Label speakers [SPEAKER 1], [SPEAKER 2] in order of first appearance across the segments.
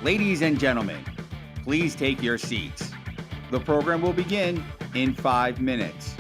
[SPEAKER 1] Ladies and gentlemen, please take your seats. The program will begin in 5 minutes.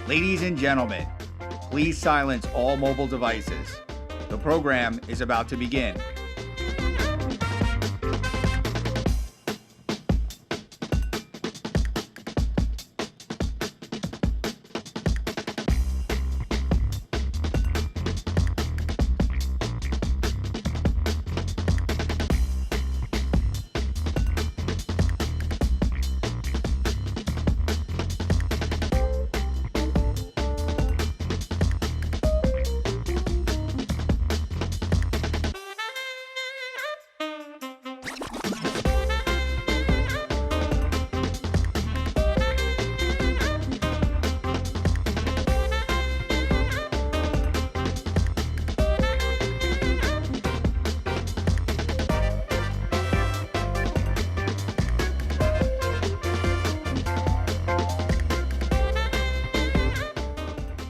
[SPEAKER 1] Ladies and gentlemen, please silence all mobile devices. The program is about to begin.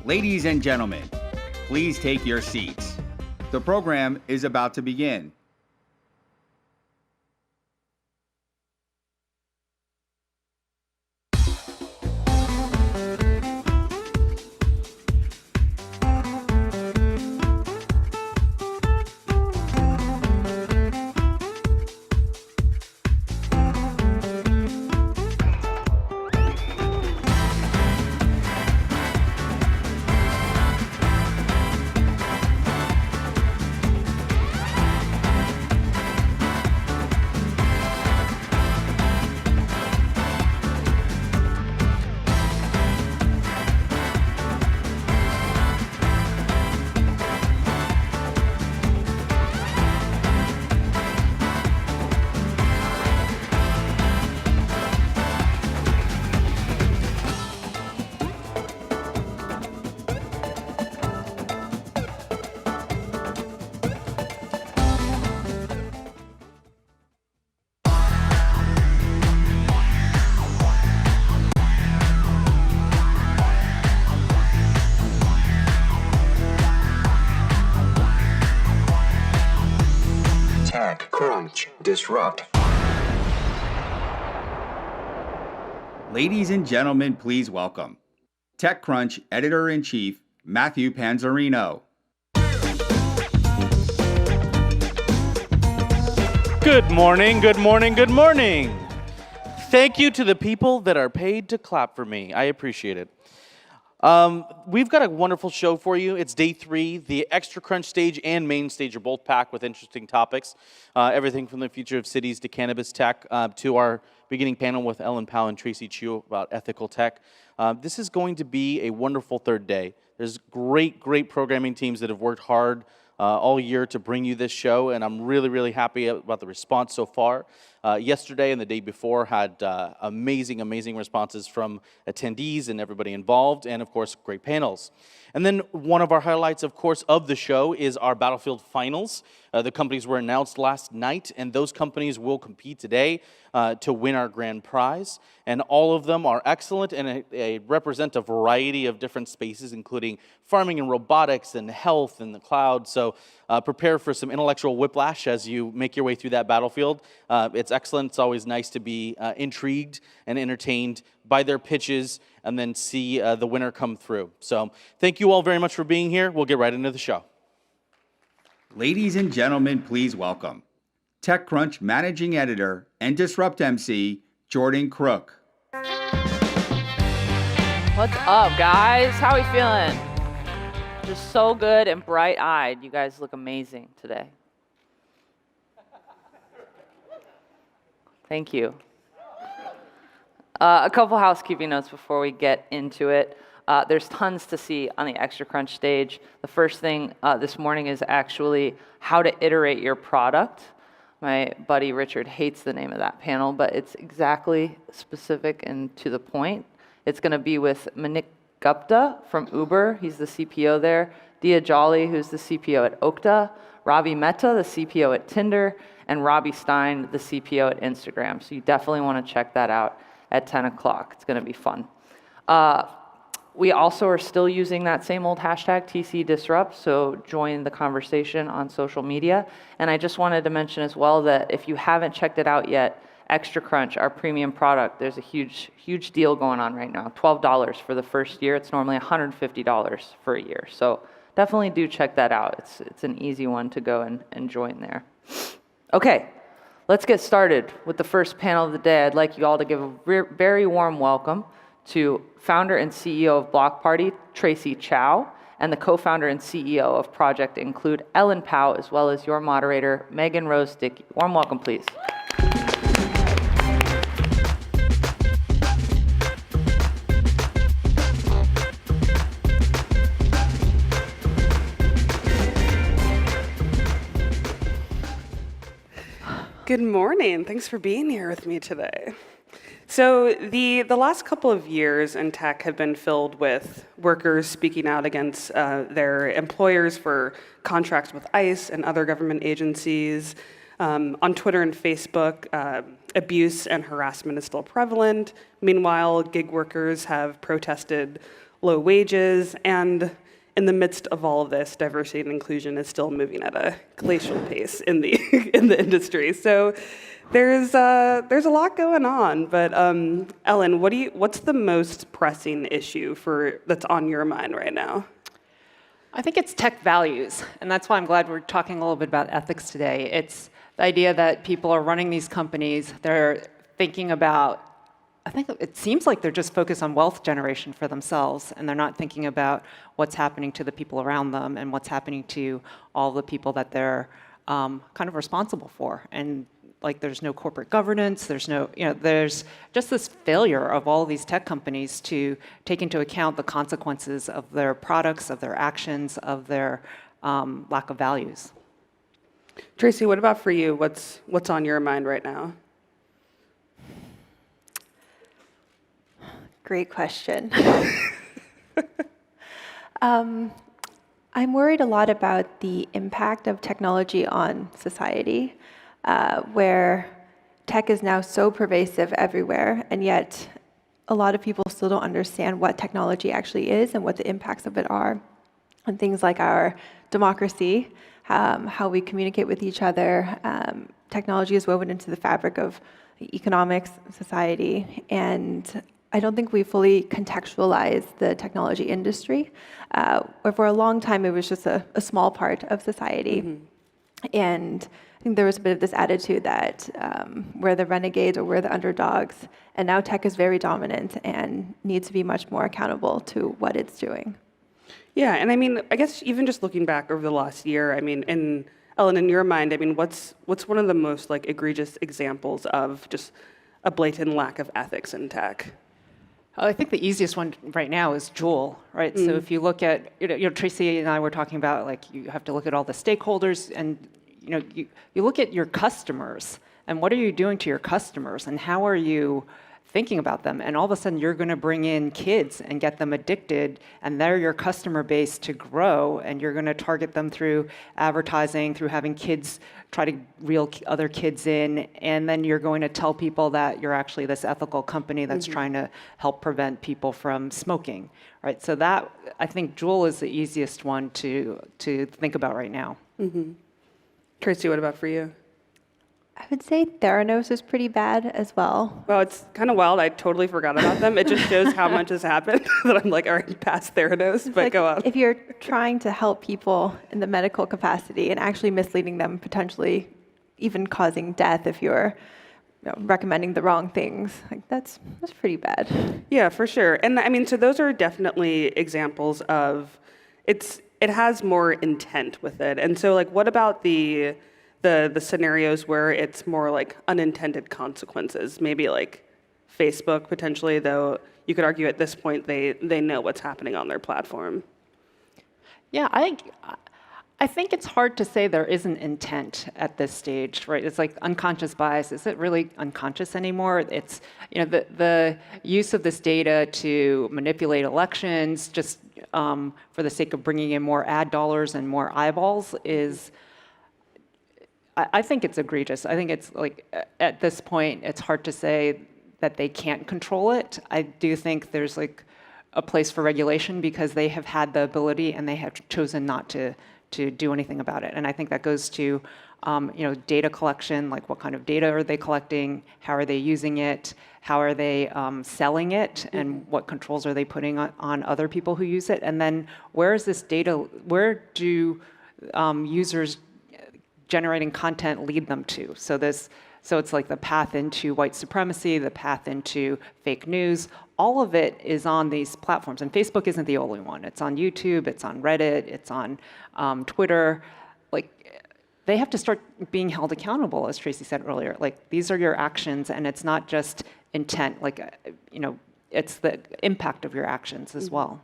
[SPEAKER 1] Ladies and gentlemen, please take your seats. The program is about to begin.
[SPEAKER 2] Launch. Disrupt.
[SPEAKER 1] Ladies and gentlemen, please welcome TechCrunch Editor-in-Chief Matthew Panzarino.
[SPEAKER 3] Good morning, good morning, good morning. Thank you to the people that are paid to clap for me. I appreciate it. We've got a wonderful show for you. It's day 3. The Extra Crunch stage and main stage are both packed with interesting topics. Everything from the future of cities to cannabis tech to our beginning panel with Ellen Pao and Tracy Chu about ethical tech. This is going to be a wonderful third day. There's great programming teams that have worked hard all year to bring you this show, and I'm really happy about the response so far. Yesterday and the day before had amazing responses from attendees and everybody involved, and of course, great panels. And then one of our highlights, of course, of the show is our Battlefield Finals. The companies were announced last night, and those companies will compete today to win our grand prize. And all of them are excellent and represent a variety of different spaces, including farming and robotics and health and the cloud. So prepare for some intellectual whiplash as you make your way through that battlefield. It's excellent. It's always nice to be intrigued and entertained by their pitches and then see the winner come through. So thank you all very much for being here. We'll get right into the show.
[SPEAKER 1] Ladies and gentlemen, please welcome TechCrunch Managing Editor and Disrupt MC, Jordan Crook.
[SPEAKER 4] What's up, guys? How are we feeling? Just so good and bright-eyed. You guys look amazing today. Thank you. A couple housekeeping notes before we get into it. There's tons to see on the Extra Crunch stage. The first thing this morning is actually how to iterate your product. My buddy Richard hates the name of that panel, but it's exactly specific and to the point. It's going to be with Manik Gupta from Uber. He's the CPO there. Dia Jolly, who's the CPO at Okta. Ravi Mehta, the CPO at Tinder. And Robbie Stein, the CPO at Instagram. So you definitely want to check that out at 10 o'clock. It's going to be fun. We also are still using that same old hashtag TCDisrupt, so join the conversation on social media. And I just wanted to mention as well that if you haven't checked it out yet, Extra Crunch, our premium product, there's a huge deal going on right now. $12 for the first year. It's normally $150 for a year. So definitely do check that out. It's an easy one to go and join there. Okay, let's get started with the first panel of the day. I'd like you all to give a very warm welcome to founder and CEO of Block Party, Tracy Chu, and the co-founder and CEO of Project Include, Ellen Pao, as well as your moderator, Megan Rose Dickey. Warm welcome, please.
[SPEAKER 5] Good morning. Thanks for being here with me today. So the last couple of years in tech have been filled with workers speaking out against their employers for contracts with ICE and other government agencies. On Twitter and Facebook, abuse and harassment is still prevalent. Meanwhile, gig workers have protested low wages, and in the midst of all of this, diversity and inclusion is still moving at a glacial pace in the in the industry. So there's a lot going on. But Ellen, what's the most pressing issue that's on your mind right now?
[SPEAKER 6] I think it's tech values, and that's why I'm glad we're talking a little bit about ethics today. It's the idea that people are running these companies, they're thinking about, I think it seems like they're just focused on wealth generation for themselves, and they're not thinking about what's happening to the people around them and what's happening to all the people that they're kind of responsible for. And like there's no corporate governance, there's just this failure of all these tech companies to take into account the consequences of their products, of their actions, of their lack of values.
[SPEAKER 5] Tracy, what about for you? What's on your mind right now?
[SPEAKER 7] Great question. I'm worried a lot about the impact of technology on society, where tech is now so pervasive everywhere, and yet a lot of people still don't understand what technology actually is and what the impacts of it are. on things like our democracy, how we communicate with each other. Technology is woven into the fabric of economics, society, and I don't think we fully contextualize the technology industry. Where for a long time, it was just a small part of society. And I think there was a bit of this attitude that we're the renegades or we're the underdogs, and now tech is very dominant and needs to be much more accountable to what it's doing.
[SPEAKER 5] Yeah, and I mean, I guess even just looking back over the last year, I mean, in Ellen, in your mind, I mean, what's one of the most like egregious examples of just a blatant lack of ethics in tech?
[SPEAKER 6] I think the easiest one right now is Joule, right? So if you look at, Tracy and I were talking about, like, you have to look at all the stakeholders, and you look at your customers, and what are you doing to your customers, and how are you thinking about them? And all of a sudden, you're going to bring in kids and get them addicted, and they're your customer base to grow, and you're going to target them through advertising, through having kids try to reel other kids in, and then you're going to tell people that you're actually this ethical company that's trying to help prevent people from smoking, right? So that, I think Joule is the easiest one to think about right now.
[SPEAKER 5] Tracy, what about for you?
[SPEAKER 7] I would say Theranos is pretty bad as well.
[SPEAKER 5] Well, it's kind of wild. I totally forgot about them. It just shows how much has happened that I'm like already past Theranos, but
[SPEAKER 7] Like,
[SPEAKER 5] go on.
[SPEAKER 7] if you're trying to help people in the medical capacity and actually misleading them, potentially even causing death if you're recommending the wrong things, like that's pretty bad.
[SPEAKER 5] Yeah, for sure. And I mean, so those are definitely examples of it has more intent with it. And so like, what about the scenarios where it's more like unintended consequences? Maybe like Facebook potentially, though you could argue at this point they know what's happening on their platform.
[SPEAKER 6] Yeah, I think it's hard to say there isn't intent at this stage, right? It's like unconscious bias. Is it really unconscious anymore? It's, the use of this data to manipulate elections just for the sake of bringing in more ad dollars and more eyeballs is, I think it's egregious. I think it's like, at this point, it's hard to say that they can't control it. I do think there's like a place for regulation because they have had the ability and they have chosen not to do anything about it. And I think that goes to, data collection, like what kind of data are they collecting? How are they using it? How are they selling it? And what controls are they putting on other people who use it? And then where is this data, where do users generating content lead them to? So it's like the path into white supremacy, the path into fake news. All of it is on these platforms, and Facebook isn't the only one. It's on YouTube, it's on Reddit, it's on Twitter. Like, they have to start being held accountable, as Tracy said earlier. Like, these are your actions, and it's not just intent. Like, it's the impact of your actions as well.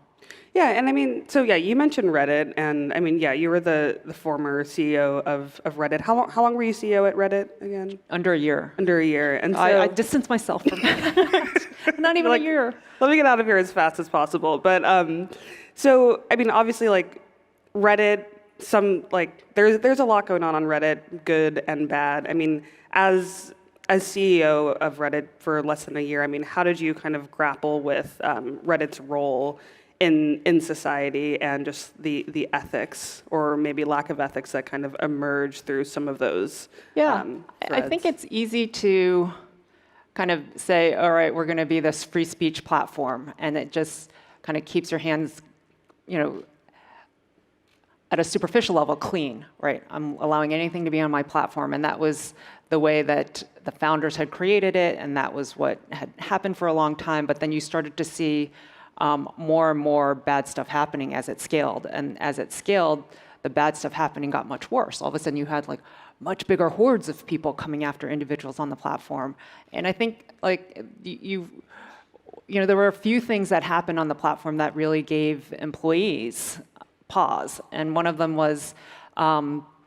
[SPEAKER 5] Yeah, and I mean, so yeah, you mentioned Reddit, and I mean, yeah, you were the former CEO of Reddit. How long were you CEO at Reddit again?
[SPEAKER 6] Under a year.
[SPEAKER 5] Under a year, and so
[SPEAKER 6] I distanced myself from that. Not even a year.
[SPEAKER 5] Let me get out of here as fast as possible. But so I mean, obviously, like Reddit, there's a lot going on Reddit, good and bad. I mean, as CEO of Reddit for less than a year, I mean, how did you kind of grapple with Reddit's role in society and just the ethics or maybe lack of ethics that kind of emerge through some of those
[SPEAKER 6] I think it's easy to kind of say, all right, we're going to be this free speech platform, and it just kind of keeps your hands, at a superficial level clean, right? I'm allowing anything to be on my platform, and that was the way that the founders had created it, and that was what had happened for a long time. But then you started to see more and more bad stuff happening as it scaled. And as it scaled, the bad stuff happening got much worse. All of a sudden, you had like much bigger hordes of people coming after individuals on the platform. And I think like there were a few things that happened on the platform that really gave employees pause. And one of them was Sunil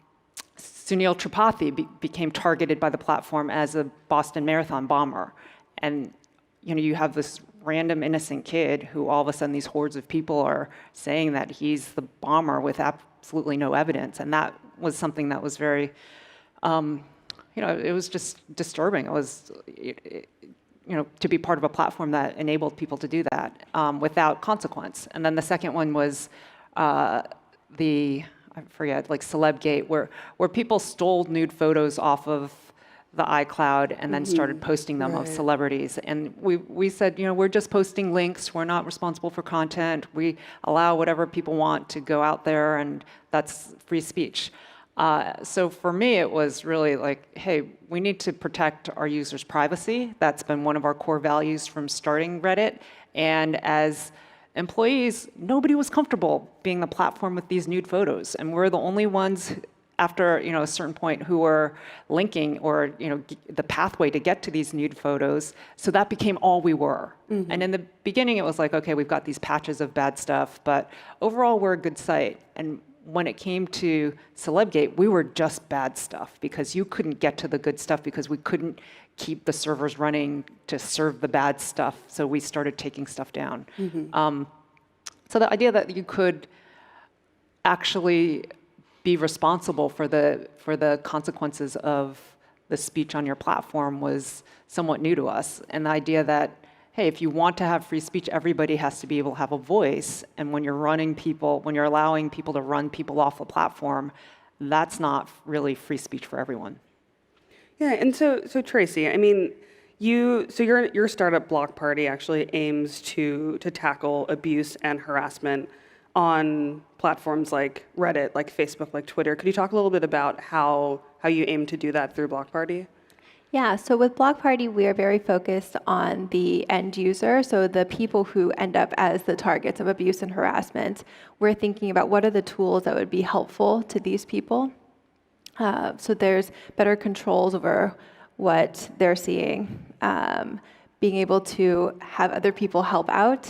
[SPEAKER 6] Tripathi became targeted by the platform as a Boston Marathon bomber. And you have this random innocent kid who all of a sudden these hordes of people are saying that he's the bomber with absolutely no evidence. And that was something that was very, it was just disturbing. It was, to be part of a platform that enabled people to do that without consequence. And then the second one was I forget, like Celebgate, where people stole nude photos off of the iCloud and then started posting them of celebrities. And we said, we're just posting links. We're not responsible for content. We allow whatever people want to go out there, and that's free speech. So for me, it was really like, hey, we need to protect our users' privacy. That's been one of our core values from starting Reddit. And as employees, nobody was comfortable being the platform with these nude photos. And we're the only ones after a certain point who were linking or the pathway to get to these nude photos. So that became all we were. And in the beginning, it was like, okay, we've got these patches of bad stuff, but overall, we're a good site. And when it came to Celebgate, we were just bad stuff because you couldn't get to the good stuff because we couldn't keep the servers running to serve the bad stuff. So we started taking stuff down. So the idea that you could actually be responsible for the consequences of the speech on your platform was somewhat new to us. And the idea that, hey, if you want to have free speech, everybody has to be able to have a voice. And when you're allowing people to run people off the platform, that's not really free speech for everyone.
[SPEAKER 5] Yeah, and so Tracy, I mean, your startup Block Party actually aims to tackle abuse and harassment on platforms like Reddit, like Facebook, like Twitter. Could you talk a little bit about how you aim to do that through Block Party?
[SPEAKER 7] Yeah, so with Block Party, we are very focused on the end user, so the people who end up as the targets of abuse and harassment. We're thinking about what are the tools that would be helpful to these people. So there's better controls over what they're seeing, being able to have other people help out,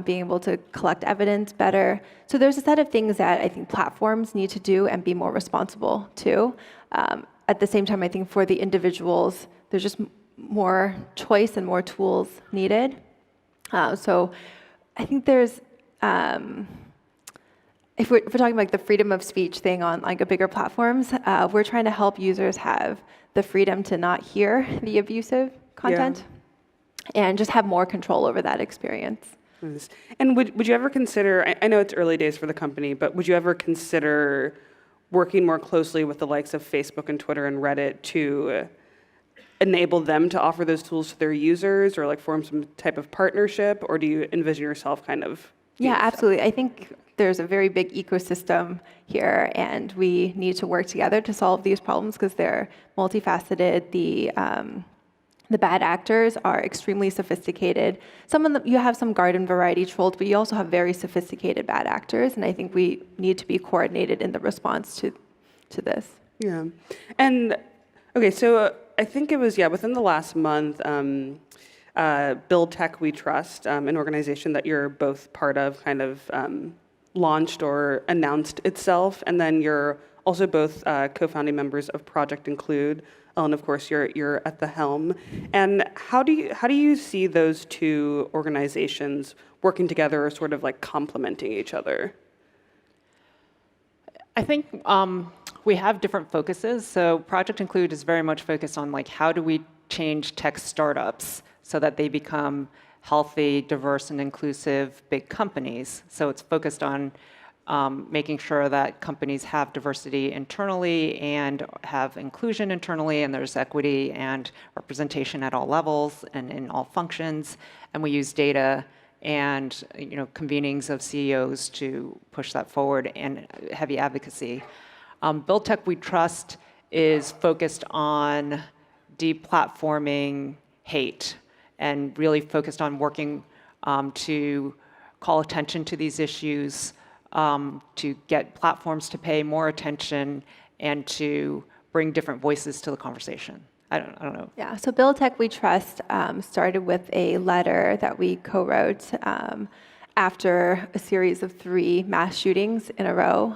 [SPEAKER 7] being able to collect evidence better. So there's a set of things that I think platforms need to do and be more responsible to. At the same time, I think for the individuals, there's just more choice and more tools needed. So I think there's, if we're talking like the freedom of speech thing on like a bigger platforms, we're trying to help users have the freedom to not hear the abusive content and just have more control over that experience.
[SPEAKER 5] And would you ever consider, I know it's early days for the company, but would you ever consider working more closely with the likes of Facebook and Twitter and Reddit to enable them to offer those tools to their users or like form some type of partnership? Or do you envision yourself kind of?
[SPEAKER 7] Yeah, absolutely. I think there's a very big ecosystem here, and we need to work together to solve these problems because they're multifaceted. The bad actors are extremely sophisticated. Some of them, you have some garden variety trolls, but you also have very sophisticated bad actors, and I think we need to be coordinated in the response to this.
[SPEAKER 5] Yeah. And okay, so I think it was, within the last month, Build Tech We Trust, an organization that you're both part of, kind of launched or announced itself, and then you're also both co-founding members of Project Include. And of course, you're at the helm. And how do you see those two organizations working together or sort of like complementing each other?
[SPEAKER 6] I think we have different focuses. So Project Include is very much focused on like how do we change tech startups so that they become healthy, diverse, and inclusive big companies. So it's focused on making sure that companies have diversity internally and have inclusion internally, and there's equity and representation at all levels and in all functions. And we use data and convenings of CEOs to push that forward, and heavy advocacy. Build Tech We Trust is focused on deplatforming hate and really focused on working to call attention to these issues, to get platforms to pay more attention and to bring different voices to the conversation. I don't know.
[SPEAKER 7] Yeah, so Build Tech We Trust started with a letter that we co-wrote after a series of 3 mass shootings in a row.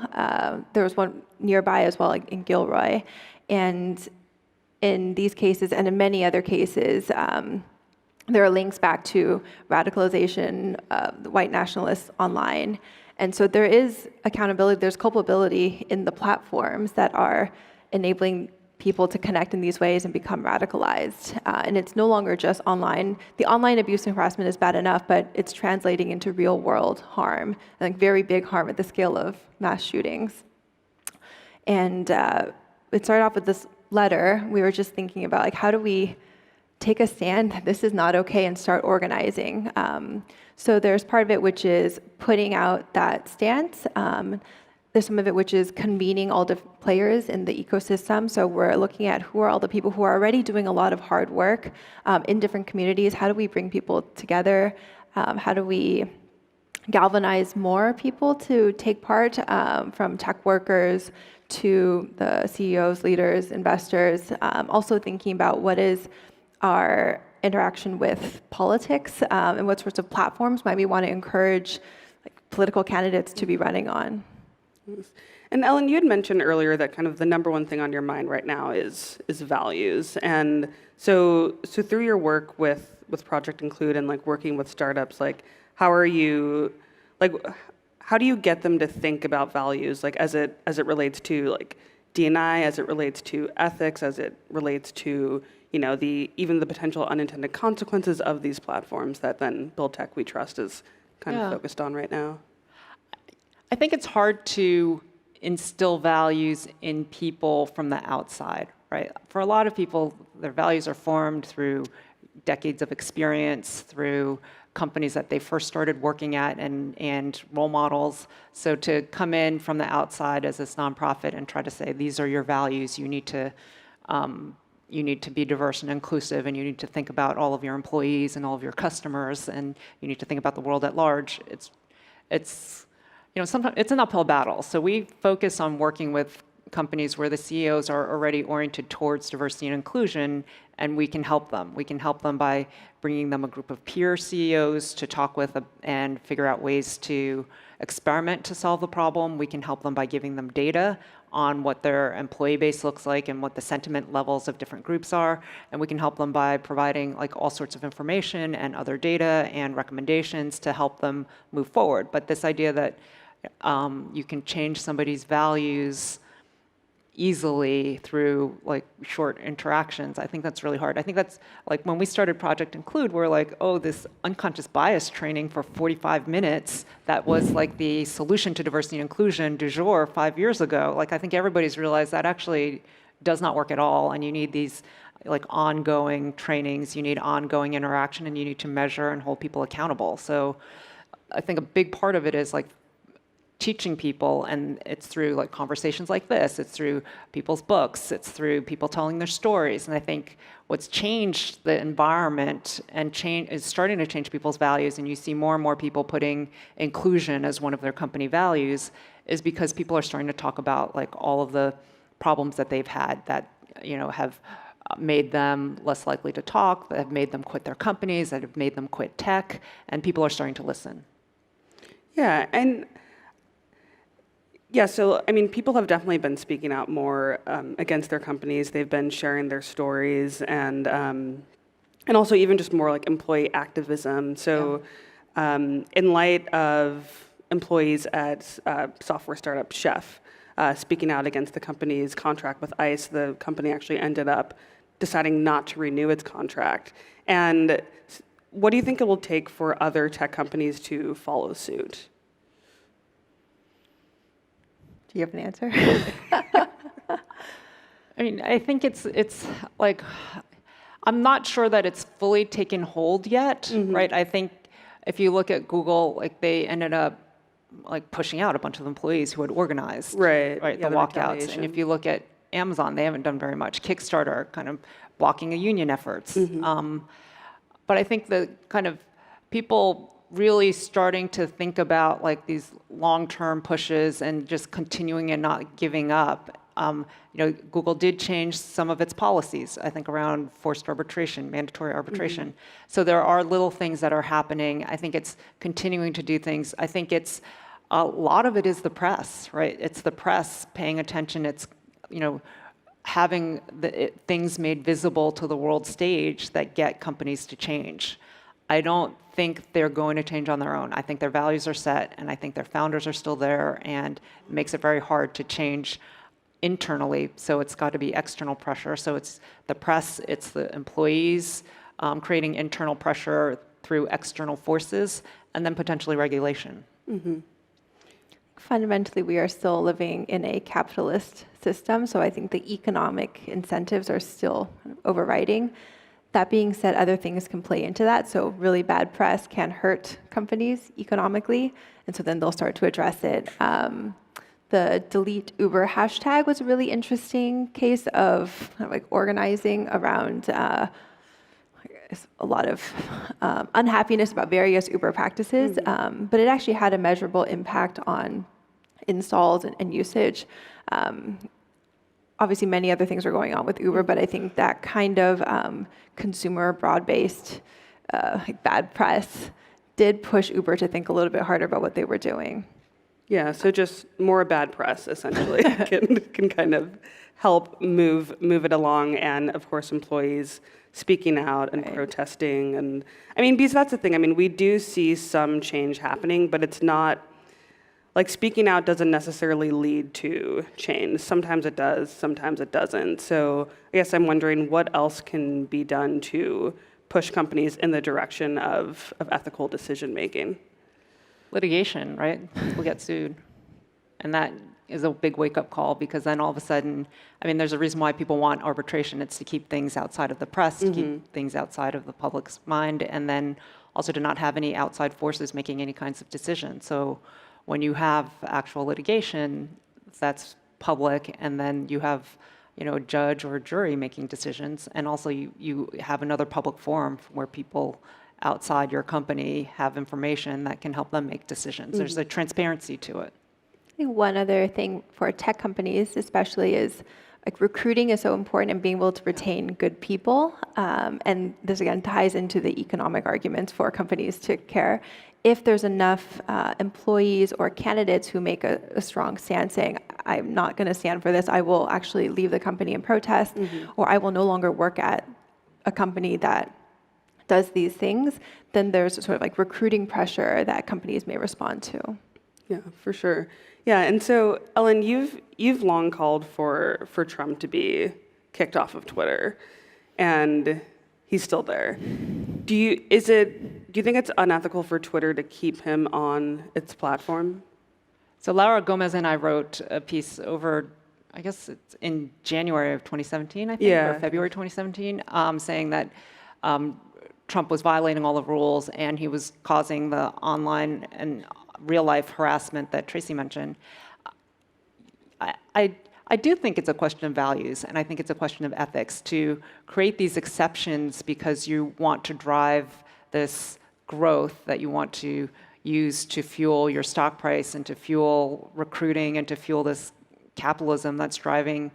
[SPEAKER 7] There was one nearby as well, like in Gilroy. And in these cases, and in many other cases, there are links back to radicalization of the white nationalists online. And so there is accountability, there's culpability in the platforms that are enabling people to connect in these ways and become radicalized. And it's no longer just online. The online abuse and harassment is bad enough, but it's translating into real world harm, like very big harm at the scale of mass shootings. And it started off with this letter. We were just thinking about, like, how do we take a stand that this is not okay and start organizing? So there's part of it which is putting out that stance. There's some of it which is convening all the players in the ecosystem. So we're looking at who are all the people who are already doing a lot of hard work in different communities. How do we bring people together? How do we galvanize more people to take part, from tech workers to the CEOs, leaders, investors? Also thinking about what is our interaction with politics, and what sorts of platforms might we want to encourage, like, political candidates to be running on.
[SPEAKER 5] And Ellen, you had mentioned earlier that kind of the number one thing on your mind right now is values. And so through your work with Project Include and like working with startups, like how do you get them to think about values, like as it relates to like D&I, as it relates to ethics, as it relates to, you know, even the potential unintended consequences of these platforms that then Build Tech We Trust is kind of focused on right now?
[SPEAKER 6] I think it's hard to instill values in people from the outside, right? For a lot of people, their values are formed through decades of experience, through companies that they first started working at and role models. So to come in from the outside as this nonprofit and try to say, these are your values, you need to be diverse and inclusive, and you need to think about all of your employees and all of your customers, and you need to think about the world at large. It's sometimes it's an uphill battle. So we focus on working with companies where the CEOs are already oriented towards diversity and inclusion, and we can help them. We can help them by bringing them a group of peer CEOs to talk with and figure out ways to experiment to solve the problem. We can help them by giving them data on what their employee base looks like and what the sentiment levels of different groups are. And we can help them by providing like all sorts of information and other data and recommendations to help them move forward. But this idea that you can change somebody's values easily through like short interactions, I think that's really hard. I think that's like when we started Project Include, we're like, oh, this unconscious bias training for 45 minutes, that was like the solution to diversity and inclusion du jour 5 years ago. Like I think everybody's realized that actually does not work at all, and you need these like ongoing trainings, you need ongoing interaction, and you need to measure and hold people accountable. So I think a big part of it is like teaching people, and it's through like conversations like this, it's through people's books, it's through people telling their stories. And I think what's changed the environment and is starting to change people's values, and you see more and more people putting inclusion as one of their company values, is because people are starting to talk about like all of the problems that they've had that, you know, have made them less likely to talk, that have made them quit their companies, that have made them quit tech, and people are starting to listen.
[SPEAKER 5] Yeah, and yeah, so I mean, people have definitely been speaking out more against their companies. They've been sharing their stories, and also even just more like employee activism. So, in light of employees at software startup Chef speaking out against the company's contract with ICE, the company actually ended up deciding not to renew its contract. And what do you think it will take for other tech companies to follow suit?
[SPEAKER 7] Do you have an answer?
[SPEAKER 6] I mean, I think it's like, I'm not sure that it's fully taken hold yet, right? I think if you look at Google, like they ended up like pushing out a bunch of employees who had organized,
[SPEAKER 5] Right,
[SPEAKER 6] the walkouts. And if you look at Amazon, they haven't done very much. Kickstarter kind of blocking the union efforts. But I think the kind of people really starting to think about like these long-term pushes and just continuing and not giving up. You know, Google did change some of its policies, I think, around forced arbitration, mandatory arbitration. So there are little things that are happening. I think it's continuing to do things. I think it's a lot of it is the press, right? It's the press paying attention. It's, you know, having things made visible to the world stage that get companies to change. I don't think they're going to change on their own. I think their values are set, and I think their founders are still there, and it makes it very hard to change internally, so it's got to be external pressure. So it's the press, it's the employees creating internal pressure through external forces, and then potentially regulation.
[SPEAKER 7] Fundamentally, we are still living in a capitalist system, so I think the economic incentives are still overriding. That being said, other things can play into that. So really bad press can hurt companies economically, and so then they'll start to address it. The delete Uber hashtag was a really interesting case of kind of like organizing around a lot of unhappiness about various Uber practices, but it actually had a measurable impact on installs and usage. Obviously, many other things are going on with Uber, but I think that kind of consumer broad-based like bad press did push Uber to think a little bit harder about what they were doing.
[SPEAKER 5] Yeah, so just more bad press essentially can kind of help move it along, and of course employees speaking out and protesting, and I mean, because that's the thing. I mean, we do see some change happening, but it's not like speaking out doesn't necessarily lead to change. Sometimes it does, sometimes it doesn't. So I guess I'm wondering what else can be done to push companies in the direction of ethical decision making.
[SPEAKER 6] Litigation, right? We'll get sued. And that is a big wake-up call, because then all of a sudden, I mean, there's a reason why people want arbitration. It's to keep things outside of the press, to keep things outside of the public's mind, and then also to not have any outside forces making any kinds of decisions. So when you have actual litigation, that's public, and then you have, you know, a judge or a jury making decisions, and also you have another public forum where people outside your company have information that can help them make decisions. There's a transparency to it.
[SPEAKER 7] I think one other thing for tech companies especially is like recruiting is so important, and being able to retain good people. And this again ties into the economic arguments for companies to care. If there's enough employees or candidates who make a strong stand saying, I'm not going to stand for this, I will actually leave the company in protest, or I will no longer work at a company that does these things, then there's sort of like recruiting pressure that companies may respond to.
[SPEAKER 5] Yeah, for sure. Yeah, and so Ellen, you've long called for Trump to be kicked off of Twitter, and he's still there. Do you think it's unethical for Twitter to keep him on its platform?
[SPEAKER 6] So Laura Gomez and I wrote a piece over, I guess it's in January of 2017, I think, or February 2017, saying that Trump was violating all the rules and he was causing the online and real-life harassment that Tracy mentioned. I do think it's a question of values, and I think it's a question of ethics to create these exceptions because you want to drive this growth that you want to use to fuel your stock price and to fuel recruiting and to fuel this capitalism that's driving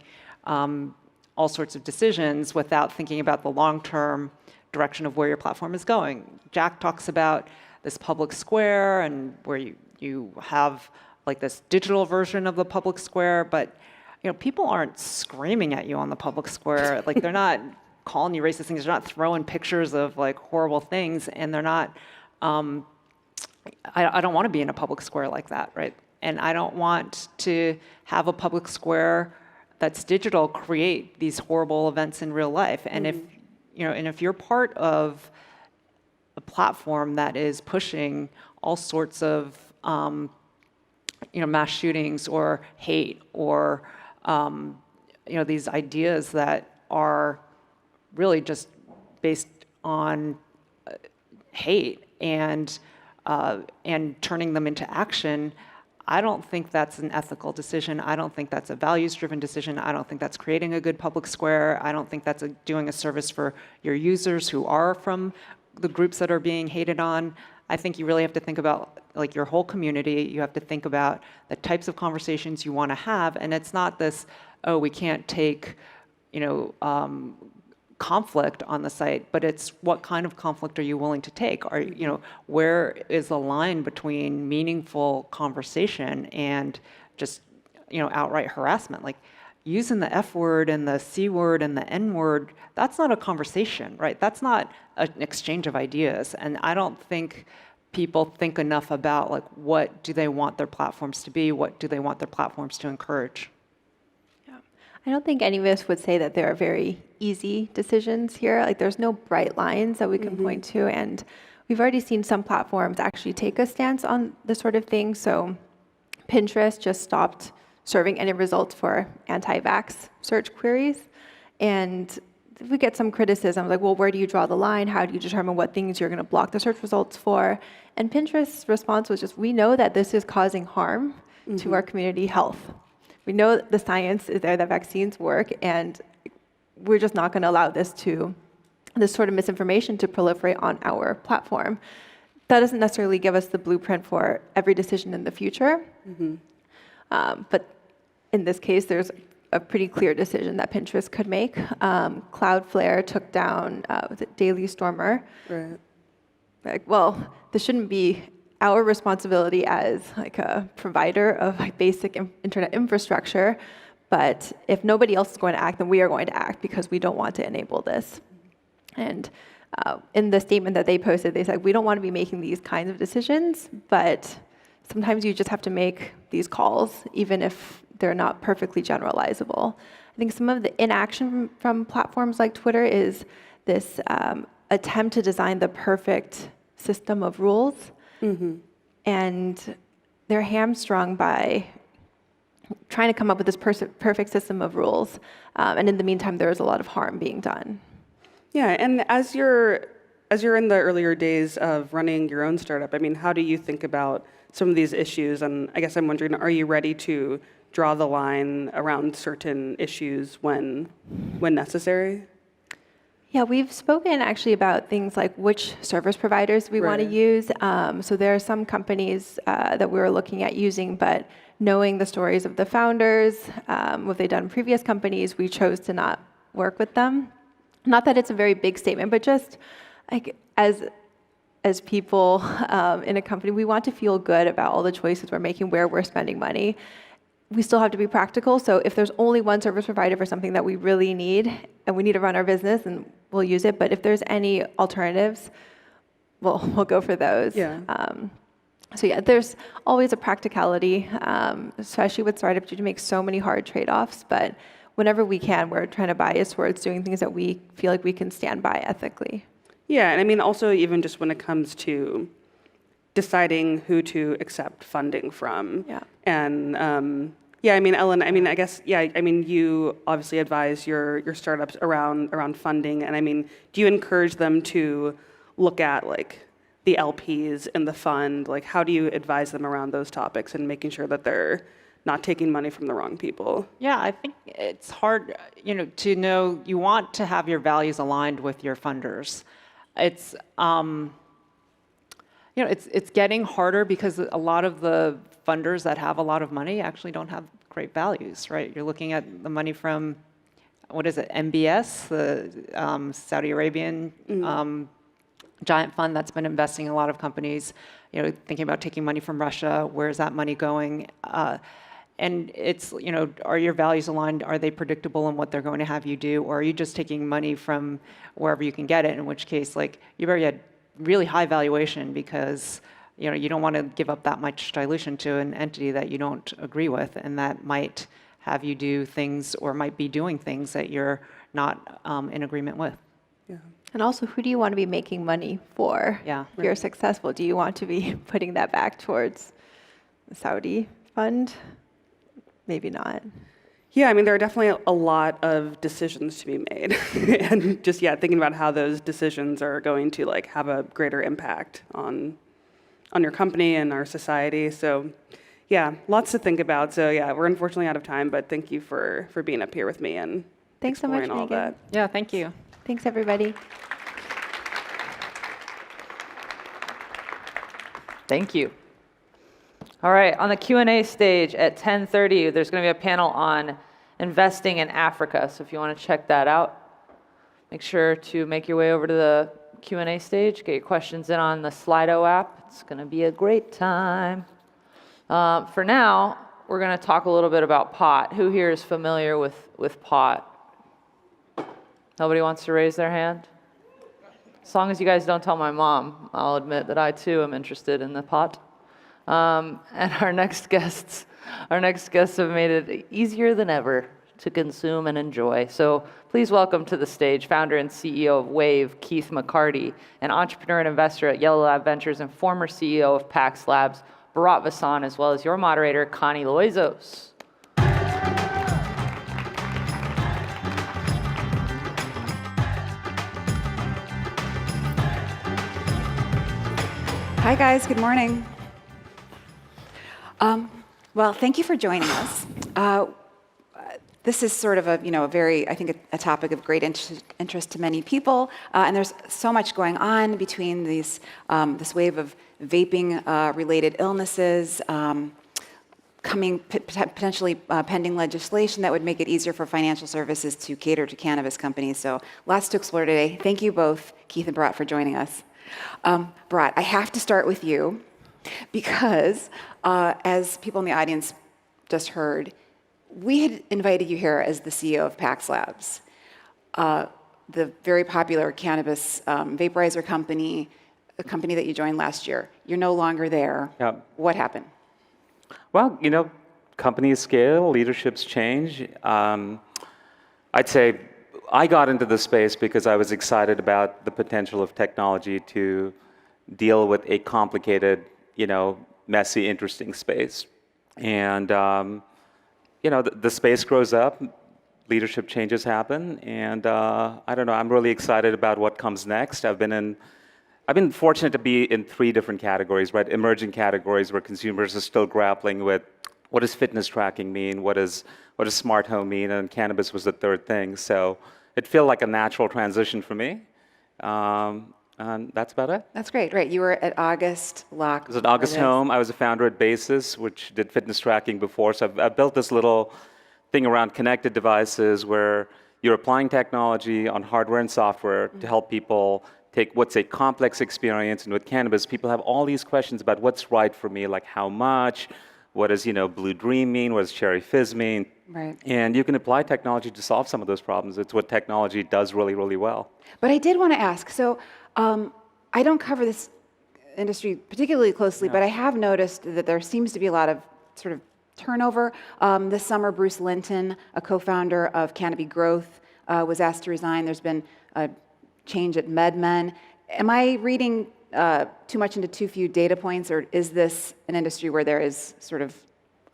[SPEAKER 6] all sorts of decisions without thinking about the long-term direction of where your platform is going. Jack talks about this public square and where you have like this digital version of the public square, but you know, people aren't screaming at you on the public square. Like they're not calling you racist things. They're not throwing pictures of like horrible things, and they're not. I don't want to be in a public square like that, right? And I don't want to have a public square that's digital create these horrible events in real life. And if you're part of a platform that is pushing all sorts of mass shootings or hate or these ideas that are really just based on hate and turning them into action, I don't think that's an ethical decision. I don't think that's a values-driven decision. I don't think that's creating a good public square. I don't think that's doing a service for your users who are from the groups that are being hated on. I think you really have to think about like your whole community. You have to think about the types of conversations you want to have, and it's not this, oh, we can't take, conflict on the site, but it's what kind of conflict are you willing to take? Where is the line between meaningful conversation and just, outright harassment? Like using the F word and the C word and the N word, that's not a conversation, right? That's not an exchange of ideas. And I don't think people think enough about like what do they want their platforms to be? What do they want their platforms to encourage?
[SPEAKER 7] Yeah. I don't think any of us would say that there are very easy decisions here. Like there's no bright lines that we can point to, and we've already seen some platforms actually take a stance on this sort of thing. So Pinterest just stopped serving any results for anti-vax search queries, and we get some criticism like, well, where do you draw the line? How do you determine what things you're going to block the search results for? And Pinterest's response was just, we know that this is causing harm to our community health. We know that the science is there, that vaccines work, and we're just not going to allow this sort of misinformation to proliferate on our platform. That doesn't necessarily give us the blueprint for every decision in the future. But in this case, there's a pretty clear decision that Pinterest could make. Cloudflare took down, was it Daily Stormer?
[SPEAKER 5] Right.
[SPEAKER 7] Like, well, this shouldn't be our responsibility as like a provider of like basic internet infrastructure, but if nobody else is going to act, then we are going to act because we don't want to enable this. And in the statement that they posted, they said, we don't want to be making these kinds of decisions, but sometimes you just have to make these calls, even if they're not perfectly generalizable. I think some of the inaction from platforms like Twitter is this attempt to design the perfect system of rules. And they're hamstrung by trying to come up with this perfect system of rules. And in the meantime, there is a lot of harm being done.
[SPEAKER 5] Yeah, and as you're in the earlier days of running your own startup, I mean, how do you think about some of these issues? And I guess I'm wondering, are you ready to draw the line around certain issues when necessary?
[SPEAKER 7] Yeah, we've spoken actually about things like which service providers we want to
[SPEAKER 5] Right.
[SPEAKER 7] use. So there are some companies that we were looking at using, but knowing the stories of the founders, what they've done in previous companies, we chose to not work with them. Not that it's a very big statement, but just like as people in a company, we want to feel good about all the choices we're making, where we're spending money. We still have to be practical. So if there's only one service provider for something that we really need and we need to run our business, then we'll use it. But if there's any alternatives, we'll go for those.
[SPEAKER 5] Yeah.
[SPEAKER 7] So yeah, there's always a practicality, especially with startups. You have to make so many hard trade-offs. But whenever we can, we're trying to bias towards doing things that we feel like we can stand by ethically.
[SPEAKER 5] Yeah, and I mean, also even just when it comes to deciding who to accept funding from.
[SPEAKER 7] Yeah.
[SPEAKER 5] And yeah, I mean, Ellen, I mean, I guess, yeah, I mean, you obviously advise your startups around funding, and I mean, do you encourage them to look at like the LPs in the fund? Like, how do you advise them around those topics and making sure that they're not taking money from the wrong people?
[SPEAKER 6] Yeah, I think it's hard, to know you want to have your values aligned with your funders. It's, it's getting harder because a lot of the funders that have a lot of money actually don't have great values, right? You're looking at the money from, what is it, MBS, the Saudi Arabian giant fund that's been investing in a lot of companies, thinking about taking money from Russia. Where's that money going? And it's, are your values aligned? Are they predictable in what they're going to have you do? Or are you just taking money from wherever you can get it, in which case, like, you've already had really high valuation because, you don't want to give up that much dilution to an entity that you don't agree with, and that might have you do things or might be doing things that you're not in agreement with.
[SPEAKER 5] Yeah.
[SPEAKER 7] And also, who do you want to be making money for?
[SPEAKER 6] Yeah.
[SPEAKER 7] If you're successful, do you want to be putting that back towards the Saudi fund? Maybe not.
[SPEAKER 5] Yeah, I mean, there are definitely a lot of decisions to be made. And just, yeah, thinking about how those decisions are going to, like, have a greater impact on your company and our society. So, yeah, lots to think about. So, yeah, we're unfortunately out of time, but thank you for being up here with me and
[SPEAKER 7] Thanks so much,
[SPEAKER 5] exploring all
[SPEAKER 7] Megan.
[SPEAKER 5] that.
[SPEAKER 6] Yeah, thank you.
[SPEAKER 7] Thanks, everybody.
[SPEAKER 4] Thank you. All right, on the Q&A stage at 10:30, there's going to be a panel on investing in Africa. So if you want to check that out, make sure to make your way over to the Q&A stage, get your questions in on the Slido app. It's going to be a great time. For now, we're going to talk a little bit about pot. Who here is familiar with pot? Nobody wants to raise their hand? As long as you guys don't tell my mom, I'll admit that I too am interested in the pot. And our next guests have made it easier than ever to consume and enjoy. So please welcome to the stage founder and CEO of Wave, Keith McCarty, and entrepreneur and investor at Yellow Lab Ventures and former CEO of Pax Labs, Bharat Vasant, as well as your moderator, Connie Loizos.
[SPEAKER 2] Hi, guys. Good morning. Well, thank you for joining us. This is sort of a very, I think, a topic of great interest to many people, and there's so much going on between this wave of vaping-related illnesses, potentially pending legislation that would make it easier for financial services to cater to cannabis companies. So lots to explore today. Thank you both, Keith and Bharat, for joining us. Bharat, I have to start with you because, as people in the audience just heard, we had invited you here as the CEO of Pax Labs, the very popular cannabis vaporizer company, a company that you joined last year. You're no longer there.
[SPEAKER 8] Yep.
[SPEAKER 2] What happened?
[SPEAKER 8] Well, companies scale, leaderships change. I'd say I got into the space because I was excited about the potential of technology to deal with a complicated, messy, interesting space. And, the space grows up, leadership changes happen, and I don't know, I'm really excited about what comes next. I've been fortunate to be in 3 different categories, right? Emerging categories where consumers are still grappling with what does fitness tracking mean, what does smart home mean, and cannabis was the 3rd thing. So it felt like a natural transition for me, and that's about it.
[SPEAKER 2] That's great. Right. You were at August Lock.
[SPEAKER 8] I was at August Home. I was a founder at Basis, which did fitness tracking before. So I've built this little thing around connected devices where you're applying technology on hardware and software to help people take what's a complex experience. And with cannabis, people have all these questions about what's right for me, like how much, what does Blue Dream mean, what does Cherry Fizz mean?
[SPEAKER 2] Right.
[SPEAKER 8] And you can apply technology to solve some of those problems. It's what technology does really, really well.
[SPEAKER 2] But I did want to ask, so I don't cover this industry particularly closely, but I have noticed that there seems to be a lot of sort of turnover. This summer, Bruce Linton, a co-founder of Canopy Growth, was asked to resign. There's been a change at MedMen. Am I reading too much into too few data points, or is this an industry where there is sort of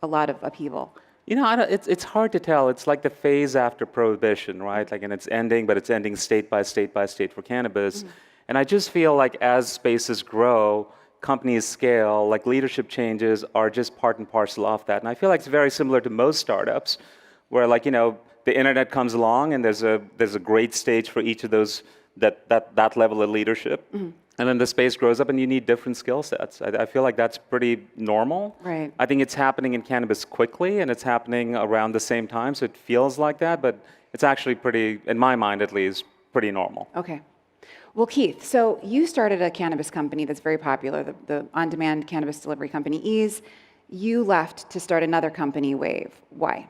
[SPEAKER 2] a lot of upheaval?
[SPEAKER 8] It's hard to tell. It's like the phase after prohibition, right? And it's ending, but it's ending state by state by state for cannabis. Mm-hmm. And I just feel like as spaces grow, companies scale, leadership changes are just part and parcel of that. And I feel like it's very similar to most startups, where the internet comes along and there's a great stage for each of those that level of leadership. Mm-hmm. And then the space grows up and you need different skill sets. I feel like that's pretty normal.
[SPEAKER 2] Right.
[SPEAKER 8] I think it's happening in cannabis quickly and it's happening around the same time, so it feels like that, but it's actually pretty, in my mind at least, pretty normal.
[SPEAKER 2] Okay. Well, Keith, so you started a cannabis company that's very popular, the on-demand cannabis delivery company Ease. You left to start another company, Wave. Why?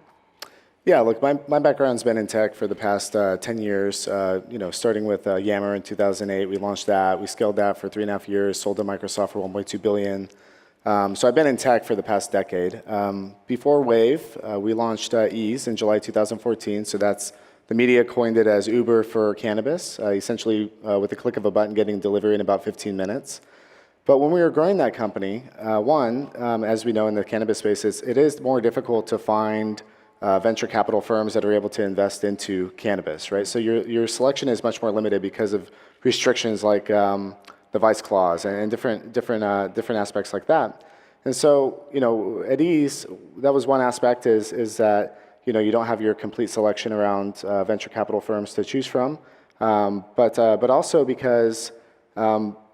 [SPEAKER 9] Yeah, look, my background's been in tech for the past 10 years, starting with Yammer in 2008. We launched that. We scaled that for 3.5 years, sold to Microsoft for $1.2 billion. So I've been in tech for the past decade. Before Wave, we launched Ease in July 2014. So that's, the media coined it as Uber for cannabis, essentially with the click of a button getting delivery in about 15 minutes. But when we were growing that company, as we know in the cannabis space, it is more difficult to find venture capital firms that are able to invest into cannabis, right? So your selection is much more limited because of restrictions like the vice clause and different aspects like that. And so, at Ease, that was one aspect is that you don't have your complete selection around venture capital firms to choose from, but also because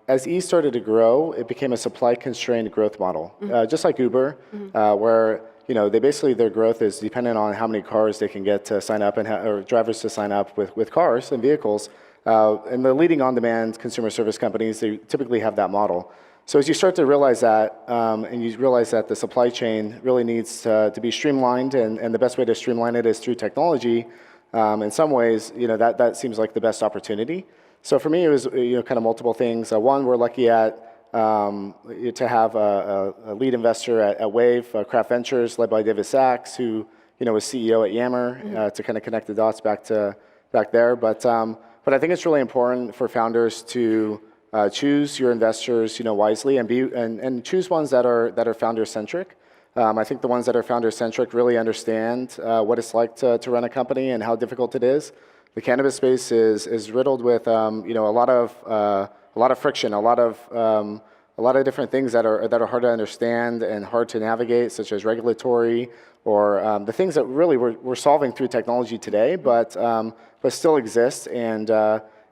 [SPEAKER 9] as Ease started to grow, it became a supply-constrained growth model, just like Uber, where they basically, their growth is dependent on how many cars they can get to sign up or drivers to sign up with cars and vehicles. And the leading on-demand consumer service companies, they typically have that model. So as you start to realize that, and you realize that the supply chain really needs to be streamlined, and the best way to streamline it is through technology, in some ways, that seems like the best opportunity. So for me, it was kind of multiple things. One, we're lucky to have a lead investor at Wave, Craft Ventures, led by David Sachs, who was CEO at Yammer to kind of connect the dots back there. But I think it's really important for founders to choose your investors, wisely and choose ones that are founder centric. I think the ones that are founder centric really understand what it's like to run a company and how difficult it is. The cannabis space is riddled with a lot of friction, a lot of different things that are hard to understand and hard to navigate, such as regulatory or the things that really we're solving through technology today, but still exist and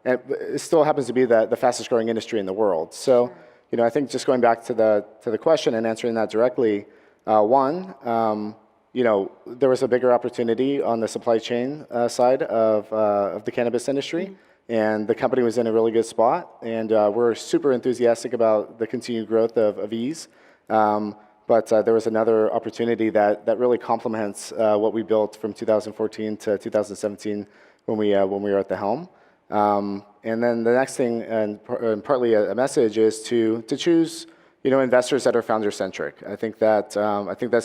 [SPEAKER 9] it still happens to be the fastest growing industry in the world. So, I think just going back to the question and answering that directly, there was a bigger opportunity on the supply chain side of the cannabis industry, and the company was in a really good spot, and we're super enthusiastic about the continued growth of Ease. But there was another opportunity that really complements what we built from 2014 to 2017 when we were at the helm. And then the next thing, and partly a message, is to choose investors that are founder centric. I think that's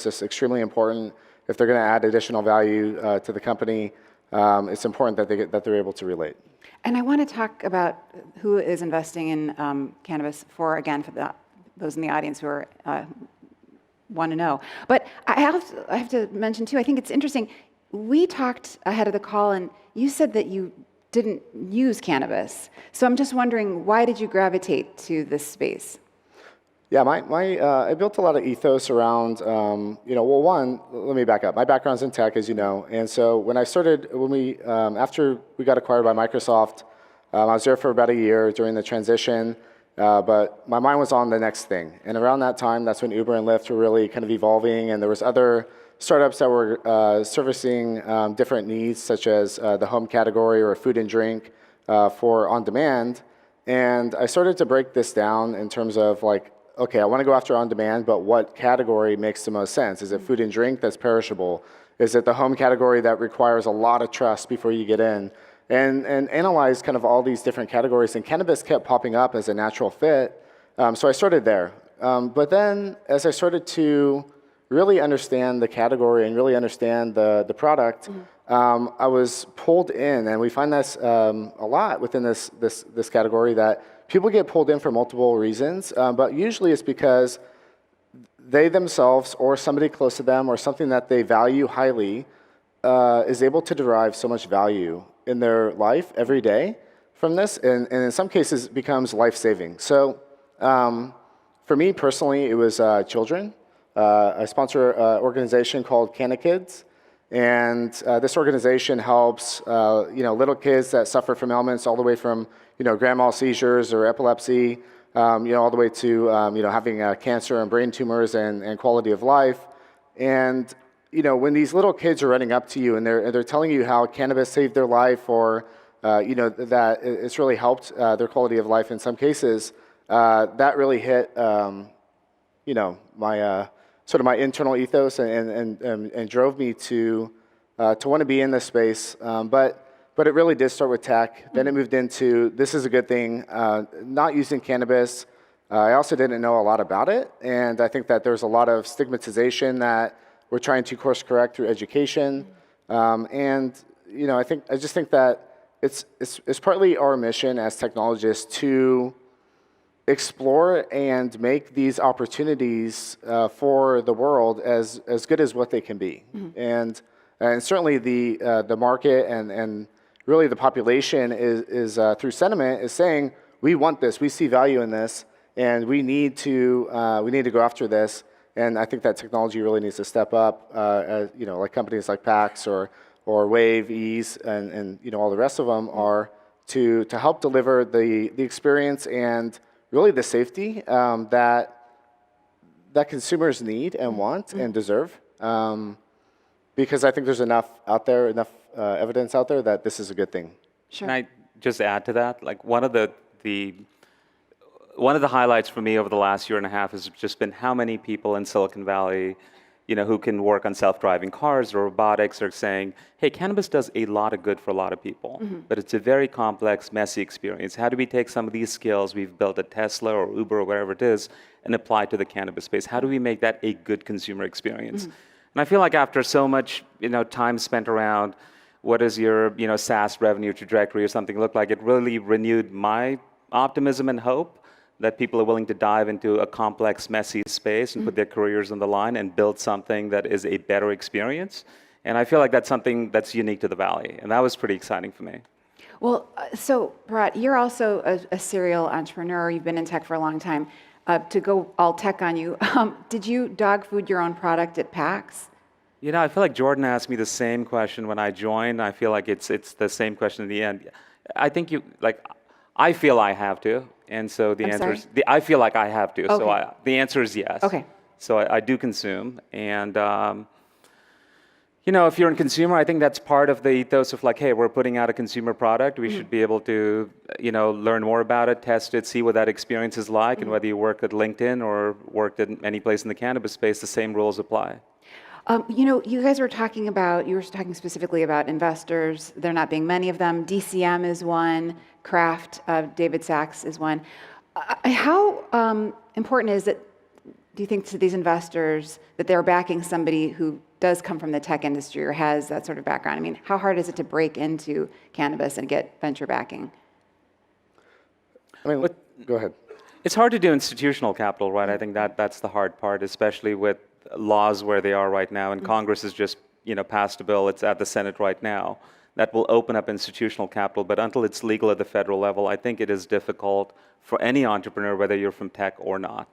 [SPEAKER 9] just extremely important. If they're going to add additional value to the company, it's important that they're able to relate.
[SPEAKER 2] And I want to talk about who is investing in cannabis for those in the audience who are want to know. But I have to mention too, I think it's interesting. We talked ahead of the call, and you said that you didn't use cannabis. So I'm just wondering, why did you gravitate to this space?
[SPEAKER 9] Yeah, I built a lot of ethos around, one, let me back up. My background's in tech, as you know, and so after we got acquired by Microsoft, I was there for about a year during the transition, but my mind was on the next thing. And around that time, that's when Uber and Lyft were really kind of evolving, and there was other startups that were servicing different needs, such as the home category or food and drink for on-demand. And I started to break this down in terms of okay, I want to go after on-demand, but what category makes the most sense? Is it food and drink that's perishable? Is it the home category that requires a lot of trust before you get in? And analyze kind of all these different categories, and cannabis kept popping up as a natural fit. So I started there. But then as I started to really understand the category and really understand the product, I was pulled in, and we find this a lot within this category, that people get pulled in for multiple reasons, but usually it's because they themselves or somebody close to them or something that they value highly is able to derive so much value in their life every day from this, and in some cases becomes life-saving. So for me personally, it was children. I sponsor an organization called Canna Kids, and this organization helps little kids that suffer from ailments all the way from grand mal seizures or epilepsy, all the way to having cancer and brain tumors and quality of life. And when these little kids are running up to you and they're telling you how cannabis saved their life, or that it's really helped their quality of life in some cases, that really hit my sort of my internal ethos and drove me to want to be in this space. But it really did start with tech. Then it moved into, this is a good thing, not using cannabis. I also didn't know a lot about it, and I think that there's a lot of stigmatization that we're trying to course correct through education. I just think that it's partly our mission as technologists to explore and make these opportunities for the world as good as what they can be. And certainly the market and really the population is through sentiment is saying, we want this, we see value in this, and we need to go after this. And I think that technology really needs to step up, like companies like PAX or Wave, Ease, and all the rest of them are to help deliver the experience and really the safety that consumers need and want and deserve. Because I think there's enough evidence out there that this is a good thing.
[SPEAKER 2] Sure.
[SPEAKER 8] Can I just add to that? Like one of the highlights for me over the last year and a half has just been how many people in Silicon Valley, who can work on self-driving cars or robotics, are saying, hey, cannabis does a lot of good for a lot of people, but it's a very complex, messy experience. How do we take some of these skills we've built at Tesla or Uber or wherever it is and apply to the cannabis space? How do we make that a good consumer experience? And I feel like after so much, time spent around, what does your, SaaS revenue trajectory or something look like? It really renewed my optimism and hope that people are willing to dive into a complex, messy space and put their careers on the line and build something that is a better experience. And I feel like that's something that's unique to the Valley. And that was pretty exciting for me.
[SPEAKER 2] Well, so Bharat, you're also a serial entrepreneur. You've been in tech for a long time. To go all tech on you, did you dog food your own product at PAX?
[SPEAKER 8] I feel like Jordan asked me the same question when I joined. I feel like it's the same question in the end. I think I feel I have to, and so the answer is I feel like I have to.
[SPEAKER 2] Okay.
[SPEAKER 8] So the answer is yes.
[SPEAKER 2] Okay.
[SPEAKER 8] So I do consume, and if you're in consumer, I think that's part of the ethos of hey, we're putting out a consumer product. We should be able to learn more about it, test it, see what that experience is like, and whether you work at LinkedIn or worked at any place in the cannabis space, the same rules apply.
[SPEAKER 2] You guys were talking specifically about investors, there not being many of them. DCM is one, Kraft, David Sachs is one. How important is it, do you think, to these investors that they're backing somebody who does come from the tech industry or has that sort of background? I mean, how hard is it to break into cannabis and get venture backing?
[SPEAKER 9] I mean, go ahead.
[SPEAKER 8] It's hard to do institutional capital, right? I think that's the hard part, especially with laws where they are right now. And Congress has just passed a bill. It's at the Senate right now that will open up institutional capital. But until it's legal at the federal level, I think it is difficult for any entrepreneur, whether you're from tech or not,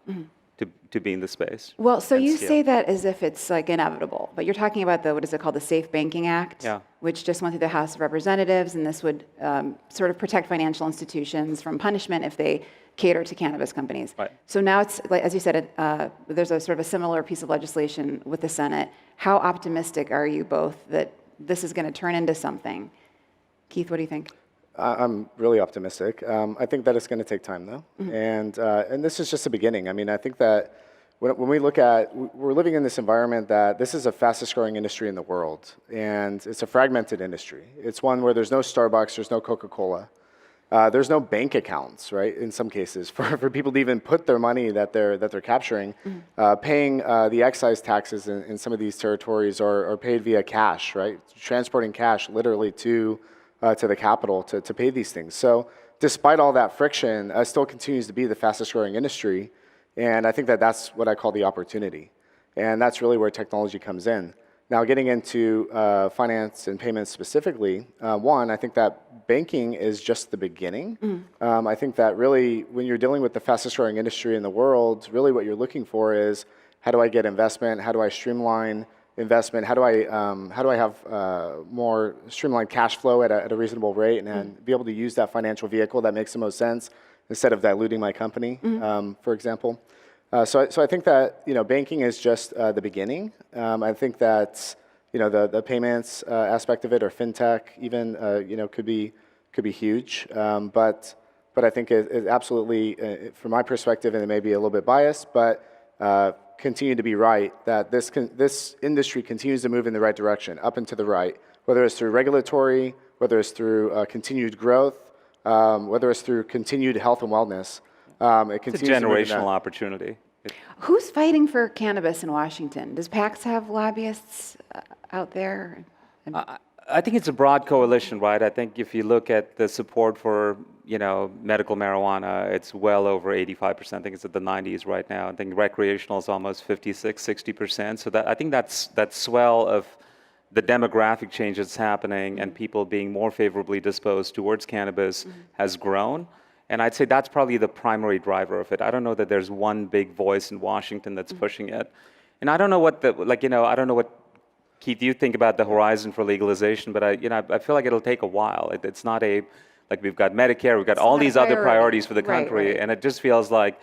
[SPEAKER 8] to be in the space.
[SPEAKER 2] Well, so you
[SPEAKER 8] scale.
[SPEAKER 2] say that as if it's inevitable, but you're talking about what is it called, the Safe Banking Act, which just went through the House of Representatives, and this would sort of protect financial institutions from punishment if they cater to cannabis companies.
[SPEAKER 8] Right.
[SPEAKER 2] So now it's, as you said, there's a sort of a similar piece of legislation with the Senate. How optimistic are you both that this is going to turn into something? Keith, what do you think?
[SPEAKER 9] I'm really optimistic. I think that it's going to take time, though, and this is just the beginning. I mean, I think that when we look at, we're living in this environment that this is the fastest growing industry in the world, and it's a fragmented industry. It's one where there's no Starbucks, there's no Coca-Cola, there's no bank accounts, right? In some cases, for people to even put their money that they're capturing, paying the excise taxes in some of these territories are paid via cash, right? Transporting cash literally to the capital to pay these things. So despite all that friction, it still continues to be the fastest growing industry. And I think that's what I call the opportunity. And that's really where technology comes in. Now, getting into finance and payments specifically, I think that banking is just the beginning. I think that really, when you're dealing with the fastest growing industry in the world, really what you're looking for is, how do I get investment? How do I streamline investment? How do I have more streamlined cash flow at a reasonable rate, and then be able to use that financial vehicle that makes the most sense instead of diluting my company, for example. So I think that banking is just the beginning. I think that the payments aspect of it, or fintech even, could be huge. But I think it absolutely, from my perspective, and it may be a little bit biased, but continue to be right, that this industry continues to move in the right direction, up and to the right, whether it's through regulatory, whether it's through continued growth, whether it's through continued health and wellness. It continues
[SPEAKER 8] It's a generational opportunity.
[SPEAKER 2] Who's fighting for cannabis in Washington? Does PAX have lobbyists out there?
[SPEAKER 8] I think it's a broad coalition, right? I think if you look at the support for medical marijuana, it's well over 85%. I think it's at the 90s right now. I think recreational is almost 56, 60%. So I think that swell of the demographic change that's happening and people being more favorably disposed towards cannabis has grown. And I'd say that's probably the primary driver of it. I don't know that there's one big voice in Washington that's pushing it. And I don't know what I don't know what, Keith, you think about the horizon for legalization, but I feel like it'll take a while. It's not we've got Medicare, we've got all these other priorities for the country,
[SPEAKER 2] right.
[SPEAKER 8] And it just feels like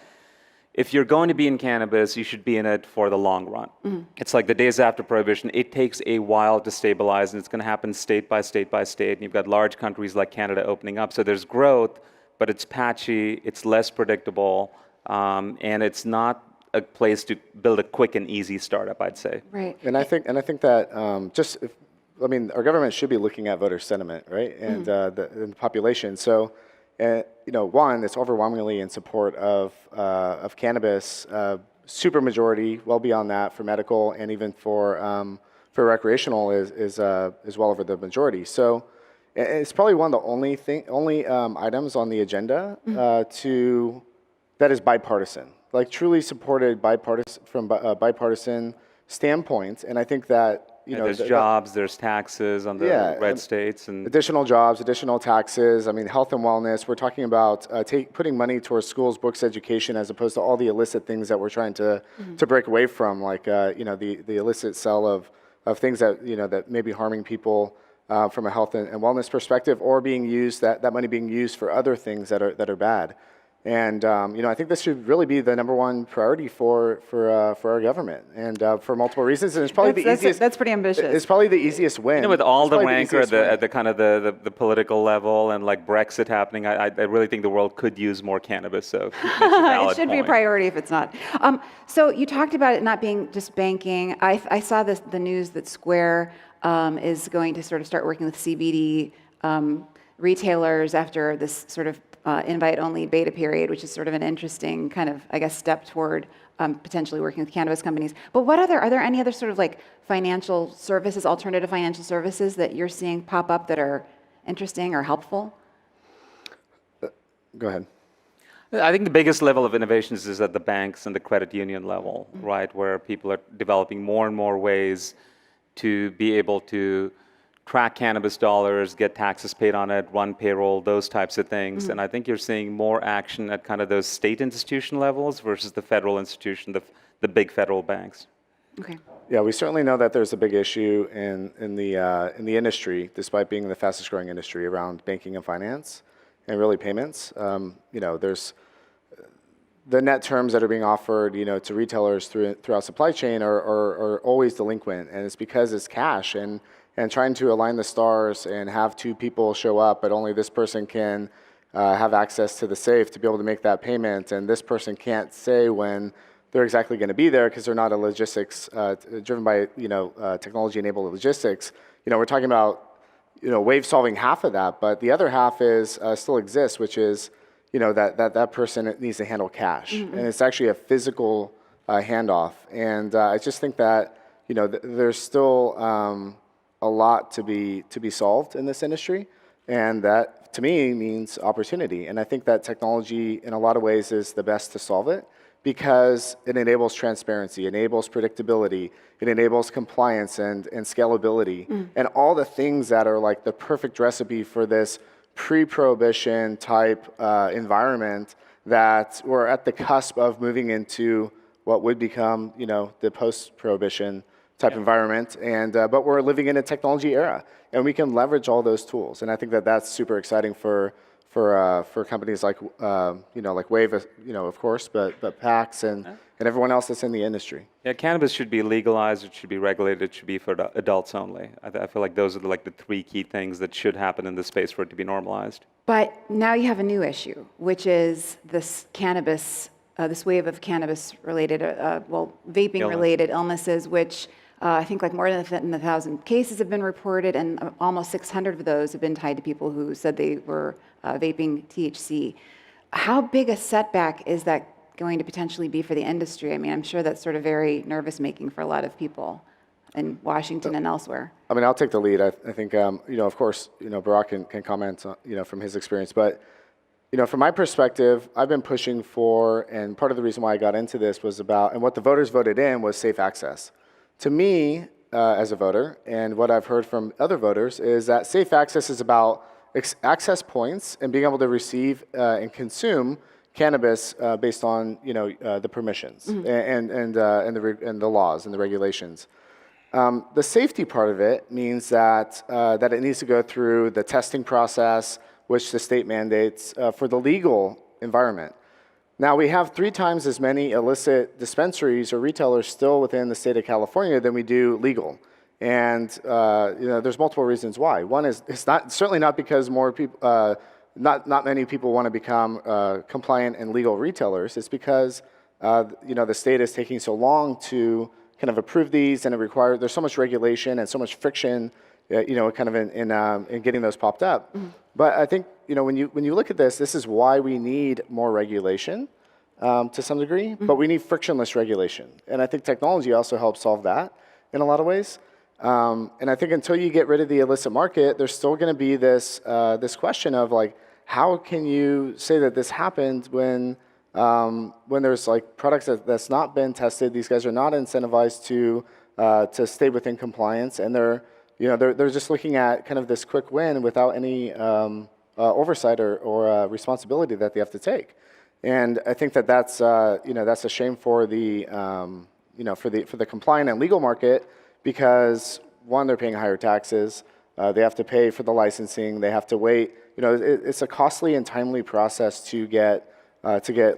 [SPEAKER 8] if you're going to be in cannabis, you should be in it for the long run. It's like the days after Prohibition. It takes a while to stabilize, and it's going to happen state by state by state. And you've got large countries like Canada opening up. So there's growth, but it's patchy, it's less predictable, and it's not a place to build a quick and easy startup, I'd say.
[SPEAKER 2] Right.
[SPEAKER 9] And I think that our government should be looking at voter sentiment, right, and the population. So, one, it's overwhelmingly in support of cannabis, super majority, well beyond that for medical and even for recreational is well over the majority. So it's probably one of the only items on the agenda that is bipartisan, like truly supported from bipartisan standpoint. And I think that
[SPEAKER 8] there's jobs, there's taxes on the red states, and
[SPEAKER 9] additional jobs, additional taxes. I mean, health and wellness. We're talking about putting money towards schools, books, education, as opposed to all the illicit things that we're trying to break away from, like the illicit sale of things that that may be harming people from a health and wellness perspective, or being used that money being used for other things that are bad. And I think this should really be the number one priority for our government, and for multiple reasons. And it's probably the easiest.
[SPEAKER 2] That's pretty ambitious.
[SPEAKER 9] It's probably the easiest win.
[SPEAKER 8] with all the rancor
[SPEAKER 9] easiest win.
[SPEAKER 8] at the kind of the political level and like Brexit happening, I really think the world could use more cannabis. So
[SPEAKER 2] It should be a priority if it's not. So you talked about it not being just banking. I saw the news that Square is going to sort of start working with CBD retailers after this sort of invite-only beta period, which is sort of an interesting kind of, I guess, step toward potentially working with cannabis companies. But are there any other sort of like financial services, alternative financial services that you're seeing pop up that are interesting or helpful?
[SPEAKER 9] Go ahead.
[SPEAKER 8] I think the biggest level of innovations is at the banks and the credit union level, right, where people are developing more and more ways to be able to track cannabis dollars, get taxes paid on it, run payroll, those types of things. And I think you're seeing more action at kind of those state institution levels versus the federal institution, the big federal banks.
[SPEAKER 2] Okay.
[SPEAKER 9] Yeah, we certainly know that there's a big issue in the industry, despite being the fastest growing industry around banking and finance and really payments. There's the net terms that are being offered, to retailers throughout supply chain are always delinquent, and it's because it's cash and trying to align the stars and have two people show up, but only this person can have access to the safe to be able to make that payment, and this person can't say when they're exactly going to be there because they're not a logistics driven by technology-enabled logistics. We're talking about Wave solving half of that, but the other half is still exists, which is that person needs to handle cash, and it's actually a physical handoff. And I just think that there's still a lot to be solved in this industry, and that to me means opportunity. And I think that technology in a lot of ways is the best to solve it because it enables transparency, enables predictability, it enables compliance and scalability, and all the things that are like the perfect recipe for this pre-prohibition type environment that we're at the cusp of moving into what would become the post-prohibition type environment, and but we're living in a technology era, and we can leverage all those tools, and I think that that's super exciting for companies like like Wave, of course, but PAX and everyone else that's in the industry.
[SPEAKER 8] Yeah, cannabis should be legalized, it should be regulated, it should be for adults only. I feel like those are the three key things that should happen in this space for it to be normalized.
[SPEAKER 2] But now you have a new issue, which is this cannabis, this wave of cannabis-related, vaping-related illnesses, which I think more than 1,000 cases have been reported, and almost 600 of those have been tied to people who said they were vaping THC. How big a setback is that going to potentially be for the industry? I mean, I'm sure that's sort of very nervous-making for a lot of people in Washington and elsewhere.
[SPEAKER 9] I mean, I'll take the lead. I think, of course, Barack can comment, from his experience. But, from my perspective, I've been pushing for, and part of the reason why I got into this was about, and what the voters voted in was safe access. To me, as a voter, and what I've heard from other voters, is that safe access is about access points and being able to receive and consume cannabis based on the permissions and the laws and the regulations. The safety part of it means that it needs to go through the testing process, which the state mandates for the legal environment. Now, we have 3 times as many illicit dispensaries or retailers still within the state of California than we do legal. And there's multiple reasons why. One is it's certainly not because more people, not many people want to become compliant and legal retailers. It's because the state is taking so long to kind of approve these, and there's so much regulation and so much friction, kind of in getting those popped up. But I think when you look at this is why we need more regulation, to some degree, but we need frictionless regulation. And I think technology also helps solve that in a lot of ways. And I think until you get rid of the illicit market, there's still going to be this this question of like, how can you say that this happened when there's like products that's not been tested? These guys are not incentivized to stay within compliance, and they're just looking at kind of this quick win without any oversight or responsibility that they have to take. And I think that's that's a shame for the for the compliant and legal market, because one, they're paying higher taxes, they have to pay for the licensing, they have to wait. It's a costly and timely process to get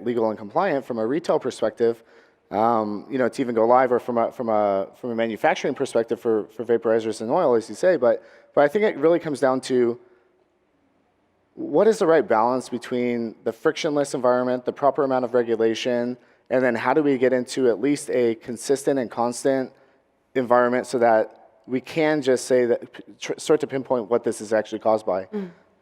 [SPEAKER 9] legal and compliant from a retail perspective. To even go live, or from a manufacturing perspective for vaporizers and oil, as you say. But I think it really comes down to what is the right balance between the frictionless environment, the proper amount of regulation, and then how do we get into at least a consistent and constant environment so that we can just say that, start to pinpoint what this is actually caused by.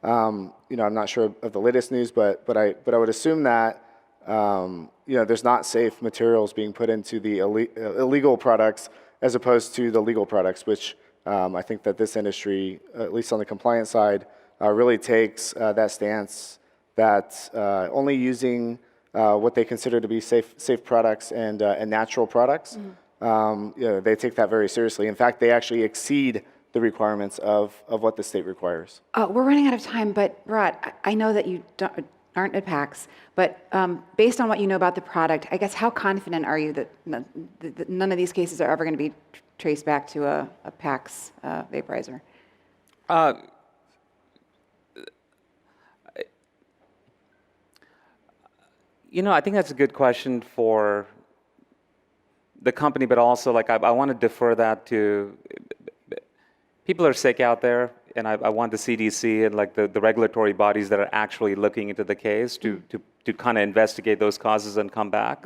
[SPEAKER 9] I'm not sure of the latest news, but I would assume that there's not safe materials being put into the illegal products as opposed to the legal products, which I think that this industry, at least on the compliance side, really takes that stance that only using what they consider to be safe products and natural products, they take that very seriously. In fact, they actually exceed the requirements of what the state requires.
[SPEAKER 2] We're running out of time, but Bharat, I know that you aren't at PAX, but based on what you know about the product, I guess how confident are you that none of these cases are ever going to be traced back to a PAX vaporizer?
[SPEAKER 8] I think that's a good question for the company, but also I want to defer that to people are sick out there, and I want the CDC and the regulatory bodies that are actually looking into the case to kind of investigate those causes and come back.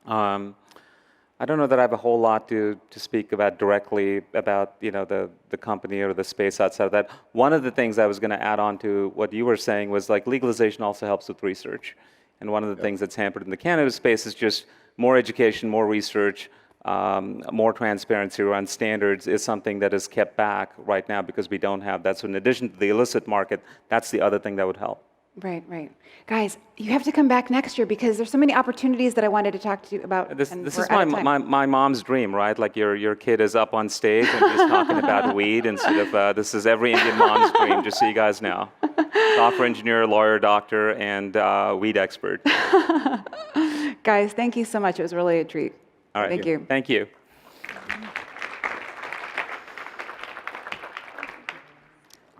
[SPEAKER 8] I don't know that I have a whole lot to speak about directly about the company or the space outside of that. One of the things I was going to add on to what you were saying was legalization also helps with research. And one of the things that's hampered in the cannabis space is just more education, more research, more transparency around standards is something that is kept back right now because we don't have that. So in addition to the illicit market, that's the other thing that would help.
[SPEAKER 2] Right. Guys, you have to come back next year because there's so many opportunities that I wanted to talk to you about.
[SPEAKER 8] This is my mom's dream, right? Your kid is up on stage and he's talking about weed instead of, this is every Indian mom's dream, just so you guys know. Software engineer, lawyer, doctor, and weed expert.
[SPEAKER 2] Guys, thank you so much. It was really a treat.
[SPEAKER 8] All right.
[SPEAKER 2] Thank you.
[SPEAKER 8] Thank you.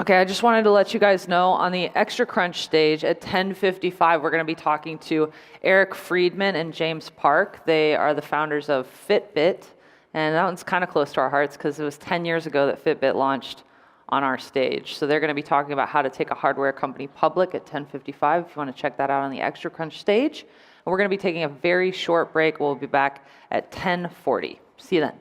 [SPEAKER 4] Okay, I just wanted to let you guys know on the Extra Crunch stage at 10:55, we're going to be talking to Eric Friedman and James Park. They are the founders of Fitbit, and that one's kind of close to our hearts because it was 10 years ago that Fitbit launched on our stage. So they're going to be talking about how to take a hardware company public at 10:55 if you want to check that out on the Extra Crunch stage. And we're going to be taking a very short break. We'll be back at 10:40. See you then.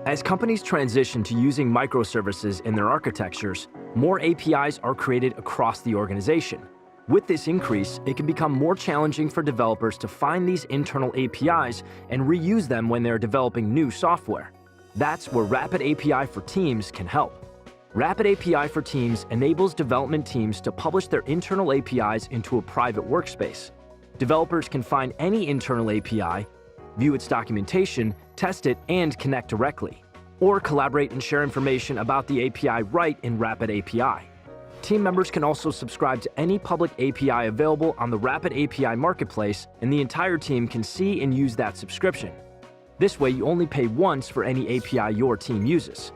[SPEAKER 10] As companies transition to using microservices in their architectures, more APIs are created across the organization. With this increase, it can become more challenging for developers to find these internal APIs and reuse them when they're developing new software. That's where Rapid API for Teams can help. Rapid API for Teams enables development teams to publish their internal APIs into a private workspace. Developers can find any internal API, view its documentation, test it, and connect directly, or collaborate and share information about the API right in Rapid API. Team members can also subscribe to any public API available on the Rapid API Marketplace, and the entire team can see and use that subscription. This way, you only pay once for any API your team uses.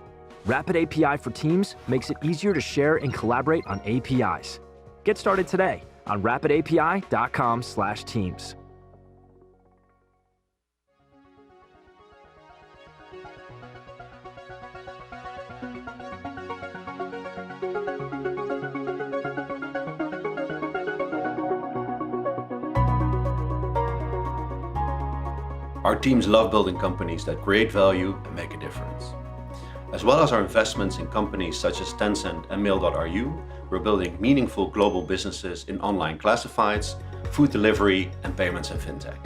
[SPEAKER 10] Rapid API for Teams makes it easier to share and collaborate on APIs. Get started today on rapidapi.com/teams.
[SPEAKER 11] Our teams love building companies that create value and make a difference. As well as our investments in companies such as Tencent and Mail.ru, we're building meaningful global businesses in online classifieds, food delivery, and payments and fintech.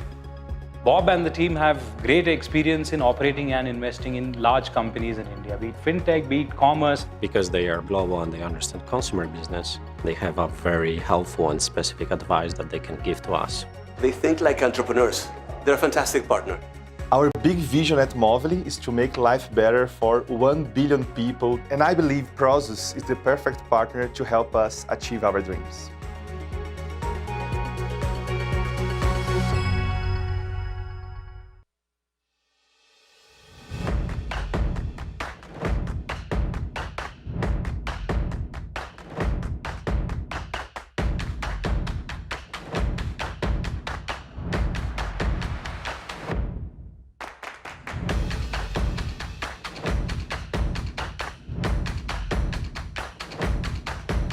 [SPEAKER 12] Bob and the team have great experience in operating and investing in large companies in India, be it fintech, be it commerce.
[SPEAKER 13] Because they are global and they understand consumer business, they have a very helpful and specific advice that they can give to us.
[SPEAKER 14] They think like entrepreneurs. They're a fantastic partner.
[SPEAKER 15] Our big vision at Movely is to make life better for 1 billion people, and I believe Prosus is the perfect partner to help us achieve our dreams.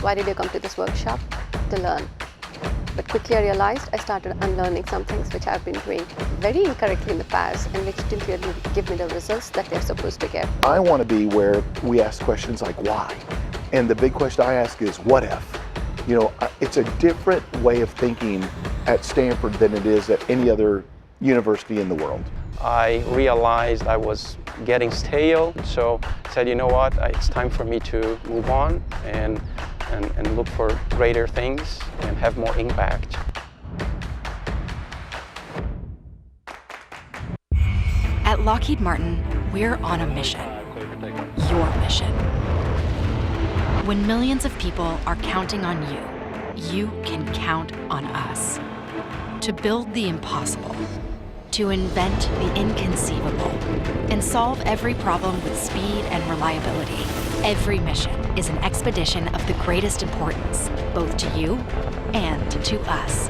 [SPEAKER 16] Why did you come to this workshop? To learn. But quickly I realized I started unlearning some things which I've been doing very incorrectly in the past and which didn't really give me the results that they're supposed to give.
[SPEAKER 17] I want to be where we ask questions like why? And the big question I ask is what if? You know, it's a different way of thinking at Stanford than it is at any other university in the world.
[SPEAKER 18] I realized I was getting stale, so I said, you know what, it's time for me to move on and look for greater things and have more impact.
[SPEAKER 19] At Lockheed Martin, we're on a mission. Your mission. When millions of people are counting on you, you can count on us. To build the impossible, to invent the inconceivable, and solve every problem with speed and reliability. Every mission is an expedition of the greatest importance, both to you and to us.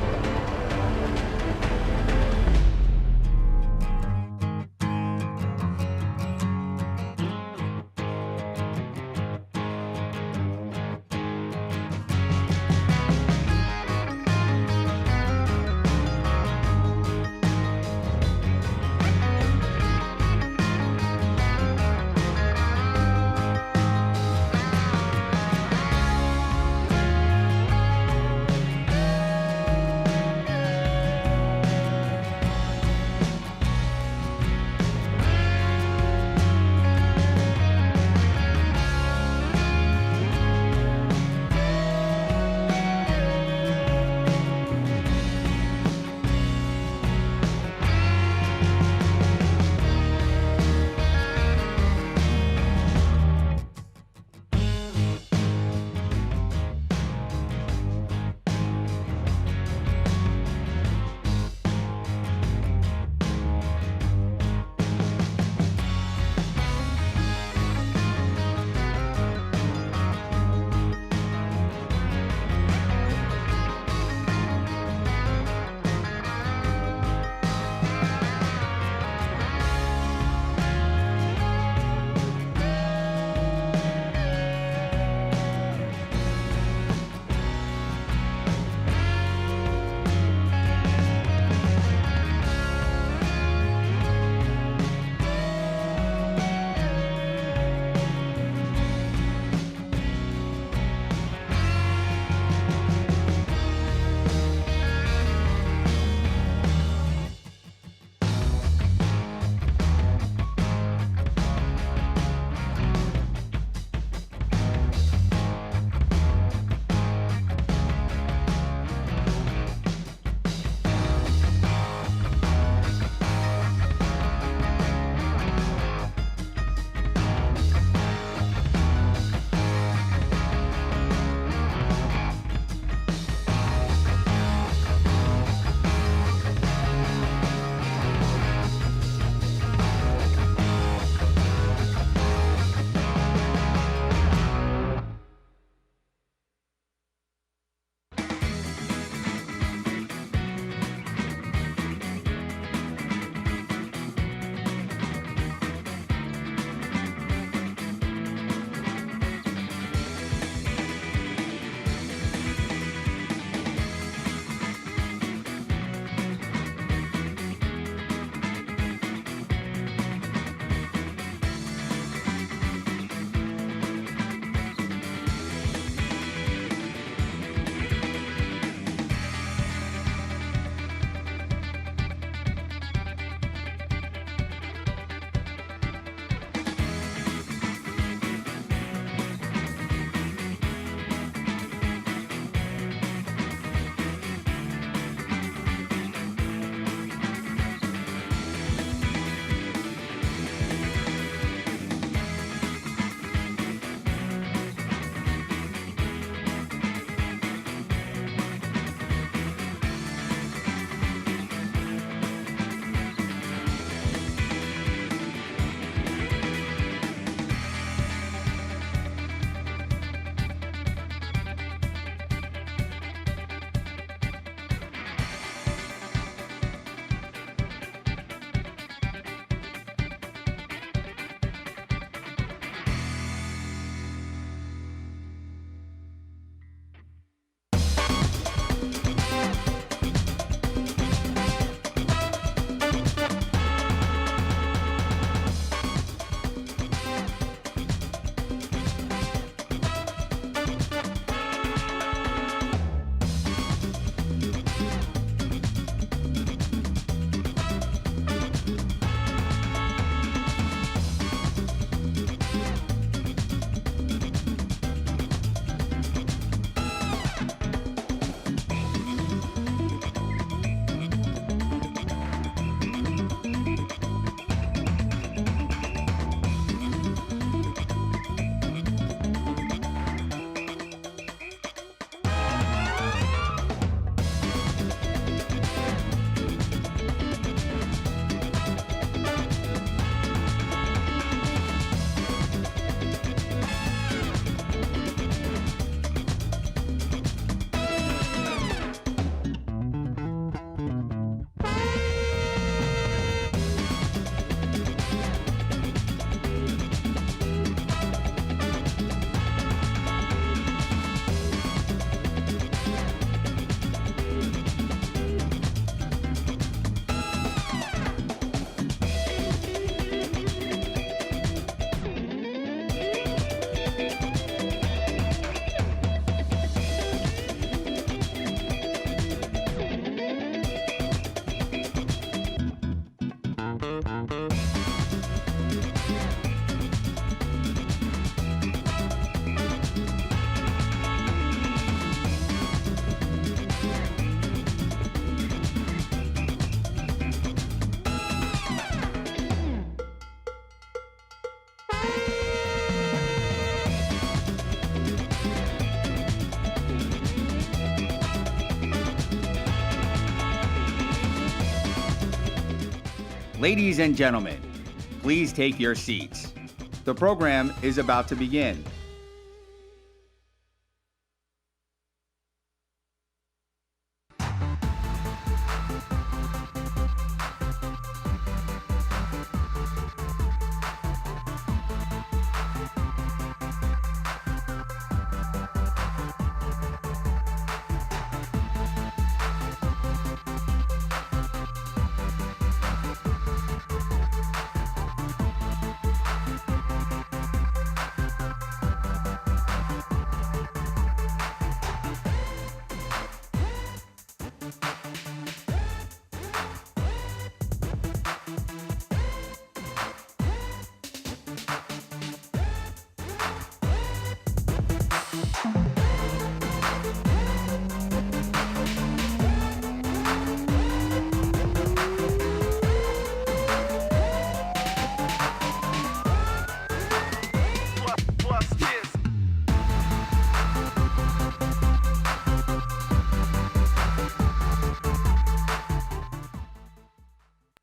[SPEAKER 1] Ladies and gentlemen, please take your seats. The program is about to begin.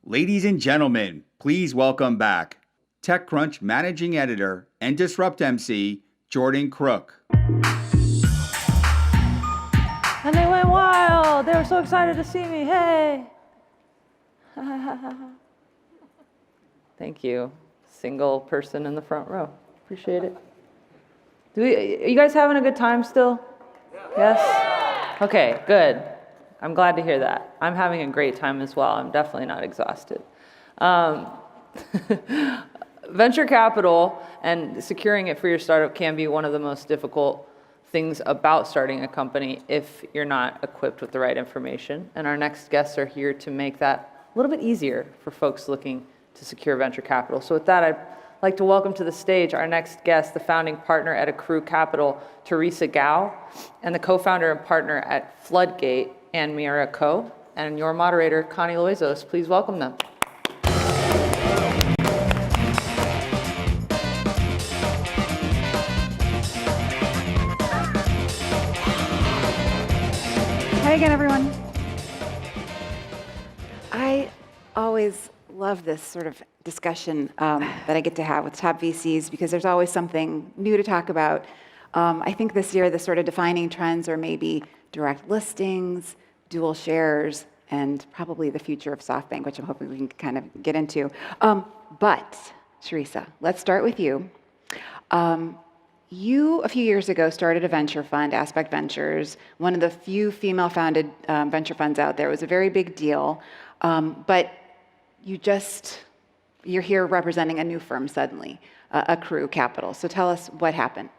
[SPEAKER 1] Ladies and gentlemen, please welcome back TechCrunch Managing Editor and Disrupt MC, Jordan Crook.
[SPEAKER 4] And they went wild. They were so excited to see me. Hey. Thank you. Single person in the front row. Appreciate it. Are you guys having a good time still? Yes? Okay, good. I'm glad to hear that. I'm having a great time as well. I'm definitely not exhausted. Venture capital and securing it for your startup can be one of the most difficult things about starting a company if you're not equipped with the right information. And our next guests are here to make that a little bit easier for folks looking to secure venture capital. So with that, I'd like to welcome to the stage our next guest, the founding partner at Accrue Capital, Teresa Gao, and the co-founder and partner at Floodgate, Ann Mira Ko, and your moderator, Connie Loizos. Please welcome them.
[SPEAKER 2] Hi again, everyone. I always love this sort of discussion that I get to have with top VCs because there's always something new to talk about. I think this year the sort of defining trends are maybe direct listings, dual shares, and probably the future of SoftBank, which I'm hoping we can kind of get into. But, Teresa, let's start with you. You, a few years ago, started a venture fund, Aspect Ventures, one of the few female-founded venture funds out there. It was a very big deal. But you're here representing a new firm suddenly, Accrue Capital. So tell us what happened.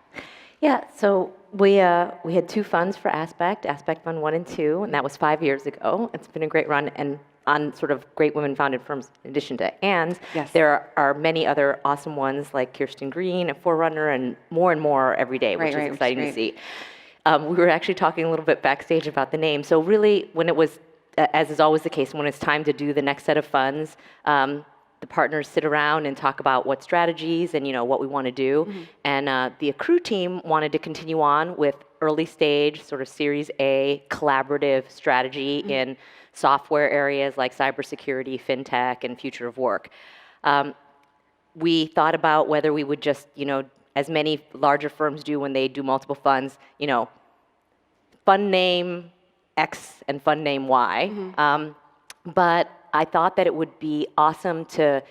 [SPEAKER 20] Yeah, so we had two funds for Aspect Fund 1 and 2, and that was 5 years ago. It's been a great run and on sort of great women-founded firms in addition to Ann's.
[SPEAKER 2] Yes.
[SPEAKER 20] There are many other awesome ones like Kirsten Green and Forerunner and more every day, which is exciting to see. We were actually talking a little bit backstage about the name. So really, when it was, as is always the case, when it's time to do the next set of funds, the partners sit around and talk about what strategies and what we want to do. Mm-hmm. And the Accrue team wanted to continue on with early stage, sort of Series A collaborative strategy in software areas like cybersecurity, fintech, and future of work. We thought about whether we would just, as many larger firms do when they do multiple funds, fund name X and fund name Y. Mm-hmm. But I thought that it would be awesome to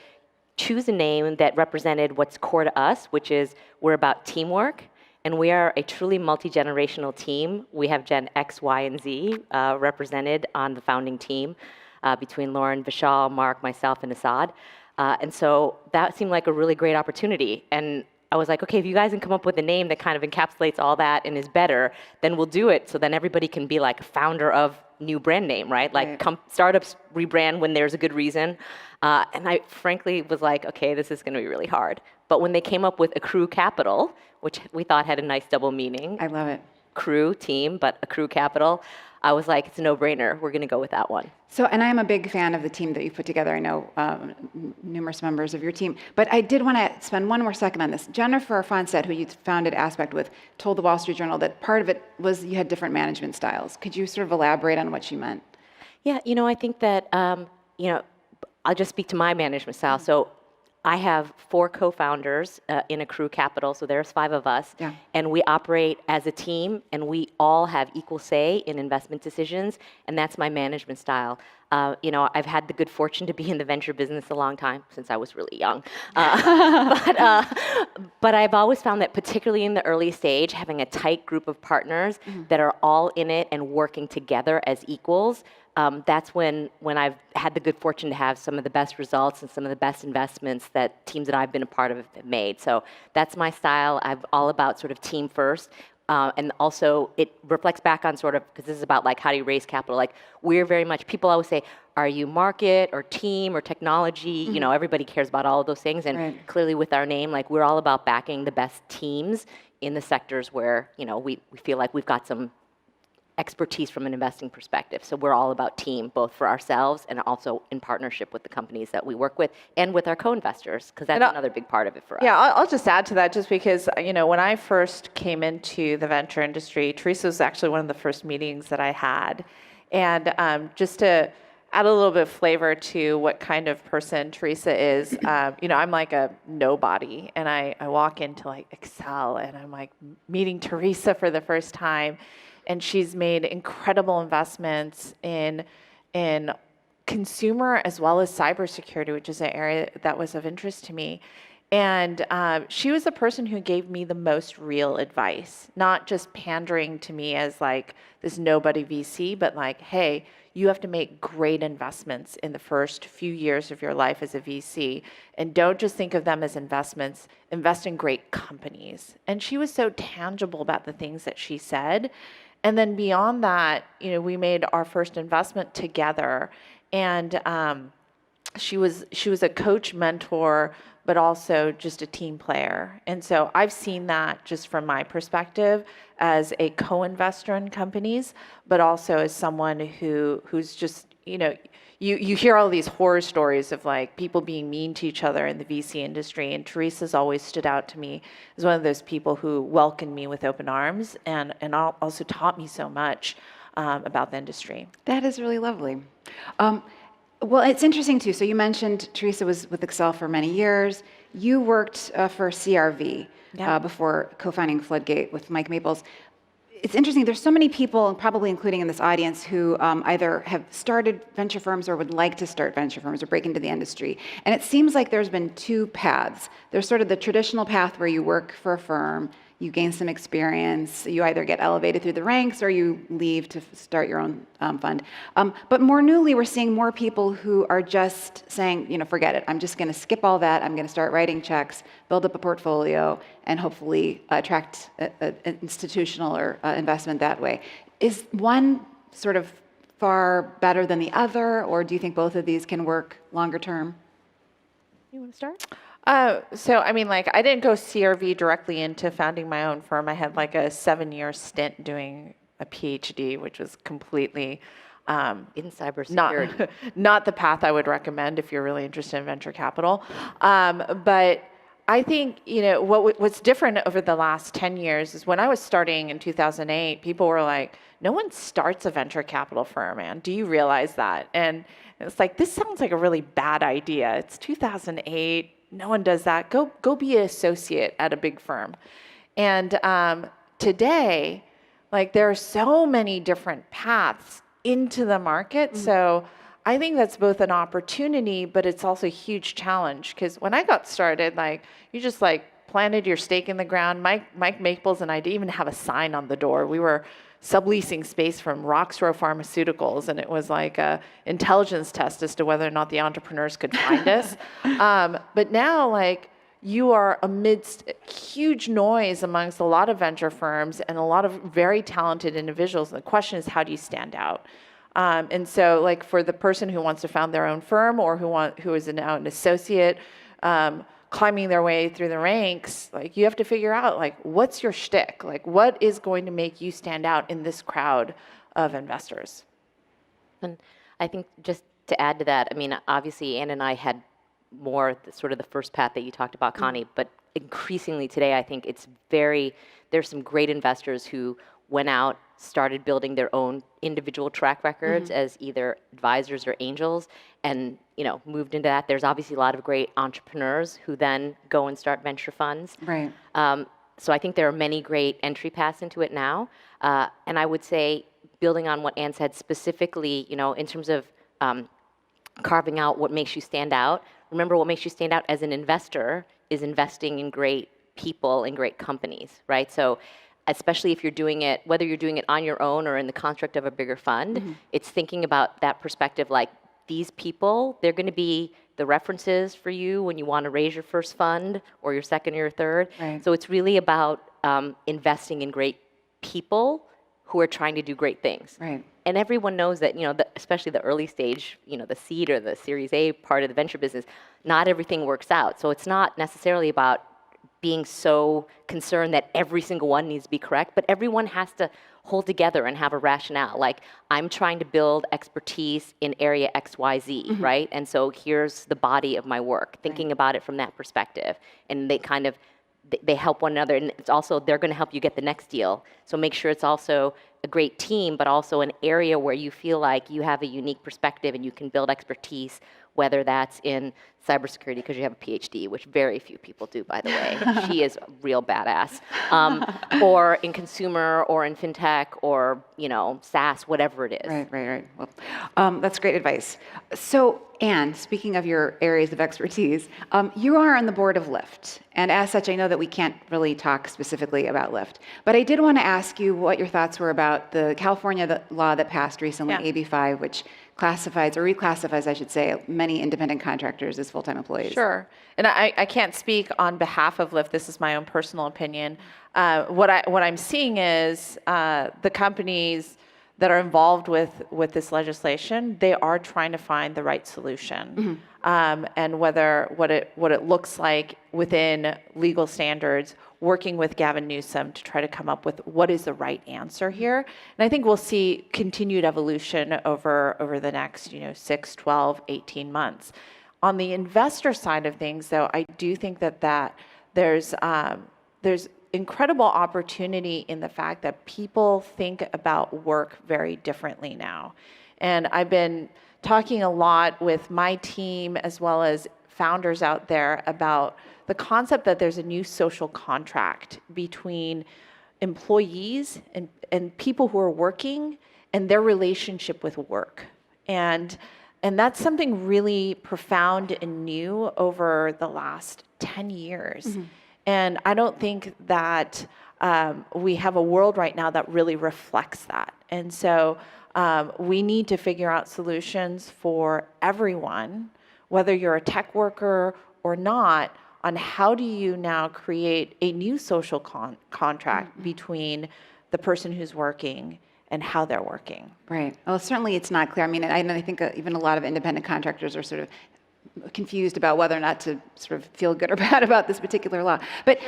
[SPEAKER 20] choose a name that represented what's core to us, which is we're about teamwork, and we are a truly multi-generational team. We have Gen X, Y, and Z represented on the founding team between Lauren, Vishal, Mark, myself, and Assad. And so that seemed like a really great opportunity. And I was like, okay, if you guys can come up with a name that kind of encapsulates all that and is better, then we'll do it. So then everybody can be like a founder of new brand name, right? Like startups rebrand when there's a good reason. And I frankly was like, okay, this is going to be really hard. But when they came up with Accrue Capital, which we thought had a nice double meaning.
[SPEAKER 2] I love it.
[SPEAKER 20] Crew, team, but Accrue Capital. I was like, it's a no-brainer. We're going to go with that one.
[SPEAKER 2] So, and I'm a big fan of the team that you put together. I know numerous members of your team. But I did want to spend one more second on this. Jennifer Fonset, who you founded Aspect with, told the Wall Street Journal that part of it was you had different management styles. Could you sort of elaborate on what she meant?
[SPEAKER 20] Yeah, I think that, I'll just speak to my management style. So I have 4 co-founders in Accrue Capital, so there's 5 of us, and we operate as a team, and we all have equal say in investment decisions, and that's my management style. I've had the good fortune to be in the venture business a long time, since I was really young. But I've always found that particularly in the early stage, having a tight group of partners that are all in it and working together as equals, that's when I've had the good fortune to have some of the best results and some of the best investments that teams that I've been a part of have made. So that's my style. I'm all about sort of team first. And also it reflects back on sort of, because this is about like how do you raise capital, like we're very much, people always say, are you market or team or technology? Everybody cares about all of those things. And clearly with our name, like we're all about backing the best teams in the sectors where, we feel like we've got some expertise from an investing perspective. So we're all about team, both for ourselves and also in partnership with the companies that we work with and with our co-investors, because that's another big part of it for us.
[SPEAKER 21] Yeah, I'll just add to that just because, when I first came into the venture industry, Teresa was actually one of the first meetings that I had. And just to add a little bit of flavor to what kind of person Teresa is, I'm like a nobody. And I walk into like Excel and I'm like meeting Teresa for the first time. And she's made incredible investments in consumer as well as cybersecurity, which is an area that was of interest to me. And she was the person who gave me the most real advice, not just pandering to me as like this nobody VC, but like, hey, you have to make great investments in the first few years of your life as a VC. And don't just think of them as investments, invest in great companies. And she was so tangible about the things that she said. And then beyond that, we made our first investment together, and she was a coach, mentor, but also just a team player. And so I've seen that just from my perspective as a co-investor in companies, but also as someone who's just, you hear all these horror stories of like people being mean to each other in the VC industry, and Teresa's always stood out to me as one of those people who welcomed me with open arms and also taught me so much about the industry.
[SPEAKER 2] That is really lovely. Well, it's interesting too. So you mentioned Teresa was with Excel for many years. You worked for CRV before co-founding Floodgate with Mike Maples. It's interesting, there's so many people, and probably including in this audience, who either have started venture firms or would like to start venture firms or break into the industry. And it seems like there's been 2 paths. There's sort of the traditional path where you work for a firm, you gain some experience, you either get elevated through the ranks or you leave to start your own fund. But more newly, we're seeing more people who are just saying, forget it, I'm just going to skip all that, I'm going to start writing checks, build up a portfolio, and hopefully attract an institutional or investment that way. Is one sort of far better than the other, or do you think both of these can work longer term?
[SPEAKER 21] You want to start? I didn't go CRV directly into founding my own firm. I had like a 7-year stint doing a PhD, which was completely
[SPEAKER 20] in cybersecurity.
[SPEAKER 21] Not the path I would recommend if you're really interested in venture capital. But I think, what's different over the last 10 years is when I was starting in 2008, people were like, no one starts a venture capital firm, man. Do you realize that? And it's like, this sounds like a really bad idea. It's 2008. No one does that. Go be an associate at a big firm. And today, there are so many different paths into the market. So I think that's both an opportunity, but it's also a huge challenge. Because when I got started, you just planted your stake in the ground. Mike Maples and I didn't even have a sign on the door. We were subleasing space from Roxrow Pharmaceuticals, and it was like a intelligence test as to whether or not the entrepreneurs could find us. But now, you are amidst huge noise amongst a lot of venture firms and a lot of very talented individuals. And the question is, how do you stand out? And so, for the person who wants to found their own firm or who is now an associate, climbing their way through the ranks, you have to figure out, what's your shtick? What is going to make you stand out in this crowd of investors?
[SPEAKER 20] And I think just to add to that, obviously Ann and I had more sort of the first path that you talked about, Connie, but increasingly today, I think there's some great investors who went out, started building their own individual track records as either advisors or angels, and moved into that. There's obviously a lot of great entrepreneurs who then go and start venture funds.
[SPEAKER 2] Right.
[SPEAKER 20] So I think there are many great entry paths into it now. And I would say, building on what Ann said specifically, in terms of carving out what makes you stand out. Remember, what makes you stand out as an investor is investing in great people and great companies, right? So especially if you're doing it, whether you're doing it on your own or in the construct of a bigger fund, it's thinking about that perspective, like these people, they're going to be the references for you when you want to raise your first fund or your second or your third.
[SPEAKER 2] Right.
[SPEAKER 20] So it's really about investing in great people who are trying to do great things.
[SPEAKER 2] Right.
[SPEAKER 20] And everyone knows that, especially the early stage, the seed or the Series A part of the venture business, not everything works out. So it's not necessarily about being so concerned that every single one needs to be correct, but everyone has to hold together and have a rationale. Like, I'm trying to build expertise in area XYZ, right? And so here's the body of my work, thinking about it from that perspective. And they help one another, and it's also, they're going to help you get the next deal. So make sure it's also a great team, but also an area where you feel like you have a unique perspective and you can build expertise, whether that's in cybersecurity because you have a PhD, which very few people do, by the way. She is a real badass. Or in consumer, or in fintech, or SaaS, whatever it is.
[SPEAKER 2] Right. Well, that's great advice. So, Ann, speaking of your areas of expertise, you are on the board of Lyft. And as such, I know that we can't really talk specifically about Lyft. But I did want to ask you what your thoughts were about the California law that passed recently, AB 5, which classifies, or reclassifies, I should say, many independent contractors as full-time employees.
[SPEAKER 21] Sure. And I can't speak on behalf of Lyft. This is my own personal opinion. What I'm seeing is the companies that are involved with this legislation, they are trying to find the right solution. And what it looks like within legal standards, working with Gavin Newsom to try to come up with what is the right answer here. And I think we'll see continued evolution over the next 6, 12, 18 months. On the investor side of things, though, I do think that there's incredible opportunity in the fact that people think about work very differently now. And I've been talking a lot with my team as well as founders out there about the concept that there's a new social contract between employees and people who are working and their relationship with work. And that's something really profound and new over the last 10 years. And I don't think that we have a world right now that really reflects that. And so we need to figure out solutions for everyone, whether you're a tech worker or not, on how do you now create a new social contract between the person who's working and how they're working.
[SPEAKER 2] Right. Well, certainly it's not clear. I mean, I think even a lot of independent contractors are sort of confused about whether or not to sort of feel good or bad about this particular law. But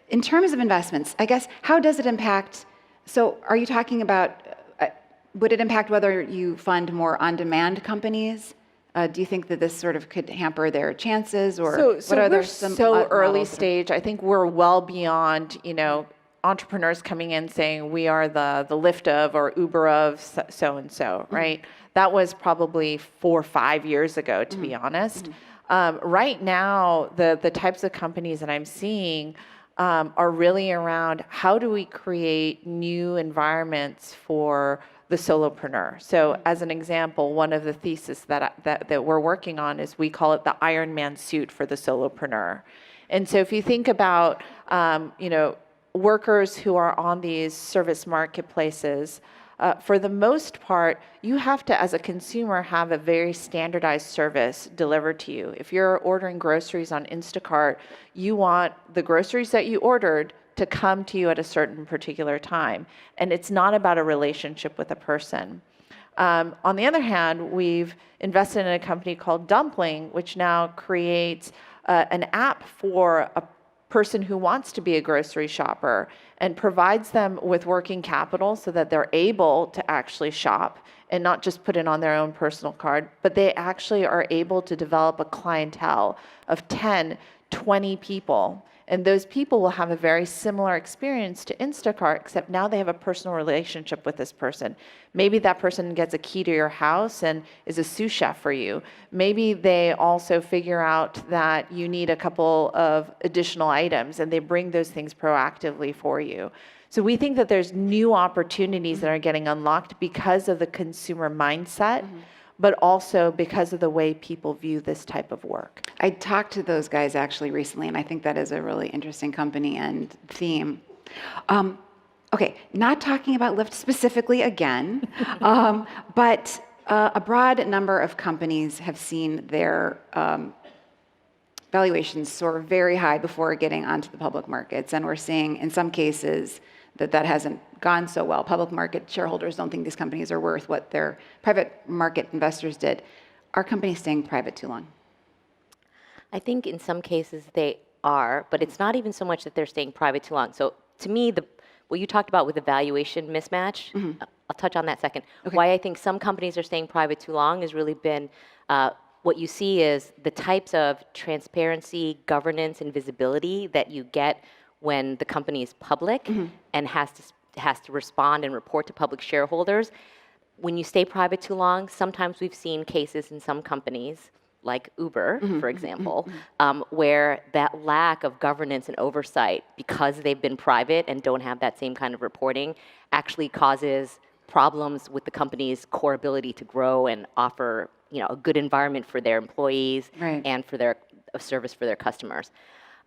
[SPEAKER 2] in terms of investments, I guess, how does it impact? So are you talking about, would it impact whether you fund more on-demand companies? Do you think that this sort of could hamper their chances, or
[SPEAKER 21] so
[SPEAKER 2] what are
[SPEAKER 21] we're
[SPEAKER 2] there some
[SPEAKER 21] so early
[SPEAKER 2] models?
[SPEAKER 21] stage? I think we're well beyond, entrepreneurs coming in saying we are the Lyft of or Uber of so and so, right? That was probably 4 or 5 years ago, to be honest. Right now, the types of companies that I'm seeing are really around how do we create new environments for the solopreneur. So as an example, one of the theses that we're working on is we call it the Iron Man suit for the solopreneur. And so if you think about, workers who are on these service marketplaces, for the most part, you have to, as a consumer, have a very standardized service delivered to you. If you're ordering groceries on Instacart, you want the groceries that you ordered to come to you at a certain particular time. And it's not about a relationship with a person. On the other hand, we've invested in a company called Dumpling, which now creates an app for a person who wants to be a grocery shopper and provides them with working capital so that they're able to actually shop and not just put it on their own personal card, but they actually are able to develop a clientele of 10, 20 people. And those people will have a very similar experience to Instacart, except now they have a personal relationship with this person. Maybe that person gets a key to your house and is a sous chef for you. Maybe they also figure out that you need a couple of additional items and they bring those things proactively for you. So we think that there's new opportunities that are getting unlocked because of the consumer mindset, but also because of the way people view this type of work.
[SPEAKER 2] I talked to those guys actually recently, and I think that is a really interesting company and theme. Okay, not talking about Lyft specifically again, but a broad number of companies have seen their valuations soar very high before getting onto the public markets, and we're seeing in some cases that hasn't gone so well. Public market shareholders don't think these companies are worth what their private market investors did. Are companies staying private too long?
[SPEAKER 20] I think in some cases they are, but it's not even so much that they're staying private too long. So to me, what you talked about with the valuation mismatch, I'll touch on that second. Okay. Why I think some companies are staying private too long has really been what you see is the types of transparency, governance, and visibility that you get when the company is public and has to respond and report to public shareholders. When you stay private too long, sometimes we've seen cases in some companies, like Uber, for example, where that lack of governance and oversight, because they've been private and don't have that same kind of reporting, actually causes problems with the company's core ability to grow and offer, a good environment for their employees and for their service for their customers.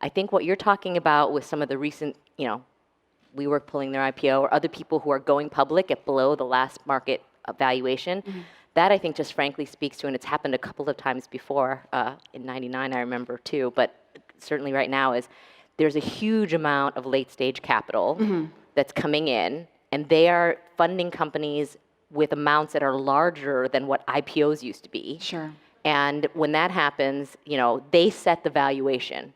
[SPEAKER 20] I think what you're talking about with some of the recent, WeWork pulling their IPO or other people who are going public at below the last market valuation, that I think just frankly speaks to, and it's happened a couple of times before, in '99 I remember too, but certainly right now is there's a huge amount of late stage capital that's coming in, and they are funding companies with amounts that are larger than what IPOs used to be.
[SPEAKER 2] Sure.
[SPEAKER 20] And when that happens, they set the valuation.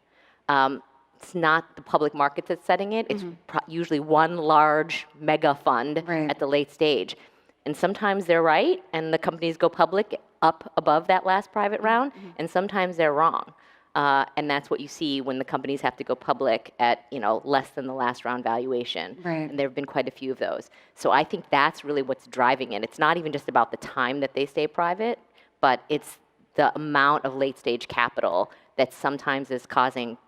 [SPEAKER 20] It's not the public markets that's setting it. It's usually one large mega fund at the late stage. And sometimes they're right, and the companies go public up above that last private round, and sometimes they're wrong. And that's what you see when the companies have to go public at less than the last round valuation.
[SPEAKER 2] Right.
[SPEAKER 20] And there have been quite a few of those. So I think that's really what's driving it. It's not even just about the time that they stay private, but it's the amount of late stage capital that sometimes is causing.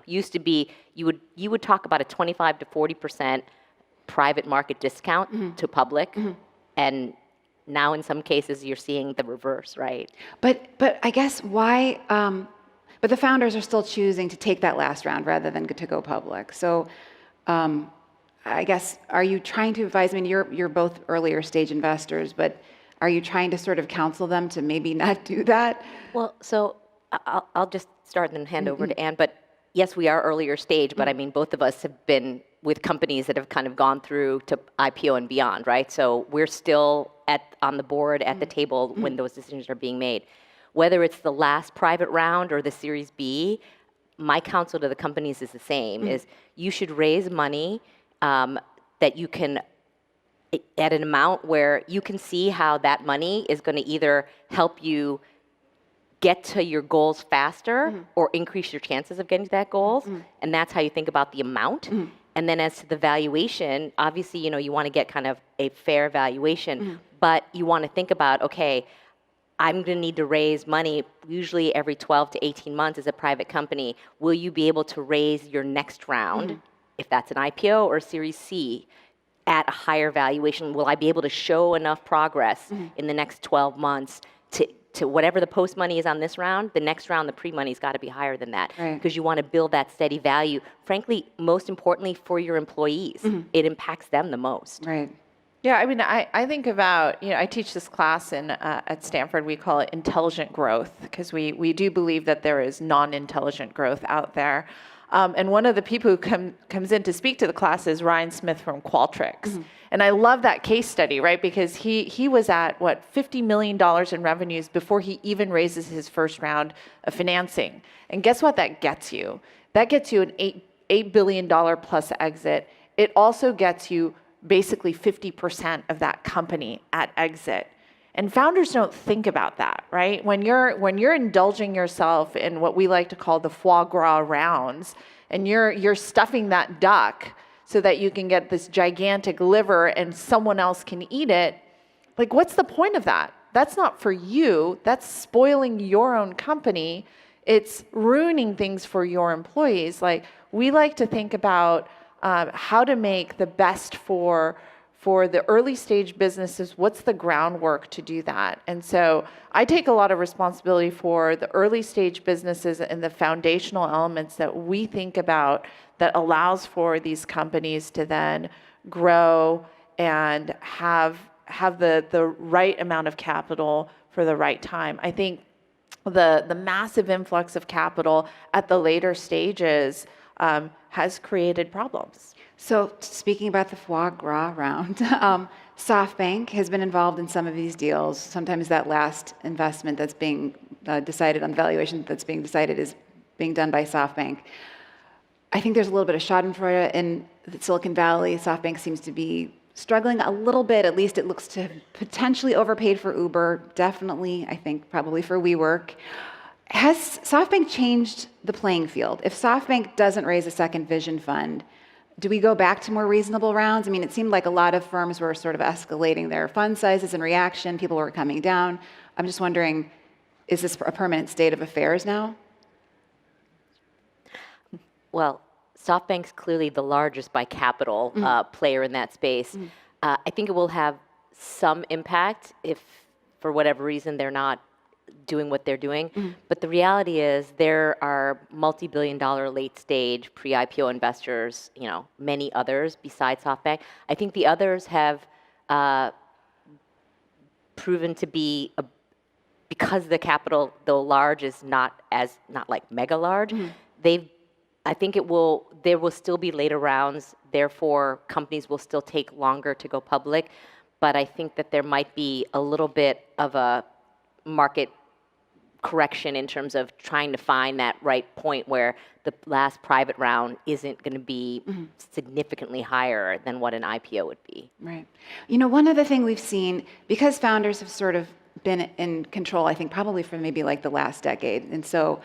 [SPEAKER 20] Used to be you would talk about a 25 to 40% private market discount to public, and now in some cases you're seeing the reverse, right?
[SPEAKER 2] But I guess why? But the founders are still choosing to take that last round rather than to go public. So, I guess are you trying to advise? I mean, you're both earlier stage investors, but are you trying to sort of counsel them to maybe not do that?
[SPEAKER 20] Well, so I'll just start and then hand over to Anne. But yes, we are earlier stage, but I mean, both of us have been with companies that have kind of gone through to IPO and beyond, right? So we're still on the board, at the table when those decisions are being made. Whether it's the last private round or the Series B, my counsel to the companies is the same, is you should raise money that you can, at an amount where you can see how that money is going to either help you get to your goals faster or increase your chances of getting to that goals. And that's how you think about the amount. And then as to the valuation, obviously, you want to get kind of a fair valuation, but you want to think about, okay, I'm going to need to raise money usually every 12 to 18 months as a private company. Will you be able to raise your next round, if that's an IPO or Series C, at a higher valuation? Will I be able to show enough progress in the next 12 months to whatever the post money is on this round, the next round, the pre-money's got to be higher than that, because you want to build that steady value. Frankly, most importantly for your employees, it impacts them the most.
[SPEAKER 2] Right.
[SPEAKER 21] Yeah, I mean, I think about, I teach this class at Stanford. We call it intelligent growth, because we do believe that there is non-intelligent growth out there. And one of the people who comes in to speak to the class is Ryan Smith from Qualtrics. And I love that case study, right? Because he was at, $50 million in revenues before he even raises his first round of financing. And guess what that gets you? That gets you an $8 billion plus exit. It also gets you basically 50% of that company at exit. And founders don't think about that, right? When you're indulging yourself in what we like to call the foie gras rounds, and you're stuffing that duck so that you can get this gigantic liver and someone else can eat it, like, what's the point of that? That's not for you. That's spoiling your own company. It's ruining things for your employees. Like, we like to think about how to make the best for the early stage businesses. What's the groundwork to do that? And so I take a lot of responsibility for the early stage businesses and the foundational elements that we think about that allows for these companies to then grow and have the right amount of capital for the right time. I think the massive influx of capital at the later stages has created problems.
[SPEAKER 2] So speaking about the foie gras round, SoftBank has been involved in some of these deals. Sometimes that last investment that's being decided on, the valuation that's being decided, is being done by SoftBank. I think there's a little bit of schadenfreude in Silicon Valley. SoftBank seems to be struggling a little bit. At least it looks to have potentially overpaid for Uber. Definitely, I think, probably for WeWork. Has SoftBank changed the playing field? If SoftBank doesn't raise a second vision fund, do we go back to more reasonable rounds? I mean, it seemed like a lot of firms were sort of escalating their fund sizes in reaction. People were coming down. I'm just wondering, is this a permanent state of affairs now?
[SPEAKER 20] Well, SoftBank's clearly the largest by capital player in that space. I think it will have some impact if, for whatever reason, they're not doing what they're doing. But the reality is there are multi-billion-dollar late-stage pre-IPO investors, many others besides SoftBank. I think the others have proven to be, because the capital, though large, is not like mega large. I think there will still be later rounds. Therefore, companies will still take longer to go public. But I think that there might be a little bit of a market correction in terms of trying to find that right point where the last private round isn't going to be significantly higher than what an IPO would be.
[SPEAKER 2] Right. One other thing we've seen, because founders have sort of been in control, I think probably for maybe like the last decade. And so,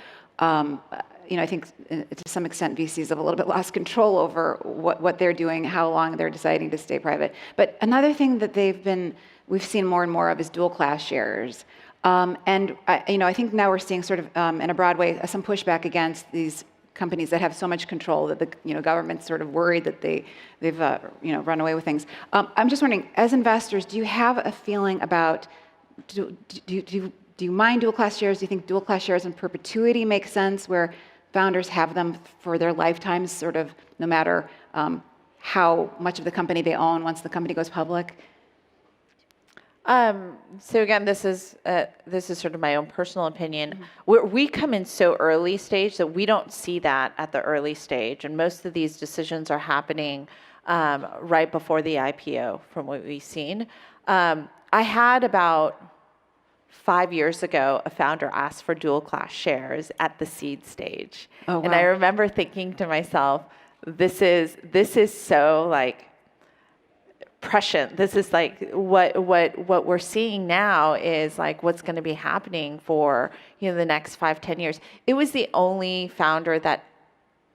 [SPEAKER 2] I think to some extent VCs have a little bit lost control over what they're doing, how long they're deciding to stay private. But another thing that we've seen more and more of is dual class shares. And I think now we're seeing sort of in a broad way some pushback against these companies that have so much control that the government's sort of worried that they've run away with things. I'm just wondering, as investors, do you have a feeling about do you mind dual class shares? Do you think dual class shares in perpetuity make sense, where founders have them for their lifetimes, sort of no matter how much of the company they own once the company goes public?
[SPEAKER 21] So again, this is sort of my own personal opinion. We come in so early stage that we don't see that at the early stage, and most of these decisions are happening right before the IPO, from what we've seen. I had about 5 years ago, a founder asked for dual class shares at the seed stage,
[SPEAKER 2] Oh, wow.
[SPEAKER 21] and I remember thinking to myself, "This is so like." Prescient. This is like what we're seeing now is like what's going to be happening for the next 5-10 years. It was the only founder that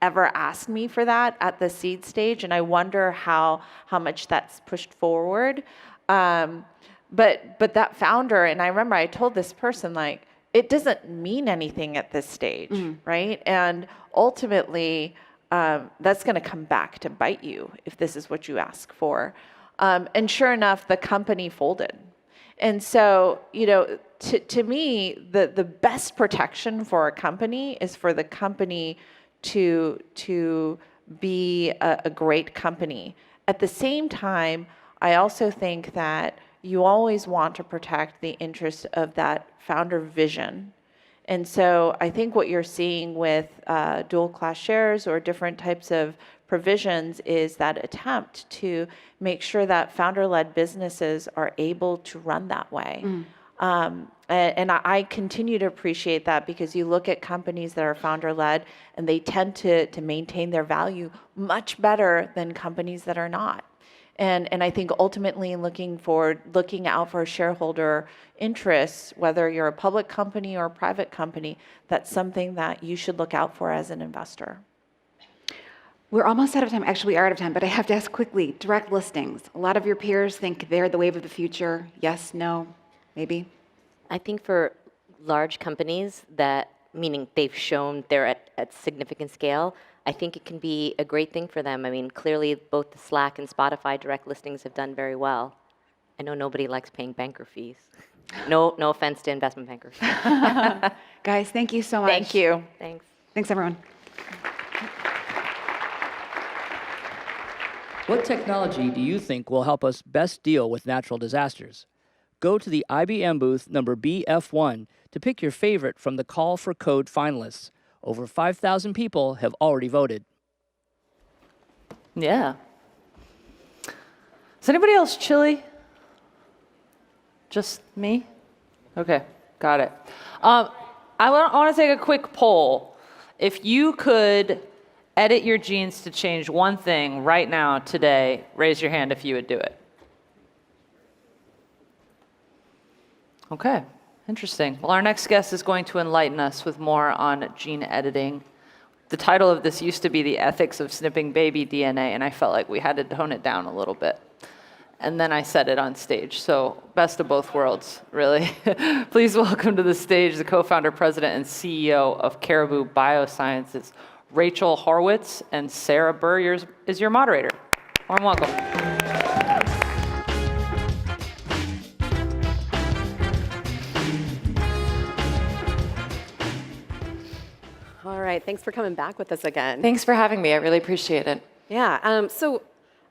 [SPEAKER 21] ever asked me for that at the seed stage, and I wonder how much that's pushed forward. But that founder, and I remember I told this person, like, it doesn't mean anything at this stage, right? And ultimately, that's going to come back to bite you if this is what you ask for. And sure enough, the company folded. And so, to me, the best protection for a company is for the company to be a great company. At the same time, I also think that you always want to protect the interest of that founder vision. And so I think what you're seeing with dual class shares or different types of provisions is that attempt to make sure that founder-led businesses are able to run that way. And I continue to appreciate that, because you look at companies that are founder-led and they tend to maintain their value much better than companies that are not. And I think ultimately looking out for shareholder interests, whether you're a public company or a private company, that's something that you should look out for as an investor.
[SPEAKER 2] We're almost out of time. Actually, we are out of time, but I have to ask quickly. Direct listings. A lot of your peers think they're the wave of the future. Yes, no, maybe?
[SPEAKER 20] I think for large companies meaning they've shown they're at significant scale, I think it can be a great thing for them. I mean, clearly both the Slack and Spotify direct listings have done very well. I know nobody likes paying banker fees. No offense to investment bankers.
[SPEAKER 2] Guys, thank you so much.
[SPEAKER 21] Thank you.
[SPEAKER 20] Thanks.
[SPEAKER 2] Thanks, everyone.
[SPEAKER 3] What technology do you think will help us best deal with natural disasters? Go to the IBM booth number BF1 to pick your favorite from the Call for Code finalists. Over 5,000 people have already voted.
[SPEAKER 4] Yeah. Is anybody else chilly? Just me? Okay, got it. I want to take a quick poll. If you could edit your genes to change one thing right now, today, raise your hand if you would do it. Okay, interesting. Well, our next guest is going to enlighten us with more on gene editing. The title of this used to be The Ethics of Snipping Baby DNA, and I felt like we had to tone it down a little bit. And then I said it on stage, so best of both worlds, really. Please welcome to the stage the co-founder, president, and CEO of Caribou Biosciences, Rachel Horwitz, and Sarah Burr is your moderator. Warm welcome.
[SPEAKER 22] All right, thanks for coming back with us again.
[SPEAKER 21] Thanks for having me. I really appreciate it.
[SPEAKER 22] Yeah, so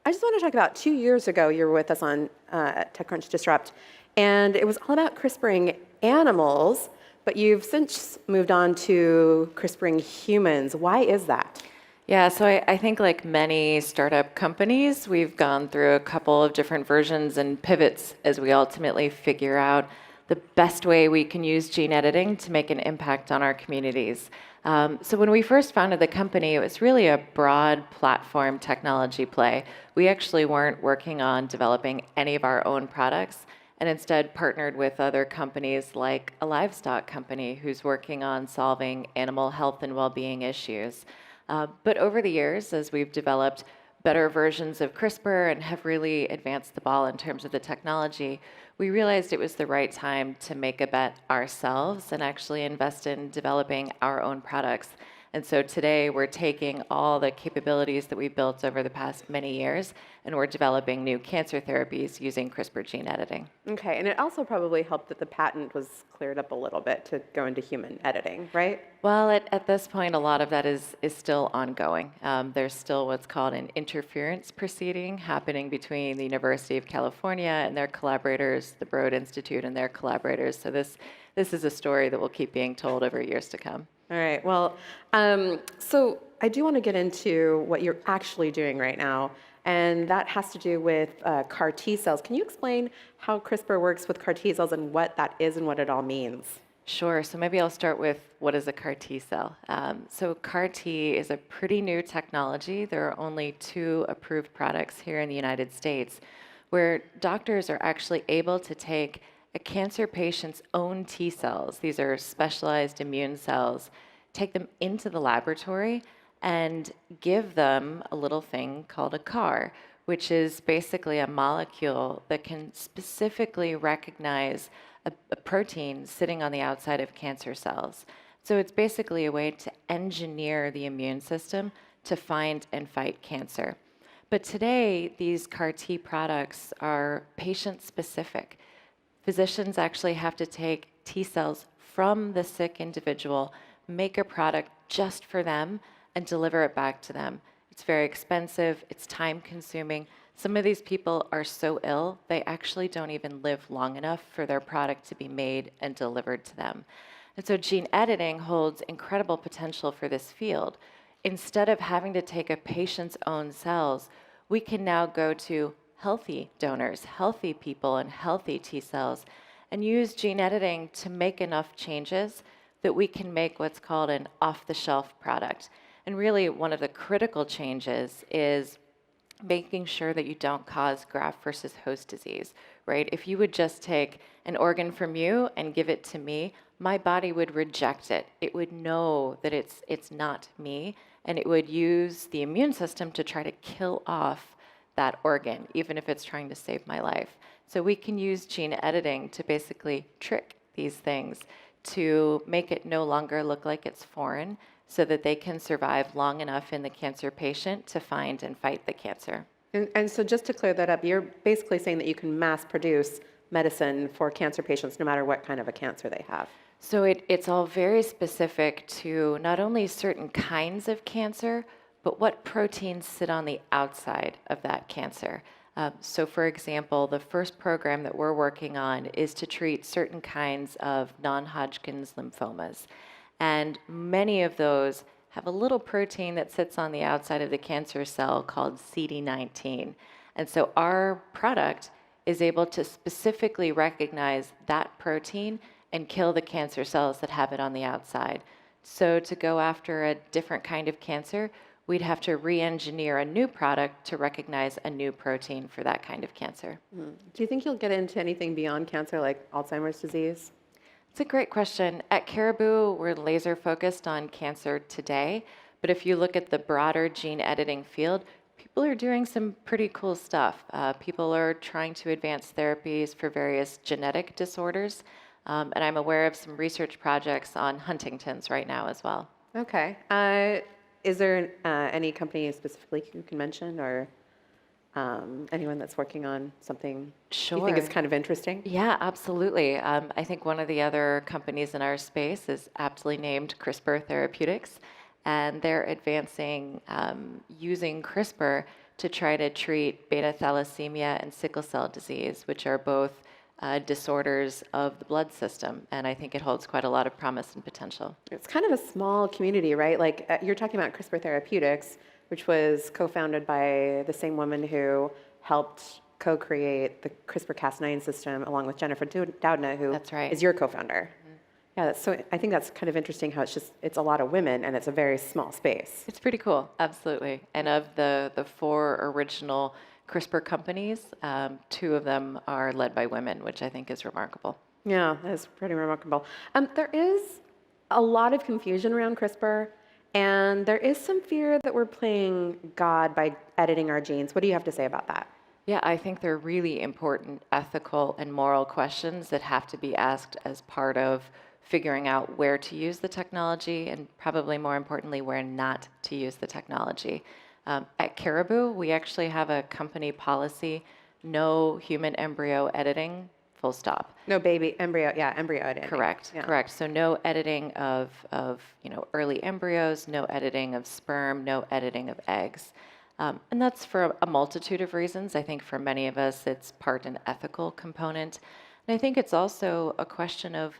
[SPEAKER 22] I just want to talk about 2 years ago, you were with us on TechCrunch Disrupt, and it was all about CRISPRing animals, but you've since moved on to CRISPRing humans. Why is that?
[SPEAKER 6] Yeah, so I think like many startup companies, we've gone through a couple of different versions and pivots as we ultimately figure out the best way we can use gene editing to make an impact on our communities. So when we first founded the company, it was really a broad platform technology play. We actually weren't working on developing any of our own products, and instead partnered with other companies like a livestock company who's working on solving animal health and well-being issues. But over the years, as we've developed better versions of CRISPR and have really advanced the ball in terms of the technology, we realized it was the right time to make a bet ourselves and actually invest in developing our own products. And so today we're taking all the capabilities that we built over the past many years, and we're developing new cancer therapies using CRISPR gene editing.
[SPEAKER 22] Okay, and it also probably helped that the patent was cleared up a little bit to go into human editing, right?
[SPEAKER 6] Well, at this point, a lot of that is still ongoing. There's still what's called an interference proceeding happening between the University of California and their collaborators, the Broad Institute and their collaborators. So this is a story that will keep being told over years to come.
[SPEAKER 22] All right, well, so I do want to get into what you're actually doing right now, and that has to do with CAR T cells. Can you explain how CRISPR works with CAR T cells and what that is and what it all means?
[SPEAKER 6] Sure, so maybe I'll start with what is a CAR T cell. So CAR T is a pretty new technology. There are only 2 approved products here in the United States where doctors are actually able to take a cancer patient's own T cells, these are specialized immune cells, take them into the laboratory and give them a little thing called a CAR, which is basically a molecule that can specifically recognize a protein sitting on the outside of cancer cells. So it's basically a way to engineer the immune system to find and fight cancer. But today, these CAR T products are patient-specific. Physicians actually have to take T cells from the sick individual, make a product just for them, and deliver it back to them. It's very expensive, it's time-consuming. Some of these people are so ill, they actually don't even live long enough for their product to be made and delivered to them. And so gene editing holds incredible potential for this field. Instead of having to take a patient's own cells, we can now go to healthy donors, healthy people, and healthy T cells, and use gene editing to make enough changes that we can make what's called an off-the-shelf product. And really, one of the critical changes is making sure that you don't cause graft versus host disease, right? If you would just take an organ from you and give it to me, my body would reject it. It would know that it's not me,
[SPEAKER 5] and it would use the immune system to try to kill off that organ, even if it's trying to save my life. So we can use gene editing to basically trick these things to make it no longer look like it's foreign, so that they can survive long enough in the cancer patient to find and fight the cancer.
[SPEAKER 22] And so just to clear that up, you're basically saying that you can mass produce medicine for cancer patients no matter what kind of a cancer they have.
[SPEAKER 5] So it's all very specific to not only certain kinds of cancer, but what proteins sit on the outside of that cancer. So for example, the first program that we're working on is to treat certain kinds of non-Hodgkin's lymphomas. And many of those have a little protein that sits on the outside of the cancer cell called CD19. And so our product is able to specifically recognize that protein and kill the cancer cells that have it on the outside. So to go after a different kind of cancer, we'd have to re-engineer a new product to recognize a new protein for that kind of cancer.
[SPEAKER 22] Do you think you'll get into anything beyond cancer, like Alzheimer's disease?
[SPEAKER 5] It's a great question. At Caribou, we're laser focused on cancer today, but if you look at the broader gene editing field, people are doing some pretty cool stuff. People are trying to advance therapies for various genetic disorders, and I'm aware of some research projects on Huntington's right now as well.
[SPEAKER 22] Okay. Is there any company specifically you can mention, or anyone that's working on something you think is kind of interesting?
[SPEAKER 5] Yeah, absolutely. I think one of the other companies in our space is aptly named CRISPR Therapeutics, and they're advancing using CRISPR to try to treat beta thalassemia and sickle cell disease, which are both disorders of the blood system, and I think it holds quite a lot of promise and potential.
[SPEAKER 22] It's kind of a small community, right? Like you're talking about CRISPR Therapeutics, which was co-founded by the same woman who helped co-create the CRISPR-Cas9 system along with Jennifer Doudna, who is your co-founder. Yeah, so I think that's kind of interesting how it's a lot of women and it's a very small space.
[SPEAKER 5] It's pretty cool, absolutely. And of the 4 original CRISPR companies, 2 of them are led by women, which I think is remarkable.
[SPEAKER 22] Yeah, that is pretty remarkable. There is a lot of confusion around CRISPR, and there is some fear that we're playing God by editing our genes. What do you have to say about that?
[SPEAKER 5] Yeah, I think they're really important ethical and moral questions that have to be asked as part of figuring out where to use the technology and probably more importantly, where not to use the technology. At Caribou, we actually have a company policy, no human embryo editing, full stop.
[SPEAKER 22] No baby embryo, embryo editing.
[SPEAKER 5] Correct, correct. So no editing of early embryos, no editing of sperm, no editing of eggs. And that's for a multitude of reasons. I think for many of us, it's part an ethical component. And I think it's also a question of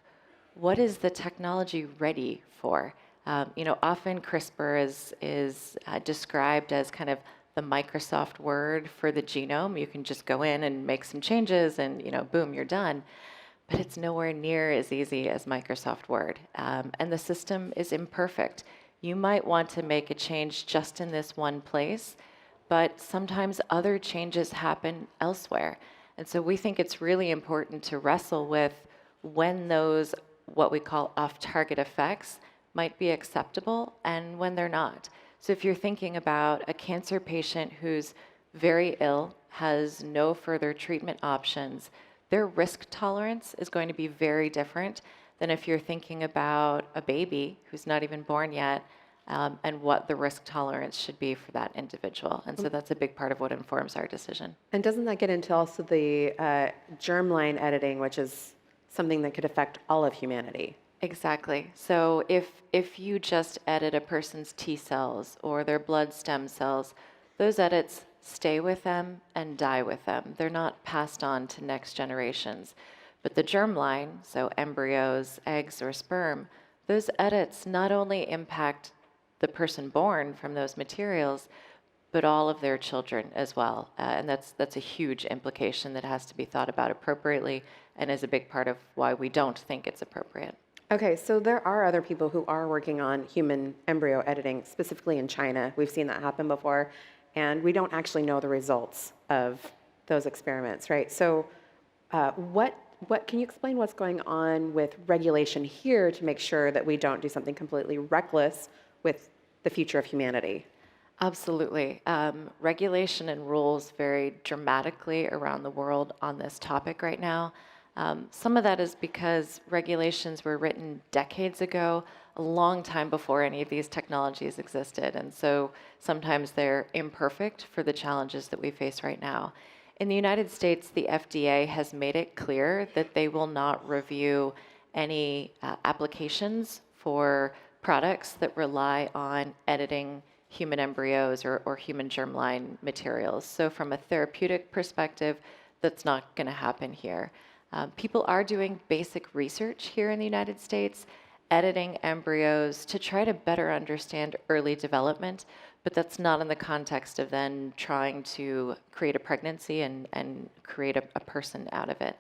[SPEAKER 5] what is the technology ready for? Often CRISPR is described as kind of the Microsoft Word for the genome. You can just go in and make some changes and, boom, you're done. But it's nowhere near as easy as Microsoft Word. And the system is imperfect. You might want to make a change just in this one place, but sometimes other changes happen elsewhere. And so we think it's really important to wrestle with when those, what we call off-target effects, might be acceptable and when they're not. So if you're thinking about a cancer patient who's very ill, has no further treatment options, their risk tolerance is going to be very different than if you're thinking about a baby who's not even born yet, and what the risk tolerance should be for that individual. And so that's a big part of what informs our decision.
[SPEAKER 22] And doesn't that get into also the germline editing, which is something that could affect all of humanity?
[SPEAKER 5] Exactly. So if you just edit a person's T cells or their blood stem cells, those edits stay with them and die with them. They're not passed on to next generations. But the germline, so embryos, eggs, or sperm, those edits not only impact the person born from those materials, but all of their children as well. And that's a huge implication that has to be thought about appropriately and is a big part of why we don't think it's appropriate.
[SPEAKER 22] Okay, so there are other people who are working on human embryo editing, specifically in China. We've seen that happen before, and we don't actually know the results of those experiments, right? So what can you explain what's going on with regulation here to make sure that we don't do something completely reckless with the future of humanity?
[SPEAKER 5] Absolutely. Regulation and rules vary dramatically around the world on this topic right now. Some of that is because regulations were written decades ago, a long time before any of these technologies existed. And so sometimes they're imperfect for the challenges that we face right now. In the United States, the FDA has made it clear that they will not review any applications for products that rely on editing human embryos or human germline materials. So from a therapeutic perspective, that's not going to happen here. People are doing basic research here in the United States, editing embryos to try to better understand early development, but that's not in the context of then trying to create a pregnancy and create a person out of it.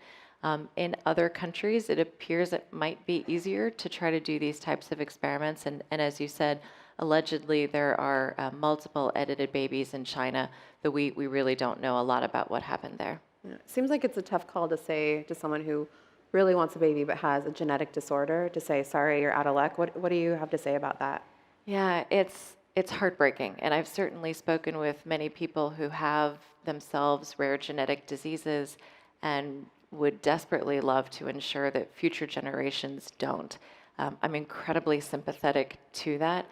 [SPEAKER 5] In other countries, it appears it might be easier to try to do these types of experiments. And as you said, allegedly there are multiple edited babies in China, though we really don't know a lot about what happened there.
[SPEAKER 22] Yeah. It seems like it's a tough call to say to someone who really wants a baby but has a genetic disorder to say, sorry, you're out of luck. What do you have to say about that?
[SPEAKER 5] Yeah, it's heartbreaking. And I've certainly spoken with many people who have themselves rare genetic diseases and would desperately love to ensure that future generations don't. I'm incredibly sympathetic to that.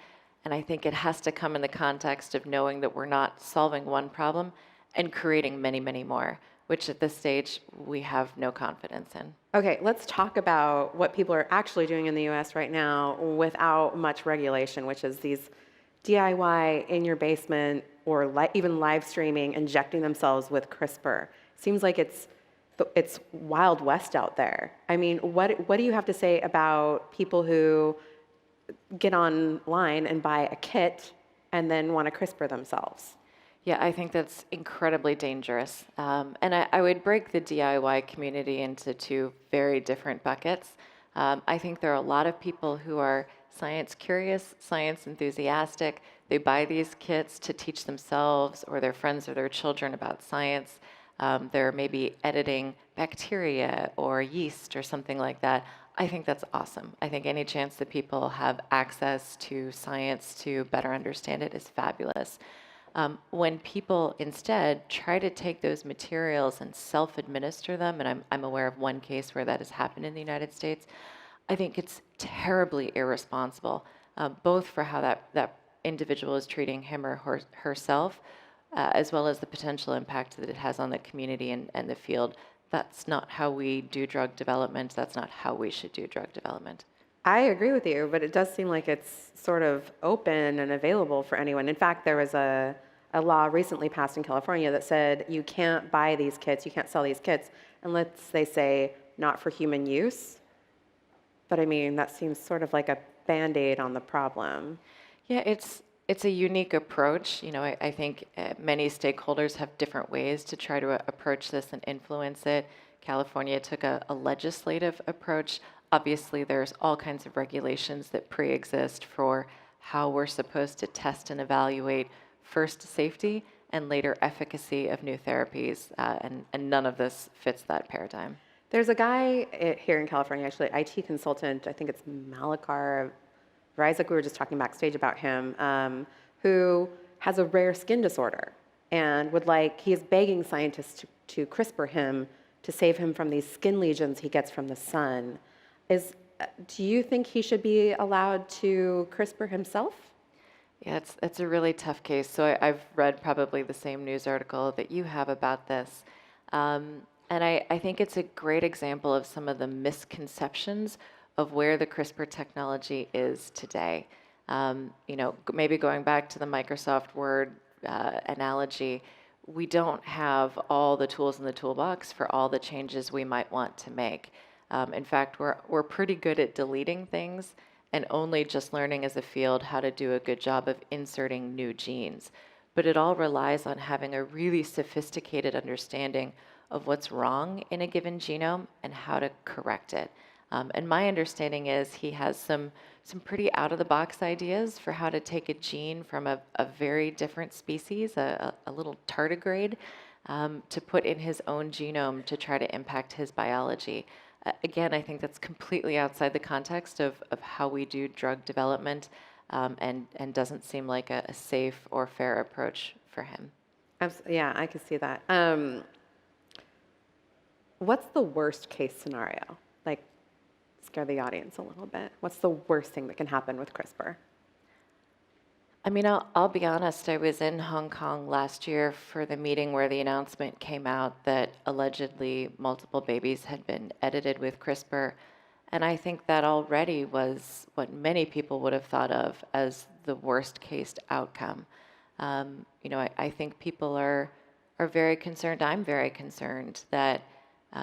[SPEAKER 5] And I think it has to come in the context of knowing that we're not solving one problem and creating many, many more, which at this stage we have no confidence in.
[SPEAKER 22] Okay, let's talk about what people are actually doing in the US right now without much regulation, which is these DIY in your basement or even live streaming, injecting themselves with CRISPR. Seems like it's Wild West out there. I mean, what do you have to say about people who get online and buy a kit and then want to CRISPR themselves?
[SPEAKER 5] Yeah, I think that's incredibly dangerous. And I would break the DIY community into two very different buckets. I think there are a lot of people who are science curious, science enthusiastic. They buy these kits to teach themselves or their friends or their children about science. They're maybe editing bacteria or yeast or something like that. I think that's awesome. I think any chance that people have access to science to better understand it is fabulous. When people instead try to take those materials and self-administer them, and I'm aware of one case where that has happened in the United States, I think it's terribly irresponsible, both for how that individual is treating him or herself, as well as the potential impact that it has on the community and the field. That's not how we do drug development. That's not how we should do drug development.
[SPEAKER 22] I agree with you, but it does seem like it's sort of open and available for anyone. In fact, there was a law recently passed in California that said you can't buy these kits, you can't sell these kits unless they say not for human use. But I mean, that seems sort of like a Band-Aid on the problem.
[SPEAKER 5] Yeah, it's a unique approach. You know, I think many stakeholders have different ways to try to approach this and influence it. California took a legislative approach. Obviously, there's all kinds of regulations that pre-exist for how we're supposed to test and evaluate first safety and later efficacy of new therapies, and none of this fits that paradigm.
[SPEAKER 22] There's a guy here in California, actually, IT consultant, I think it's Malakar Isaac, we were just talking backstage about him, who has a rare skin disorder and he is begging scientists to CRISPR him to save him from these skin lesions he gets from the sun. Do you think he should be allowed to CRISPR himself?
[SPEAKER 5] Yeah, it's a really tough case. So I've read probably the same news article that you have about this. And I think it's a great example of some of the misconceptions of where the CRISPR technology is today. You know, maybe going back to the Microsoft Word analogy, we don't have all the tools in the toolbox for all the changes we might want to make. In fact, we're pretty good at deleting things and only just learning as a field how to do a good job of inserting new genes. But it all relies on having a really sophisticated understanding of what's wrong in a given genome and how to correct it. And my understanding is he has some pretty out-of-the-box ideas for how to take a gene from a very different species, a little tardigrade, to put in his own genome to try to impact his biology. Again, I think that's completely outside the context of how we do drug development. and doesn't seem like a safe or fair approach for him.
[SPEAKER 22] Yeah, I can see that. What's the worst case scenario? Like, scare the audience a little bit. What's the worst thing that can happen with CRISPR?
[SPEAKER 5] I mean, I'll be honest, I was in Hong Kong last year for the meeting where the announcement came out that allegedly multiple babies had been edited with CRISPR. And I think that already was what many people would have thought of as the worst case outcome. I think people are very concerned. I'm very concerned that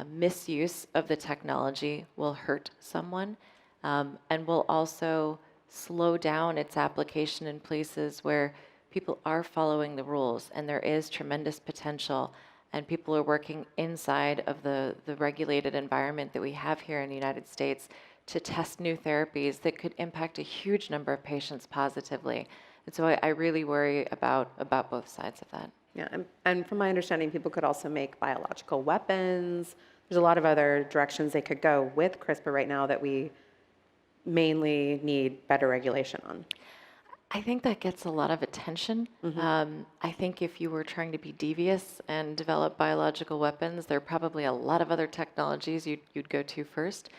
[SPEAKER 5] misuse of the technology will hurt someone and will also slow down its application in places where people are following the rules and there is tremendous potential and people are working inside of the regulated environment that we have here in the United States to test new therapies that could impact a huge number of patients positively. And so I really worry about both sides of that.
[SPEAKER 22] Yeah, and from my understanding, people could also make biological weapons. There's a lot of other directions they could go with CRISPR right now that we mainly need better regulation on.
[SPEAKER 5] I think that gets a lot of attention. I think if you were trying to be devious and develop biological weapons, there are probably a lot of other technologies you'd go to first.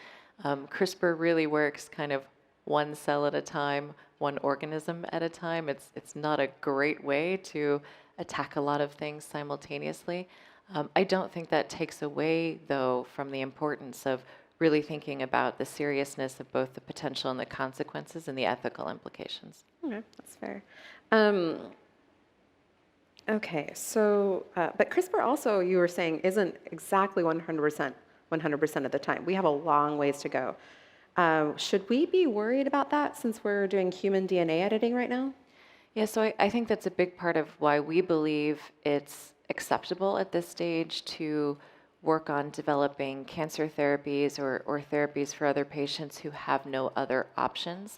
[SPEAKER 5] CRISPR really works kind of one cell at a time, one organism at a time. It's not a great way to attack a lot of things simultaneously. I don't think that takes away, though, from the importance of really thinking about the seriousness of both the potential and the consequences and the ethical implications.
[SPEAKER 22] Okay, that's fair. Okay, so, but CRISPR also, you were saying, isn't exactly 100% of the time. We have a long ways to go. Should we be worried about that since we're doing human DNA editing right now?
[SPEAKER 5] Yeah, so I think that's a big part of why we believe it's acceptable at this stage to work on developing cancer therapies or therapies for other patients who have no other options.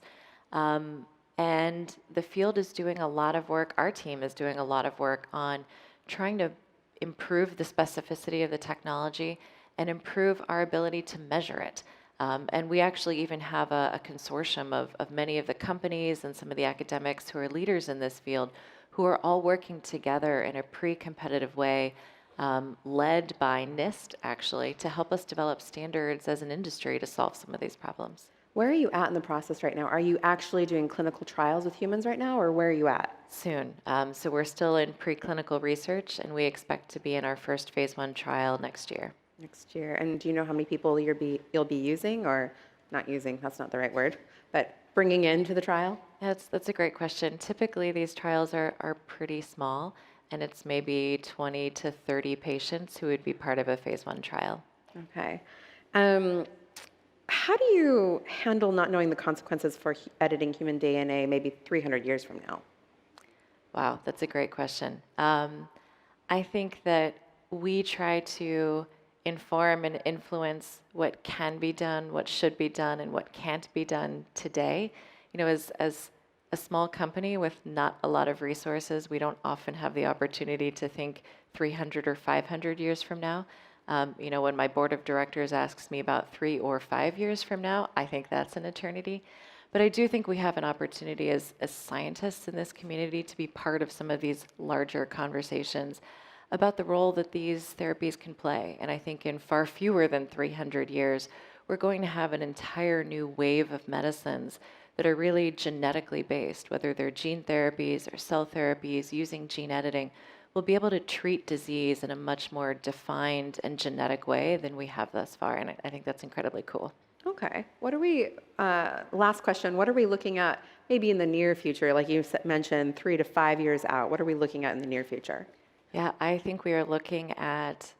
[SPEAKER 5] And the field is doing a lot of work, our team is doing a lot of work on trying to improve the specificity of the technology and improve our ability to measure it. And we actually even have a consortium of many of the companies and some of the academics who are leaders in this field who are all working together in a pre-competitive way, led by NIST, actually, to help us develop standards as an industry to solve some of these problems.
[SPEAKER 22] Where are you at in the process right now? Are you actually doing clinical trials with humans right now, or where are you at?
[SPEAKER 5] Soon. So we're still in preclinical research, and we expect to be in our first phase 1 trial next year.
[SPEAKER 22] Next year. And do you know how many people you'll be using, or not using, that's not the right word, but bringing into the trial?
[SPEAKER 5] Yeah, that's a great question. Typically, these trials are pretty small, and it's maybe 20 to 30 patients who would be part of a phase 1 trial.
[SPEAKER 22] Okay. How do you handle not knowing the consequences for editing human DNA maybe 300 years from now?
[SPEAKER 5] Wow, that's a great question. I think that we try to inform and influence what can be done, what should be done, and what can't be done today. You know, as a small company with not a lot of resources, we don't often have the opportunity to think 300 or 500 years from now. When my board of directors asks me about 3 or 5 years from now, I think that's an eternity. But I do think we have an opportunity as scientists in this community to be part of some of these larger conversations about the role that these therapies can play. And I think in far fewer than 300 years, we're going to have an entire new wave of medicines that are really genetically based, whether they're gene therapies or cell therapies using gene editing. We'll be able to treat disease in a much more defined and genetic way than we have thus far. And I think that's incredibly cool.
[SPEAKER 22] Okay. Last question, what are we looking at maybe in the near future? Like you mentioned, 3 to 5 years out, what are we looking at in the near future?
[SPEAKER 5] Yeah, I think we are looking at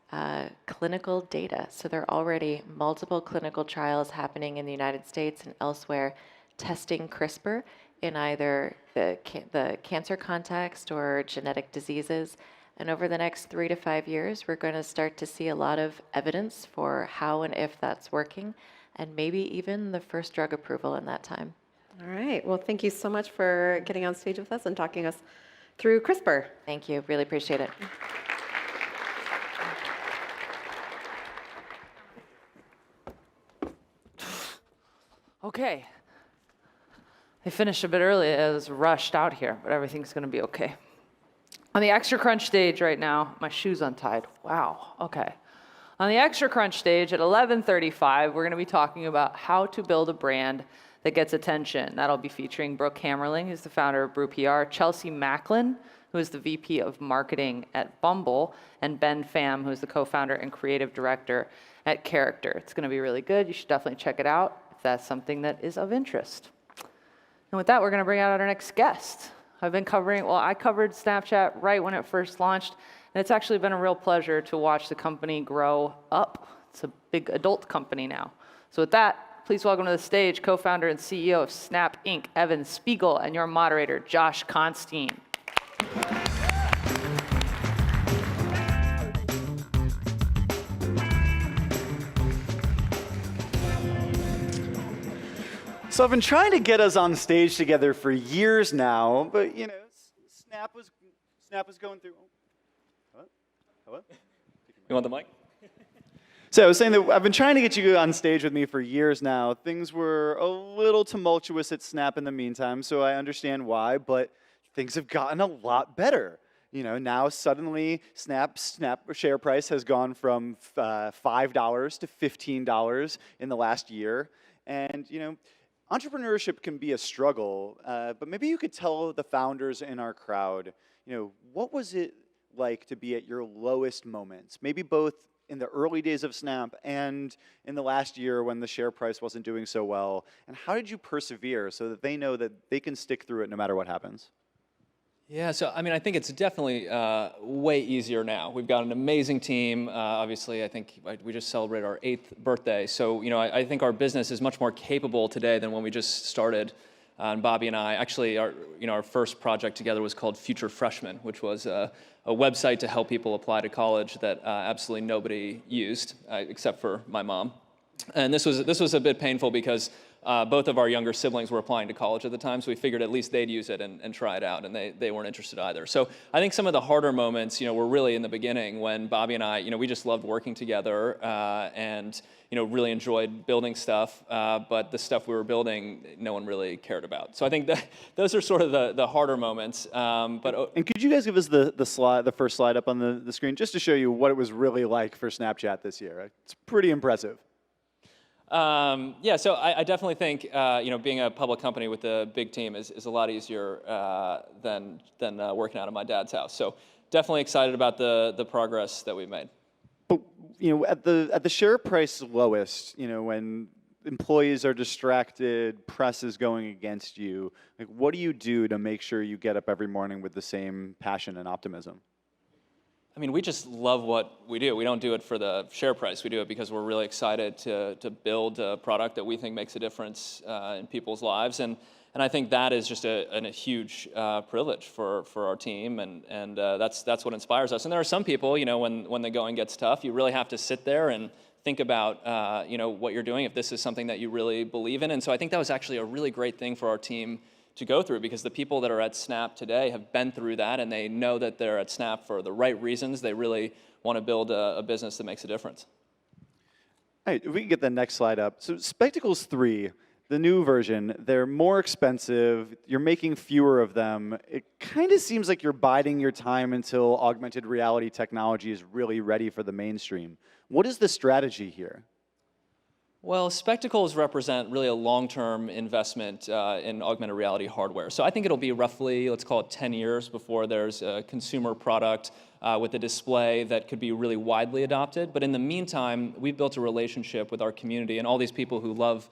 [SPEAKER 5] clinical data. So there are already multiple clinical trials happening in the United States and elsewhere testing CRISPR in either the cancer context or genetic diseases. And over the next 3 to 5 years, we're going to start to see a lot of evidence for how and if that's working, and maybe even the first drug approval in that time.
[SPEAKER 22] All right. Well, thank you so much for getting on stage with us and talking us through CRISPR.
[SPEAKER 5] Thank you. Really appreciate it.
[SPEAKER 3] Okay.
[SPEAKER 4] They finished a bit early. I was rushed out here, but everything's going to be okay. On the Extra Crunch stage right now, my shoe's untied. Wow, okay. On the Extra Crunch stage at 11:35, we're going to be talking about how to build a brand that gets attention. That'll be featuring Brooke Hammerling, who's the founder of Brew PR, Chelsea Macklin, who is the VP of Marketing at Bumble, and Ben Pham, who is the co-founder and creative director at Character. It's going to be really good. You should definitely check it out if that's something that is of interest. And with that, we're going to bring out our next guest. I covered Snapchat right when it first launched, and it's actually been a real pleasure to watch the company grow up. It's a big adult company now. So with that, please welcome to the stage co-founder and CEO of Snap Inc., Evan Spiegel, and your moderator, Josh Constine.
[SPEAKER 7] So I've been trying to get us on stage together for years now, but you know, Snap was going through. Hello?
[SPEAKER 9] You want the mic?
[SPEAKER 7] So I was saying that I've been trying to get you on stage with me for years now. Things were a little tumultuous at Snap in the meantime, so I understand why, but things have gotten a lot better. You know, now suddenly Snap share price has gone from $5 to $15 in the last year, and you know, entrepreneurship can be a struggle, but maybe you could tell the founders in our crowd, you know, what was it like to be at your lowest moments? Maybe both in the early days of Snap and in the last year when the share price wasn't doing so well, and how did you persevere so that they know that they can stick through it no matter what happens?
[SPEAKER 9] Yeah, so I mean, I think it's definitely way easier now. We've got an amazing team. Obviously, I think we just celebrated our 8th birthday. So, you know, I think our business is much more capable today than when we just started. And Bobby and I, actually, our first project together was called Future Freshman, which was a website to help people apply to college that absolutely nobody used, except for my mom. And this was a bit painful because both of our younger siblings were applying to college at the time, so we figured at least they'd use it and try it out, and they weren't interested either. So I think some of the harder moments, you know, were really in the beginning when Bobby and I, you know, we just loved working together and, you know, really enjoyed building stuff, but the stuff we were building, no one really cared about. So I think that those are sort of the harder moments. And
[SPEAKER 7] could you guys give us the first slide up on the screen, just to show you what it was really like for Snapchat this year? Right? It's pretty impressive.
[SPEAKER 9] Yeah, so I definitely think you know, being a public company with a big team is a lot easier than working out of my dad's house. So definitely excited about the progress that we've made.
[SPEAKER 7] But you know, at the share price lowest, you know, when employees are distracted, press is going against you, like what do you do to make sure you get up every morning with the same passion and optimism?
[SPEAKER 9] I mean, we just love what we do. We don't do it for the share price. We do it because we're really excited to build a product that we think makes a difference in people's lives. And I think that is just a huge privilege for our team. And that's what inspires us. And there are some people, you know, when the going gets tough, you really have to sit there and think about, you know, what you're doing, if this is something that you really believe in. And so I think that was actually a really great thing for our team to go through, because the people that are at Snap today have been through that, and they know that they're at Snap for the right reasons. They really want to build a business that makes a difference.
[SPEAKER 7] All right, if we can get the next slide up. So Spectacles 3, the new version, they're more expensive. You're making fewer of them. It kind of seems like you're biding your time until augmented reality technology is really ready for the mainstream. What is the strategy here?
[SPEAKER 9] Well, Spectacles represent really a long-term investment in augmented reality hardware. So I think it'll be roughly, let's call it 10 years before there's a consumer product with a display that could be really widely adopted. But in the meantime, we've built a relationship with our community and all these people who love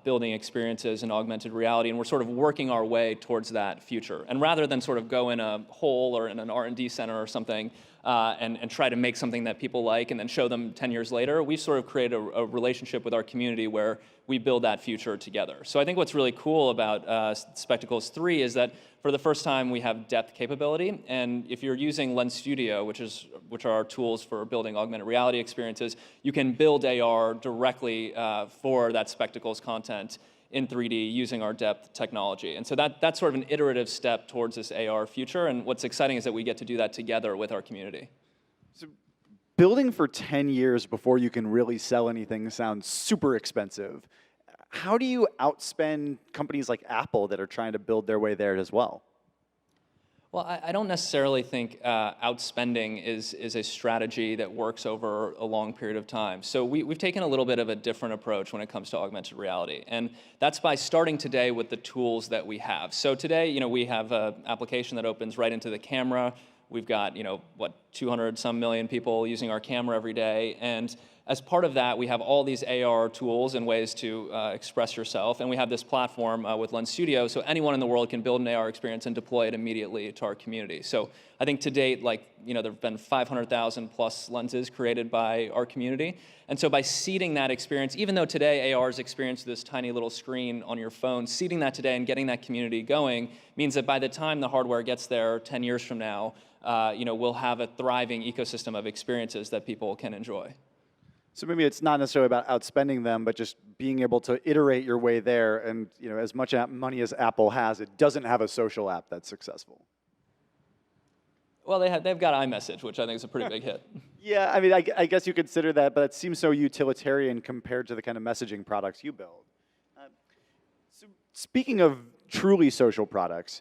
[SPEAKER 9] building experiences in augmented reality, and we're sort of working our way towards that future. And rather than sort of go in a hole or in an R&D center or something and try to make something that people like and then show them 10 years later, we've sort of created a relationship with our community where we build that future together. So I think what's really cool about Spectacles 3 is that for the first time we have depth capability, and if you're using Lens Studio, which are our tools for building augmented reality experiences, you can build AR directly for that Spectacles content in 3D using our depth technology. And so that's sort of an iterative step towards this AR future, and what's exciting is that we get to do that together with our community.
[SPEAKER 7] So building for 10 years before you can really sell anything sounds super expensive. how do you outspend companies like Apple that are trying to build their way there as well?
[SPEAKER 9] Well, I don't necessarily think outspending is a strategy that works over a long period of time. So we've taken a little bit of a different approach when it comes to augmented reality. And that's by starting today with the tools that we have. So today, we have an application that opens right into the camera. We've got, 200 some million people using our camera every day. And as part of that, we have all these AR tools and ways to express yourself. And we have this platform with Lens Studio, so anyone in the world can build an AR experience and deploy it immediately to our community. So I think to date, there have been 500,000 plus lenses created by our community. And so by seeding that experience, even though today AR is experienced with this tiny little screen on your phone, seeding that today and getting that community going means that by the time the hardware gets there 10 years from now, we'll have a thriving ecosystem of experiences that people can enjoy.
[SPEAKER 7] So maybe it's not necessarily about outspending them, but just being able to iterate your way there. And as much money as Apple has, it doesn't have a social app that's successful.
[SPEAKER 9] Well, they've got iMessage, which I think is a pretty big hit.
[SPEAKER 7] Yeah, I mean, I guess you consider that, but it seems so utilitarian compared to the kind of messaging products you build. So speaking of truly social products,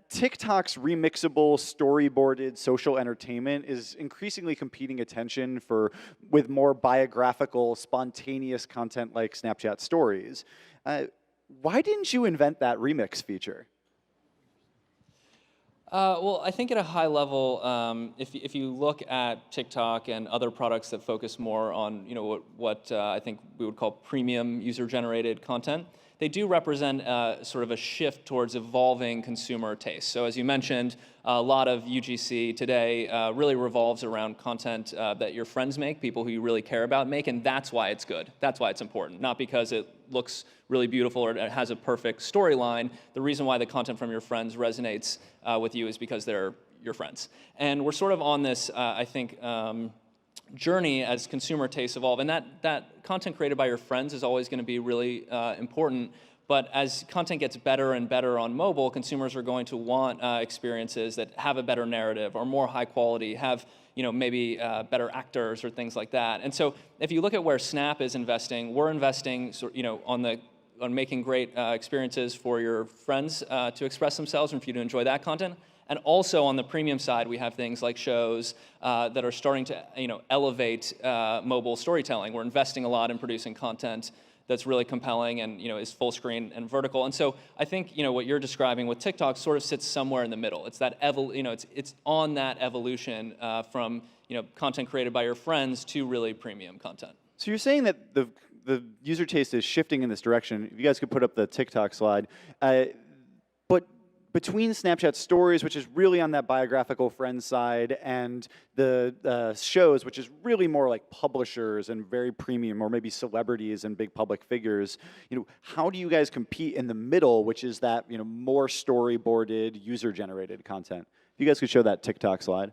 [SPEAKER 7] TikTok's remixable, storyboarded social entertainment is increasingly competing attention with more biographical, spontaneous content like Snapchat Stories. Why didn't you invent that remix feature?
[SPEAKER 9] Well, I think at a high level, if you look at TikTok and other products that focus more on what I think we would call premium user-generated content, they do represent sort of a shift towards evolving consumer tastes. So as you mentioned, a lot of UGC today really revolves around content that your friends make, people who you really care about make, and that's why it's good. That's why it's important, not because it looks really beautiful or it has a perfect storyline. The reason why the content from your friends resonates with you is because they're your friends. And we're sort of on this, I think, journey as consumer tastes evolve. And that content created by your friends is always going to be really important. But as content gets better and better on mobile, consumers are going to want experiences that have a better narrative, are more high quality, have maybe better actors or things like that. And so if you look at where Snap is investing, we're investing on making great experiences for your friends to express themselves and for you to enjoy that content. And also on the premium side, we have things like shows that are starting to elevate mobile storytelling. We're investing a lot in producing content that's really compelling and is full screen and vertical. And so I think what you're describing with TikTok sort of sits somewhere in the middle. It's that it's on that evolution from content created by your friends to really premium content.
[SPEAKER 7] So you're saying that the user taste is shifting in this direction. If you guys could put up the TikTok slide, but between Snapchat Stories, which is really on that biographical friend side, and the shows, which is really more like publishers and very premium, or maybe celebrities and big public figures, how do you guys compete in the middle, which is that more storyboarded, user-generated content? If you guys could show that TikTok slide.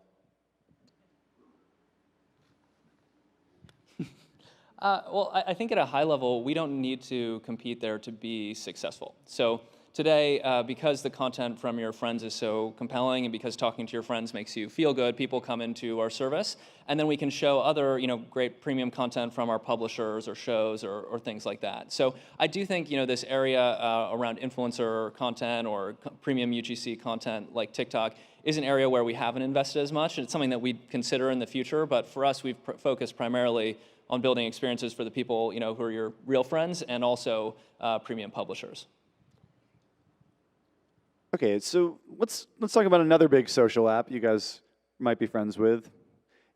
[SPEAKER 9] Well, I think at a high level, we don't need to compete there to be successful. So today, because the content from your friends is so compelling and because talking to your friends makes you feel good, people come into our service. And then we can show other great premium content from our publishers or shows or things like that. So I do think this area around influencer content or premium UGC content like TikTok is an area where we haven't invested as much. It's something that we'd consider in the future. But for us, we've focused primarily on building experiences for the people who are your real friends and also premium publishers.
[SPEAKER 7] Okay, so let's talk about another big social app you guys might be friends with,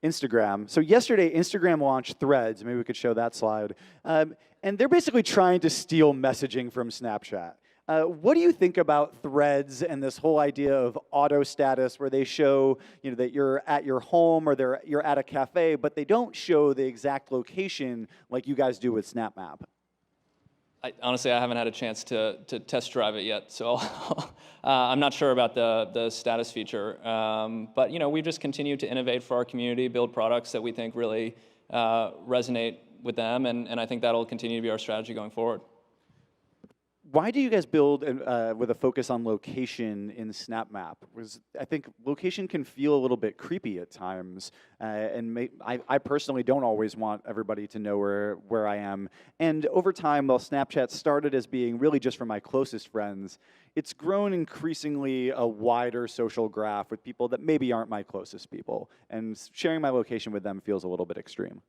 [SPEAKER 7] Instagram. So yesterday, Instagram launched Threads. Maybe we could show that slide. And they're basically trying to steal messaging from Snapchat. What do you think about Threads and this whole idea of auto status, where they show that you're at your home or you're at a cafe, but they don't show the exact location like you guys do with SnapMap?
[SPEAKER 9] Honestly, I haven't had a chance to test drive it yet, so I'm not sure about the status feature. But we just continue to innovate for our community, build products that we think really resonate with them, and I think that'll continue to be our strategy going forward.
[SPEAKER 7] why do you guys build with a focus on location in SnapMap? Because I think location can feel a little bit creepy at times, and I personally don't always want everybody to know where I am. And over time, while Snapchat started as being really just for my closest friends, it's grown increasingly a wider social graph with people that maybe aren't my closest people. And sharing my location with them feels a little bit extreme.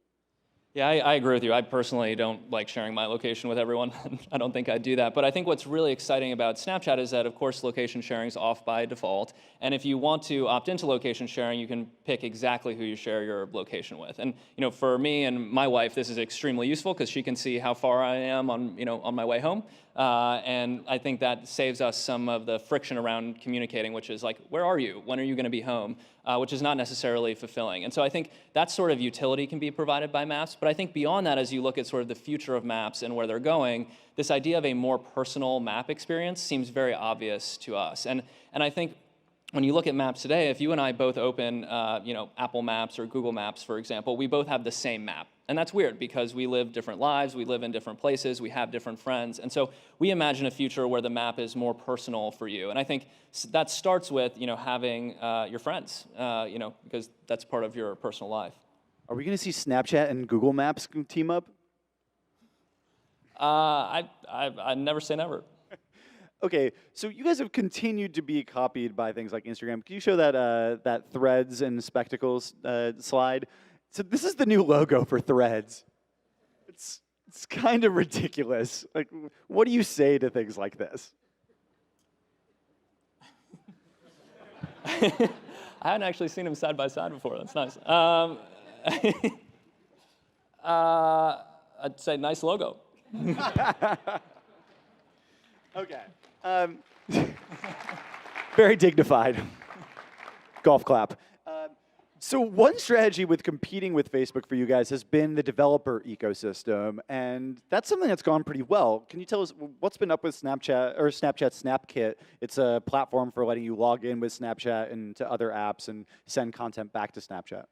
[SPEAKER 9] Yeah, I agree with you. I personally don't like sharing my location with everyone. I don't think I'd do that. But I think what's really exciting about Snapchat is that, of course, location sharing is off by default. And if you want to opt into location sharing, you can pick exactly who you share your location with. And for me and my wife, this is extremely useful because she can see how far I am on my way home. And I think that saves us some of the friction around communicating, which is like, where are you? When are you going to be home? Which is not necessarily fulfilling. And so I think that sort of utility can be provided by Maps. But I think beyond that, as you look at sort of the future of Maps and where they're going, this idea of a more personal map experience seems very obvious to us. And I think when you look at Maps today, if you and I both open Apple Maps or Google Maps, for example, we both have the same map. And that's weird because we live different lives, we live in different places, we have different friends. And so we imagine a future where the map is more personal for you. And I think that starts with having your friends, because that's part of your personal life.
[SPEAKER 7] Are we going to see Snapchat and Google Maps team up?
[SPEAKER 9] I never say never.
[SPEAKER 7] Okay, so you guys have continued to be copied by things like Instagram. Can you show that Threads and Spectacles slide? So this is the new logo for Threads. It's kind of ridiculous. Like, what do you say to things like this?
[SPEAKER 9] I haven't actually seen them side by side before. That's nice. I'd say nice logo.
[SPEAKER 7] Okay. Very dignified. Golf clap. So one strategy with competing with Facebook for you guys has been the developer ecosystem, and that's something that's gone pretty well. Can you tell us what's been up with Snapchat or Snapchat SnapKit? It's a platform for letting you log in with Snapchat and to other apps and send content back to Snapchat.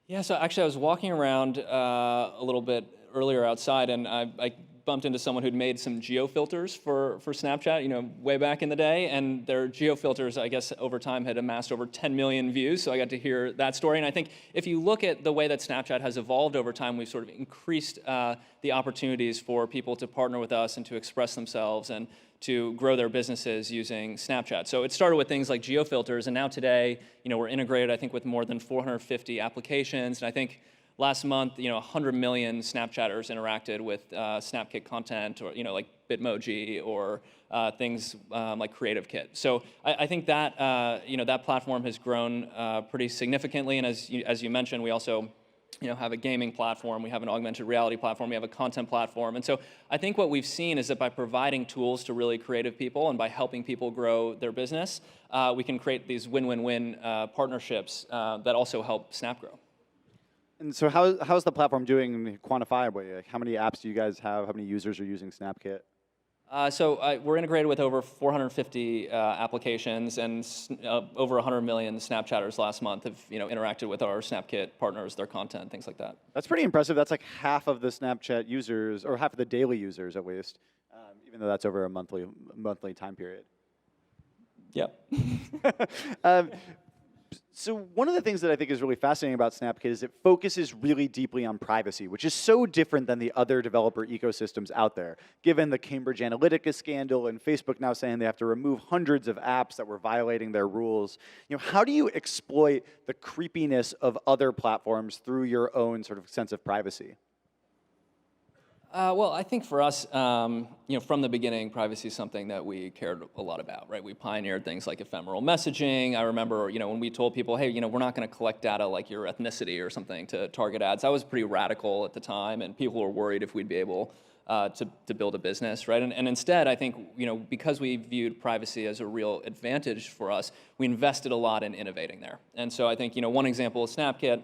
[SPEAKER 9] Yeah, so actually I was walking around a little bit earlier outside, and I bumped into someone who'd made some geofilters for Snapchat, way back in the day, and their geofilters, I guess, over time had amassed over 10 million views, so I got to hear that story. And I think if you look at the way that Snapchat has evolved over time, we've sort of increased the opportunities for people to partner with us and to express themselves and to grow their businesses using Snapchat. So it started with things like geofilters, and now today, we're integrated, I think, with more than 450 applications, and I think last month, 100 million Snapchatters interacted with SnapKit content, or like Bitmoji, or things like Creative Kit. So I think that that platform has grown pretty significantly. And as you mentioned, we also have a gaming platform, we have an augmented reality platform, we have a content platform. And so I think what we've seen is that by providing tools to really creative people and by helping people grow their business, we can create these win-win-win partnerships that also help Snap grow.
[SPEAKER 7] And so how's the platform doing quantifiably? Like, how many apps do you guys have? How many users are using SnapKit?
[SPEAKER 9] So we're integrated with over 450 applications, and over 100 million Snapchatters last month have interacted with our SnapKit partners, their content, things like that.
[SPEAKER 7] That's pretty impressive. That's like half of the Snapchat users, or half of the daily users at least, even though that's over a monthly time period.
[SPEAKER 9] Yep.
[SPEAKER 7] So one of the things that I think is really fascinating about SnapKit is it focuses really deeply on privacy, which is so different than the other developer ecosystems out there. Given the Cambridge Analytica scandal and Facebook now saying they have to remove hundreds of apps that were violating their rules, how do you exploit the creepiness of other platforms through your own sort of sense of privacy?
[SPEAKER 9] Well, I think for us, from the beginning, privacy is something that we cared a lot about, right? We pioneered things like ephemeral messaging. I remember, when we told people, hey, we're not going to collect data like your ethnicity or something to target ads. I was pretty radical at the time, and people were worried if we'd be able to build a business, right? And instead, I think, because we viewed privacy as a real advantage for us, we invested a lot in innovating there. And so I think, one example is SnapKit.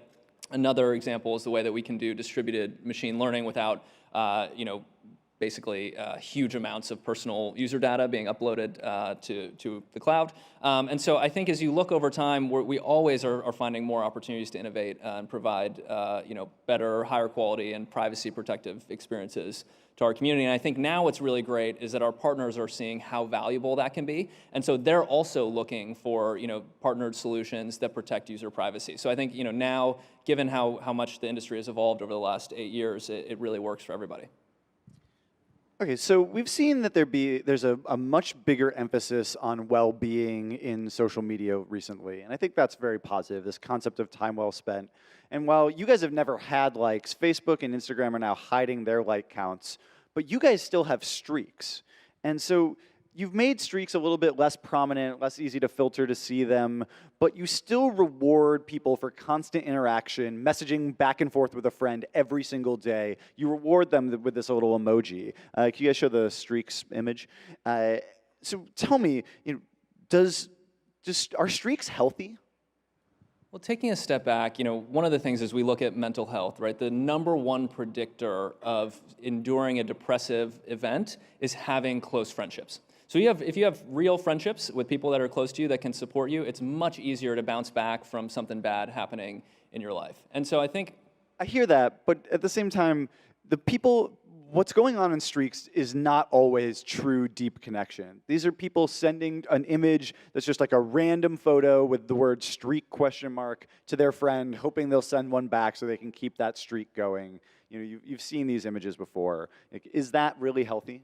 [SPEAKER 9] Another example is the way that we can do distributed machine learning without basically huge amounts of personal user data being uploaded to the cloud. And so I think as you look over time, we always are finding more opportunities to innovate and provide better, higher quality and privacy protective experiences to our community. And I think now what's really great is that our partners are seeing how valuable that can be. And so they're also looking for partnered solutions that protect user privacy. So I think now, given how much the industry has evolved over the last 8 years, it really works for everybody.
[SPEAKER 7] Okay, so we've seen that there's a much bigger emphasis on well-being in social media recently, and I think that's very positive, this concept of time well spent. And while you guys have never had likes, Facebook and Instagram are now hiding their like counts, but you guys still have streaks. And so you've made streaks a little bit less prominent, less easy to filter to see them, but you still reward people for constant interaction, messaging back and forth with a friend every single day. You reward them with this little emoji. Can you guys show the streaks image? So tell me, are streaks healthy?
[SPEAKER 9] Well, taking a step back, one of the things is we look at mental health, right? The number one predictor of enduring a depressive event is having close friendships. So if you have real friendships with people that are close to you that can support you, it's much easier to bounce back from something bad happening in your life. And so I think...
[SPEAKER 7] I hear that, but at the same time, what's going on in streaks is not always true deep connection. These are people sending an image that's just like a random photo with the word streak ? To their friend, hoping they'll send one back so they can keep that streak going. You've seen these images before. Is that really healthy?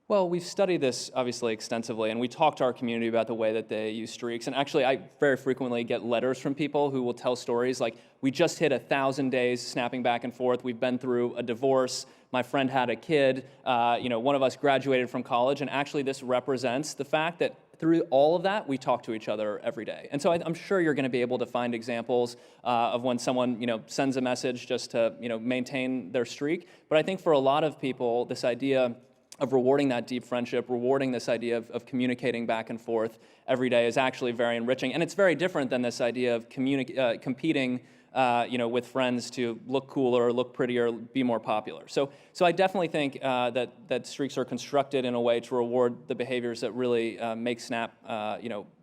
[SPEAKER 9] Well, we've studied this obviously extensively, and we talk to our community about the way that they use streaks. And actually, I very frequently get letters from people who will tell stories like, we just hit 1,000 days snapping back and forth. We've been through a divorce. My friend had a kid. One of us graduated from college. And actually, this represents the fact that through all of that, we talk to each other every day. And so I'm sure you're going to be able to find examples of when someone sends a message just to maintain their streak. But I think for a lot of people, this idea of rewarding that deep friendship, rewarding this idea of communicating back and forth every day is actually very enriching. And it's very different than this idea of competing with friends to look cooler, look prettier, be more popular. So I definitely think that streaks are constructed in a way to reward the behaviors that really make Snap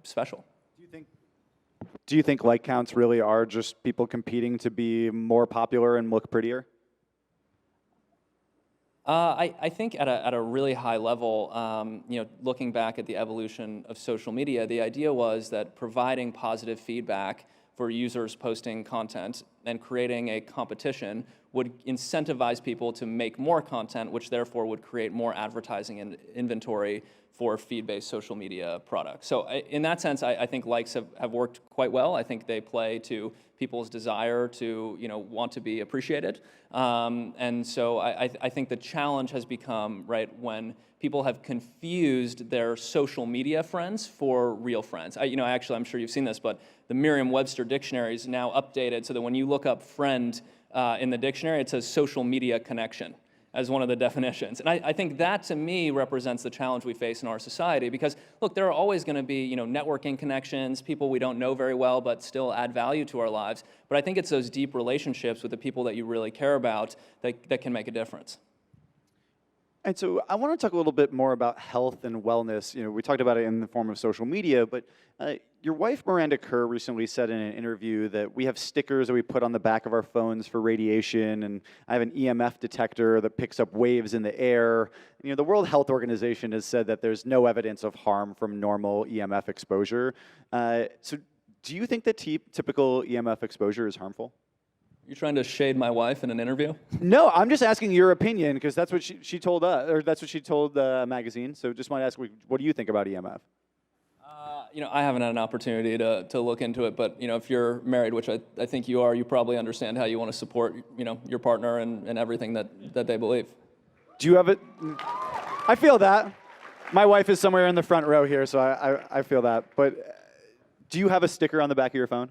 [SPEAKER 9] special.
[SPEAKER 7] Do you think like counts really are just people competing to be more popular and look prettier?
[SPEAKER 9] I think at a really high level, looking back at the evolution of social media, the idea was that providing positive feedback for users posting content and creating a competition would incentivize people to make more content, which therefore would create more advertising and inventory for feed-based social media products. So in that sense, I think likes have worked quite well. I think they play to people's desire to want to be appreciated. And so I think the challenge has become, right, when people have confused their social media friends for real friends. Actually, I'm sure you've seen this, but the Merriam-Webster dictionary is now updated so that when you look up friend in the dictionary, it says social media connection as one of the definitions. And I think that, to me, represents the challenge we face in our society because, look, there are always going to be, networking connections, people we don't know very well but still add value to our lives. But I think it's those deep relationships with the people that you really care about that can make a difference.
[SPEAKER 7] And so I want to talk a little bit more about health and wellness. We talked about it in the form of social media, but your wife, Miranda Kerr, recently said in an interview that we have stickers that we put on the back of our phones for radiation, and I have an EMF detector that picks up waves in the air. The World Health Organization has said that there's no evidence of harm from normal EMF exposure. So do you think that typical EMF exposure is harmful?
[SPEAKER 9] You're trying to shade my wife in an interview?
[SPEAKER 7] No, I'm just asking your opinion because that's what she told us, or that's what she told the magazine. So just want to ask, what do you think about EMF?
[SPEAKER 9] I haven't had an opportunity to look into it, but if you're married, which I think you are, you probably understand how you want to support your partner and everything that they believe.
[SPEAKER 7] Do you have it? I feel that. My wife is somewhere in the front row here, so I feel that. But do you have a sticker on the back of your phone?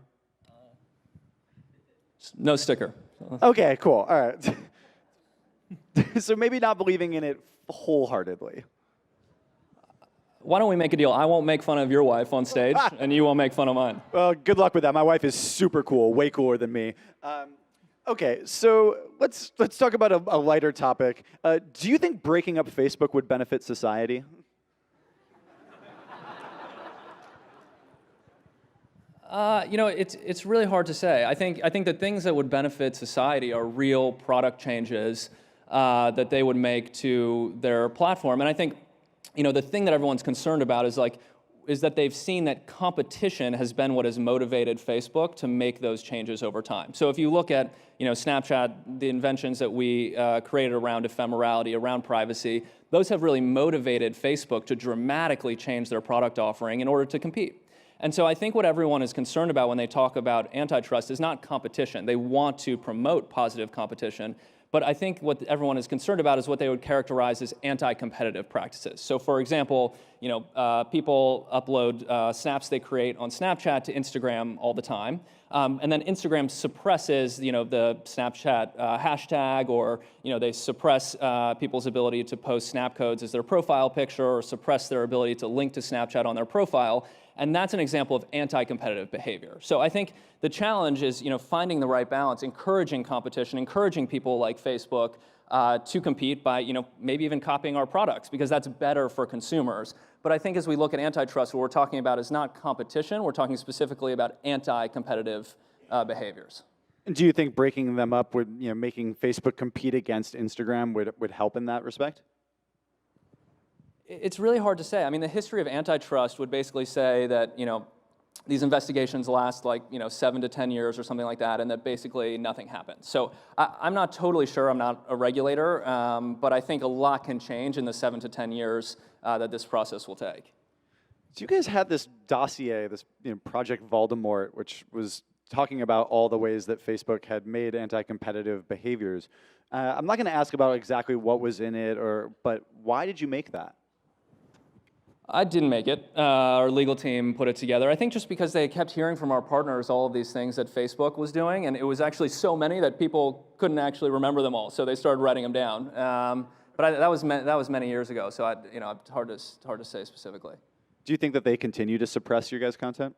[SPEAKER 9] No sticker.
[SPEAKER 7] Okay, cool. All right. So maybe not believing in it wholeheartedly.
[SPEAKER 9] Why don't we make a deal? I won't make fun of your wife on stage, and you won't make fun of mine.
[SPEAKER 7] Well, good luck with that. My wife is super cool, way cooler than me. Okay, so let's talk about a lighter topic. Do you think breaking up Facebook would benefit society?
[SPEAKER 9] It's really hard to say. I think the things that would benefit society are real product changes that they would make to their platform. And I think, the thing that everyone's concerned about is that they've seen that competition has been what has motivated Facebook to make those changes over time. So if you look at, Snapchat, the inventions that we created around ephemerality, around privacy, those have really motivated Facebook to dramatically change their product offering in order to compete. And so I think what everyone is concerned about when they talk about antitrust is not competition. They want to promote positive competition. But I think what everyone is concerned about is what they would characterize as anti-competitive practices. So for example, people upload snaps they create on Snapchat to Instagram all the time. And then Instagram suppresses, the Snapchat hashtag, or, they suppress people's ability to post snap codes as their profile picture, or suppress their ability to link to Snapchat on their profile. And that's an example of anti-competitive behavior. So I think the challenge is, finding the right balance, encouraging competition, encouraging people like Facebook to compete by, maybe even copying our products, because that's better for consumers. But I think as we look at antitrust, what we're talking about is not competition. We're talking specifically about anti-competitive behaviors.
[SPEAKER 7] And do you think breaking them up would, making Facebook compete against Instagram would help in that respect?
[SPEAKER 9] It's really hard to say. I mean, the history of antitrust would basically say that, these investigations last 7 to 10 years or something like that, and that basically nothing happens. So I'm not totally sure. I'm not a regulator, but I think a lot can change in the 7 to 10 years that this process will take.
[SPEAKER 7] So you guys had this dossier, this Project Voldemort, which was talking about all the ways that Facebook had made anti-competitive behaviors. I'm not going to ask about exactly what was in it, but why did you make that?
[SPEAKER 9] I didn't make it. Our legal team put it together. I think just because they kept hearing from our partners all of these things that Facebook was doing, and it was actually so many that people couldn't actually remember them all, so they started writing them down. That was many years ago, so it's hard to say specifically.
[SPEAKER 7] Do you think that they continue to suppress your guys' content?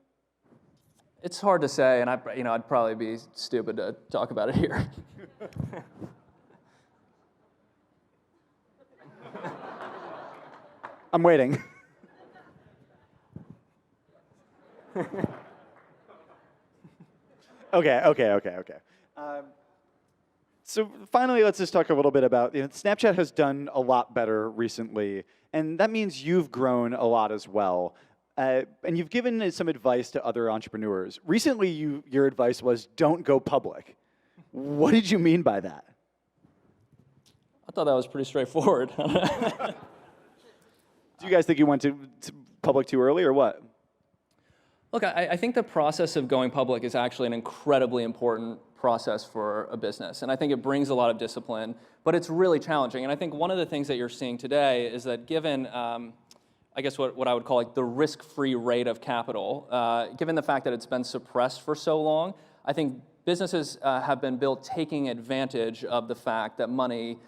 [SPEAKER 9] It's hard to say, and I'd probably be stupid to talk about it here.
[SPEAKER 7] I'm waiting. Okay. So finally, let's just talk a little bit about, Snapchat has done a lot better recently, and that means you've grown a lot as well. And you've given some advice to other entrepreneurs. Recently, your advice was don't go public. What did you mean by that?
[SPEAKER 9] I thought that was pretty straightforward.
[SPEAKER 7] Do you guys think you went to public too early, or what?
[SPEAKER 9] Look, I think the process of going public is actually an incredibly important process for a business. And I think it brings a lot of discipline, but it's really challenging. And I think one of the things that you're seeing today is that given, I guess what I would call the risk-free rate of capital, given the fact that it's been suppressed for so long, I think businesses have been built taking advantage of the fact that money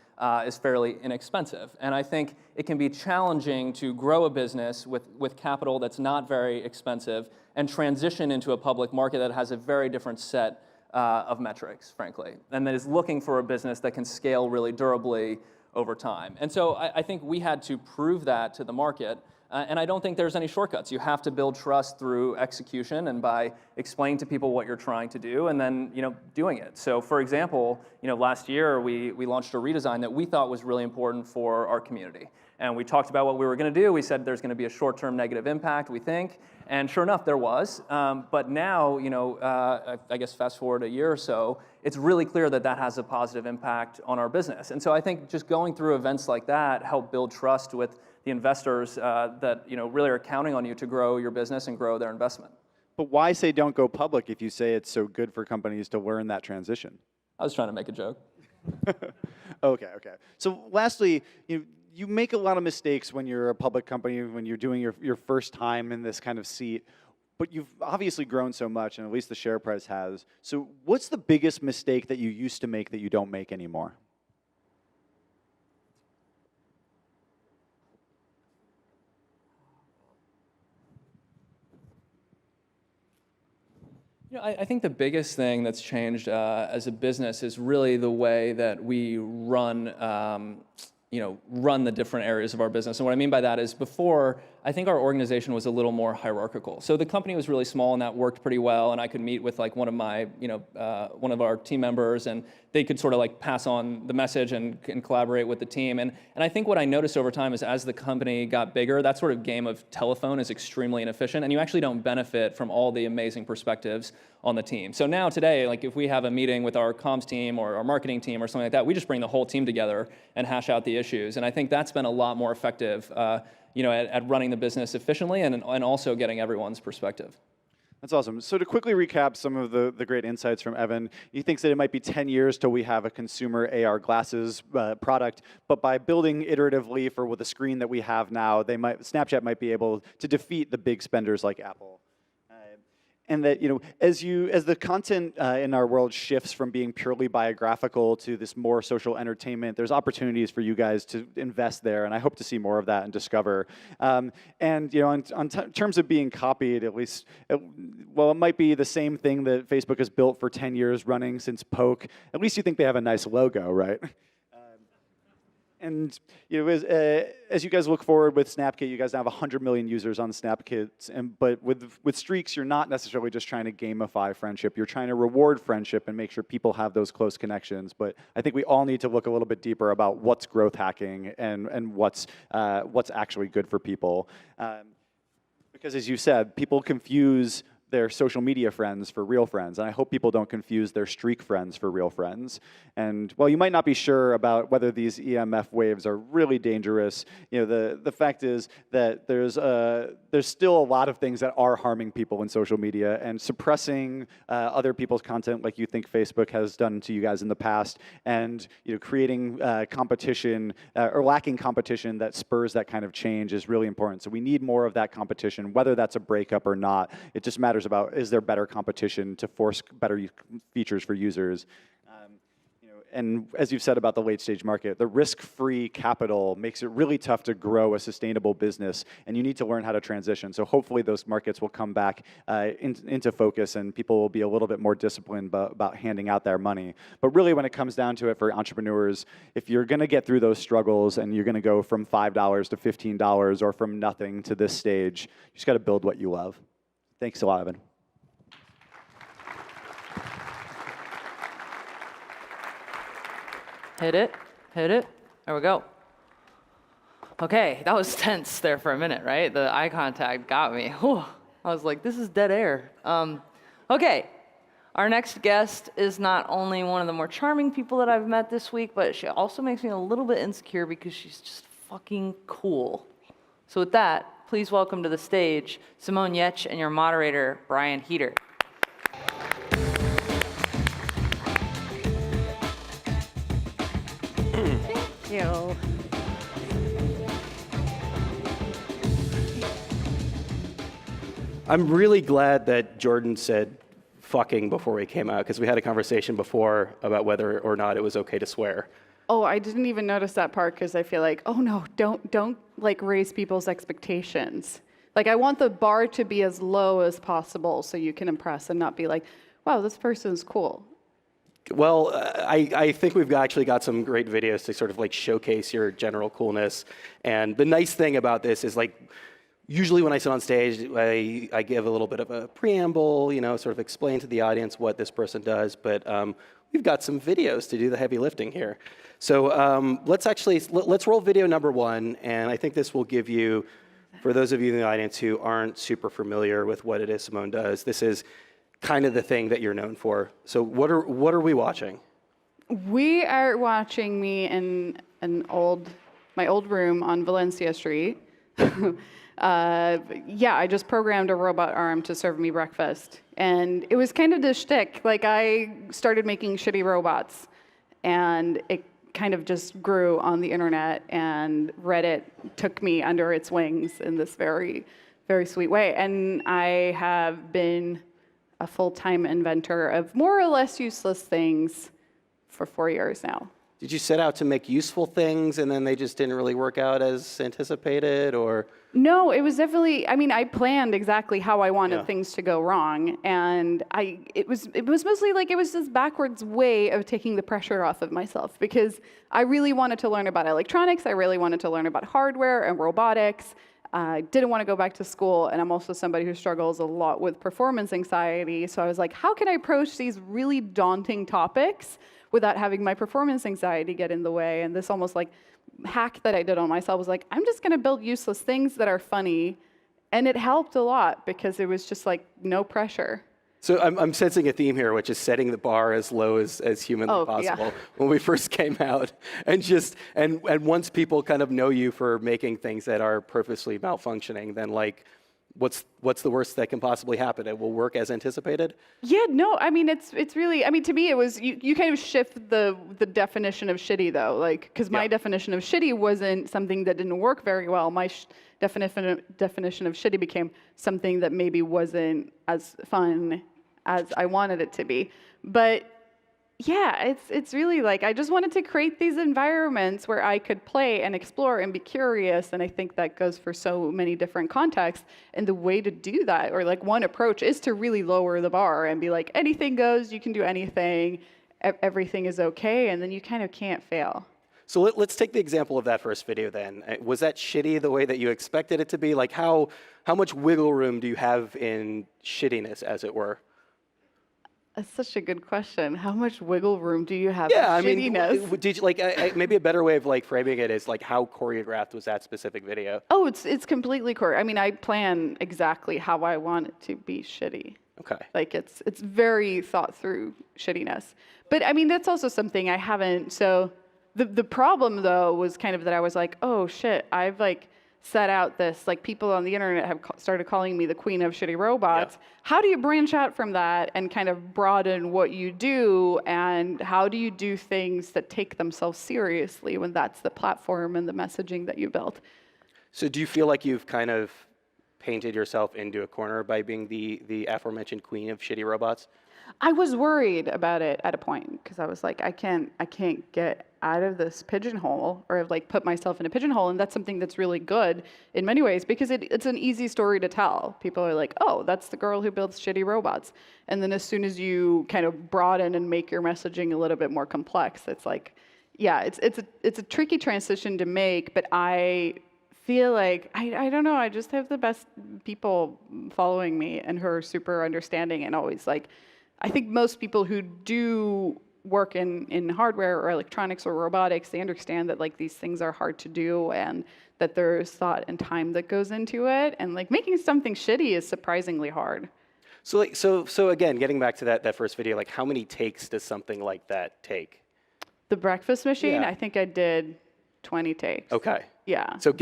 [SPEAKER 9] is fairly inexpensive. And I think it can be challenging to grow a business with capital that's not very expensive and transition into a public market that has a very different set of metrics, frankly, and that is looking for a business that can scale really durably over time. And so I think we had to prove that to the market. And I don't think there's any shortcuts. You have to build trust through execution and by explaining to people what you're trying to do and then doing it. So for example, last year we launched a redesign that we thought was really important for our community. And we talked about what we were going to do. We said there's going to be a short-term negative impact, we think. And sure enough, there was. But now, I guess fast forward a year or so, it's really clear that that has a positive impact on our business. And so I think just going through events like that help build trust with the investors that really are counting on you to grow your business and grow their investment.
[SPEAKER 7] But why say don't go public if you say it's so good for companies to learn that transition?
[SPEAKER 9] I was trying to make a joke.
[SPEAKER 7] Okay. So lastly, you make a lot of mistakes when you're a public company, when you're doing your first time in this kind of seat, but you've obviously grown so much, and at least the share price has. So what's the biggest mistake that you used to make that you don't make anymore?
[SPEAKER 9] I think the biggest thing that's changed as a business is really the way that we run the different areas of our business. And what I mean by that is before, I think our organization was a little more hierarchical. So the company was really small and that worked pretty well. And I could meet with like one of our team members and they could sort of like pass on the message and collaborate with the team. And I think what I noticed over time is as the company got bigger, that sort of game of telephone is extremely inefficient and you actually don't benefit from all the amazing perspectives on the team. So now today, like if we have a meeting with our comms team or our marketing team or something like that, we just bring the whole team together and hash out the issues. And I think that's been a lot more effective at running the business efficiently and also getting everyone's perspective.
[SPEAKER 7] That's awesome. So to quickly recap some of the great insights from Evan, he thinks that it might be 10 years till we have a consumer AR glasses product, but by building iteratively for with the screen that we have now, Snapchat might be able to defeat the big spenders like Apple. And that as the content in our world shifts from being purely biographical to this more social entertainment, there's opportunities for you guys to invest there, and I hope to see more of that and Discover. And on terms of being copied, at least, it might be the same thing that Facebook has built for 10 years running since Poke. At least you think they have a nice logo, right? And as you guys look forward with Snapkit, you guys now have 100 million users on Snapkit. But with Streaks, you're not necessarily just trying to gamify friendship. You're trying to reward friendship and make sure people have those close connections. But I think we all need to look a little bit deeper about what's growth hacking and what's actually good for people. Because as you said, people confuse their social media friends for real friends. And I hope people don't confuse their streak friends for real friends. And while you might not be sure about whether these EMF waves are really dangerous, the fact is that there's still a lot of things that are harming people in social media, and suppressing other people's content like you think Facebook has done to you guys in the past, and creating competition or lacking competition that spurs that kind of change is really important. So we need more of that competition, whether that's a breakup or not. It just matters about, is there better competition to force better features for users? And as you've said about the late stage market, the risk-free capital makes it really tough to grow a sustainable business, and you need to learn how to transition. So hopefully those markets will come back into focus, and people will be a little bit more disciplined about handing out their money. But really, when it comes down to it for entrepreneurs, if you're going to get through those struggles and you're going to go from $5 to $15 or from nothing to this stage, you just got to build what you love. Thanks a lot, Evan.
[SPEAKER 4] Hit it. There we go. Okay, that was tense there for a minute, right? The eye contact got me. Whew. I was like, this is dead air. Okay, our next guest is not only one of the more charming people that I've met this week, but she also makes me a little bit insecure because she's just fucking cool. So with that, please welcome to the stage Simone Yetch and your moderator, Brian Heater.
[SPEAKER 8] You.
[SPEAKER 10] I'm really glad that Jordan said fucking before we came out, because we had a conversation before about whether or not it was okay to swear.
[SPEAKER 8] Oh, I didn't even notice that part because I feel like, oh no, don't like raise people's expectations. Like I want the bar to be as low as possible so you can impress and not be like, wow, this person's cool.
[SPEAKER 10] Well, I think we've actually got some great videos to sort of like showcase your general coolness. And the nice thing about this is like, usually when I sit on stage, I give a little bit of a preamble, sort of explain to the audience what this person does. But we've got some videos to do the heavy lifting here. So let's roll video number 1. And I think this will give you, for those of you in the audience who aren't super familiar with what it is Simone does, this is kind of the thing that you're known for. So what are we watching?
[SPEAKER 8] We are watching me in my old room on Valencia Street. I just programmed a robot arm to serve me breakfast. And it was kind of the shtick. Like I started making shitty robots, and it kind of just grew on the internet, and Reddit took me under its wings in this very, very sweet way. And I have been a full-time inventor of more or less useless things for 4 years now.
[SPEAKER 10] Did you set out to make useful things and then they just didn't really work out as anticipated, or?
[SPEAKER 8] No, it was definitely, I mean, I planned exactly how I wanted things to go wrong. And it was mostly like, it was this backwards way of taking the pressure off of myself, because I really wanted to learn about electronics. I really wanted to learn about hardware and robotics. I didn't want to go back to school, and I'm also somebody who struggles a lot with performance anxiety. So I was like, how can I approach these really daunting topics without having my performance anxiety get in the way? And this almost like hack that I did on myself was like, I'm just going to build useless things that are funny. And it helped a lot because it was just like no pressure.
[SPEAKER 10] So I'm sensing a theme here, which is setting the bar as low as humanly possible when we first came out. And once people kind of know you for making things that are purposely malfunctioning, then like, what's the worst that can possibly happen? It will work as anticipated?
[SPEAKER 8] Yeah, no, I mean, it's really, I mean, to me, it was, you kind of shift the definition of shitty, though, like, because my definition of shitty wasn't something that didn't work very well. My definition of shitty became something that maybe wasn't as fun as I wanted it to be. But yeah, it's really like, I just wanted to create these environments where I could play and explore and be curious. And I think that goes for so many different contexts. And the way to do that, or like one approach, is to really lower the bar and be like, anything goes, you can do anything, everything is okay, and then you kind of can't fail.
[SPEAKER 10] So let's take the example of that first video then. Was that shitty the way that you expected it to be? Like how much wiggle room do you have in shittiness, as it were?
[SPEAKER 8] That's such a good question. How much wiggle room do you have
[SPEAKER 10] Yeah,
[SPEAKER 8] in shittiness?
[SPEAKER 10] mean, did you, like maybe a better way of like framing it is like how choreographed was that specific video?
[SPEAKER 8] Oh, it's completely I mean, I plan exactly how I want it to be shitty.
[SPEAKER 10] Okay.
[SPEAKER 8] Like it's very thought through shittiness. But I mean, that's also something I haven't. So the problem though was kind of that I was like, oh shit, I've like set out this, like people on the internet have started calling me the queen of shitty robots. Yeah. How do you branch out from that and kind of broaden what you do? And how do you do things that take themselves seriously when that's the platform and the messaging that you built?
[SPEAKER 10] So do you feel like you've kind of painted yourself into a corner by being the aforementioned queen of shitty robots?
[SPEAKER 8] I was worried about it at a point because I was like, I can't get out of this pigeonhole, or like put myself in a pigeonhole. And that's something that's really good in many ways because it's an easy story to tell. People are like, oh, that's the girl who builds shitty robots. And then as soon as you kind of broaden and make your messaging a little bit more complex, it's like, yeah, it's a tricky transition to make, but I feel like, I don't know, I just have the best people following me and who are super understanding and always like, I think most people who do work in hardware or electronics or robotics, they understand that like these things are hard to do and that there's thought and time that goes into it. And like making something shitty is surprisingly hard.
[SPEAKER 10] So like so again, getting back to that first video, like how many takes does something like that take?
[SPEAKER 8] The breakfast machine, I think I did 20 takes.
[SPEAKER 10] Okay.
[SPEAKER 8] Yeah.
[SPEAKER 10] So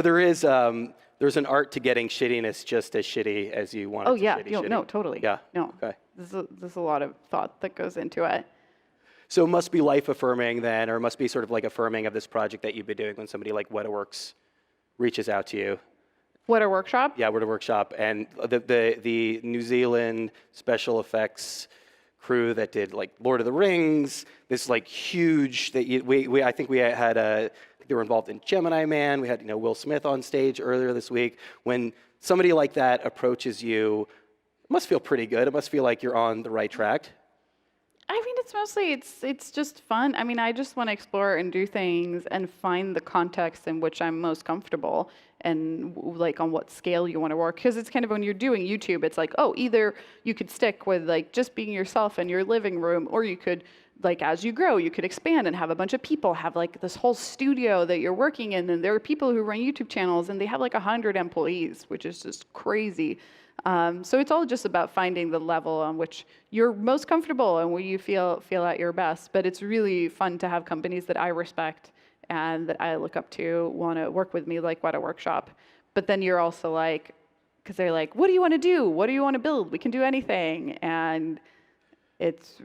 [SPEAKER 10] there is there's an art to getting shittiness just as shitty as you want it to shitty.
[SPEAKER 8] No, totally.
[SPEAKER 10] Yeah.
[SPEAKER 8] No.
[SPEAKER 10] Okay.
[SPEAKER 8] There's a lot of thought that goes into it.
[SPEAKER 10] So it must be life affirming then, or it must be sort of like affirming of this project that you've been doing when somebody like WetaWorks reaches out to you.
[SPEAKER 8] Weta Workshop?
[SPEAKER 10] Yeah, Weta Workshop, and the New Zealand special effects crew that did like Lord of the Rings. This like huge that I think we had they were involved in Gemini Man. We had Will Smith on stage earlier this week. When somebody like that approaches you, it must feel pretty good. It must feel like you're on the right track.
[SPEAKER 8] I mean, it's mostly, it's just fun. I mean, I just want to explore and do things and find the context in which I'm most comfortable and like on what scale you want to work. Because it's kind of when you're doing YouTube, it's like, oh, either you could stick with like just being yourself in your living room, or you could, like as you grow, you could expand and have a bunch of people have like this whole studio that you're working in. And there are people who run YouTube channels and they have like 100 employees, which is just crazy. So it's all just about finding the level on which you're most comfortable and where you feel at your best. But it's really fun to have companies that I respect and that I look up to want to work with me, like Weta Workshop. But then you're also like, because they're like, what do you want to do? What do you want to build? We can do anything. And it's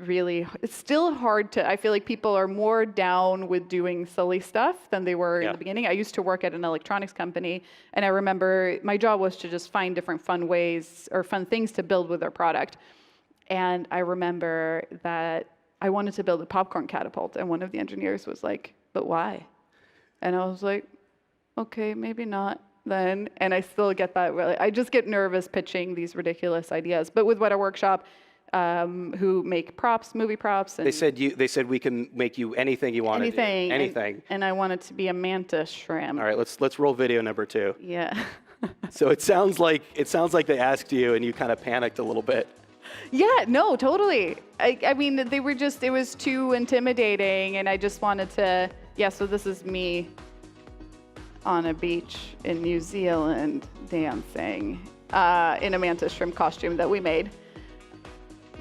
[SPEAKER 8] still hard to, I feel like people are more down with doing silly stuff than they were in the beginning. I used to work at an electronics company, and I remember my job was to just find different fun ways or fun things to build with their product. And I remember that I wanted to build a popcorn catapult. And one of the engineers was like, but why? And I was like, okay, maybe not then. And I still get that. I just get nervous pitching these ridiculous ideas. But with Weta Workshop, who make props, movie props. And
[SPEAKER 10] They said we can make you anything you want to do.
[SPEAKER 8] anything.
[SPEAKER 10] Anything.
[SPEAKER 8] And I want it to be a mantis shrimp.
[SPEAKER 10] All right, let's roll video number 2.
[SPEAKER 8] Yeah.
[SPEAKER 10] So it sounds like they asked you and you kind of panicked a little bit.
[SPEAKER 8] Yeah, no, totally. I mean, they were just, it was too intimidating, and I just wanted to, so this is me on a beach in New Zealand dancing in a mantis shrimp costume that we made.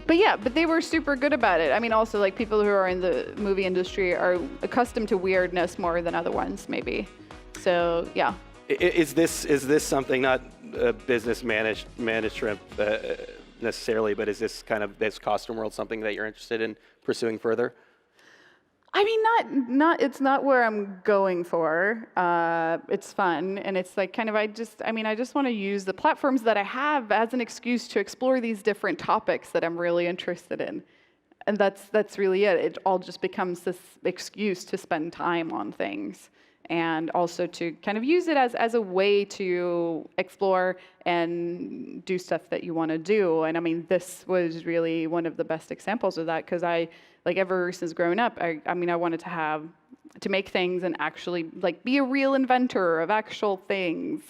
[SPEAKER 8] But they were super good about it. I mean, also, like, people who are in the movie industry are accustomed to weirdness more than other ones, maybe. So, yeah.
[SPEAKER 10] Is this something, not business managed shrimp necessarily, but is this kind of this costume world something that you're interested in pursuing further?
[SPEAKER 8] I mean, it's not where I'm going for. It's fun, and it's like kind of, I just want to use the platforms that I have as an excuse to explore these different topics that I'm really interested in. And that's really it. It all just becomes this excuse to spend time on things, and also to kind of use it as a way to explore and do stuff that you want to do. And I mean, this was really one of the best examples of that, because ever since growing up, I wanted to make things and actually be a real inventor of actual things.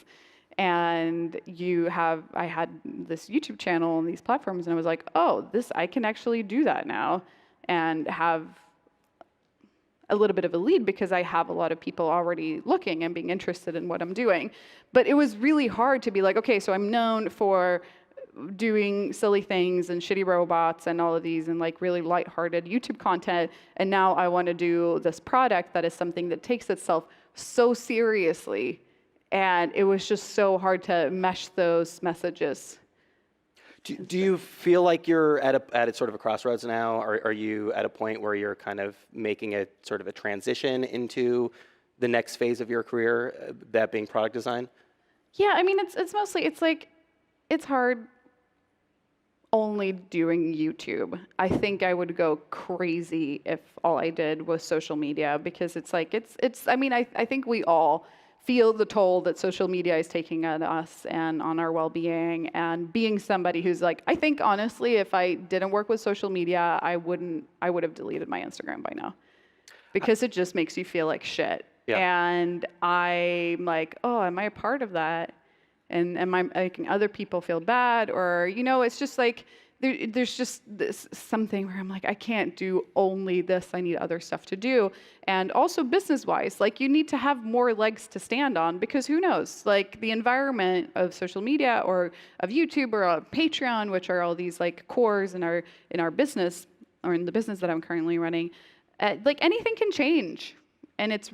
[SPEAKER 8] And I had this YouTube channel and these platforms, and I was like, oh, I can actually do that now and have a little bit of a lead, because I have a lot of people already looking and being interested in what I'm doing. But it was really hard to be like, okay, so I'm known for doing silly things and shitty robots and all of these and really lighthearted YouTube content, and now I want to do this product that is something that takes itself so seriously, and it was just so hard to mesh those messages.
[SPEAKER 10] Do you feel like you're at a sort of a crossroads now? Are you at a point where you're kind of making a sort of a transition into the next phase of your career, that being product design?
[SPEAKER 8] Yeah, I mean, it's mostly, it's hard only doing YouTube. I think I would go crazy if all I did was social media, because I think we all feel the toll that social media is taking on us and on our well-being. And being somebody who's I think honestly, if I didn't work with social media, I would have deleted my Instagram by now, because it just makes you feel like shit. Yeah. And I'm like, oh, am I a part of that? And am I making other people feel bad? Or, it's just there's just this something where I'm like, I can't do only this. I need other stuff to do. And also business-wise, you need to have more legs to stand on, because who knows? The environment of social media or of YouTube or Patreon, which are all these cores in our business, or in the business that I'm currently running, anything can change. And it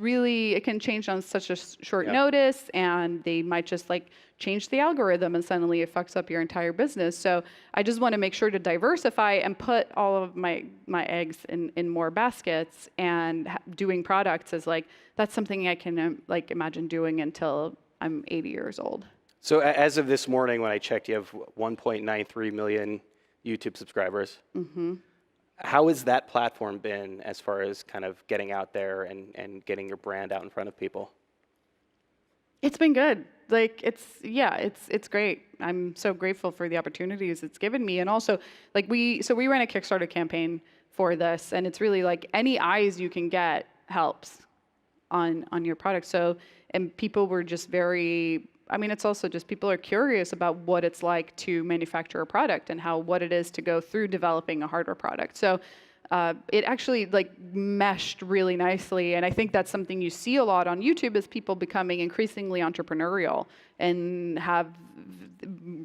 [SPEAKER 8] can change on such a short notice, and they might just change the algorithm, and suddenly it fucks up your entire business. So I just want to make sure to diversify and put all of my eggs in more baskets, and doing products is that's something I can imagine doing until I'm 80 years old.
[SPEAKER 10] So as of this morning, when I checked, you have 1.93 million YouTube subscribers. Mm-hmm. How has that platform been as far as kind of getting out there and getting your brand out in front of people?
[SPEAKER 8] It's been good. It's great. I'm so grateful for the opportunities it's given me. And also, we ran a Kickstarter campaign for this, and it's really any eyes you can get helps on your product. So, and people were just it's also just people are curious about what it's like to manufacture a product and what it is to go through developing a hardware product. So it actually meshed really nicely. And I think that's something you see a lot on YouTube, is people becoming increasingly entrepreneurial and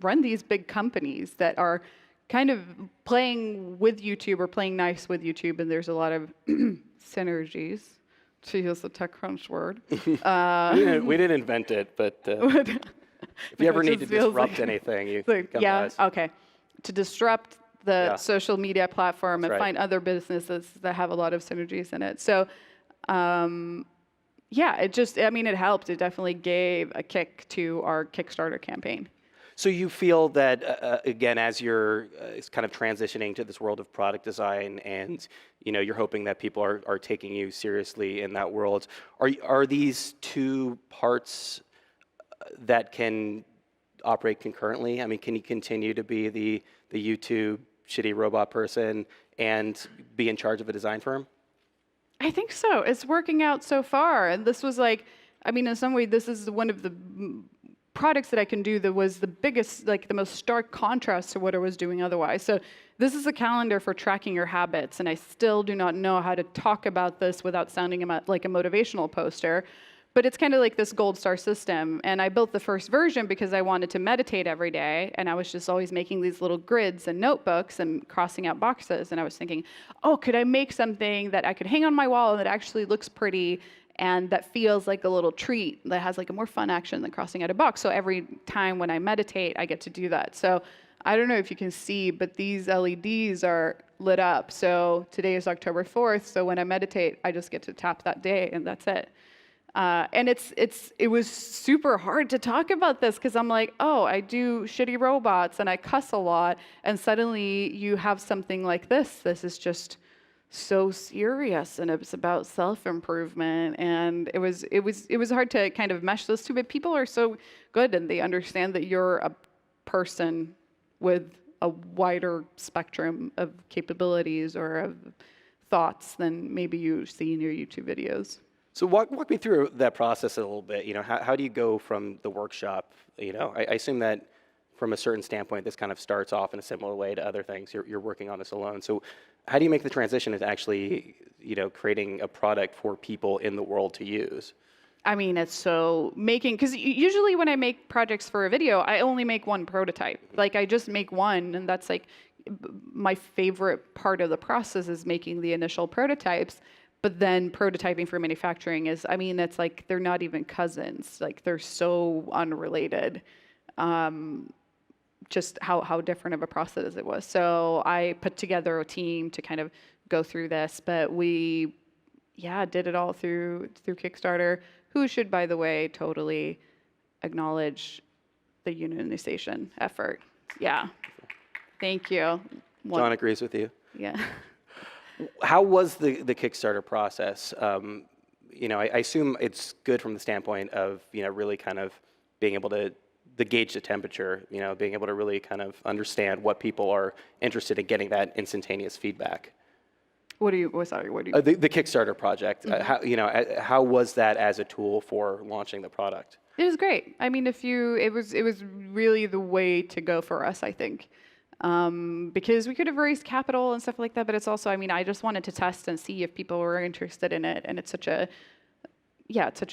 [SPEAKER 8] run these big companies that are kind of playing with YouTube or playing nice with YouTube. And there's a lot of synergies, to use the TechCrunch word.
[SPEAKER 10] We didn't invent it, but if you ever need to disrupt anything, you come to us.
[SPEAKER 8] Okay. To disrupt the social media platform and find other businesses that have a lot of synergies in it. So, it helped. It definitely gave a kick to our Kickstarter campaign.
[SPEAKER 10] So you feel that, again, as you're kind of transitioning to this world of product design and, you're hoping that people are taking you seriously in that world, are these two parts that can operate concurrently? I mean, can you continue to be the YouTube shitty robot person and be in charge of a design firm?
[SPEAKER 8] I think so. It's working out so far. And this was like, I mean, in some way, this is one of the products that I can do that was the biggest, like the most stark contrast to what I was doing otherwise. So this is a calendar for tracking your habits. And I still do not know how to talk about this without sounding like a motivational poster. But it's kind of like this gold star system. And I built the first version because I wanted to meditate every day. And I was just always making these little grids and notebooks and crossing out boxes. And I was thinking, oh, could I make something that I could hang on my wall that actually looks pretty and that feels like a little treat that has like a more fun action than crossing out a box. So every time when I meditate, I get to do that. So I don't know if you can see, but these LEDs are lit up. So today is October 4th. So when I meditate, I just get to tap that day and that's it. And it was super hard to talk about this because I'm like, oh, I do shitty robots and I cuss a lot. And suddenly you have something like this. This is just so serious and it's about self-improvement. And it was hard to kind of mesh those two, but people are so good and they understand that you're a person with a wider spectrum of capabilities or of thoughts than maybe you see in your YouTube videos.
[SPEAKER 10] So walk me through that process a little bit. How do you go from the workshop? I assume that from a certain standpoint, this kind of starts off in a similar way to other things. You're working on this alone. So how do you make the transition into actually, creating a product for people in the world to use?
[SPEAKER 8] I mean, it's so because usually when I make projects for a video, I only make one prototype. Like I just make one, and that's like my favorite part of the process is making the initial prototypes. But then prototyping for manufacturing is, I mean, it's like they're not even cousins. Like they're so unrelated. Just how different of a process it was. So I put together a team to kind of go through this, but we, did it all through Kickstarter, who should, by the way, totally acknowledge the unionization effort. Yeah, thank you.
[SPEAKER 10] John agrees with you.
[SPEAKER 8] Yeah.
[SPEAKER 10] How was the Kickstarter process? I assume it's good from the standpoint of, really kind of being able to gauge the temperature, being able to really kind of understand what people are interested in, getting that instantaneous feedback.
[SPEAKER 8] What do you?
[SPEAKER 10] The Kickstarter project.
[SPEAKER 8] Mm-hmm.
[SPEAKER 10] How was that as a tool for launching the product?
[SPEAKER 8] It was great. I mean, it was really the way to go for us, I think. Because we could have raised capital and stuff like that, but it's also, I mean, I just wanted to test and see if people were interested in it, and it's such a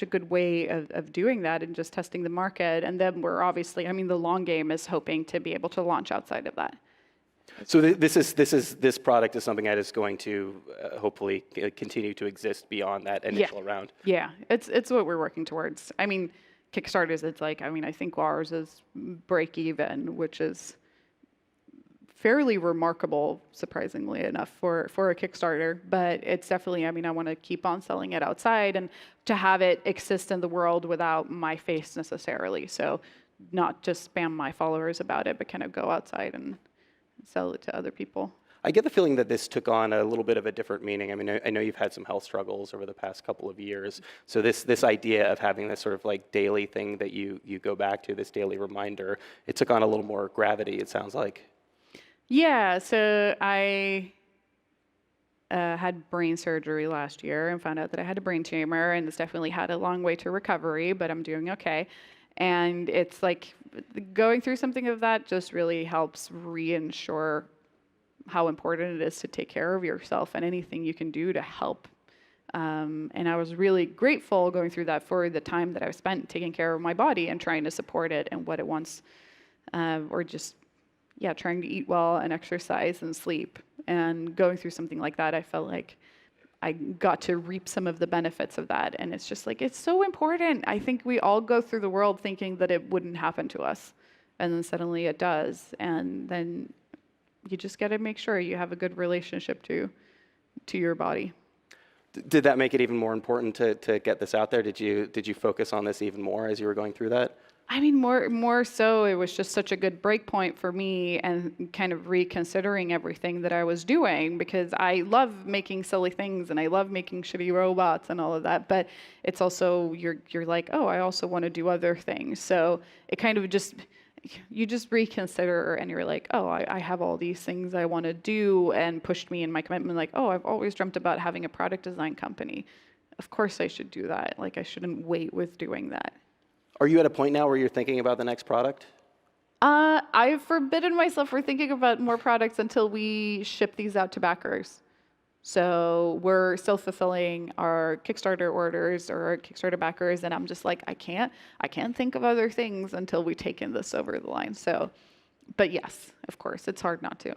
[SPEAKER 8] good way of doing that and just testing the market. And then we're obviously, I mean, the long game is hoping to be able to launch outside of that.
[SPEAKER 10] So this product is something that is going to hopefully continue to exist beyond that initial round.
[SPEAKER 8] Yeah, it's what we're working towards. I mean, Kickstarters, it's like, I mean, I think ours is break even, which is fairly remarkable, surprisingly enough, for a Kickstarter. But it's definitely, I mean, I want to keep on selling it outside and to have it exist in the world without my face necessarily. So not just spam my followers about it, but kind of go outside and sell it to other people.
[SPEAKER 10] I get the feeling that this took on a little bit of a different meaning. I mean, I know you've had some health struggles over the past couple of years. So this idea of having this sort of like daily thing that you go back to, this daily reminder, it took on a little more gravity, it sounds like.
[SPEAKER 8] Yeah, so I had brain surgery last year and found out that I had a brain tumor, and it's definitely had a long way to recovery, but I'm doing okay. And it's like going through something of that just really helps reinsure how important it is to take care of yourself and anything you can do to help. And I was really grateful going through that for the time that I've spent taking care of my body and trying to support it and what it wants, or just trying to eat well and exercise and sleep. And going through something like that, I felt like I got to reap some of the benefits of that. And it's just like, it's so important. I think we all go through the world thinking that it wouldn't happen to us. And then suddenly it does. And then you just got to make sure you have a good relationship to your body.
[SPEAKER 10] Did that make it even more important to get this out there? Did you focus on this even more as you were going through that?
[SPEAKER 8] I mean, more so, it was just such a good break point for me and kind of reconsidering everything that I was doing, because I love making silly things and I love making shitty robots and all of that. But it's also, you're like, oh, I also want to do other things. So it kind of just, you just reconsider and you're like, oh, I have all these things I want to do, and pushed me in my commitment. Like, oh, I've always dreamt about having a product design company. Of course I should do that. Like, I shouldn't wait with doing that.
[SPEAKER 10] Are you at a point now where you're thinking about the next product?
[SPEAKER 8] I've forbidden myself from thinking about more products until we ship these out to backers. So we're still fulfilling our Kickstarter orders or our Kickstarter backers, and I'm just like, I can't think of other things until we take in this over the line. So, but yes, of course, it's hard not to.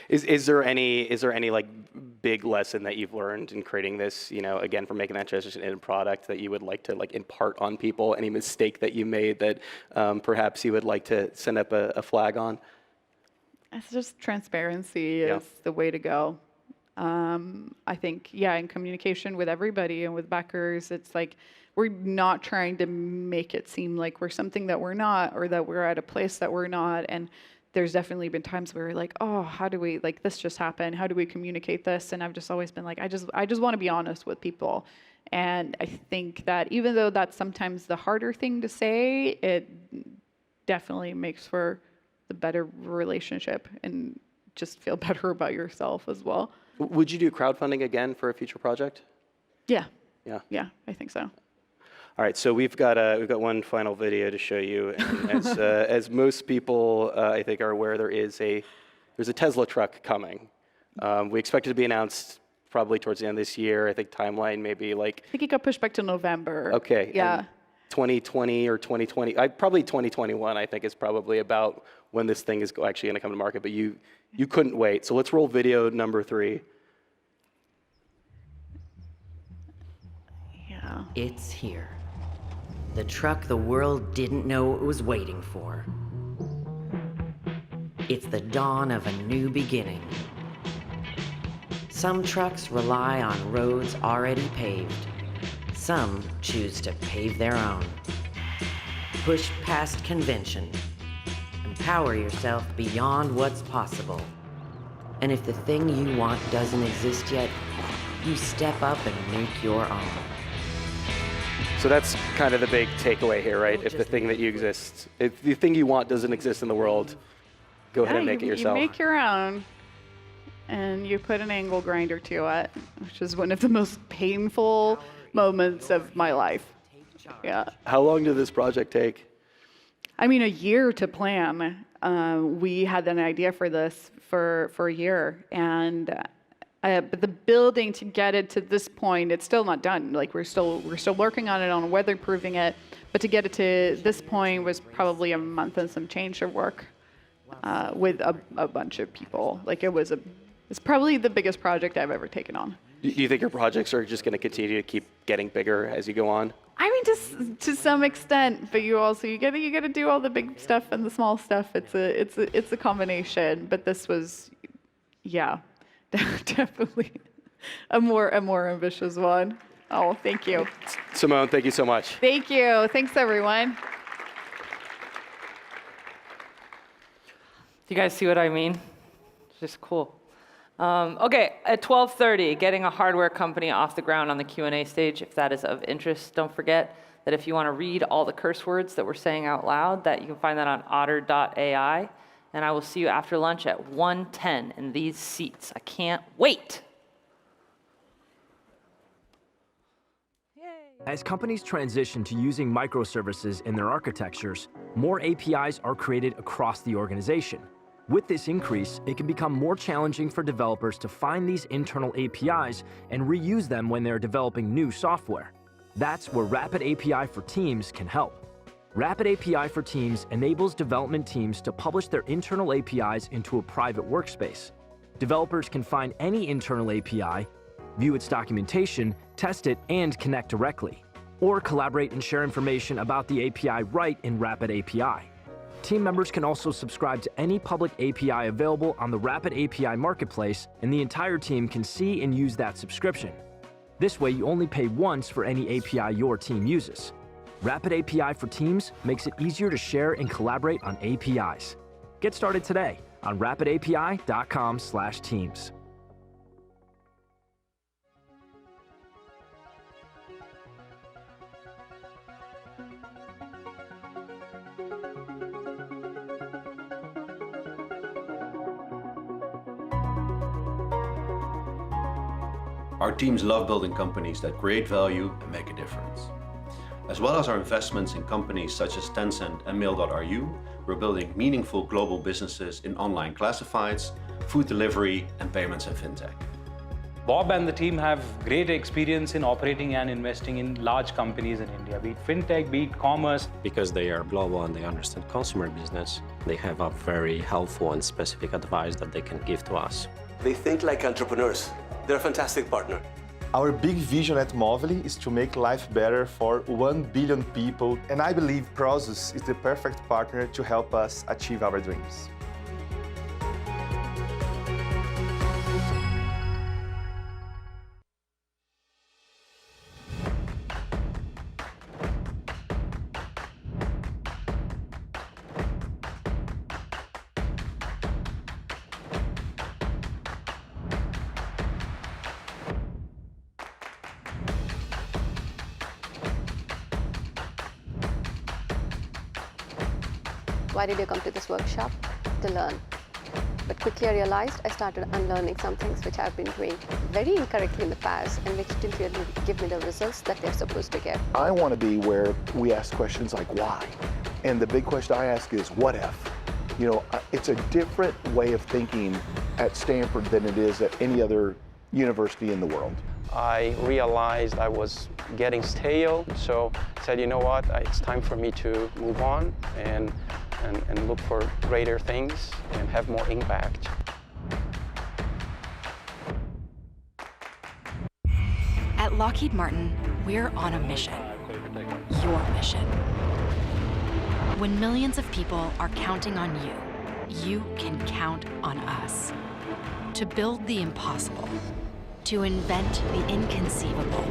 [SPEAKER 10] Is there any like big lesson that you've learned in creating this, you know, again, from making that transition in a product that you would like to like impart on people? Any mistake that you made that perhaps you would like to send up a flag on?
[SPEAKER 8] It's just transparency is the way to go. I think, in communication with everybody and with backers, it's like, we're not trying to make it seem like we're something that we're not, or that we're at a place that we're not. And there's definitely been times where we're like, oh, how do we, like, this just happened, how do we communicate this? And I've just always been like, I just want to be honest with people. And I think that even though that's sometimes the harder thing to say, it definitely makes for the better relationship and just feel better about yourself as well.
[SPEAKER 10] Would you do crowdfunding again for a future project?
[SPEAKER 8] Yeah.
[SPEAKER 10] Yeah,
[SPEAKER 8] I think so.
[SPEAKER 10] All right, so we've got one final video to show you. And as most people, I think, are aware, there's a Tesla truck coming. We expect it to be announced probably towards the end of this year. I think timeline maybe like.
[SPEAKER 8] I think it got pushed back to November.
[SPEAKER 10] Okay.
[SPEAKER 8] Yeah.
[SPEAKER 10] 2020 or 2020, probably 2021. I think is probably about when this thing is actually going to come to market. But you couldn't wait. So let's roll video number 3.
[SPEAKER 8] Yeah.
[SPEAKER 11] It's here. The truck the world didn't know it was waiting for. It's the dawn of a new beginning. Some trucks rely on roads already paved. Some choose to pave their own. Push past convention. Empower yourself beyond what's possible. And if the thing you want doesn't exist yet, you step up and make your own.
[SPEAKER 10] So that's kind of the big takeaway here, right? If the thing that if the thing you want doesn't exist in the world, go ahead and make it yourself.
[SPEAKER 8] You make your own, and you put an angle grinder to it, which is one of the most painful moments of my life. Yeah.
[SPEAKER 10] How long did this project take?
[SPEAKER 8] I mean, a year to plan. We had an idea for this for a year, and but the building to get it to this point, it's still not done. Like we're still working on it, on weatherproofing it, but to get it to this point was probably a month and some change of work with a bunch of people. Like it's probably the biggest project I've ever taken on.
[SPEAKER 10] Do you think your projects are just going to continue to keep getting bigger as you go on?
[SPEAKER 8] I mean, just to some extent, but you got to do all the big stuff and the small stuff. It's a combination. But this was, definitely a more ambitious one. Oh, thank you,
[SPEAKER 10] Simone. Thank you so much.
[SPEAKER 8] Thank you. Thanks, everyone.
[SPEAKER 4] Do you guys see what I mean? It's just cool. Okay, at 12:30, getting a hardware company off the ground on the Q&A stage. If that is of interest, don't forget that if you want to read all the curse words that we're saying out loud, that you can find that on otter.ai. And I will see you after lunch at 1:10 in these seats. I can't wait.
[SPEAKER 12] As companies transition to using microservices in their architectures, more APIs are created across the organization. With this increase, it can become more challenging for developers to find these internal APIs and reuse them when they're developing new software. That's where Rapid API for Teams can help. Rapid API for Teams enables development teams to publish their internal APIs into a private workspace. Developers can find any internal API, view its documentation, test it, and connect directly, or collaborate and share information about the API right in Rapid API. Team members can also subscribe to any public API available on the Rapid API Marketplace, and the entire team can see and use that subscription. This way, you only pay once for any API your team uses. Rapid API for Teams makes it easier to share and collaborate on APIs. Get started today on rapidapi.com/teams.
[SPEAKER 13] Our teams love building companies that create value and make a difference. As well as our investments in companies such as Tencent and Mail.ru, we're building meaningful global businesses in online classifieds, food delivery, and payments and fintech.
[SPEAKER 14] Bob and the team have great experience in operating and investing in large companies in India, be it fintech, be it commerce.
[SPEAKER 23] Because they are global and they understand consumer business, they have a very helpful and specific advice that they can give to us.
[SPEAKER 24] They think like entrepreneurs. They're a fantastic partner.
[SPEAKER 15] Our big vision at Movely is to make life better for 1 billion people, and I believe Prosus is the perfect partner to help us achieve our dreams.
[SPEAKER 16] Why did you come to this workshop? To learn. But quickly I realized I started unlearning some things which I've been doing very incorrectly in the past and which didn't really give me the results that they're supposed to get.
[SPEAKER 17] I want to be where we ask questions like why? And the big question I ask is what if? You know, it's a different way of thinking at Stanford than it is at any other university in the world.
[SPEAKER 18] I realized I was getting stale, so I said, you know what, it's time for me to move on and look for greater things and have more impact.
[SPEAKER 19] At Lockheed Martin, we're on a mission. Your mission. When millions of people are counting on you, you can count on us. To build the impossible, to invent the inconceivable,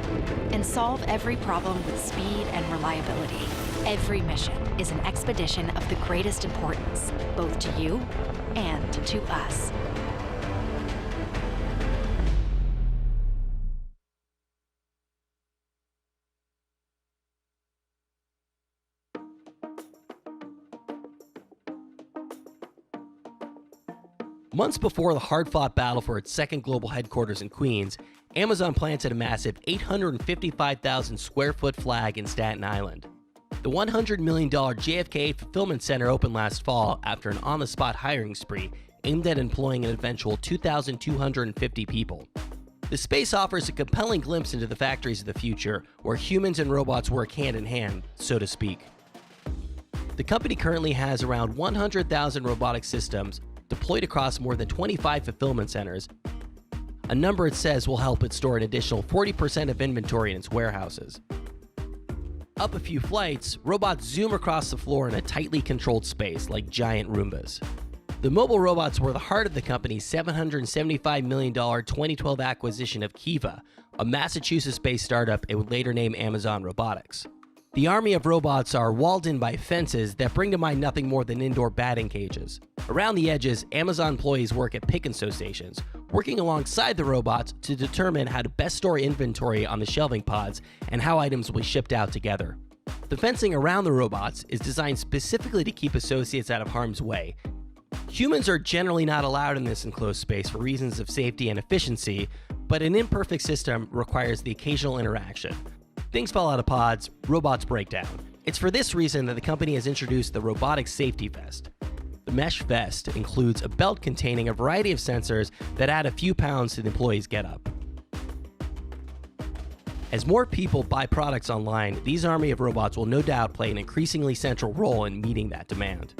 [SPEAKER 19] and solve every problem with speed and reliability. Every mission is an expedition of the greatest importance, both to you and to us.
[SPEAKER 25] Months before the hard-fought battle for its second global headquarters in Queens, Amazon planted a massive 855,000 square foot flag in Staten Island. The $100 million JFK Fulfillment Center opened last fall after an on-the-spot hiring spree aimed at employing an eventual 2,250 people. The space offers a compelling glimpse into the factories of the future, where humans and robots work hand in hand, so to speak. The company currently has around 100,000 robotic systems deployed across more than 25 fulfillment centers, a number it says will help it store an additional 40% of inventory in its warehouses. Up a few flights, robots zoom across the floor in a tightly controlled space like giant Roombas. The mobile robots were the heart of the company's $775 million 2012 acquisition of Kiva, a Massachusetts-based startup it would later name Amazon Robotics. The army of robots are walled in by fences that bring to mind nothing more than indoor batting cages. Around the edges, Amazon employees work at pick-and-sew stations, working alongside the robots to determine how to best store inventory on the shelving pods and how items will be shipped out together. The fencing around the robots is designed specifically to keep associates out of harm's way. Humans are generally not allowed in this enclosed space for reasons of safety and efficiency, but an imperfect system requires the occasional interaction. Things fall out of pods, robots break down. It's for this reason that the company has introduced the Robotic Safety Vest. The mesh vest includes a belt containing a variety of sensors that add a few pounds to the employee's getup. As more people buy products online, these army of robots will no doubt play an increasingly central role in meeting that demand.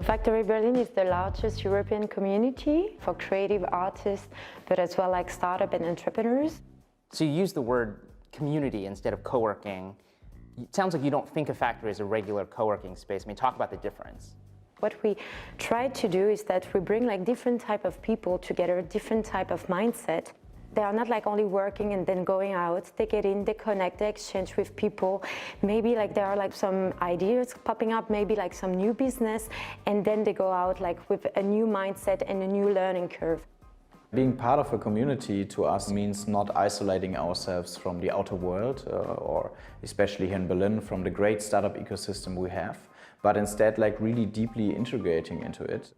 [SPEAKER 26] Factory Berlin is the largest European community for creative artists, but as well like startup and entrepreneurs.
[SPEAKER 27] So you use the word community instead of co-working.
[SPEAKER 1] It sounds like you don't think of factory as a regular co-working space. I mean, talk about the difference.
[SPEAKER 26] What we try to do is that we bring like different type of people together, different type of mindset. They are not like only working and then going out. They get in, they connect, they exchange with people. Maybe like there are like some ideas popping up, maybe like some new business, and then they go out like with a new mindset and a new learning curve.
[SPEAKER 2] Being part of a community to us means not isolating ourselves from the outer world, or especially here in Berlin, from the great startup ecosystem we have, but instead like really deeply integrating into it.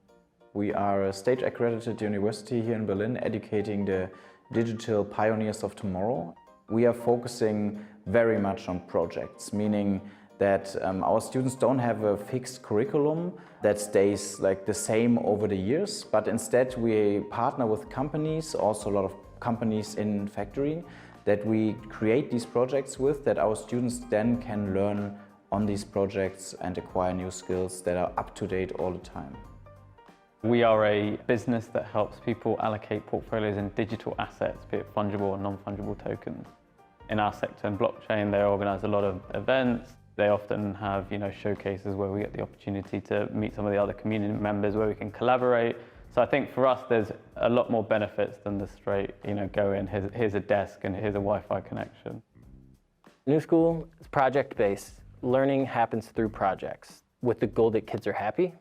[SPEAKER 2] We are a state-accredited university here in Berlin, educating the digital pioneers of tomorrow. We are focusing very much on projects, meaning that our students don't have a fixed curriculum that stays like the same over the years, but instead we partner with companies, also a lot of companies in factory, that we create these projects with, that our students then can learn on these projects and acquire new skills that are up to date all the time.
[SPEAKER 6] We are a business that helps people allocate portfolios in digital assets, be it fungible or non-fungible tokens. In our sector in blockchain, they organize a lot of events. They often have, showcases where we get the opportunity to meet some of the other community members where we can collaborate. So I think for us, there's a lot more benefits than the straight, go in, here's a desk and here's a Wi-Fi connection.
[SPEAKER 20] New School is project-based. Learning happens through projects with the goal that kids are happy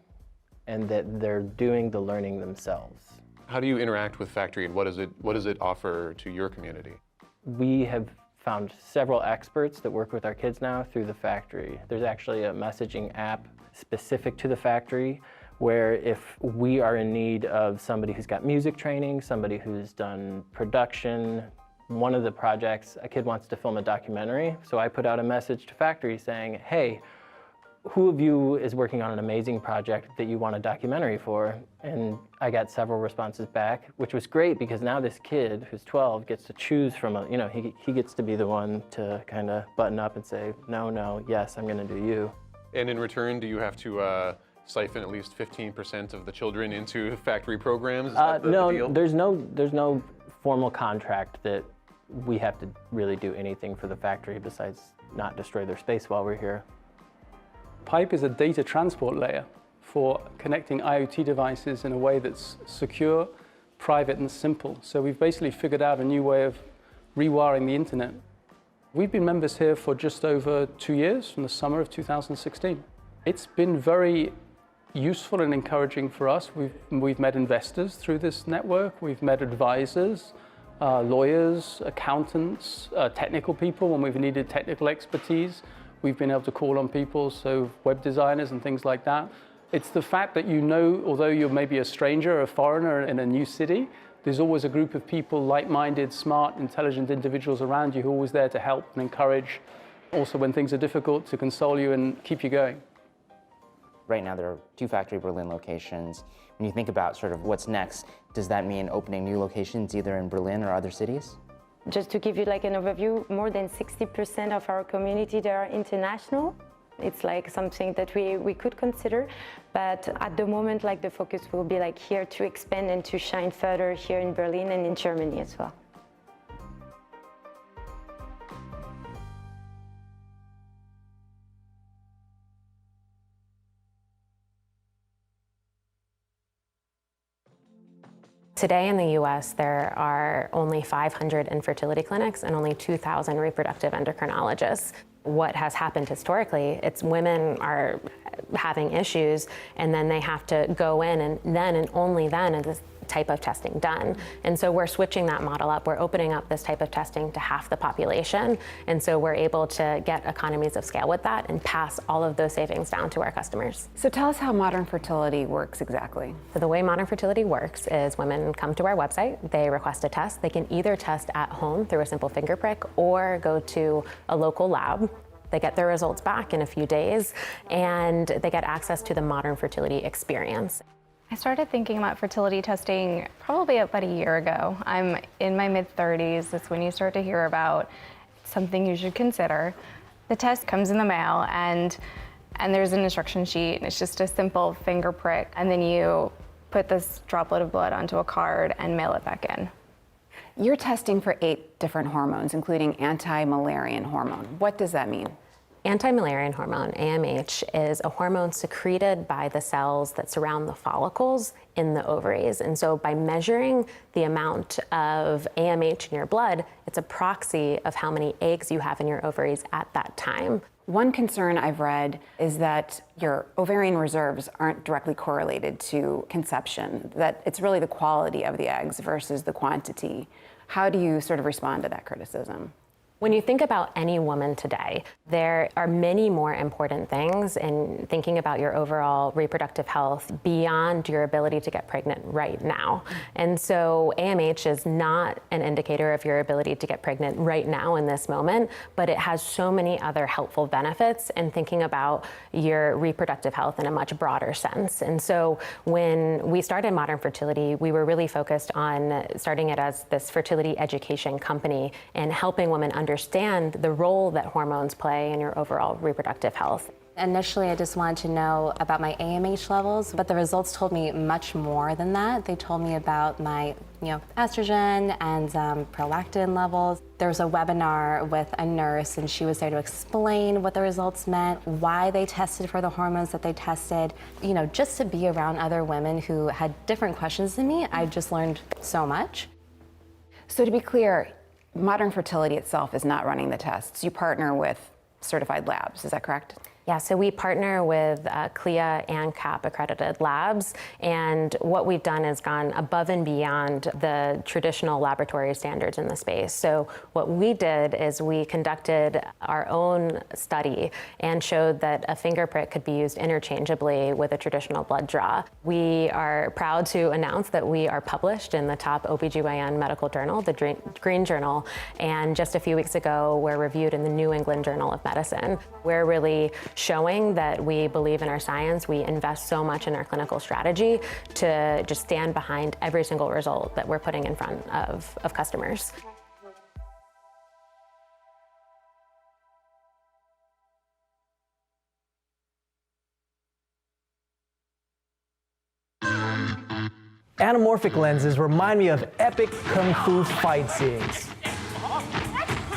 [SPEAKER 20] and that they're doing the learning themselves.
[SPEAKER 21] How do you interact with Factory, and what does it offer to your community?
[SPEAKER 20] We have found several experts that work with our kids now through the Factory. There's actually a messaging app specific to the Factory where if we are in need of somebody who's got music training, somebody who's done production, one of the projects, a kid wants to film a documentary, so I put out a message to Factory saying, hey, who of you is working on an amazing project that you want a documentary for? And I got several responses back, which was great because now this kid who's 12 gets to choose from he gets to be the one to kind of button up and say, no, yes, I'm gonna do you.
[SPEAKER 21] And in return, do you have to siphon at least 15% of the children into Factory programs? Is that the deal?
[SPEAKER 20] There's no formal contract that we have to really do anything for the Factory besides not destroy their space while we're here.
[SPEAKER 22] Pipe is a data transport layer for connecting IoT devices in a way that's secure, private, and simple. So we've basically figured out a new way of rewiring the internet. We've been members here for just over 2 years, from the summer of 2016. It's been very useful and encouraging for us. We've met investors through this network. We've met advisors, lawyers, accountants, technical people when we've needed technical expertise. We've been able to call on people, so web designers and things like that. It's the fact that although you're maybe a stranger or a foreigner in a new city, there's always a group of people, like-minded, smart, intelligent individuals around you who are always there to help and encourage. Also, when things are difficult, to console you and keep you going.
[SPEAKER 1] Right now, there are 2 Factory Berlin locations. When you think about sort of what's next, does that mean opening new locations either in Berlin or other cities?
[SPEAKER 26] Just to give you like an overview, more than 60% of our community, they are international. It's like something that we could consider, but at the moment, like the focus will be like here to expand and to shine further here in Berlin and in Germany as well.
[SPEAKER 27] Today in the US, there are only 500 infertility clinics and only 2,000 reproductive endocrinologists. What has happened historically, it's women are having issues and then they have to go in and then and only then is this type of testing done. And so we're switching that model up. We're opening up this type of testing to half the population. And so we're able to get economies of scale with that and pass all of those savings down to our customers.
[SPEAKER 28] So tell us how modern fertility works exactly.
[SPEAKER 27] So the way modern fertility works is women come to our website, they request a test. They can either test at home through a simple finger prick or go to a local lab. They get their results back in a few days and they get access to the modern fertility experience.
[SPEAKER 29] I started thinking about fertility testing probably about a year ago. I'm in my mid-30s. That's when you start to hear about something you should consider. The test comes in the mail and there's an instruction sheet and it's just a simple finger prick and then you put this droplet of blood onto a card and mail it back in.
[SPEAKER 28] You're testing for 8 different hormones, including anti-Müllerian hormone. What does that mean?
[SPEAKER 27] Anti-Müllerian hormone, AMH, is a hormone secreted by the cells that surround the follicles in the ovaries. And so by measuring the amount of AMH in your blood, it's a proxy of how many eggs you have in your ovaries at that time.
[SPEAKER 28] One concern I've read is that your ovarian reserves aren't directly correlated to conception, that it's really the quality of the eggs versus the quantity. How do you sort of respond to that criticism?
[SPEAKER 27] When you think about any woman today, there are many more important things in thinking about your overall reproductive health beyond your ability to get pregnant right now. And so AMH is not an indicator of your ability to get pregnant right now in this moment, but it has so many other helpful benefits in thinking about your reproductive health in a much broader sense. And so when we started Modern Fertility, we were really focused on starting it as this fertility education company and helping women understand the role that hormones play in your overall reproductive health.
[SPEAKER 3] Initially, I just wanted to know about my AMH levels, but the results told me much more than that. They told me about my, estrogen and prolactin levels. There was a webinar with a nurse, and she was there to explain what the results meant, why they tested for the hormones that they tested. Just to be around other women who had different questions than me, I just learned so much.
[SPEAKER 28] So to be clear, Modern Fertility itself is not running the tests. You partner with certified labs, is that correct?
[SPEAKER 27] Yeah, so we partner with CLIA and CAP accredited labs, and what we've done is gone above and beyond the traditional laboratory standards in the space. So what we did is we conducted our own study and showed that a finger prick could be used interchangeably with a traditional blood draw. We are proud to announce that we are published in the top OBGYN medical journal, the Green Journal, and just a few weeks ago, we're reviewed in the New England Journal of Medicine. We're really showing that we believe in our science. We invest so much in our clinical strategy to just stand behind every single result that we're putting in front of customers.
[SPEAKER 4] Anamorphic lenses remind me of epic kung fu fight scenes.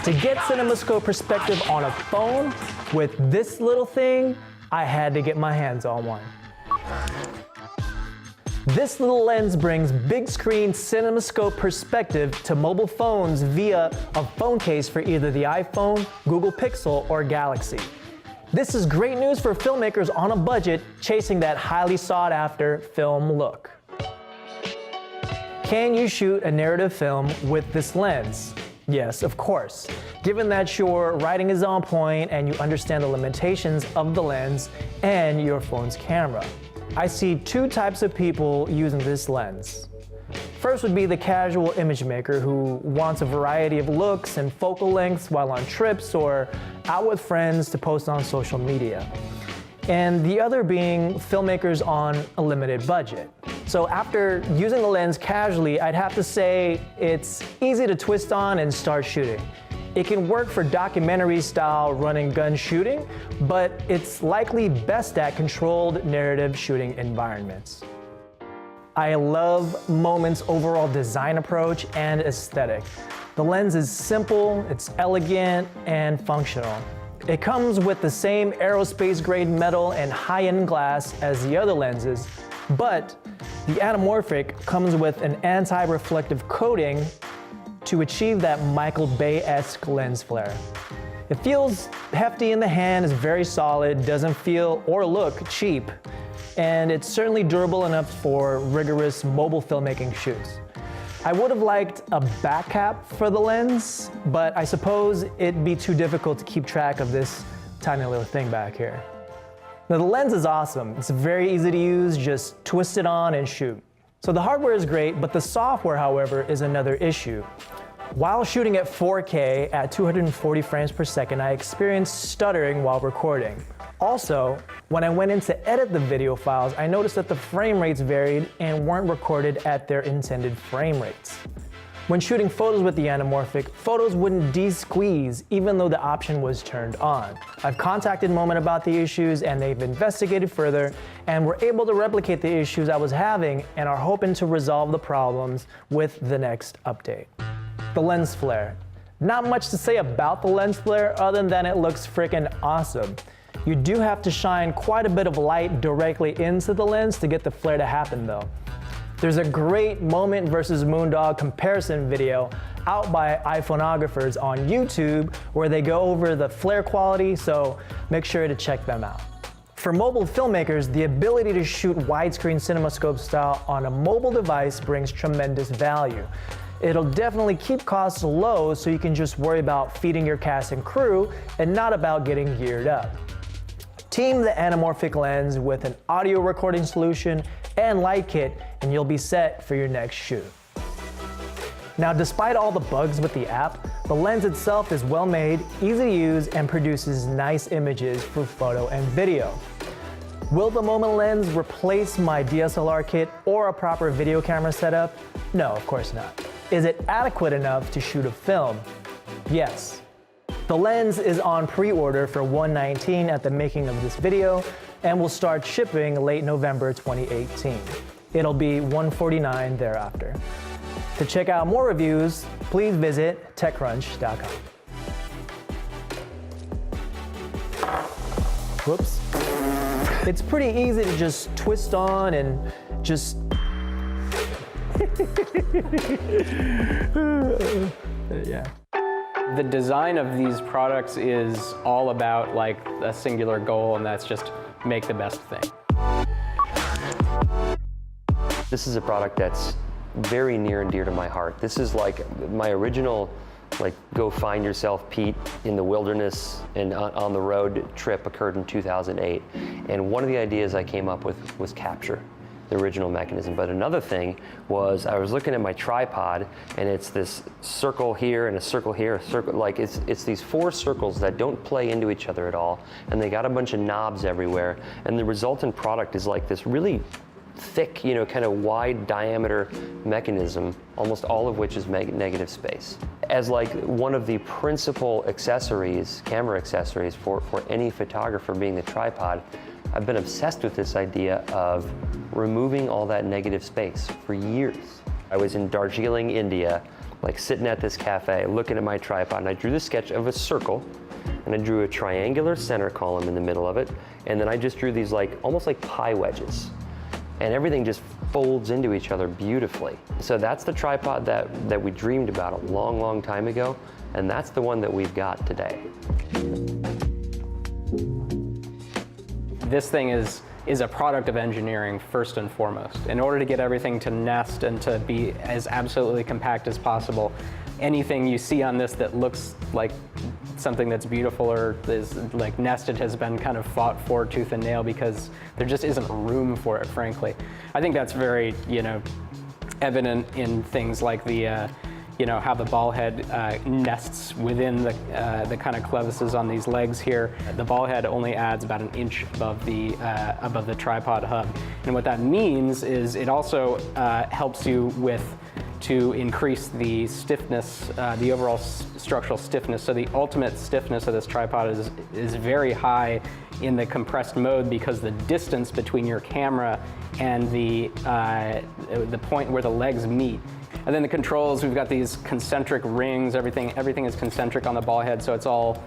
[SPEAKER 4] To get CinemaScope perspective on a phone with this little thing, I had to get my hands on one. This little lens brings big screen CinemaScope perspective to mobile phones via a phone case for either the iPhone, Google Pixel, or Galaxy. This is great news for filmmakers on a budget chasing that highly sought after film look. Can you shoot a narrative film with this lens? Yes, of course. Given that your writing is on point and you understand the limitations of the lens and your phone's camera. I see two types of people using this lens. First would be the casual image maker who wants a variety of looks and focal lengths while on trips or out with friends to post on social media. And the other being filmmakers on a limited budget. So after using the lens casually, I'd have to say it's easy to twist on and start shooting. It can work for documentary-style run-and-gun shooting, but it's likely best at controlled narrative shooting environments. I love Moment's overall design approach and aesthetic. The lens is simple, it's elegant, and functional. It comes with the same aerospace-grade metal and high-end glass as the other lenses, but the anamorphic comes with an anti-reflective coating to achieve that Michael Bay-esque lens flare. It feels hefty in the hand, is very solid, doesn't feel or look cheap, and it's certainly durable enough for rigorous mobile filmmaking shoots. I would have liked a back cap for the lens, but I suppose it'd be too difficult to keep track of this tiny little thing back here. Now the lens is awesome. It's very easy to use, just twist it on and shoot. So the hardware is great, but the software, however, is another issue. While shooting at 4K at 240 frames per second, I experienced stuttering while recording. Also, when I went in to edit the video files, I noticed that the frame rates varied and weren't recorded at their intended frame rates. When shooting photos with the anamorphic, photos wouldn't de-squeeze even though the option was turned on. I've contacted Moment about the issues and they've investigated further and were able to replicate the issues I was having and are hoping to resolve the problems with the next update. The lens flare. Not much to say about the lens flare other than it looks freaking awesome. You do have to shine quite a bit of light directly into the lens to get the flare to happen though. There's a great Moment versus Moondog comparison video out by iPhoneographers on YouTube where they go over the flare quality, so make sure to check them out. For mobile filmmakers, the ability to shoot widescreen CinemaScope style on a mobile device brings tremendous value. It'll definitely keep costs low so you can just worry about feeding your cast and crew and not about getting geared up. Team the anamorphic lens with an audio recording solution and light kit and you'll be set for your next shoot. Now, despite all the bugs with the app, the lens itself is well made, easy to use, and produces nice images for photo and video. Will the Moment lens replace my DSLR kit or a proper video camera setup? No, of course not. Is it adequate enough to shoot a film? Yes. The lens is on pre-order for $119 at the making of this video and will start shipping late November 2018. It'll be $149 thereafter. To check out more reviews, please visit TechCrunch.com. Whoops. It's pretty easy to just twist on and just yeah.
[SPEAKER 22] The design of these products is all about like a singular goal, and that's just make the best thing.
[SPEAKER 5] This is a product that's very near and dear to my heart. This is like my original go find yourself Pete in the wilderness and on the road trip occurred in 2008. And one of the ideas I came up with was capture, the original mechanism. But another thing was I was looking at my tripod and it's this circle here and a circle here, a circle, like it's these 4 circles that don't play into each other at all. And they got a bunch of knobs everywhere. And the resultant product is like this really thick, kind of wide diameter mechanism, almost all of which is negative space. As like one of the principal accessories, camera accessories for any photographer being the tripod, I've been obsessed with this idea of removing all that negative space for years. I was in Darjeeling, India, like sitting at this cafe, looking at my tripod, and I drew the sketch of a circle, and I drew a triangular center column in the middle of it, and then I just drew these almost like pie wedges. And everything just folds into each other beautifully. So that's the tripod that we dreamed about a long, long time ago, and that's the one that we've got today.
[SPEAKER 22] This thing is a product of engineering first and foremost. In order to get everything to nest and to be as absolutely compact as possible, anything you see on this that looks like something that's beautiful or is like nested has been kind of fought for tooth and nail because there just isn't room for it, frankly. I think that's very, evident in things like the, how the ball head nests within the kind of clevises on these legs here. The ball head only adds about 1 inch above the tripod hub. And what that means is it also helps you to increase the stiffness, the overall structural stiffness. So the ultimate stiffness of this tripod is very high in the compressed mode because the distance between your camera and the point where the legs meet. And then the controls, we've got these concentric rings, everything is concentric on the ball head, so it's all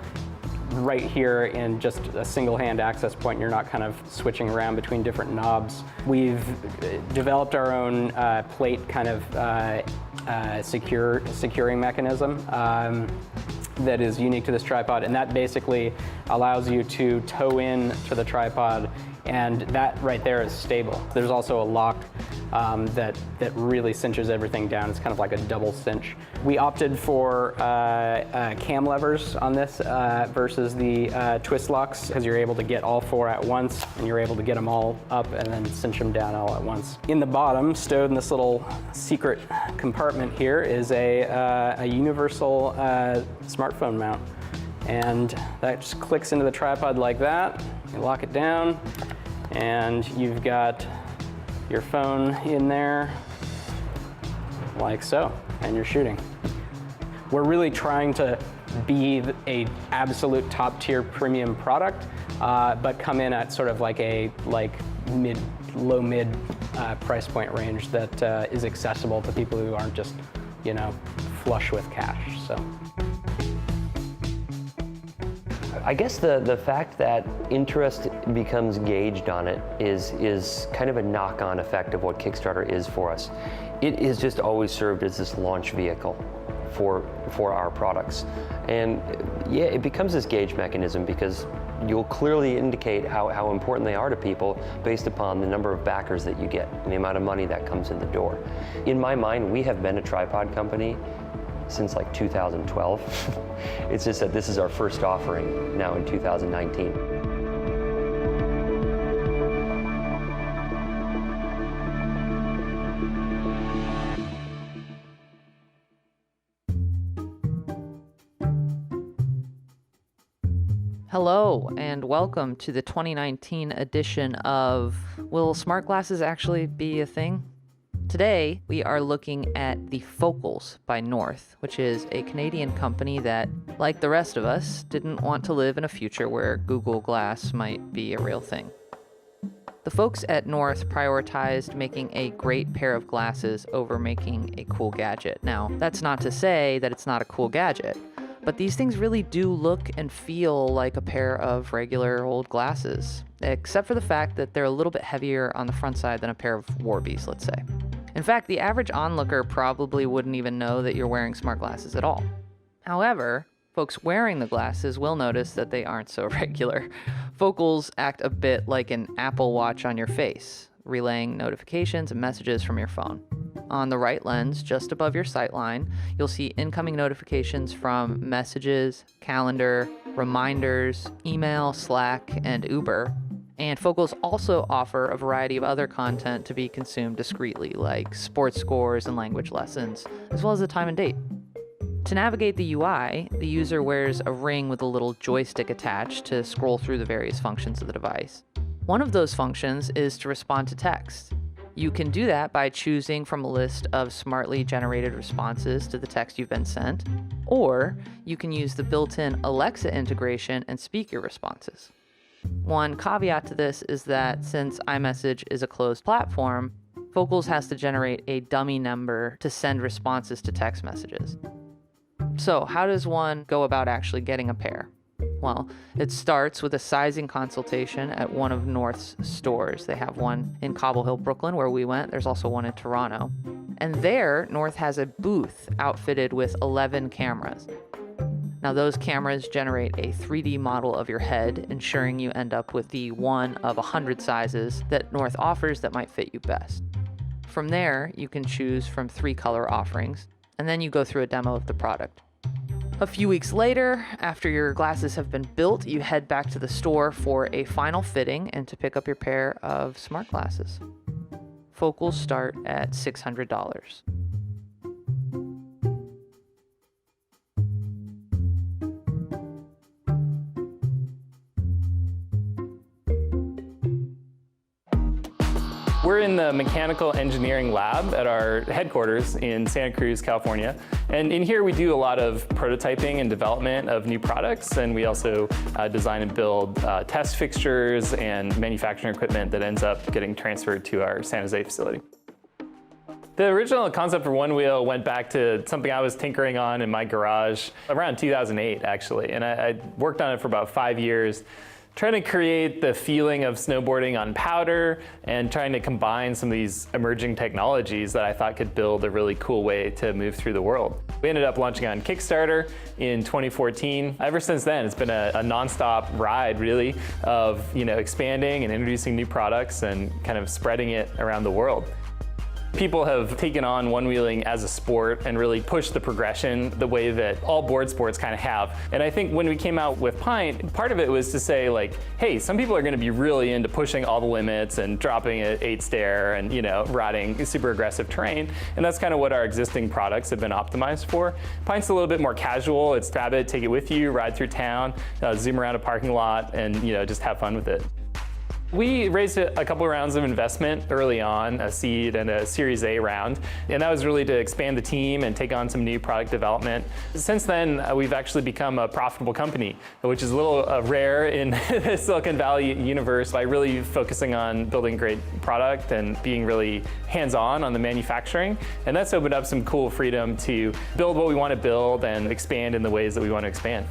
[SPEAKER 22] right here in just a single hand access point. You're not kind of switching around between different knobs. We've developed our own plate kind of securing mechanism that is unique to this tripod, and that basically allows you to tow in to the tripod, and that right there is stable. There's also a lock that really cinches everything down. It's kind of like a double cinch. We opted for cam levers on this versus the twist locks because you're able to get all 4 at once, and you're able to get them all up and then cinch them down all at once. In the bottom, stowed in this little secret compartment here, is a universal smartphone mount. And that just clicks into the tripod like that. You lock it down, and you've got your phone in there like so, and you're shooting. We're really trying to be a absolute top tier premium product, but come in at sort of like a low mid price point range that is accessible to people who aren't just, flush with cash. So.
[SPEAKER 5] I guess the fact that interest becomes gauged on it is kind of a knock-on effect of what Kickstarter is for us. It has just always served as this launch vehicle for our products. And yeah, it becomes this gauge mechanism because you'll clearly indicate how important they are to people based upon the number of backers that you get and the amount of money that comes in the door. In my mind, we have been a tripod company since like 2012. It's just that this is our first offering now in 2019.
[SPEAKER 7] Hello and welcome to the 2019 edition of Will Smart Glasses Actually Be a Thing? Today, we are looking at the Focals by North, which is a Canadian company that, like the rest of us, didn't want to live in a future where Google Glass might be a real thing. The folks at North prioritized making a great pair of glasses over making a cool gadget. Now, that's not to say that it's not a cool gadget, but these things really do look and feel like a pair of regular old glasses, except for the fact that they're a little bit heavier on the front side than a pair of Warbies, let's say. In fact, the average onlooker probably wouldn't even know that you're wearing smart glasses at all. However, folks wearing the glasses will notice that they aren't so regular. Focals act a bit like an Apple Watch on your face, relaying notifications and messages from your phone. On the right lens, just above your sight line, you'll see incoming notifications from Messages, Calendar, Reminders, Email, Slack, and Uber. And Focals also offer a variety of other content to be consumed discreetly, like sports scores and language lessons, as well as the time and date. To navigate the UI, the user wears a ring with a little joystick attached to scroll through the various functions of the device. One of those functions is to respond to text. You can do that by choosing from a list of smartly generated responses to the text you've been sent, or you can use the built-in Alexa integration and speak your responses. One caveat to this is that since iMessage is a closed platform, Focals has to generate a dummy number to send responses to text messages. So how does one go about actually getting a pair? Well, it starts with a sizing consultation at one of North's stores. They have one in Cobble Hill, Brooklyn, where we went. There's also one in Toronto. And there, North has a booth outfitted with 11 cameras. Now, those cameras generate a 3D model of your head, ensuring you end up with the one of 100 sizes that North offers that might fit you best. From there, you can choose from 3 color offerings, and then you go through a demo of the product. A few weeks later, after your glasses have been built, you head back to the store for a final fitting and to pick up your pair of smart glasses. Focals start at $600.
[SPEAKER 6] We're in the mechanical engineering lab at our headquarters in Santa Cruz, California. And in here we do a lot of prototyping and development of new products, and we also design and build test fixtures and manufacturing equipment that ends up getting transferred to our San Jose facility. The original concept for One Wheel went back to something I was tinkering on in my garage around 2008, actually. And I worked on it for about 5 years, trying to create the feeling of snowboarding on powder and trying to combine some of these emerging technologies that I thought could build a really cool way to move through the world. We ended up launching on Kickstarter in 2014. Ever since then, it's been a nonstop ride, really, of expanding and introducing new products and kind of spreading it around the world. People have taken on one-wheeling as a sport and really pushed the progression the way that all board sports kind of have. And I think when we came out with Pint, part of it was to say, like, hey, some people are going to be really into pushing all the limits and dropping an 8-stair and riding super aggressive terrain. And that's kind of what our existing products have been optimized for. Pint's a little bit more casual. It's grab it, take it with you, ride through town, zoom around a parking lot, and just have fun with it. We raised a couple of rounds of investment early on, a seed and a Series A round, and that was really to expand the team and take on some new product development. Since then, we've actually become a profitable company, which is a little rare in the Silicon Valley universe by really focusing on building great product and being really hands-on on the manufacturing. And that's opened up some cool freedom to build what we want to build and expand in the ways that we want to expand.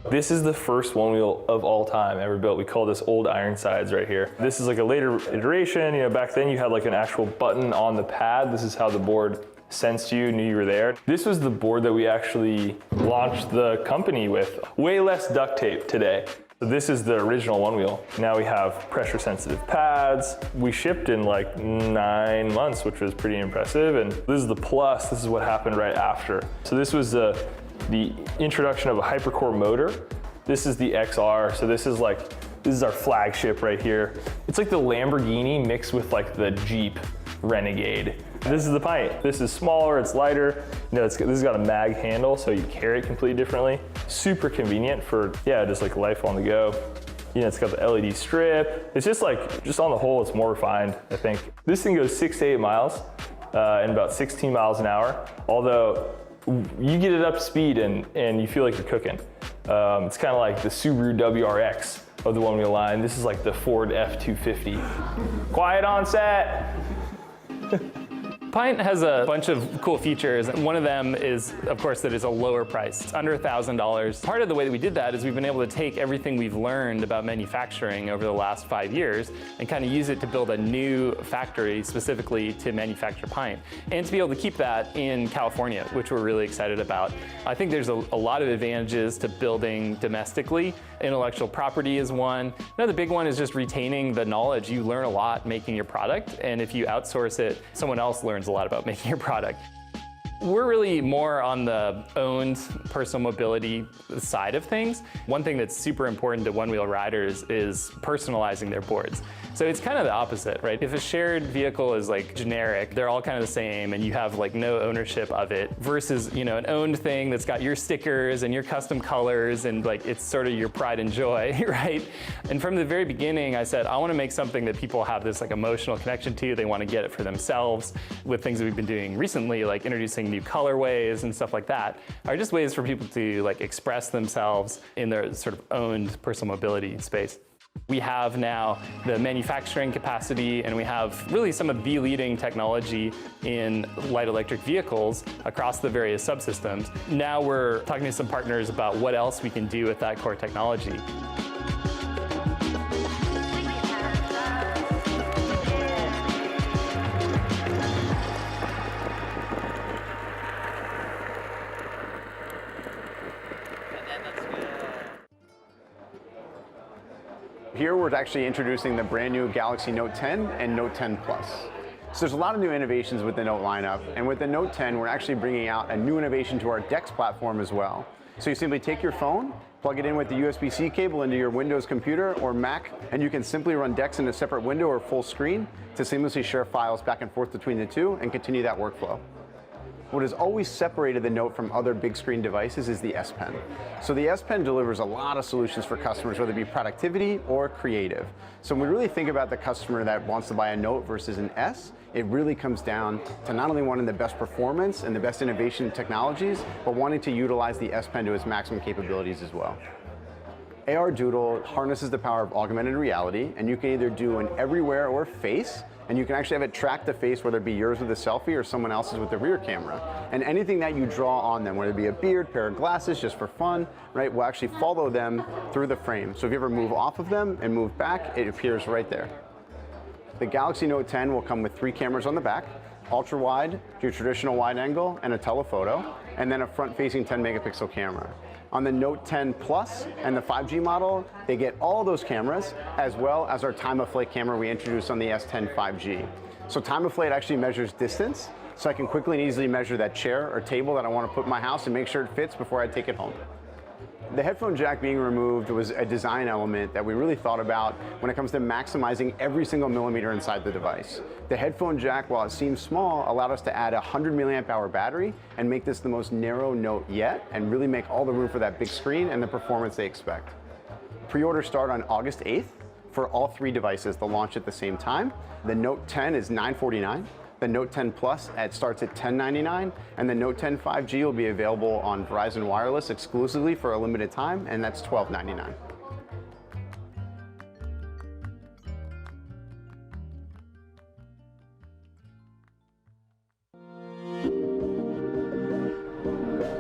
[SPEAKER 8] This is the first one wheel of all time ever built. We call this Old Ironsides right here. This is like a later iteration. You know, back then you had like an actual button on the pad. This is how the board sensed you, knew you were there. This was the board that we actually launched the company with. Way less duct tape today. So this is the original one wheel. Now we have pressure sensitive pads. We shipped in like 9 months, which was pretty impressive. And this is the Plus. This is what happened right after. So this was the introduction of a hypercore motor. This is the XR. So this is our flagship right here. It's like the Lamborghini mixed with like the Jeep Renegade. This is the Pint. This is smaller, it's lighter. You know, this has got a mag handle, so you carry it completely differently. Super convenient for, yeah, just like life on the go. You know, it's got the LED strip. It's just on the whole, it's more refined, I think. This thing goes 6 to 8 miles in about 16 miles an hour. Although you get it up to speed and you feel like you're cooking. It's kind of like the Subaru WRX of the one wheel line. This is like the Ford F-250. Quiet on set.
[SPEAKER 9] Pint has a bunch of cool features. One of them is, of course, that it's a lower price. It's under $1,000. Part of the way that we did that is we've been able to take everything we've learned about manufacturing over the last 5 years and kind of use it to build a new factory specifically to manufacture Pint. And to be able to keep that in California, which we're really excited about. I think there's a lot of advantages to building domestically. Intellectual property is one. Another big one is just retaining the knowledge. You learn a lot making your product, and if you outsource it, someone else learns a lot about making your product. We're really more on the owned personal mobility side of things. One thing that's super important to one-wheel riders is personalizing their boards. So it's kind of the opposite, right? If a shared vehicle is like generic, they're all kind of the same and you have like no ownership of it versus, you know, an owned thing that's got your stickers and your custom colors and like it's sort of your pride and joy, right? And from the very beginning, I said, I want to make something that people have this like emotional connection to. They want to get it for themselves. With things that we've been doing recently, like introducing new colorways and stuff like that, are just ways for people to like express themselves in their sort of owned personal mobility space. We have now the manufacturing capacity and we have really some of the leading technology in light electric vehicles across the various subsystems. Now we're talking to some partners about what else we can do with that core technology.
[SPEAKER 10] Here we're actually introducing the brand new Galaxy Note 10 and Note 10 Plus. So there's a lot of new innovations with the Note lineup, and with the Note 10 we're actually bringing out a new innovation to our DeX platform as well. So you simply take your phone, plug it in with the USB-C cable into your Windows computer or Mac, and you can simply run DeX in a separate window or full screen to seamlessly share files back and forth between the two and continue that workflow. What has always separated the Note from other big screen devices is the S Pen. So the S Pen delivers a lot of solutions for customers, whether it be productivity or creative. So when we really think about the customer that wants to buy a Note versus an S, it really comes down to not only wanting the best performance and the best innovation technologies, but wanting to utilize the S Pen to its maximum capabilities as well. AR Doodle harnesses the power of augmented reality, and you can either do an everywhere or face, and you can actually have it track the face, whether it be yours with a selfie or someone else's with the rear camera. And anything that you draw on them, whether it be a beard, pair of glasses, just for fun, right, will actually follow them through the frame. So if you ever move off of them and move back, it appears right there. The Galaxy Note 10 will come with 3 cameras on the back, ultra wide, your traditional wide angle, and a telephoto, and then a front-facing 10 megapixel camera. On the Note 10 Plus and the 5G model, they get all those cameras, as well as our time of flight camera we introduced on the S10 5G. So time of flight actually measures distance, so I can quickly and easily measure that chair or table that I want to put in my house and make sure it fits before I take it home. The headphone jack being removed was a design element that we really thought about when it comes to maximizing every single millimeter inside the device. The headphone jack, while it seems small, allowed us to add a 100 milliamp hour battery and make this the most narrow Note yet and really make all the room for that big screen and the performance they expect. Pre-orders start on August 8th for all 3 devices. They'll launch at the same time. The Note 10 is $949. The Note 10 Plus starts at $1099, and the Note 10 5G will be available on Verizon Wireless exclusively for a limited time, and that's $1299.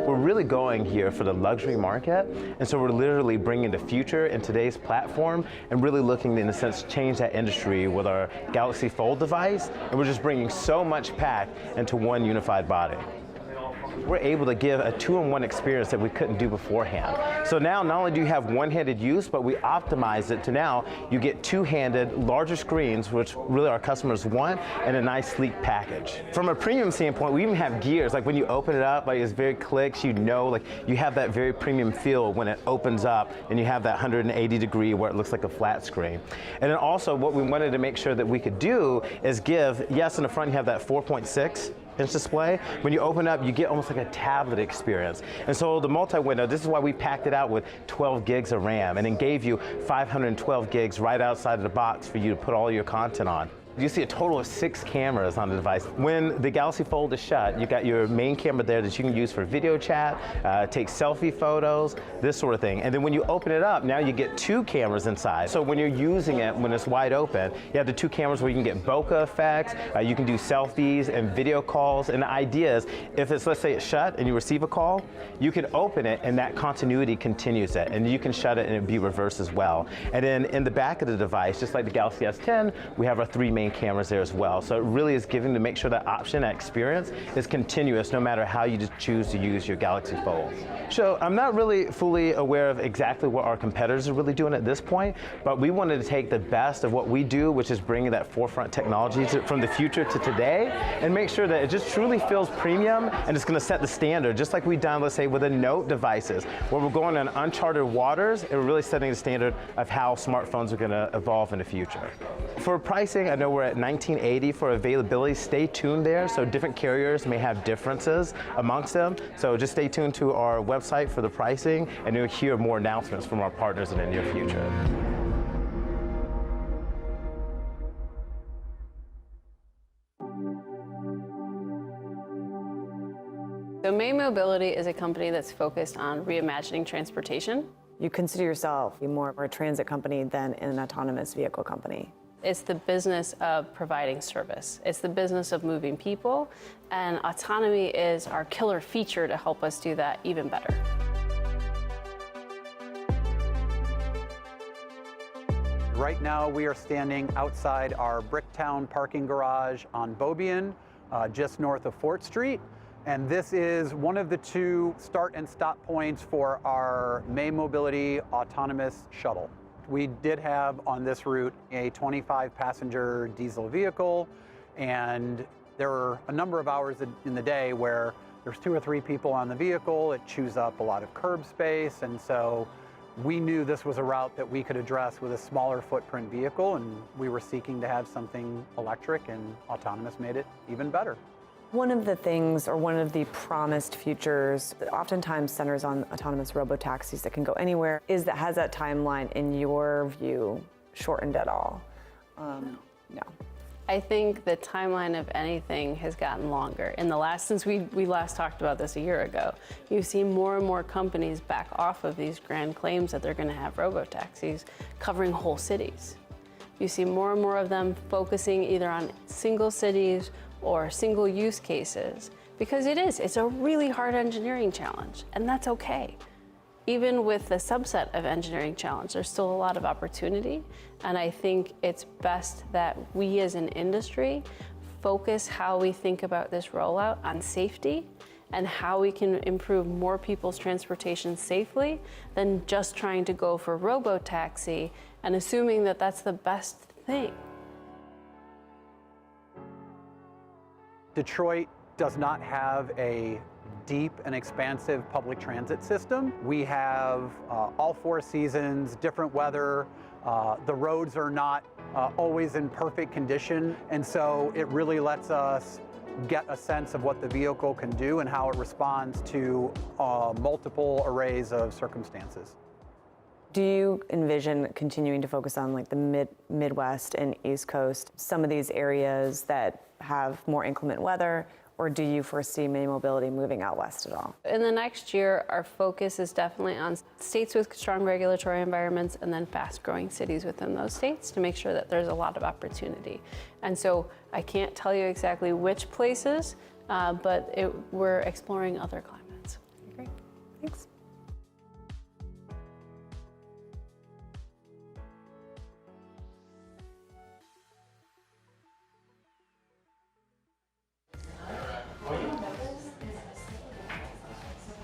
[SPEAKER 11] We're really going here for the luxury market, and so we're literally bringing the future in today's platform and really looking to, in a sense, change that industry with our Galaxy Fold device, and we're just bringing so much pack into one unified body. We're able to give a two-in-one experience that we couldn't do beforehand. So now not only do you have one-handed use, but we optimize it to now you get two-handed, larger screens, which really our customers want, and a nice sleek package. From a premium standpoint, we even have gears, like when you open it up, like it's very clicks, you know, like you have that very premium feel when it opens up and you have that 180 degree where it looks like a flat screen. And then also what we wanted to make sure that we could do is give, yes, in the front you have that 4.6 inch display. When you open up, you get almost like a tablet experience. And so the multi-window, this is why we packed it out with 12 gigs of RAM and then gave you 512 gigs right outside of the box for you to put all your content on. You see a total of 6 cameras on the device. When the Galaxy Fold is shut, you've got your main camera there that you can use for video chat, take selfie photos, this sort of thing. And then when you open it up, now you get 2 cameras inside. So when you're using it, when it's wide open, you have the 2 cameras where you can get bokeh effects, you can do selfies and video calls. And the idea is, if it's, let's say it's shut and you receive a call, you can open it and that continuity continues it. And you can shut it and it be reversed as well. And then in the back of the device, just like the Galaxy S10, we have our 3 main cameras there as well. So it really is giving to make sure that option, that experience is continuous no matter how you just choose to use your Galaxy Fold. So I'm not really fully aware of exactly what our competitors are really doing at this point, but we wanted to take the best of what we do, which is bringing that forefront technology from the future to today, and make sure that it just truly feels premium and it's going to set the standard, just like we've done, let's say, with the Note devices, where we're going on uncharted waters and we're really setting the standard of how smartphones are going to evolve in the future. For pricing, I know we're at $19.80 for availability. Stay tuned there. So different carriers may have differences amongst them. So just stay tuned to our website for the pricing, and you'll hear more announcements from our partners in the near future.
[SPEAKER 12] So May Mobility is a company that's focused on reimagining transportation.
[SPEAKER 13] You consider yourself more of a transit company than an autonomous vehicle company.
[SPEAKER 12] It's the business of providing service. It's the business of moving people, and autonomy is our killer feature to help us do that even better.
[SPEAKER 14] Right now we are standing outside our Bricktown parking garage on Beaubien, just north of Fort Street. And this is one of the 2 start and stop points for our May Mobility autonomous shuttle. We did have on this route a 25-passenger diesel vehicle, and there were a number of hours in the day where there's 2 or 3 people on the vehicle. It chews up a lot of curb space, and so we knew this was a route that we could address with a smaller footprint vehicle, and we were seeking to have something electric, and autonomous made it even better.
[SPEAKER 13] One of the things, or one of the promised futures that oftentimes centers on autonomous robotaxis that can go anywhere, is that has that timeline, in your view, shortened at all? No.
[SPEAKER 12] I think the timeline of anything has gotten longer. Since we last talked about this a year ago, you've seen more and more companies back off of these grand claims that they're going to have robotaxis covering whole cities. You see more and more of them focusing either on single cities or single use cases, because it's a really hard engineering challenge, and that's okay. Even with the subset of engineering challenge, there's still a lot of opportunity, and I think it's best that we as an industry focus how we think about this rollout on safety and how we can improve more people's transportation safely than just trying to go for robotaxi and assuming that that's the best thing.
[SPEAKER 14] Detroit does not have a deep and expansive public transit system. We have all 4 seasons, different weather. The roads are not always in perfect condition, and so it really lets us get a sense of what the vehicle can do and how it responds to multiple arrays of circumstances.
[SPEAKER 13] Do you envision continuing to focus on like the Midwest and East Coast, some of these areas that have more inclement weather, or do you foresee May Mobility moving out west at all?
[SPEAKER 12] In the next year, our focus is definitely on states with strong regulatory environments and then fast-growing cities within those states to make sure that there's a lot of opportunity. And so I can't tell you exactly which places, but we're exploring other climates. Great.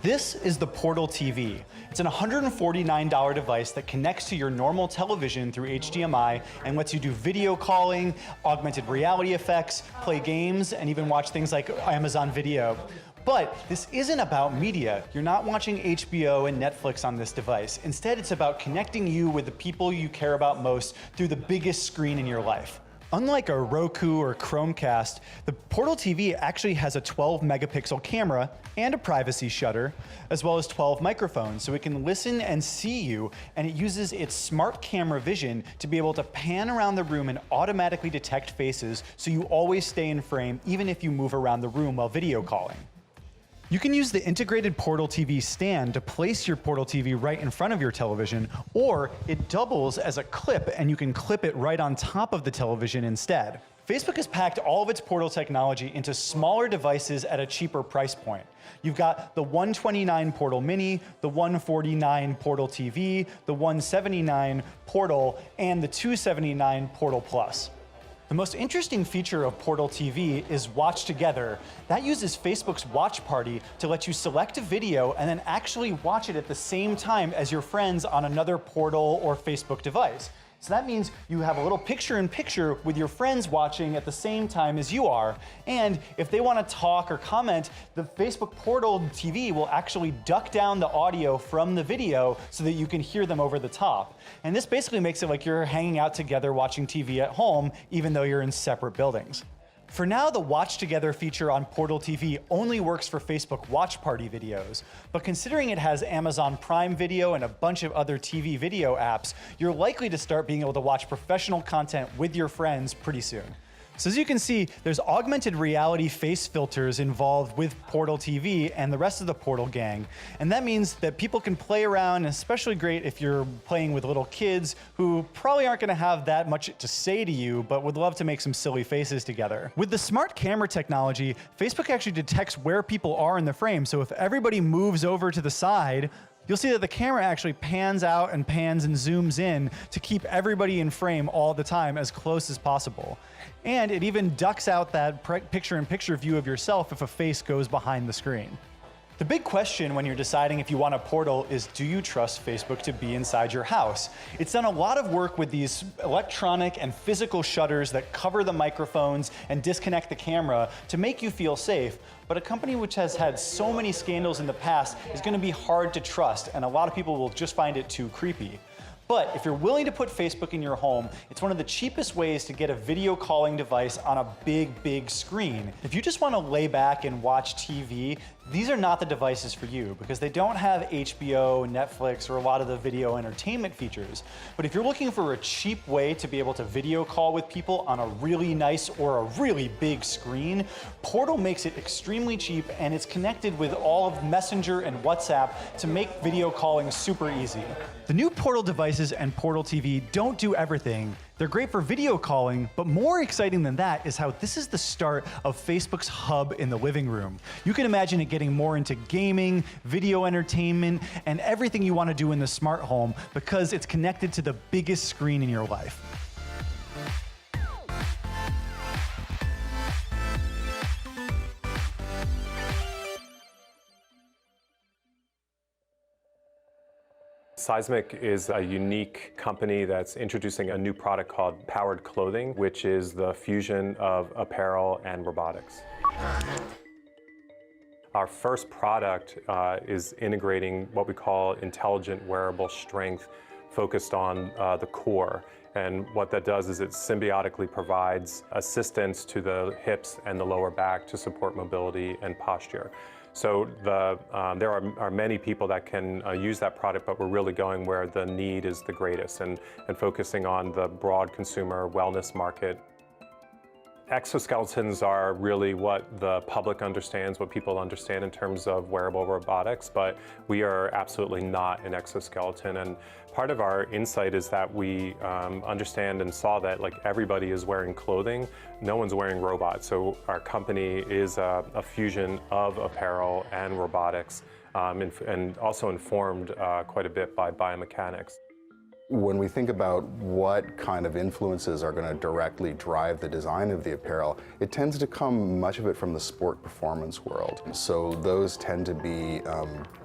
[SPEAKER 2] This is the Portal TV. It's an $149 device that connects to your normal television through HDMI and lets you do video calling, augmented reality effects, play games, and even watch things like Amazon Video. But this isn't about media. You're not watching HBO and Netflix on this device. Instead, it's about connecting you with the people you care about most through the biggest screen in your life. Unlike a Roku or Chromecast, the Portal TV actually has a 12 megapixel camera and a privacy shutter, as well as 12 microphones, so it can listen and see you, and it uses its smart camera vision to be able to pan around the room and automatically detect faces, so you always stay in frame even if you move around the room while video calling. You can use the integrated Portal TV stand to place your Portal TV right in front of your television, or it doubles as a clip and you can clip it right on top of the television instead. Facebook has packed all of its Portal technology into smaller devices at a cheaper price point. You've got the $129 Portal Mini, the $149 Portal TV, the $179 Portal, and the $279 Portal Plus. The most interesting feature of Portal TV is Watch Together. That uses Facebook's Watch Party to let you select a video and then actually watch it at the same time as your friends on another Portal or Facebook device. So that means you have a little picture-in-picture with your friends watching at the same time as you are. And if they want to talk or comment, the Facebook Portal TV will actually duck down the audio from the video so that you can hear them over the top. And this basically makes it like you're hanging out together watching TV at home, even though you're in separate buildings. For now, the Watch Together feature on Portal TV only works for Facebook Watch Party videos, but considering it has Amazon Prime Video and a bunch of other TV video apps, you're likely to start being able to watch professional content with your friends pretty soon. So as you can see, there's augmented reality face filters involved with Portal TV and the rest of the Portal gang. And that means that people can play around, especially great if you're playing with little kids who probably aren't gonna have that much to say to you, but would love to make some silly faces together. With the smart camera technology, Facebook actually detects where people are in the frame. So if everybody moves over to the side, you'll see that the camera actually pans out and pans and zooms in to keep everybody in frame all the time as close as possible. And it even ducks out that picture-in-picture view of yourself if a face goes behind the screen. The big question when you're deciding if you want a Portal is, do you trust Facebook to be inside your house? It's done a lot of work with these electronic and physical shutters that cover the microphones and disconnect the camera to make you feel safe. But a company which has had so many scandals in the past is going to be hard to trust, and a lot of people will just find it too creepy. But if you're willing to put Facebook in your home, it's one of the cheapest ways to get a video calling device on a big screen. If you just want to lay back and watch TV, these are not the devices for you because they don't have HBO, Netflix, or a lot of the video entertainment features. But if you're looking for a cheap way to be able to video call with people on a really nice or a really big screen, Portal makes it extremely cheap, and it's connected with all of Messenger and WhatsApp to make video calling super easy. The new Portal devices and Portal TV don't do everything. They're great for video calling, but more exciting than that is how this is the start of Facebook's hub in the living room. You can imagine it getting more into gaming, video entertainment, and everything you want to do in the smart home because it's connected to the biggest screen in your life.
[SPEAKER 15] Seismic is a unique company that's introducing a new product called Powered Clothing, which is the fusion of apparel and robotics. Our first product is integrating what we call intelligent wearable strength focused on the core. And what that does is it symbiotically provides assistance to the hips and the lower back to support mobility and posture. So there are many people that can use that product, but we're really going where the need is the greatest and focusing on the broad consumer wellness market. Exoskeletons are really what the public understands, what people understand in terms of wearable robotics, but we are absolutely not an exoskeleton. And part of our insight is that we understand and saw that like everybody is wearing clothing, no one's wearing robots. So our company is a fusion of apparel and robotics and also informed quite a bit by biomechanics.
[SPEAKER 16] When we think about what kind of influences are going to directly drive the design of the apparel, it tends to come much of it from the sport performance world. So those tend to be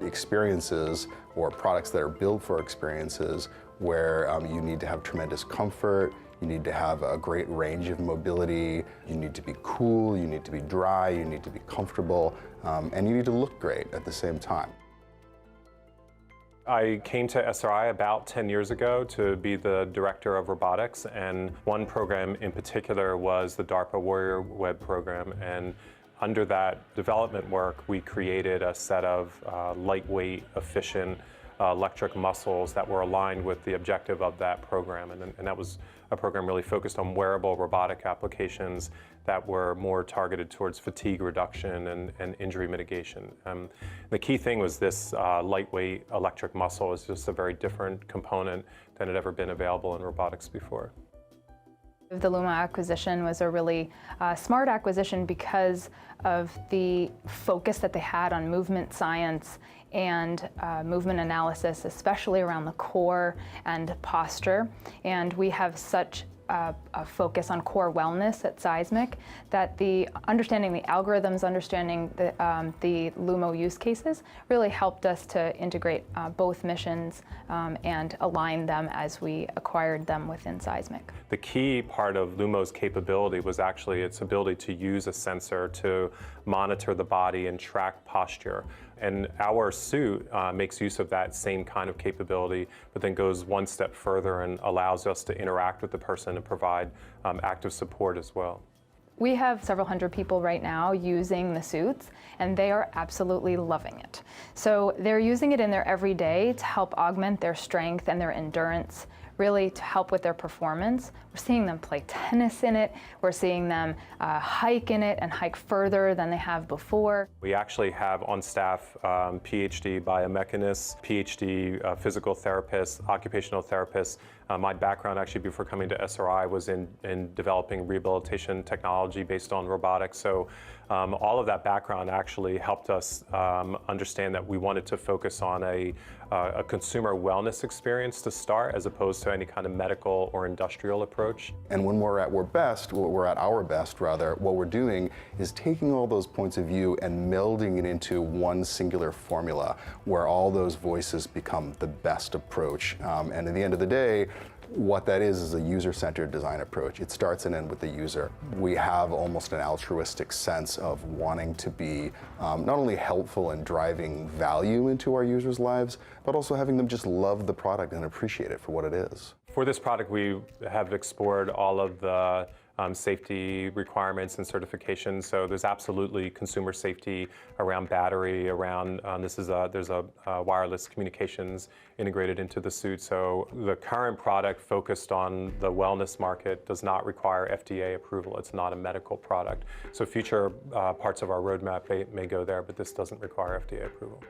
[SPEAKER 16] experiences or products that are built for experiences where you need to have tremendous comfort, you need to have a great range of mobility, you need to be cool, you need to be dry, you need to be comfortable, and you need to look great at the same time.
[SPEAKER 15] I came to SRI about 10 years ago to be the director of robotics, and one program in particular was the DARPA Warrior Web program. And under that development work, we created a set of lightweight, efficient electric muscles that were aligned with the objective of that program. And that was a program really focused on wearable robotic applications that were more targeted towards fatigue reduction and injury mitigation. The key thing was this lightweight electric muscle is just a very different component than had ever been available in robotics before.
[SPEAKER 17] The Lumo acquisition was a really smart acquisition because of the focus that they had on movement science and movement analysis, especially around the core and posture. And we have such a focus on core wellness at Seismic that the understanding the algorithms, understanding the Lumo use cases really helped us to integrate both missions and align them as we acquired them within Seismic.
[SPEAKER 15] The key part of Lumo's capability was actually its ability to use a sensor to monitor the body and track posture. And our suit makes use of that same kind of capability, but then goes one step further and allows us to interact with the person and provide active support as well.
[SPEAKER 17] We have several hundred people right now using the suits, and they are absolutely loving it. So they're using it in their everyday to help augment their strength and their endurance, really to help with their performance. We're seeing them play tennis in it. We're seeing them hike in it and hike further than they have before.
[SPEAKER 15] We actually have on staff PhD biomechanists, PhD physical therapists, occupational therapists. My background actually before coming to SRI was in developing rehabilitation technology based on robotics. So all of that background actually helped us understand that we wanted to focus on a consumer wellness experience to start, as opposed to any kind of medical or industrial approach.
[SPEAKER 16] And when we're at our best, what we're doing is taking all those points of view and melding it into one singular formula where all those voices become the best approach. And at the end of the day, what that is a user-centered design approach. It starts and ends with the user. We have almost an altruistic sense of wanting to be not only helpful in driving value into our users' lives, but also having them just love the product and appreciate it for what it is.
[SPEAKER 15] For this product, we have explored all of the safety requirements and certifications. So there's absolutely consumer safety around battery, around there's a wireless communications integrated into the suit. So the current product focused on the wellness market does not require FDA approval. It's not a medical product. So future parts of our roadmap may go there, but this doesn't require FDA approval.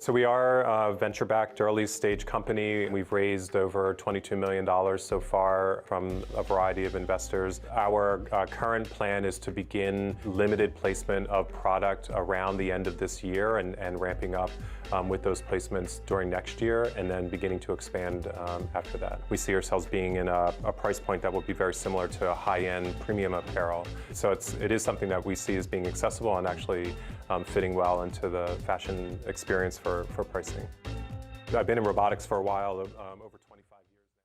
[SPEAKER 15] So we are a venture-backed early stage company. We've raised over $22 million so far from a variety of investors. Our current plan is to begin limited placement of product around the end of this year and ramping up with those placements during next year, and then beginning to expand after that. We see ourselves being in a price point that will be very similar to a high-end premium apparel. So it is something that we see as being accessible and actually fitting well into the fashion experience for pricing. I've been in robotics for a while, over 25 years now.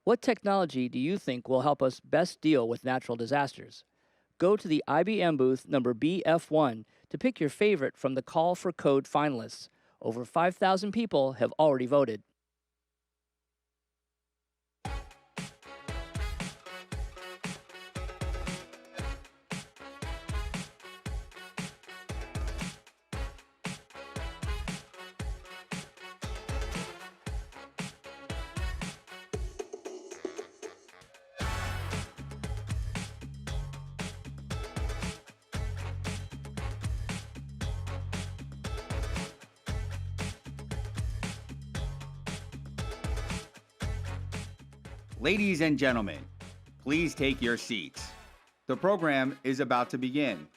[SPEAKER 18] What technology do you think will help us best deal with natural disasters? Go to the IBM booth number BF1 to pick your favorite from the Call for Code finalists. Over 5,000 people have already voted.
[SPEAKER 19] Ladies and gentlemen, please take your seats. The program is about to begin.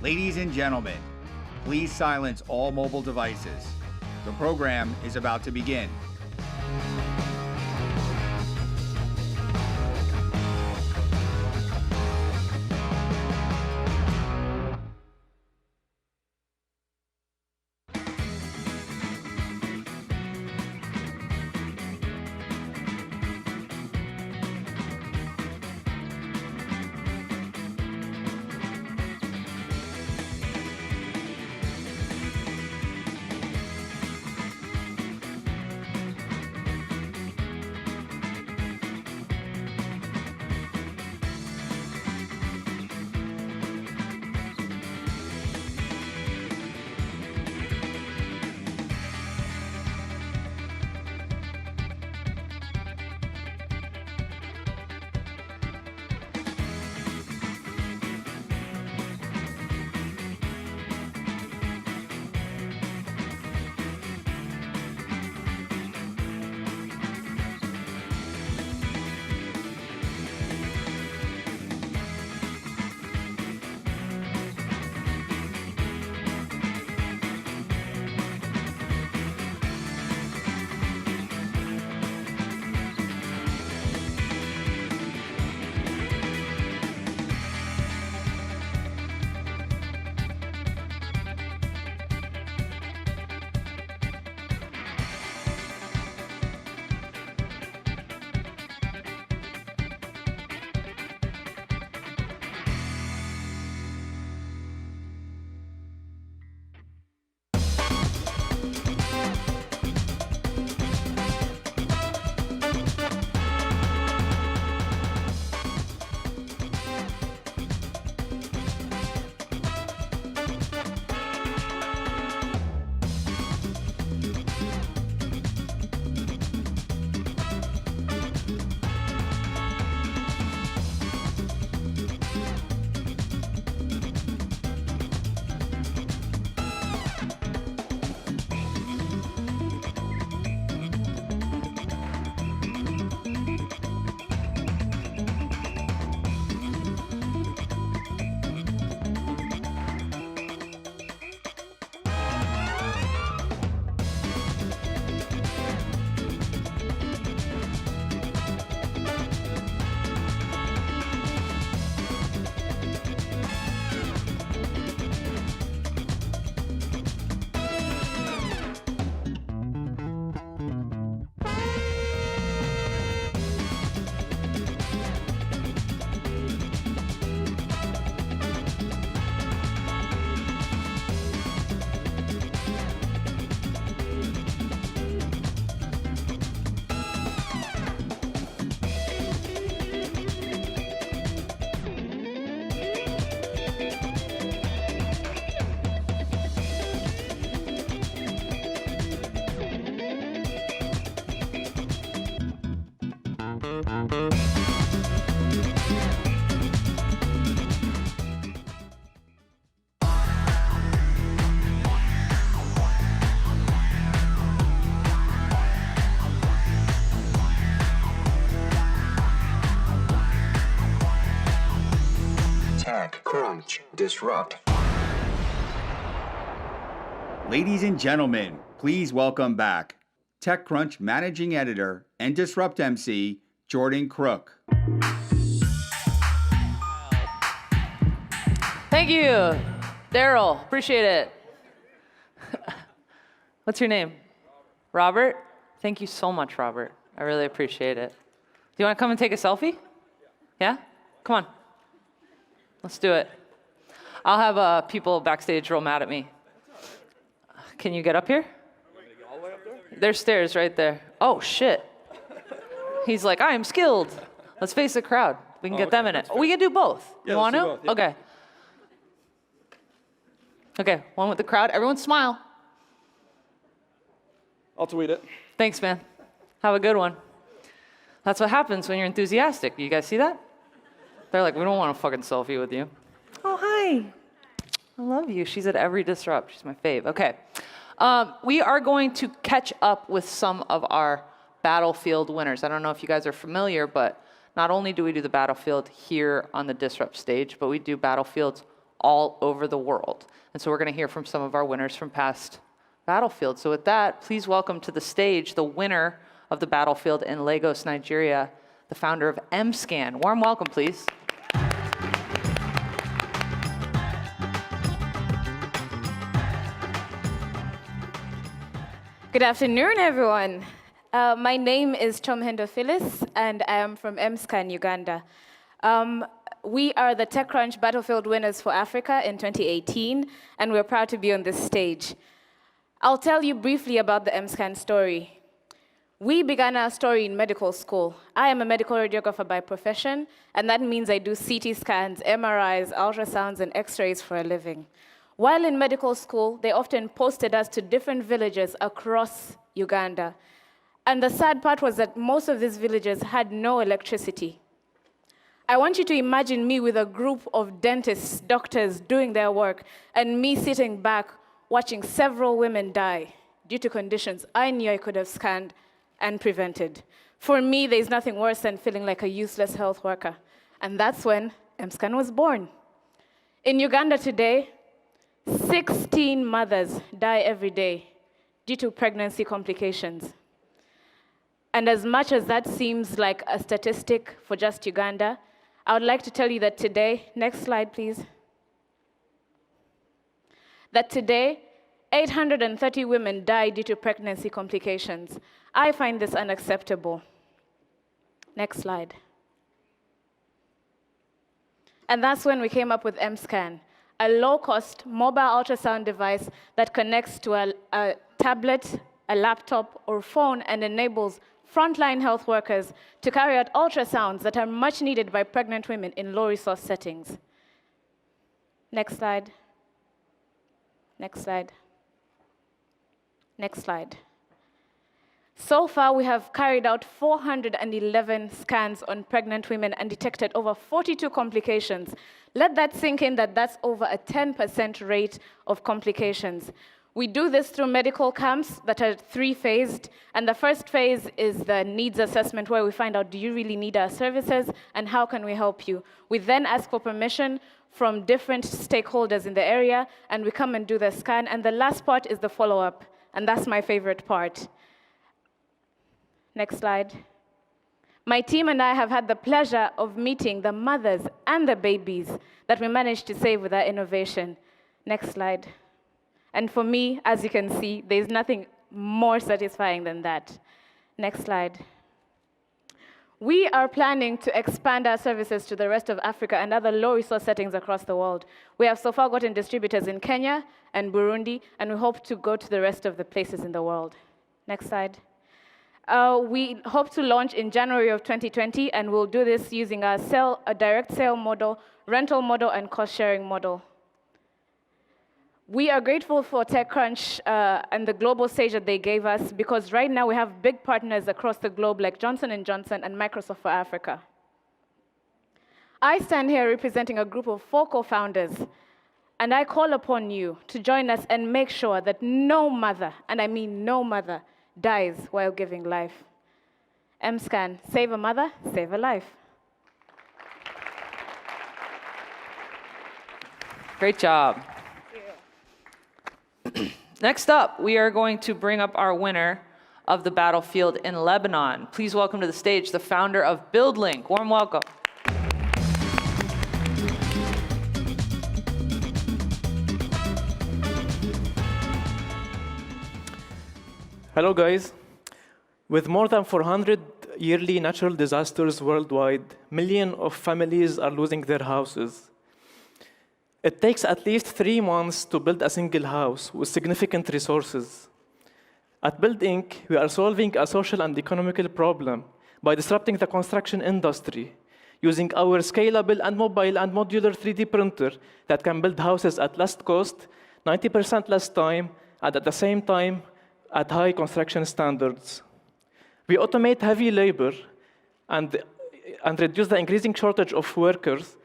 [SPEAKER 19] Ladies and gentlemen, please silence all mobile devices. The program is about to begin.
[SPEAKER 1] TechCrunch Disrupt.
[SPEAKER 19] Ladies and gentlemen, please welcome back TechCrunch Managing Editor and Disrupt MC, Jordan Crook.
[SPEAKER 7] Thank you, Daryl. Appreciate it. What's your name? Robert? Thank you so much, Robert. I really appreciate it. Do you want to come and take a selfie? Yeah? Come on. Let's do it. I'll have people backstage real mad at me. Can you get up here? There's stairs right there. Oh, shit. He's like, I am skilled. Let's face the crowd. We can get them in it. We can do both.
[SPEAKER 3] Yeah,
[SPEAKER 7] you want to?
[SPEAKER 3] let's do both, yeah.
[SPEAKER 7] Okay. Okay, one with the crowd. Everyone smile.
[SPEAKER 3] I'll tweet it.
[SPEAKER 7] Thanks, man. Have a good one. That's what happens when you're enthusiastic. You guys see that? They're like, we don't want a fucking selfie with you. Oh, hi. I love you. She's at every Disrupt. She's my fave. Okay. We are going to catch up with some of our Battlefield winners. I don't know if you guys are familiar, but not only do we do the Battlefield here on the Disrupt stage, but we do Battlefields all over the world. And so we're going to hear from some of our winners from past Battlefield. So with that, please welcome to the stage the winner of the Battlefield in Lagos, Nigeria, the founder of M-Scan. Warm welcome, please.
[SPEAKER 3] Good afternoon, everyone. My name is Chomhendo Phyllis, and I am from M-Scan, Uganda. We are the TechCrunch Battlefield winners for Africa in 2018, and we're proud to be on this stage. I'll tell you briefly about the M-Scan story. We began our story in medical school. I am a medical radiographer by profession, and that means I do CT scans, MRIs, ultrasounds, and X-rays for a living. While in medical school, they often posted us to different villages across Uganda. And the sad part was that most of these villages had no electricity. I want you to imagine me with a group of dentists, doctors doing their work, and me sitting back watching several women die due to conditions I knew I could have scanned and prevented. For me, there's nothing worse than feeling like a useless health worker. And that's when M-Scan was born. In Uganda today, 16 mothers die every day due to pregnancy complications. And as much as that seems like a statistic for just Uganda, I would like to tell you that today, next slide please, that today, 830 women die due to pregnancy complications. I find this unacceptable. Next slide. And that's when we came up with M-Scan, a low-cost mobile ultrasound device that connects to a tablet, a laptop, or phone and enables frontline health workers to carry out ultrasounds that are much needed by pregnant women in low-resource settings. Next slide. Next slide. Next slide. So far, we have carried out 411 scans on pregnant women and detected over 42 complications. Let that sink in that that's over a 10% rate of complications. We do this through medical camps that are 3-phased, and the first phase is the needs assessment where we find out, do you really need our services, and how can we help you? We then ask for permission from different stakeholders in the area, and we come and do the scan, and the last part is the follow-up, and that's my favorite part. Next slide. My team and I have had the pleasure of meeting the mothers and the babies that we managed to save with our innovation. Next slide. And for me, as you can see, there's nothing more satisfying than that. Next slide. We are planning to expand our services to the rest of Africa and other low-resource settings across the world. We have so far gotten distributors in Kenya and Burundi, and we hope to go to the rest of the places in the world. Next slide. We hope to launch in January of 2020, and we'll do this using a direct sale model, rental model, and cost-sharing model. We are grateful for TechCrunch and the global stage that they gave us, because right now we have big partners across the globe like Johnson & Johnson and Microsoft for Africa. I stand here representing a group of 4 co-founders, and I call upon you to join us and make sure that no mother, and I mean no mother, dies while giving life. M-Scan, save a mother, save a life.
[SPEAKER 7] Great job. Next up, we are going to bring up our winner of the Battlefield in Lebanon. Please welcome to the stage the founder of BuildLink. Warm welcome.
[SPEAKER 20] Hello, guys. With more than 400 yearly natural disasters worldwide, millions of families are losing their houses. It takes at least 3 months to build a single house with significant resources. At BuildLink, we are solving a social and economical problem by disrupting the construction industry, using our scalable and mobile and modular 3D printer that can build houses at less cost, 90% less time, and at the same time, at high construction standards. We automate heavy labor and reduce the increasing shortage of workers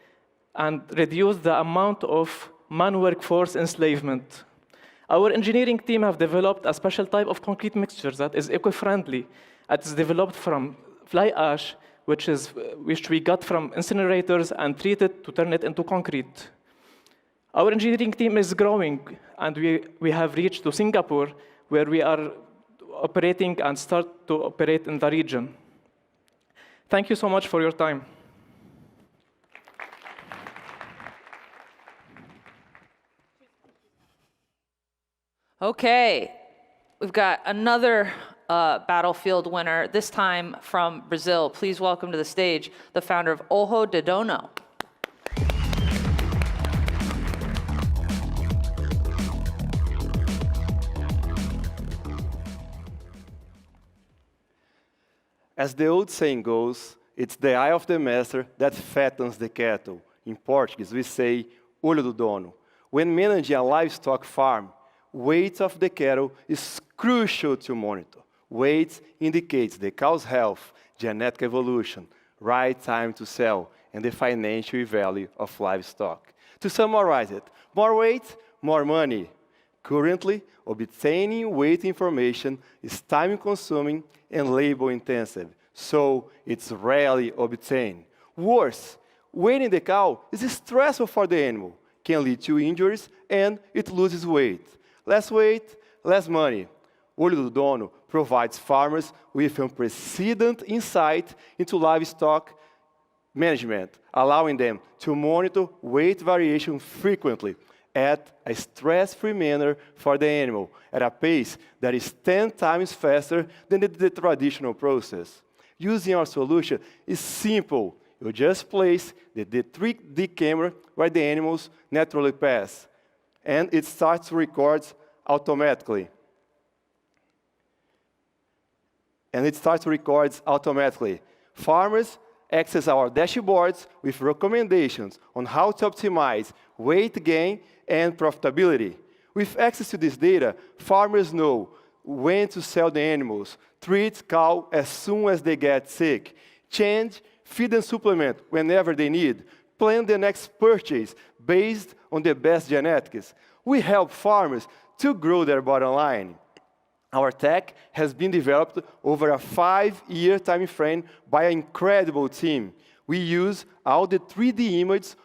[SPEAKER 20] and reduce the amount of man-workforce enslavement. Our engineering team have developed a special type of concrete mixture that is eco-friendly. It is developed from fly ash, which we got from incinerators and treated to turn it into concrete. Our engineering team is growing, and we have reached to Singapore, where we are operating and start to operate in the region. Thank you so much for your time.
[SPEAKER 7] Okay, we've got another Battlefield winner, this time from Brazil. Please welcome to the stage the founder of Ojo de Dono.
[SPEAKER 4] As the old saying goes, it's the eye of the master that fattens the cattle. In Portuguese, we say olho do dono. When managing a livestock farm, weight of the cattle is crucial to monitor. Weight indicates the cow's health, genetic evolution, right time to sell, and the financial value of livestock. To summarize it, more weight, more money. Currently, obtaining weight information is time-consuming and labor-intensive, so it's rarely obtained. Worse, weighing the cow is stressful for the animal, can lead to injuries, and it loses weight. Less weight, less money. Olho do Dono provides farmers with unprecedented insight into livestock management, allowing them to monitor weight variation frequently at a stress-free manner for the animal, at a pace that is 10 times faster than the traditional process. Using our solution is simple. You just place the 3D camera where the animals naturally pass, and it starts to record automatically. Farmers access our dashboards with recommendations on how to optimize weight gain and profitability. With access to this data, farmers know when to sell the animals, treat cow as soon as they get sick, change feed and supplement whenever they need, plan the next purchase based on the best genetics. We help farmers to grow their bottom line. Our tech has been developed over a 5-year time frame by an incredible team. We use all the 3D images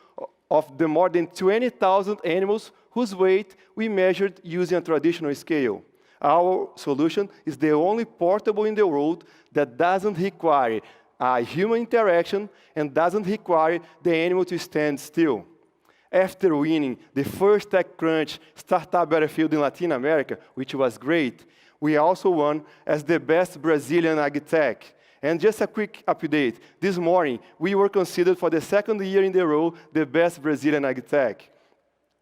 [SPEAKER 4] of the more than 20,000 animals whose weight we measured using a traditional scale. Our solution is the only portable in the world that doesn't require human interaction and doesn't require the animal to stand still. After winning the first TechCrunch Startup Battlefield in Latin America, which was great, we also won as the best Brazilian AgTech. And just a quick update, this morning we were considered for the second year in a row the best Brazilian AgTech.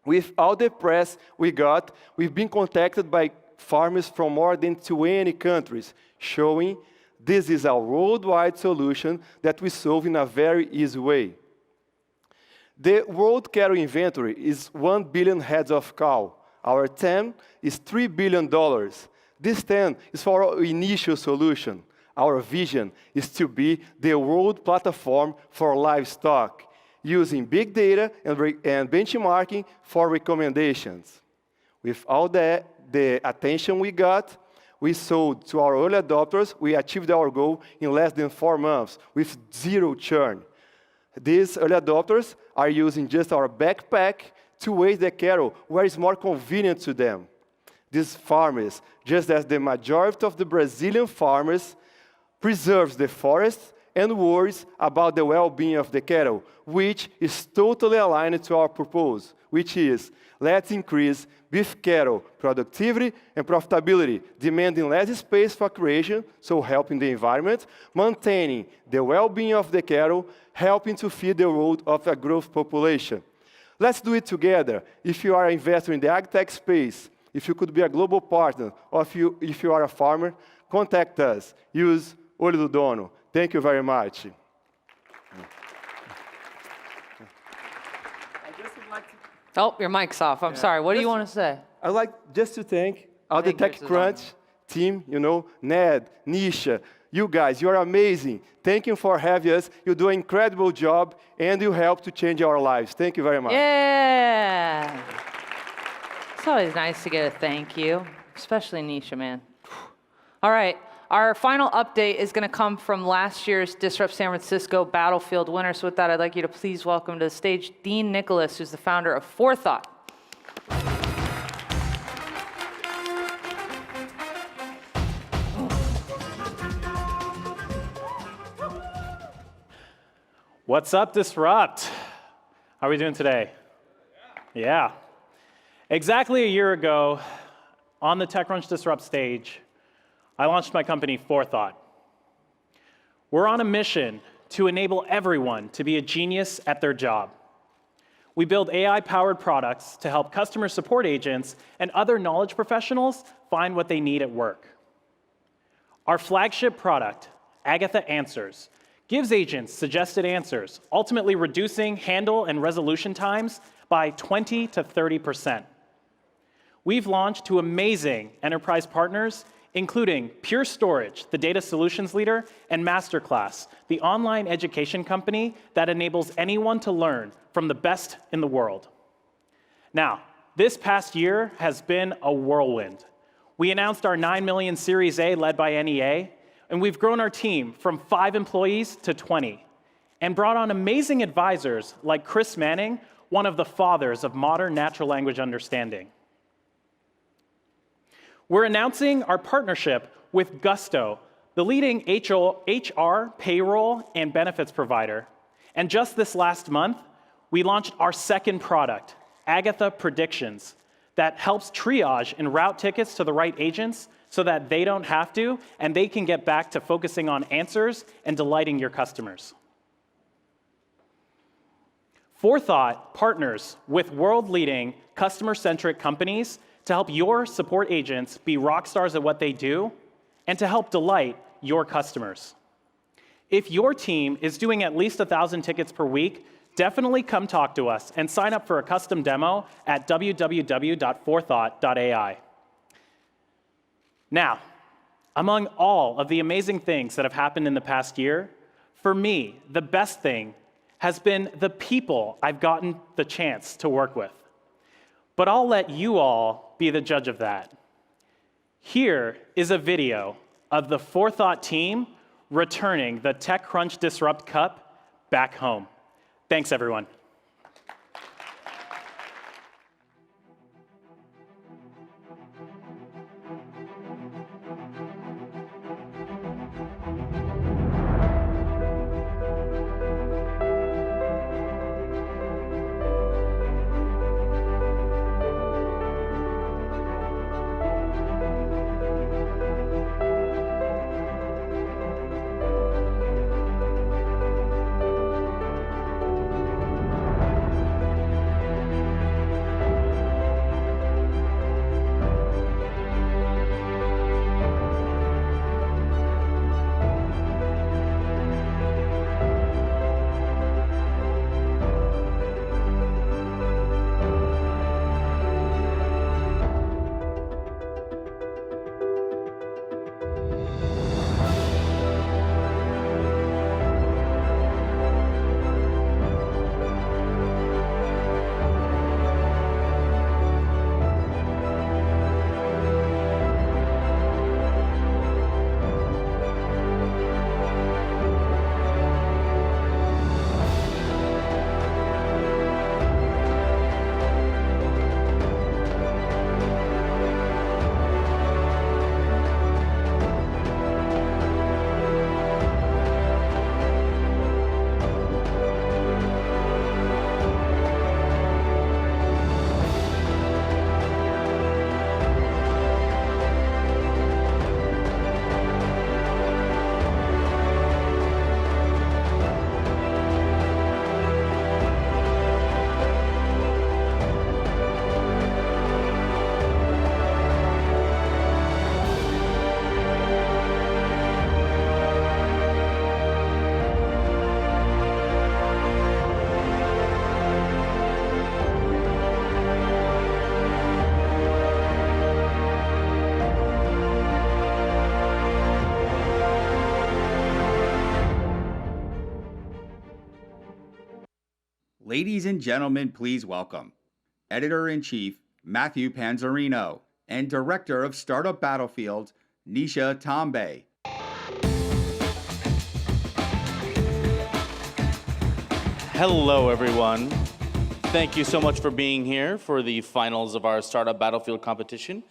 [SPEAKER 4] With all the press we got, we've been contacted by farmers from more than 20 countries, showing this is a worldwide solution that we solve in a very easy way. The world cattle inventory is 1 billion heads of cow. Our TAM is $3 billion. This TAM is for our initial solution. Our vision is to be the world platform for livestock, using big data and benchmarking for recommendations. With all the attention we got, we sold to our early adopters. We achieved our goal in less than 4 months with 0 churn. These early adopters are using just our backpack to weigh the cattle where it's more convenient to them. These farmers, just as the majority of the Brazilian farmers, preserves the forest and worries about the well-being of the cattle, which is totally aligned to our purpose, which is let's increase beef cattle productivity and profitability, demanding less space for creation, so helping the environment, maintaining the well-being of the cattle, helping to feed the world of a growth population. Let's do it together. If you are an investor in the AgTech space, if you could be a global partner, or if you are a farmer, contact us. Use Olho do Dono. Thank you very much.
[SPEAKER 7] Oh, your mic's off. I'm sorry. What do you want to say?
[SPEAKER 4] I'd like just to thank all the TechCrunch team, Ned, Nisha, you guys, you're amazing. Thank you for having us. You do an incredible job, and you help to change our lives. Thank you very much.
[SPEAKER 7] Yeah. It's always nice to get a thank you, especially Nisha, man. All right. Our final update is going to come from last year's Disrupt San Francisco Battlefield winner. So with that, I'd like you to please welcome to the stage Dean Nicholas, who's the founder of Forethought.
[SPEAKER 21] What's up, Disrupt? How are we doing today? Yeah. Exactly a year ago, on the TechCrunch Disrupt stage, I launched my company, Forethought. We're on a mission to enable everyone to be a genius at their job. We build AI-powered products to help customer support agents and other knowledge professionals find what they need at work. Our flagship product, Agatha Answers, gives agents suggested answers, ultimately reducing handle and resolution times by 20 to 30%. We've launched to amazing enterprise partners, including Pure Storage, the data solutions leader, and Masterclass, the online education company that enables anyone to learn from the best in the world. Now, this past year has been a whirlwind. We announced our 9 million Series A led by NEA, and we've grown our team from 5 employees to 20, and brought on amazing advisors like Chris Manning, one of the fathers of modern natural language understanding. We're announcing our partnership with Gusto, the leading HR, payroll, and benefits provider. And just this last month, we launched our second product, Agatha Predictions, that helps triage and route tickets to the right agents so that they don't have to, and they can get back to focusing on answers and delighting your customers. Forethought partners with world-leading customer-centric companies to help your support agents be rock stars at what they do and to help delight your customers. If your team is doing at least 1,000 tickets per week, definitely come talk to us and sign up for a custom demo at www.forethought.ai. Now, among all of the amazing things that have happened in the past year, for me, the best thing has been the people I've gotten the chance to work with. But I'll let you all be the judge of that. Here is a video of the Forethought team returning the TechCrunch Disrupt Cup back home. Thanks, everyone.
[SPEAKER 19] Ladies and gentlemen, please welcome Editor-in-Chief Matthew Panzarino and Director of Startup Battlefield, Nisha Tambe.
[SPEAKER 22] Hello, everyone. Thank you so much for being here for the finals of our Startup Battlefield competition.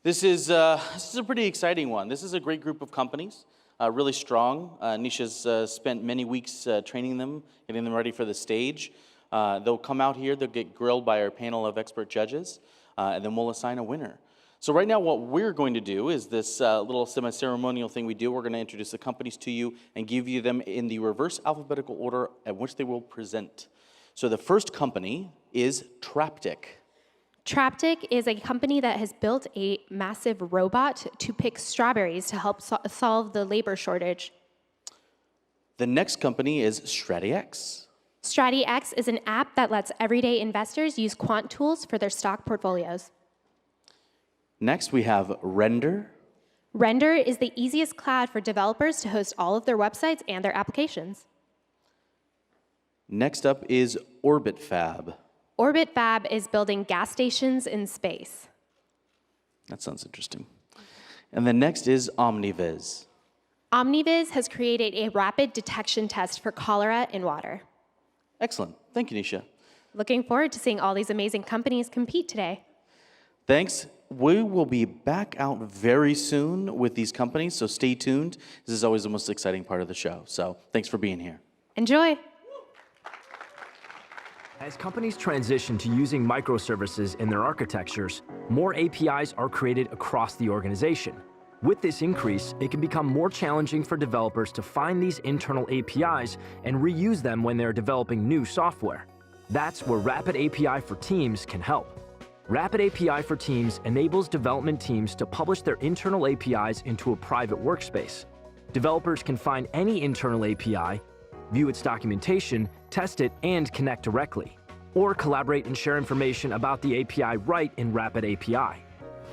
[SPEAKER 22] This is a pretty exciting one. This is a great group of companies. really strong. Nisha's spent many weeks training them, getting them ready for the stage. They'll come out here, they'll get grilled by our panel of expert judges, and then we'll assign a winner. So right now what we're going to do is this little semi-ceremonial thing we do. We're going to introduce the companies to you and give you them in the reverse alphabetical order at which they will present. So the first company is Traptic.
[SPEAKER 5] Traptic is a company that has built a massive robot to pick strawberries to help solve the labor shortage.
[SPEAKER 22] The next company is StratiX.
[SPEAKER 5] StratiX is an app that lets everyday investors use quant tools for their stock portfolios.
[SPEAKER 22] Next, we have Render.
[SPEAKER 5] Render is the easiest cloud for developers to host all of their websites and their applications.
[SPEAKER 22] Next up is OrbitFab.
[SPEAKER 5] OrbitFab is building gas stations in space.
[SPEAKER 22] That sounds interesting. And then next is OmniViz.
[SPEAKER 5] OmniViz has created a rapid detection test for cholera in water.
[SPEAKER 22] Excellent. Thank you, Nisha.
[SPEAKER 5] Looking forward to seeing all these amazing companies compete today.
[SPEAKER 22] Thanks. We will be back out very soon with these companies, so stay tuned. This is always the most exciting part of the show, so thanks for being here.
[SPEAKER 5] Enjoy.
[SPEAKER 6] As companies transition to using microservices in their architectures, more APIs are created across the organization. With this increase, it can become more challenging for developers to find these internal APIs and reuse them when they're developing new software. That's where Rapid API for Teams can help. Rapid API for Teams enables development teams to publish their internal APIs into a private workspace. Developers can find any internal API, view its documentation, test it, and connect directly. Or collaborate and share information about the API right in Rapid API.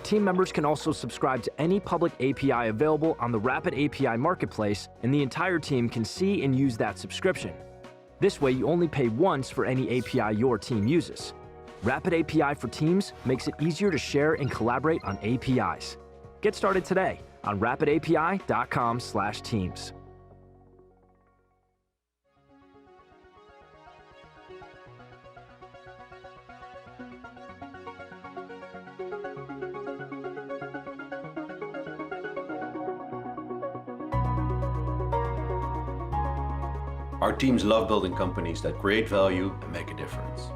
[SPEAKER 6] Team members can also subscribe to any public API available on the Rapid API Marketplace, and the entire team can see and use that subscription. This way, you only pay once for any API your team uses. Rapid API for Teams makes it easier to share and collaborate on APIs. Get started today on rapidapi.com/teams.
[SPEAKER 23] Our teams love building companies that create value and make a difference.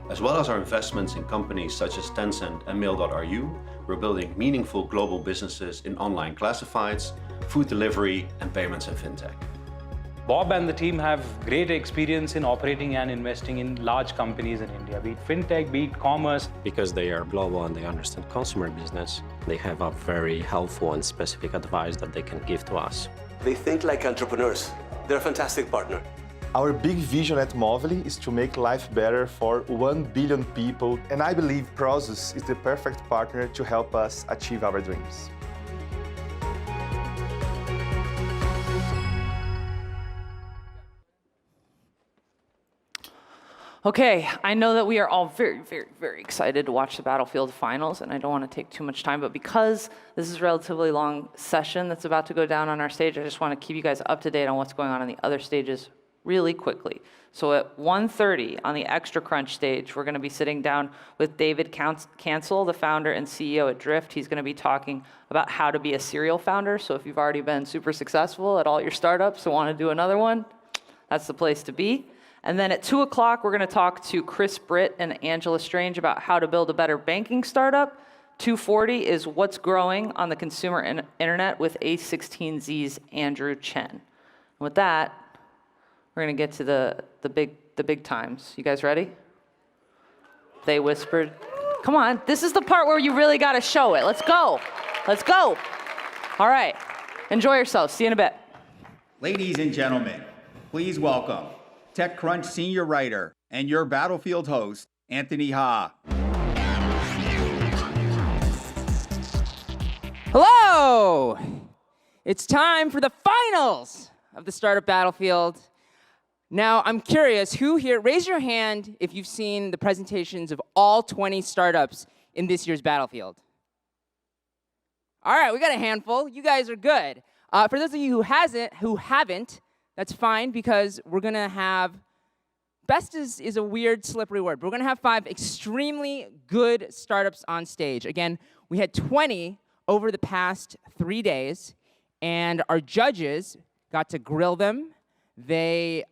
[SPEAKER 23] As well as our investments in companies such as Tencent and Mail.ru, we're building meaningful global businesses in online classifieds, food delivery, and payments and fintech.
[SPEAKER 24] Bob and the team have great experience in operating and investing in large companies in India, be it fintech, be it commerce.
[SPEAKER 25] Because they are global and they understand consumer business, they have a very helpful and specific advice that they can give to us.
[SPEAKER 26] They think like entrepreneurs. They're a fantastic partner.
[SPEAKER 27] Our big vision at Movely is to make life better for 1 billion people, and I believe Prosus is the perfect partner to help us achieve our dreams.
[SPEAKER 7] Okay, I know that we are all very, very, very excited to watch the Battlefield finals, and I don't want to take too much time, but because this is a relatively long session that's about to go down on our stage, I just want to keep you guys up to date on what's going on in the other stages really quickly. So at 1:30 on the Extra Crunch stage, we're going to be sitting down with David Cancel, the founder and CEO at Drift. He's going to be talking about how to be a serial founder. So if you've already been super successful at all your startups and want to do another one, that's the place to be. And then at 2 o'clock, we're going to talk to Chris Britt and Angela Strange about how to build a better banking startup. 2:40 is what's growing on the consumer internet with A16Z's Andrew Chen. And with that, we're going to get to the big times. You guys ready? They whispered. Come on, this is the part where you really got to show it. Let's go. Let's go. All right. Enjoy yourselves. See you in a bit.
[SPEAKER 19] Ladies and gentlemen, please welcome TechCrunch senior writer and your Battlefield host, Anthony Ha.
[SPEAKER 28] Hello! It's time for the finals of the Startup Battlefield. Now, I'm curious, who here, raise your hand if you've seen the presentations of all 20 startups in this year's Battlefield. All right, we got a handful. You guys are good. For those of you who haven't, that's fine, because we're gonna have, best is a weird, slippery word, but we're gonna have 5 extremely good startups on stage. Again, we had 20 over the past 3 days, and our judges got to grill them. They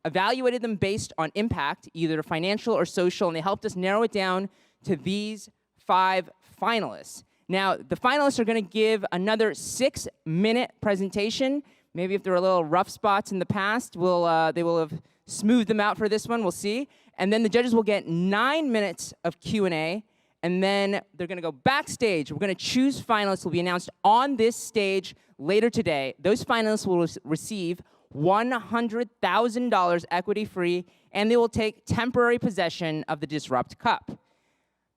[SPEAKER 28] evaluated them based on impact, either financial or social, and they helped us narrow it down to these 5 finalists. Now, the finalists are going to give another 6-minute presentation. Maybe if there are little rough spots in the past, they will have smoothed them out for this one. We'll see. And then the judges will get 9 minutes of Q&A, and then they're going to go backstage. We're going to choose finalists who will be announced on this stage later today. Those finalists will receive $100,000 equity-free, and they will take temporary possession of the Disrupt Cup.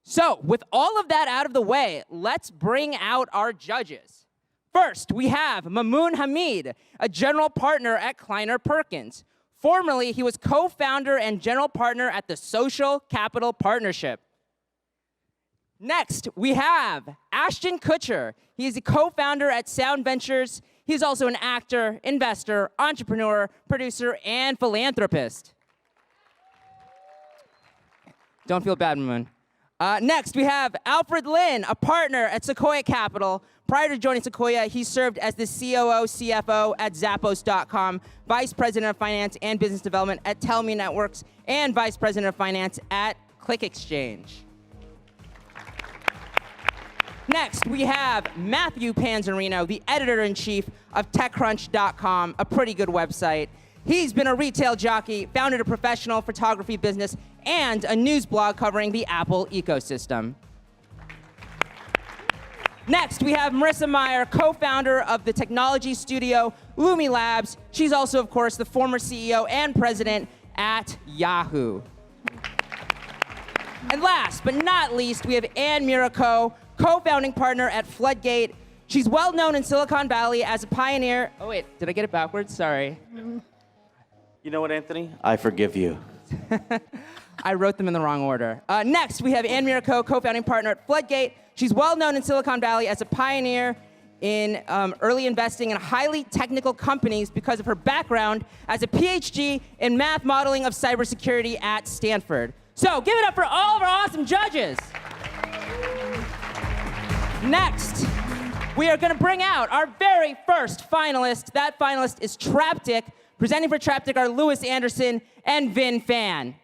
[SPEAKER 28] So, with all of that out of the way, let's bring out our judges. First, we have Mamoon Hamid, a general partner at Kleiner Perkins. Formerly, he was co-founder and general partner at the Social Capital Partnership. Next, we have Ashton Kutcher. He is a co-founder at Sound Ventures. He's also an actor, investor, entrepreneur, producer, and philanthropist. Don't feel bad, Mamoon. Next, we have Alfred Lin, a partner at Sequoia Capital. Prior to joining Sequoia, he served as the COO, CFO at Zappos.com, Vice President of Finance and Business Development at Tellme Networks, and Vice President of Finance at ClickExchange. Next, we have Matthew Panzarino, the editor-in-chief of TechCrunch.com, a pretty good website. He's been a retail jockey, founded a professional photography business, and a news blog covering the Apple ecosystem. Next, we have Marissa Mayer, co-founder of the technology studio Lumi Labs. She's also, of course, the former CEO and president at Yahoo. And last but not least, we have Anne Muraco, co-founding partner at Floodgate. She's well known in Silicon Valley as a pioneer. Oh, wait, did I get it backwards? Sorry.
[SPEAKER 22] You know what, Anthony? I forgive you.
[SPEAKER 28] I wrote them in the wrong order. Next, we have Anne Muraco, co-founding partner at Floodgate. She's well known in Silicon Valley as a pioneer in early investing in highly technical companies because of her background as a PhD in math modeling of cybersecurity at Stanford. So give it up for all of our awesome judges. Next, we are going to bring out our very first finalist. That finalist is Traptic. Presenting for Traptic are Lewis Anderson and Vin Fan.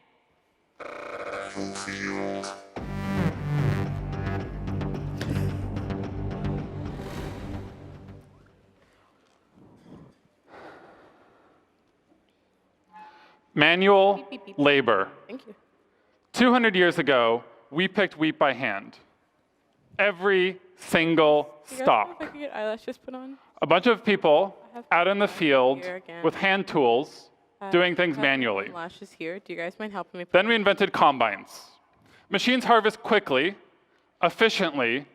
[SPEAKER 2] Manual labor.
[SPEAKER 8] Thank you.
[SPEAKER 2] 200 years ago, we picked wheat by hand. Every single stalk.
[SPEAKER 8] If I could get eyelashes put on.
[SPEAKER 2] A bunch of people out in the field
[SPEAKER 8] here again.
[SPEAKER 2] with hand tools doing things manually.
[SPEAKER 8] Lashes here. Do you guys mind helping me?
[SPEAKER 2] Then we invented combines. Machines harvest quickly, efficiently,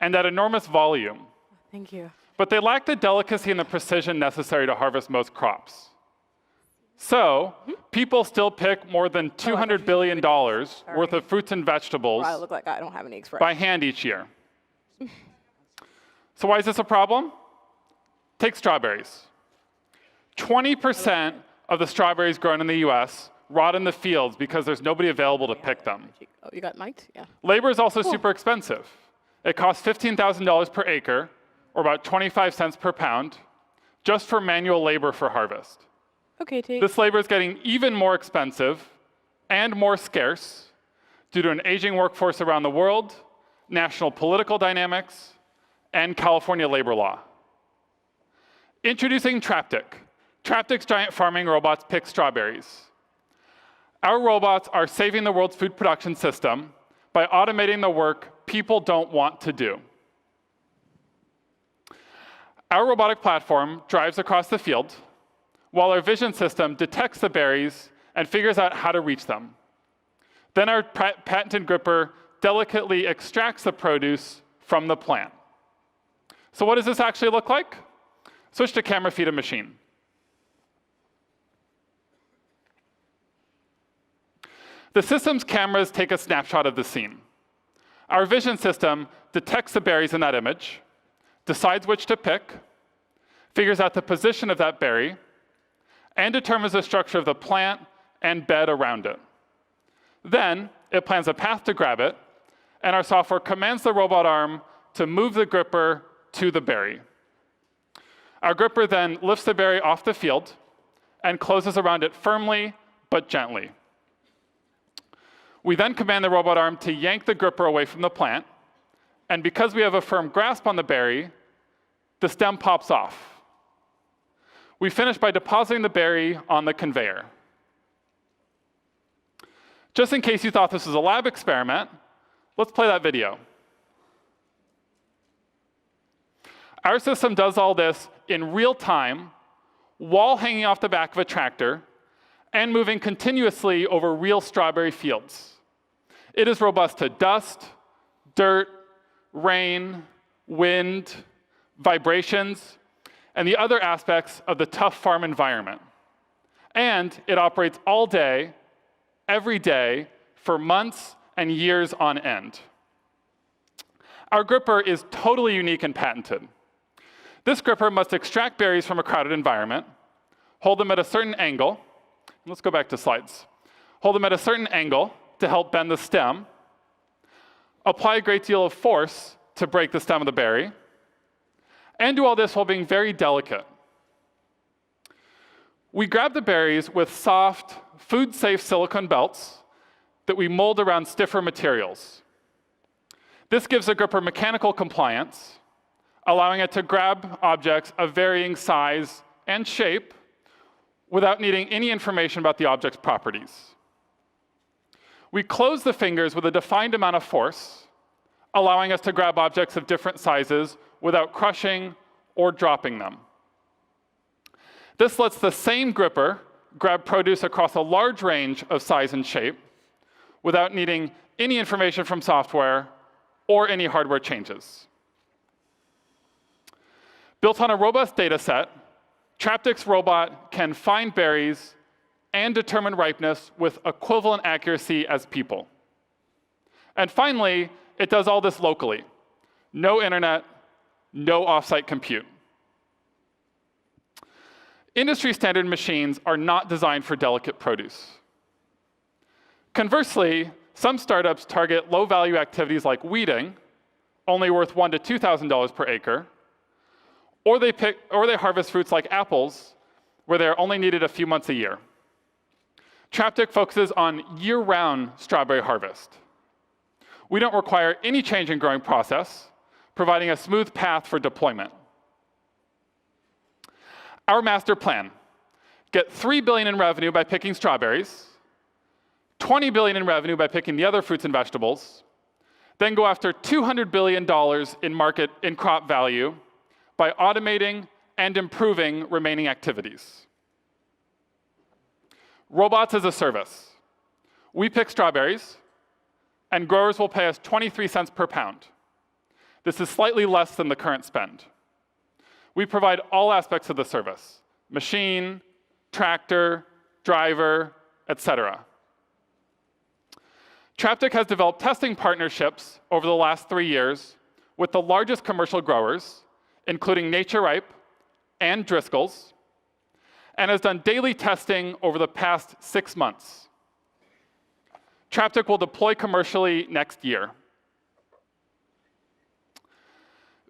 [SPEAKER 2] and at enormous volume.
[SPEAKER 8] Thank you.
[SPEAKER 2] But they lack the delicacy and the precision necessary to harvest most crops. So, people still pick more than $200 billion worth of fruits and vegetables
[SPEAKER 8] I look like I don't have any expression.
[SPEAKER 2] by hand each year. So why is this a problem? Take strawberries. 20% of the strawberries grown in the US rot in the fields because there's nobody available to pick them.
[SPEAKER 8] Oh, you got mic'd? Yeah.
[SPEAKER 2] Labor is also super expensive. It costs $15,000 per acre, or about 25 cents per pound, just for manual labor for harvest.
[SPEAKER 8] Okay, take.
[SPEAKER 2] This labor is getting even more expensive and more scarce due to an aging workforce around the world, national political dynamics, and California labor law. Introducing Traptic. Traptic's giant farming robots pick strawberries. Our robots are saving the world's food production system by automating the work people don't want to do. Our robotic platform drives across the field, while our vision system detects the berries and figures out how to reach them. Then our patented gripper delicately extracts the produce from the plant. So what does this actually look like? Switch to camera feed a machine. The system's cameras take a snapshot of the scene. Our vision system detects the berries in that image, decides which to pick, figures out the position of that berry, and determines the structure of the plant and bed around it. Then, it plans a path to grab it, and our software commands the robot arm to move the gripper to the berry. Our gripper then lifts the berry off the field and closes around it firmly but gently. We then command the robot arm to yank the gripper away from the plant, and because we have a firm grasp on the berry, the stem pops off. We finish by depositing the berry on the conveyor. Just in case you thought this was a lab experiment, let's play that video. Our system does all this in real time while hanging off the back of a tractor and moving continuously over real strawberry fields. It is robust to dust, dirt, rain, wind, vibrations, and the other aspects of the tough farm environment. And it operates all day, every day, for months and years on end. Our gripper is totally unique and patented. This gripper must extract berries from a crowded environment, hold them at a certain angle. Let's go back to slides. Hold them at a certain angle to help bend the stem, apply a great deal of force to break the stem of the berry, and do all this while being very delicate. We grab the berries with soft, food-safe silicone belts that we mold around stiffer materials. This gives the gripper mechanical compliance, allowing it to grab objects of varying size and shape without needing any information about the object's properties. We close the fingers with a defined amount of force, allowing us to grab objects of different sizes without crushing or dropping them. This lets the same gripper grab produce across a large range of size and shape without needing any information from software or any hardware changes. Built on a robust data set, Traptic's robot can find berries and determine ripeness with equivalent accuracy as people. And finally, it does all this locally. No internet, no offsite compute. Industry standard machines are not designed for delicate produce. Conversely, some startups target low-value activities like weeding, only worth $1,000 to $2,000 per acre, or they harvest fruits like apples, where they're only needed a few months a year. Traptic focuses on year-round strawberry harvest. We don't require any change in growing process, providing a smooth path for deployment. Our master plan: get $3 billion in revenue by picking strawberries, $20 billion in revenue by picking the other fruits and vegetables, then go after $200 billion in crop value by automating and improving remaining activities. Robots as a service. We pick strawberries, and growers will pay us 23 cents per pound. This is slightly less than the current spend. We provide all aspects of the service: machine, tractor, driver, etc. Traptic has developed testing partnerships over the last 3 years with the largest commercial growers, including Nature Ripe and Driscoll's, and has done daily testing over the past 6 months. Traptic will deploy commercially next year.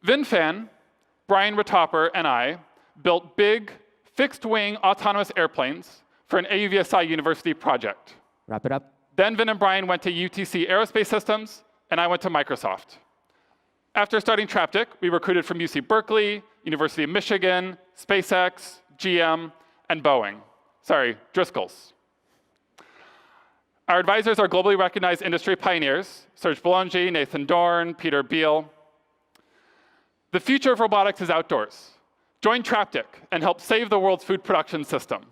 [SPEAKER 2] VinFan, Brian Ritopper, and I built big, fixed-wing autonomous airplanes for an AUVSI university project.
[SPEAKER 28] Wrap it up.
[SPEAKER 2] Then Vin and Brian went to UTC Aerospace Systems, and I went to Microsoft. After starting Traptic, we recruited from UC Berkeley, University of Michigan, SpaceX, GM, and Boeing. Sorry, Driscoll's. Our advisors are globally recognized industry pioneers: Serge Boulanger, Nathan Dorn, Peter Beal. The future of robotics is outdoors. Join Traptic and help save the world's food production system.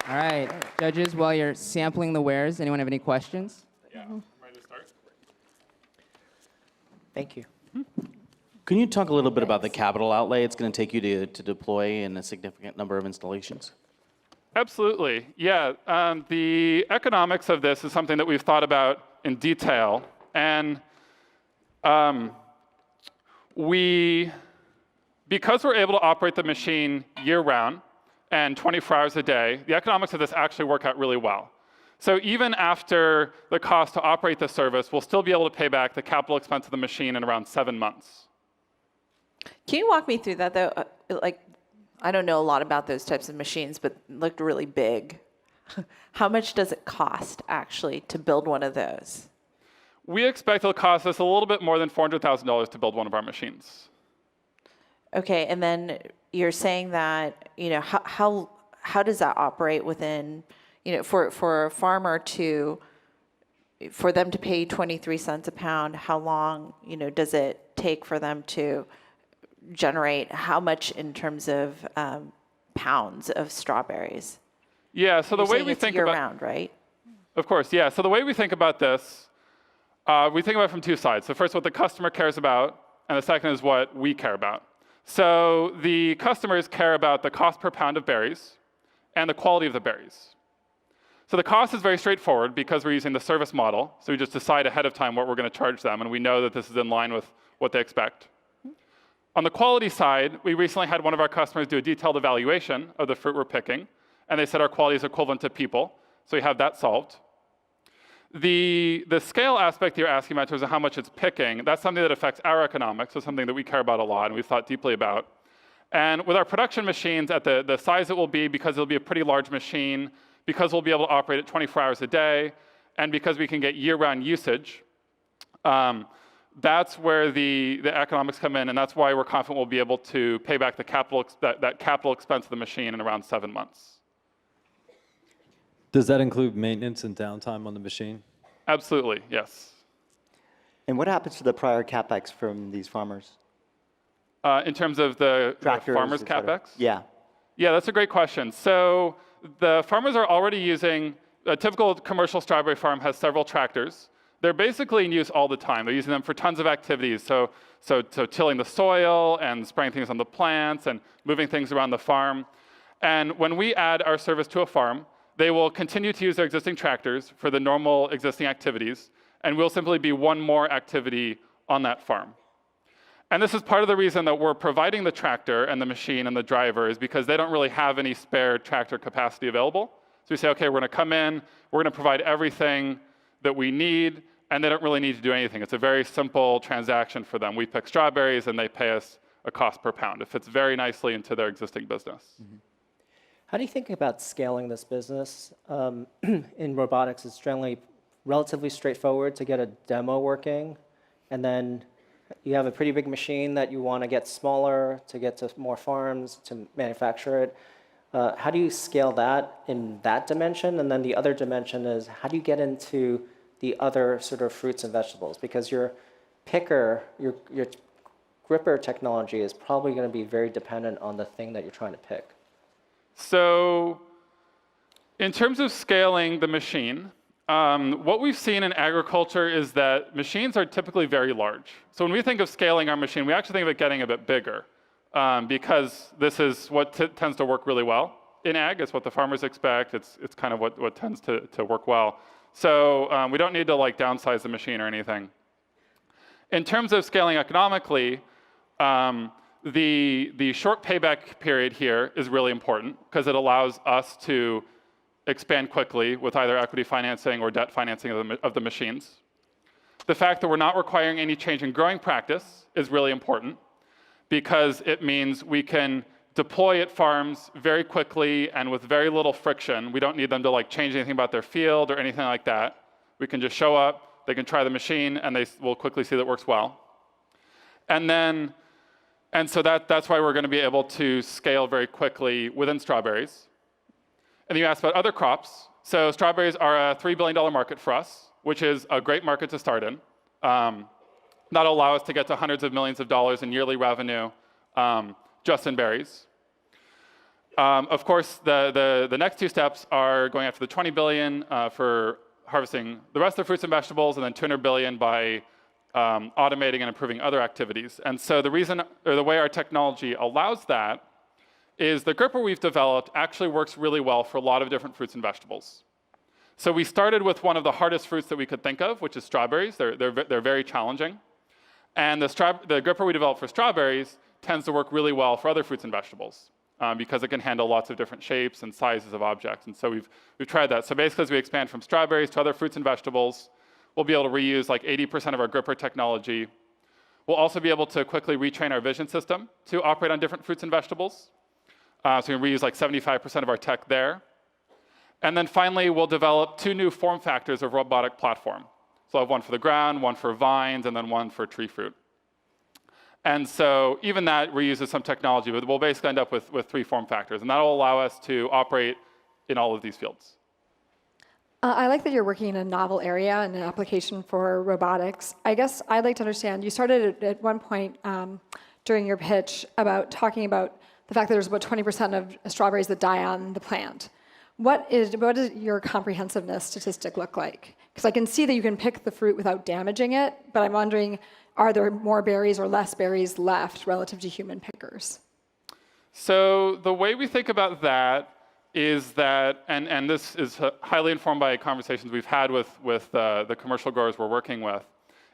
[SPEAKER 28] All right, judges, while you're sampling the wares, anyone have any questions?
[SPEAKER 2] Yeah, I'm ready to start.
[SPEAKER 20] Thank you.
[SPEAKER 22] Can you talk a little bit about the capital outlay it's going to take you to deploy in a significant number of installations?
[SPEAKER 2] Absolutely, yeah. The economics of this is something that we've thought about in detail. And because we're able to operate the machine year-round and 24 hours a day, the economics of this actually work out really well. So even after the cost to operate the service, we'll still be able to pay back the capital expense of the machine in around 7 months.
[SPEAKER 9] Can you walk me through that, though? Like, I don't know a lot about those types of machines, but it looked really big. How much does it cost, actually, to build one of those?
[SPEAKER 2] We expect it'll cost us a little bit more than $400,000 to build one of our machines.
[SPEAKER 9] Okay, and then you're saying that, you know, how does that operate within, you know, for a farmer for them to pay 23 cents a pound, how long, you know, does it take for them to generate how much in terms of pounds of strawberries?
[SPEAKER 2] Yeah, so the
[SPEAKER 9] You're
[SPEAKER 2] way
[SPEAKER 9] saying
[SPEAKER 2] we
[SPEAKER 9] it's
[SPEAKER 2] think
[SPEAKER 9] year
[SPEAKER 2] about
[SPEAKER 9] round, right?
[SPEAKER 2] Of course, yeah. So the way we think about this, we think about it from two sides. So first, what the customer cares about, and the second is what we care about. So the customers care about the cost per pound of berries and the quality of the berries. So the cost is very straightforward because we're using the service model. So we just decide ahead of time what we're going to charge them, and we know that this is in line with what they expect. On the quality side, we recently had one of our customers do a detailed evaluation of the fruit we're picking, and they said our quality is equivalent to people. So we have that solved. The scale aspect you're asking about in terms of how much it's picking, that's something that affects our economics, so something that we care about a lot and we've thought deeply about. And with our production machines, at the size it will be, because it'll be a pretty large machine, because we'll be able to operate it 24 hours a day, and because we can get year-round usage, that's where the economics come in, and that's why we're confident we'll be able to pay back the that capital expense of the machine in around 7 months.
[SPEAKER 10] Does that include maintenance and downtime on the machine?
[SPEAKER 2] Absolutely, yes.
[SPEAKER 11] And what happens to the prior CapEx from these farmers?
[SPEAKER 2] In terms of the
[SPEAKER 11] Tractors,
[SPEAKER 2] farmers'
[SPEAKER 11] et cetera.
[SPEAKER 2] CapEx?
[SPEAKER 11] Yeah.
[SPEAKER 2] Yeah, that's a great question. So the farmers are already using, a typical commercial strawberry farm has several tractors. They're basically in use all the time. They're using them for tons of activities. So tilling the soil and spraying things on the plants and moving things around the farm. And when we add our service to a farm, they will continue to use their existing tractors for the normal existing activities, and we'll simply be one more activity on that farm. And this is part of the reason that we're providing the tractor and the machine and the driver, is because they don't really have any spare tractor capacity available. So we say, okay, we're going to come in, we're going to provide everything that we need, and they don't really need to do anything. It's a very simple transaction for them. We pick strawberries, and they pay us a cost per pound. It fits very nicely into their existing business.
[SPEAKER 12] Mm-hmm. How do you think about scaling this business? In robotics, it's generally relatively straightforward to get a demo working, and then you have a pretty big machine that you want to get smaller, to get to more farms, to manufacture it. How do you scale that in that dimension? And then the other dimension is, how do you get into the other sort of fruits and vegetables? Because your picker, your gripper technology is probably going to be very dependent on the thing that you're trying to pick.
[SPEAKER 2] So in terms of scaling the machine, what we've seen in agriculture is that machines are typically very large. So when we think of scaling our machine, we actually think of it getting a bit bigger, because this is what tends to work really well in ag. It's what the farmers expect. It's kind of what tends to work well. So we don't need to like downsize the machine or anything. In terms of scaling economically, the short payback period here is really important because it allows us to expand quickly with either equity financing or debt financing of the machines. The fact that we're not requiring any change in growing practice is really important because it means we can deploy at farms very quickly and with very little friction. We don't need them to like change anything about their field or anything like that. We can just show up, they can try the machine, and they will quickly see that it works well. And so that's why we're going to be able to scale very quickly within strawberries. And you asked about other crops. So strawberries are a $3 billion market for us, which is a great market to start in. That'll allow us to get to hundreds of millions of dollars in yearly revenue just in berries. Of course, the next two steps are going after the $20 billion for harvesting the rest of the fruits and vegetables, and then $200 billion by automating and improving other activities. And so the reason, or the way our technology allows that, is the gripper we've developed actually works really well for a lot of different fruits and vegetables. So we started with one of the hardest fruits that we could think of, which is strawberries. They're very challenging. And the gripper we developed for strawberries tends to work really well for other fruits and vegetables. because it can handle lots of different shapes and sizes of objects. And so we've tried that. So basically, as we expand from strawberries to other fruits and vegetables, we'll be able to reuse like 80% of our gripper technology. We'll also be able to quickly retrain our vision system to operate on different fruits and vegetables. So we can reuse like 75% of our tech there. And then finally, we'll develop 2 new form factors of robotic platform. So I'll have one for the ground, one for vines, and then one for tree fruit. And so even that reuses some technology, but we'll basically end up with 3 form factors. And that will allow us to operate in all of these fields.
[SPEAKER 1] I like that you're working in a novel area and an application for robotics. I guess I'd like to understand, you started at one point during your pitch about talking about the fact that there's about 20% of strawberries that die on the plant. What does your comprehensiveness statistic look like? Because I can see that you can pick the fruit without damaging it, but I'm wondering, are there more berries or less berries left relative to human pickers?
[SPEAKER 2] So the way we think about that is that, and this is highly informed by conversations we've had with the commercial growers we're working with,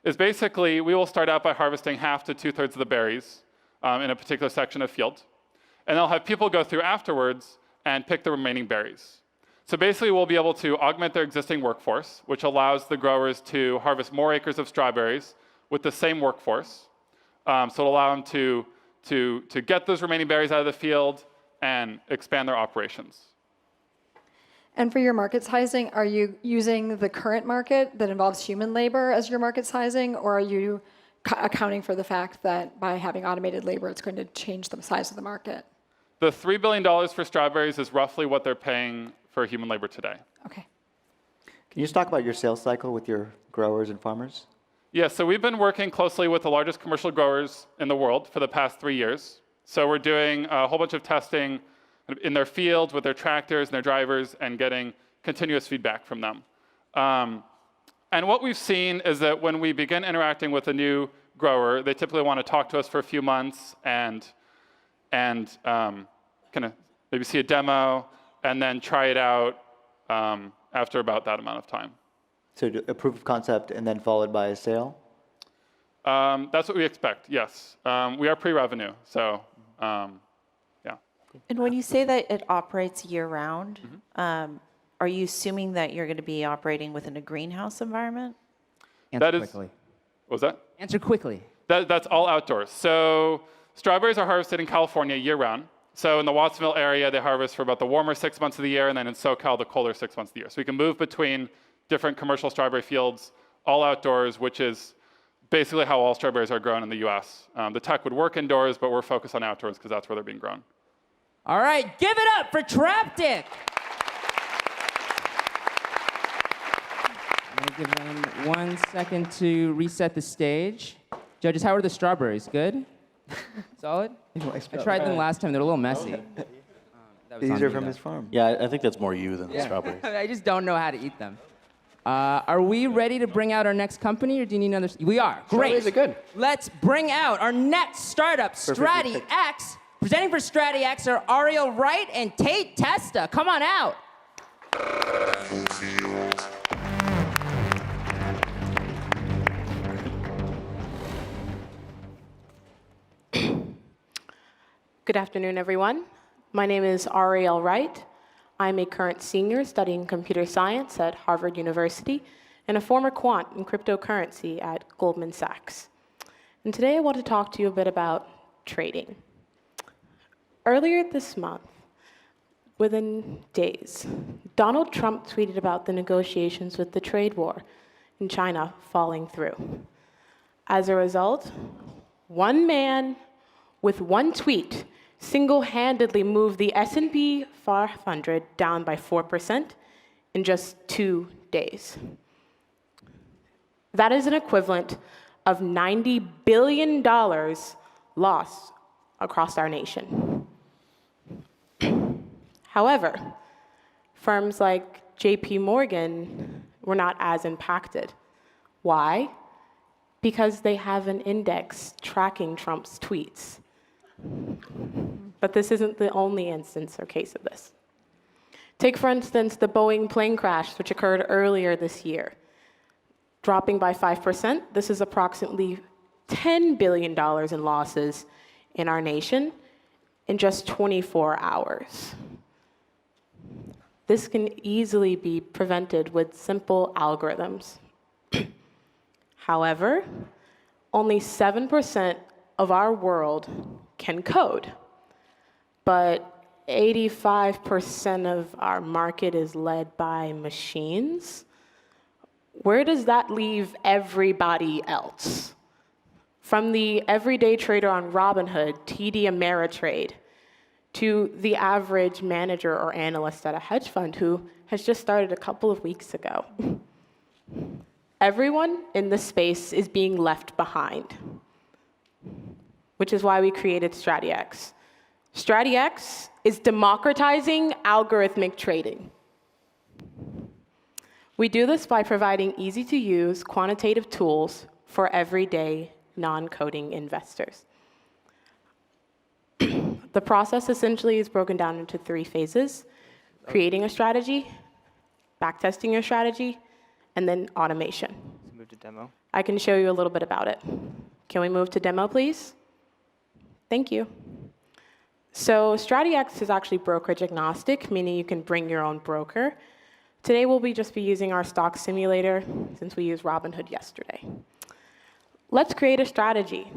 [SPEAKER 2] is basically we will start out by harvesting half to 2/3 of the berries in a particular section of field. And they'll have people go through afterwards and pick the remaining berries. So basically we'll be able to augment their existing workforce, which allows the growers to harvest more acres of strawberries with the same workforce. So it'll allow them to get those remaining berries out of the field and expand their operations.
[SPEAKER 1] And for your market sizing, are you using the current market that involves human labor as your market sizing, or are you accounting for the fact that by having automated labor, it's going to change the size of the market?
[SPEAKER 2] The $3 billion for strawberries is roughly what they're paying for human labor today.
[SPEAKER 1] Okay.
[SPEAKER 11] Can you just talk about your sales cycle with your growers and farmers?
[SPEAKER 2] Yeah, so we've been working closely with the largest commercial growers in the world for the past 3 years. So we're doing a whole bunch of testing in their fields with their tractors and their drivers and getting continuous feedback from them. And what we've seen is that when we begin interacting with a new grower, they typically want to talk to us for a few months and kind of maybe see a demo and then try it out after about that amount of time.
[SPEAKER 11] So a proof of concept and then followed by a sale?
[SPEAKER 2] That's what we expect, yes. We are pre-revenue, so yeah.
[SPEAKER 9] And when you say that it operates year-round, are you assuming that you're going to be operating within a greenhouse environment?
[SPEAKER 2] Answer quickly. What was that?
[SPEAKER 28] Answer quickly.
[SPEAKER 2] That's all outdoors. So strawberries are harvested in California year-round. So in the Watsonville area, they harvest for about the warmer 6 months of the year, and then in SoCal, the colder 6 months of the year. So we can move between different commercial strawberry fields, all outdoors, which is basically how all strawberries are grown in the US. The tech would work indoors, but we're focused on outdoors because that's where they're being grown.
[SPEAKER 28] All right, give it up for Traptic. I'm gonna give them 1 second to reset the stage. Judges, how are the strawberries? Good? Solid? I tried them last time. They're a little messy.
[SPEAKER 11] These are from his farm.
[SPEAKER 22] Yeah, I think that's more you than the strawberries.
[SPEAKER 28] I just don't know how to eat them. Are we ready to bring out our next company, or do you need another? We are. Great.
[SPEAKER 12] Are good.
[SPEAKER 28] Let's bring out our next startup, StratiX. Presenting for StratiX are Ariel Wright and Tate Testa. Come on out.
[SPEAKER 8] Good afternoon, everyone. My name is Ariel Wright. I'm a current senior studying computer science at Harvard University and a former quant in cryptocurrency at Goldman Sachs. And today I want to talk to you a bit about trading. Earlier this month, within days, Donald Trump tweeted about the negotiations with the trade war in China falling through. As a result, one man with one tweet single-handedly moved the S&P 500 down by 4% in just 2 days. That is an equivalent of $90 billion lost across our nation. However, firms like JP Morgan were not as impacted. Why? Because they have an index tracking Trump's tweets. But this isn't the only instance or case of this. Take, for instance, the Boeing plane crash, which occurred earlier this year. Dropping by 5%, this is approximately $10 billion in losses in our nation. in just 24 hours. This can easily be prevented with simple algorithms. However, only 7% of our world can code, but 85% of our market is led by machines. Where does that leave everybody else? From the everyday trader on Robinhood, TD Ameritrade, to the average manager or analyst at a hedge fund who has just started a couple of weeks ago. Everyone in this space is being left behind, which is why we created StratiX. StratiX is democratizing algorithmic trading. We do this by providing easy-to-use quantitative tools for everyday non-coding investors. The process essentially is broken down into 3 phases: creating a strategy, backtesting your strategy, and then automation.
[SPEAKER 28] Move to demo.
[SPEAKER 8] I can show you a little bit about it. Can we move to demo, please? Thank you. So StratiX is actually brokerage agnostic, meaning you can bring your own broker. Today we'll just be using our stock simulator since we used Robinhood yesterday. Let's create a strategy.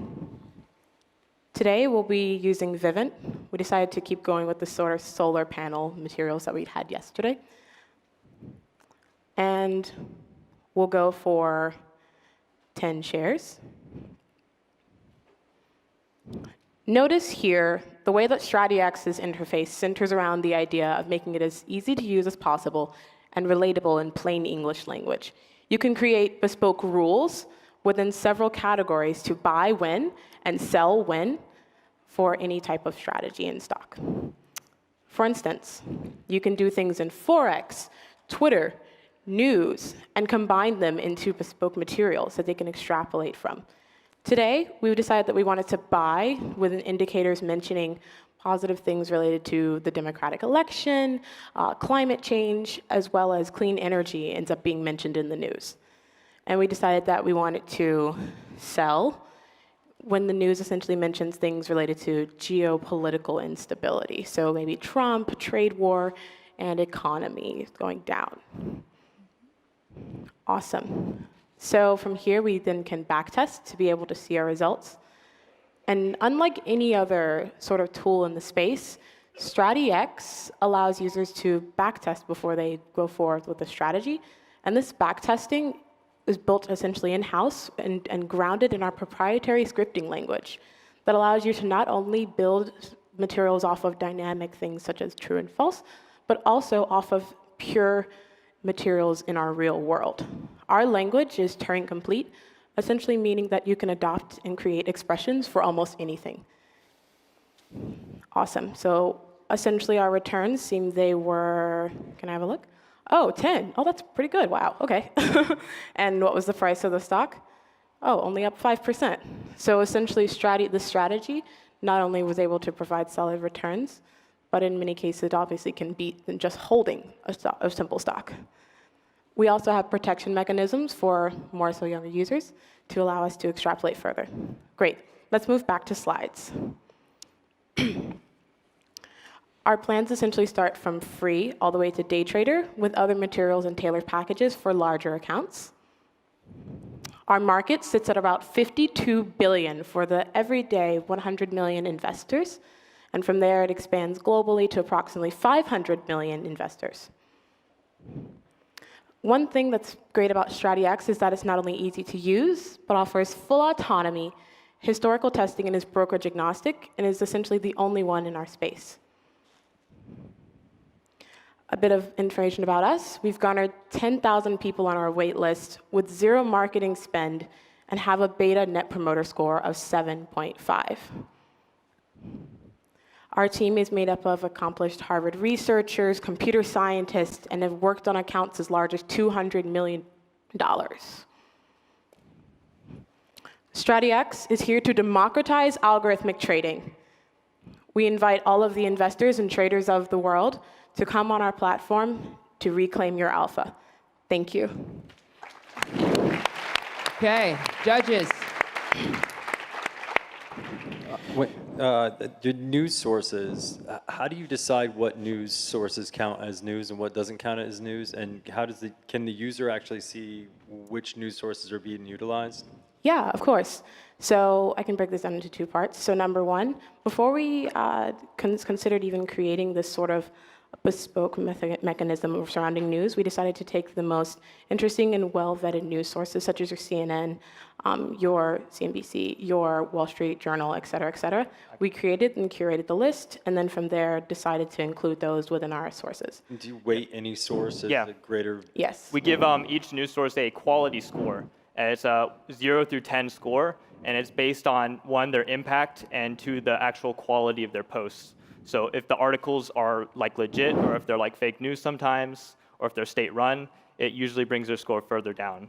[SPEAKER 8] Today we'll be using Vivint. We decided to keep going with the sort of solar panel materials that we had yesterday. And we'll go for 10 shares. Notice here, the way that StratiX's interface centers around the idea of making it as easy to use as possible and relatable in plain English language. You can create bespoke rules within several categories to buy when and sell when for any type of strategy in stock. For instance, you can do things in Forex, Twitter, news, and combine them into bespoke materials that they can extrapolate from. Today, we've decided that we wanted to buy with indicators mentioning positive things related to the Democratic election, climate change, as well as clean energy ends up being mentioned in the news. And we decided that we wanted to sell when the news essentially mentions things related to geopolitical instability. So maybe Trump, trade war, and economy going down. Awesome. So from here, we then can backtest to be able to see our results. And unlike any other sort of tool in the space, StratiX allows users to backtest before they go forward with a strategy. And this backtesting is built essentially in-house and grounded in our proprietary scripting language that allows you to not only build materials off of dynamic things such as true and false, but also off of pure materials in our real world. Our language is Turing complete, essentially meaning that you can adopt and create expressions for almost anything. Awesome. So essentially our returns seemed they were, can I have a look? Oh, 10. Oh, that's pretty good. Wow. Okay. And what was the price of the stock? Oh, only up 5%. So essentially the strategy not only was able to provide solid returns, but in many cases it obviously can beat than just holding a simple stock. We also have protection mechanisms for more so younger users to allow us to extrapolate further. Great. Let's move back to slides. Our plans essentially start from free all the way to day trader with other materials and tailored packages for larger accounts. Our market sits at about 52 billion for the everyday 100 million investors. And from there, it expands globally to approximately 500 million investors. One thing that's great about StratiX is that it's not only easy to use, but offers full autonomy, historical testing, and is brokerage agnostic, and is essentially the only one in our space. A bit of information about us. We've garnered 10,000 people on our wait list with 0 marketing spend and have a beta net promoter score of 7.5. Our team is made up of accomplished Harvard researchers, computer scientists, and have worked on accounts as large as $200 million. StratiX is here to democratize algorithmic trading. We invite all of the investors and traders of the world to come on our platform to reclaim your alpha. Thank you.
[SPEAKER 28] Okay, judges.
[SPEAKER 10] Wait. Your news sources, how do you decide what news sources count as news and what doesn't count as news? And how does can the user actually see which news sources are being utilized?
[SPEAKER 8] Yeah, of course. So I can break this down into two parts. So number one, before we considered even creating this sort of bespoke mechanism surrounding news, we decided to take the most interesting and well-vetted news sources, such as your CNN, your CNBC, your Wall Street Journal, et cetera, et cetera. We created and curated the list, and then from there decided to include those within our sources.
[SPEAKER 10] Do you weight any source as a greater?
[SPEAKER 8] Yes.
[SPEAKER 3] We give each news source a quality score, and it's a 0 through 10 score, and it's based on, one, their impact, and two, the actual quality of their posts. So if the articles are like legit, or if they're like fake news sometimes, or if they're state-run, it usually brings their score further down.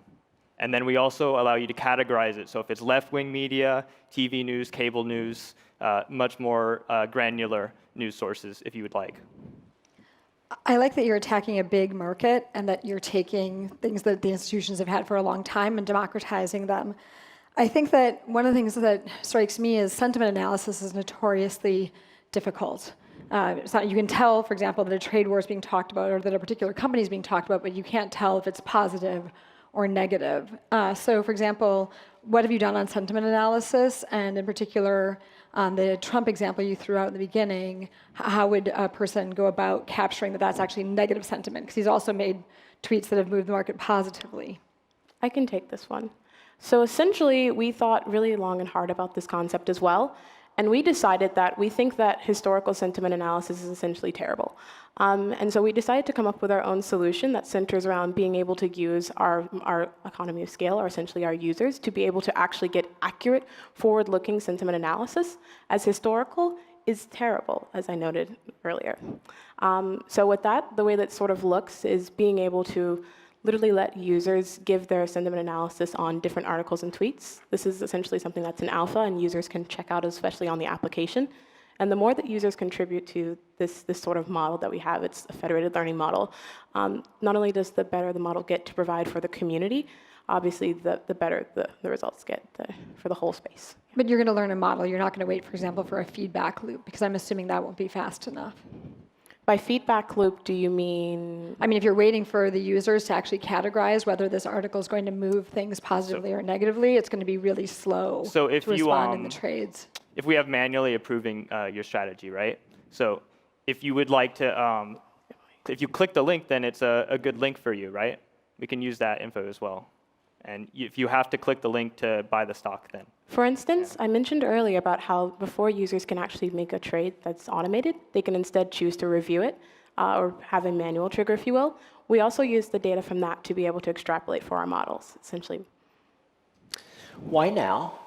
[SPEAKER 3] And then we also allow you to categorize it. So if it's left-wing media, TV news, cable news, much more granular news sources, if you would like.
[SPEAKER 1] I like that you're attacking a big market and that you're taking things that the institutions have had for a long time and democratizing them. I think that one of the things that strikes me is sentiment analysis is notoriously difficult. It's not, you can tell, for example, that a trade war is being talked about or that a particular company is being talked about, but you can't tell if it's positive or negative. So, for example, what have you done on sentiment analysis? And in particular, on the Trump example you threw out in the beginning, how would a person go about capturing that that's actually negative sentiment? Because he's also made tweets that have moved the market positively.
[SPEAKER 8] I can take this one. So essentially, we thought really long and hard about this concept as well. And we decided that we think that historical sentiment analysis is essentially terrible. And so we decided to come up with our own solution that centers around being able to use our economy of scale, or essentially our users, to be able to actually get accurate, forward-looking sentiment analysis, as historical is terrible, as I noted earlier. So with that, the way that sort of looks is being able to literally let users give their sentiment analysis on different articles and tweets. This is essentially something that's in alpha and users can check out, especially on the application. And the more that users contribute to this sort of model that we have, it's a federated learning model, not only does the better the model get to provide for the community, obviously the better the results get for the whole space.
[SPEAKER 1] But you're going to learn a model. You're not going to wait, for example, for a feedback loop, because I'm assuming that won't be fast enough.
[SPEAKER 8] By feedback loop, do you mean?
[SPEAKER 1] I mean, if you're waiting for the users to actually categorize whether this article is going to move things positively or negatively, it's going to be really slow
[SPEAKER 3] So if
[SPEAKER 1] to respond in the trades.
[SPEAKER 3] If we have manually approving your strategy, right? So if you would like to, if you click the link, then it's a good link for you, right? We can use that info as well. And if you have to click the link to buy the stock, then.
[SPEAKER 8] For instance, I mentioned earlier about how before users can actually make a trade that's automated, they can instead choose to review it or have a manual trigger, if you will. We also use the data from that to be able to extrapolate for our models, essentially.
[SPEAKER 12] Why now?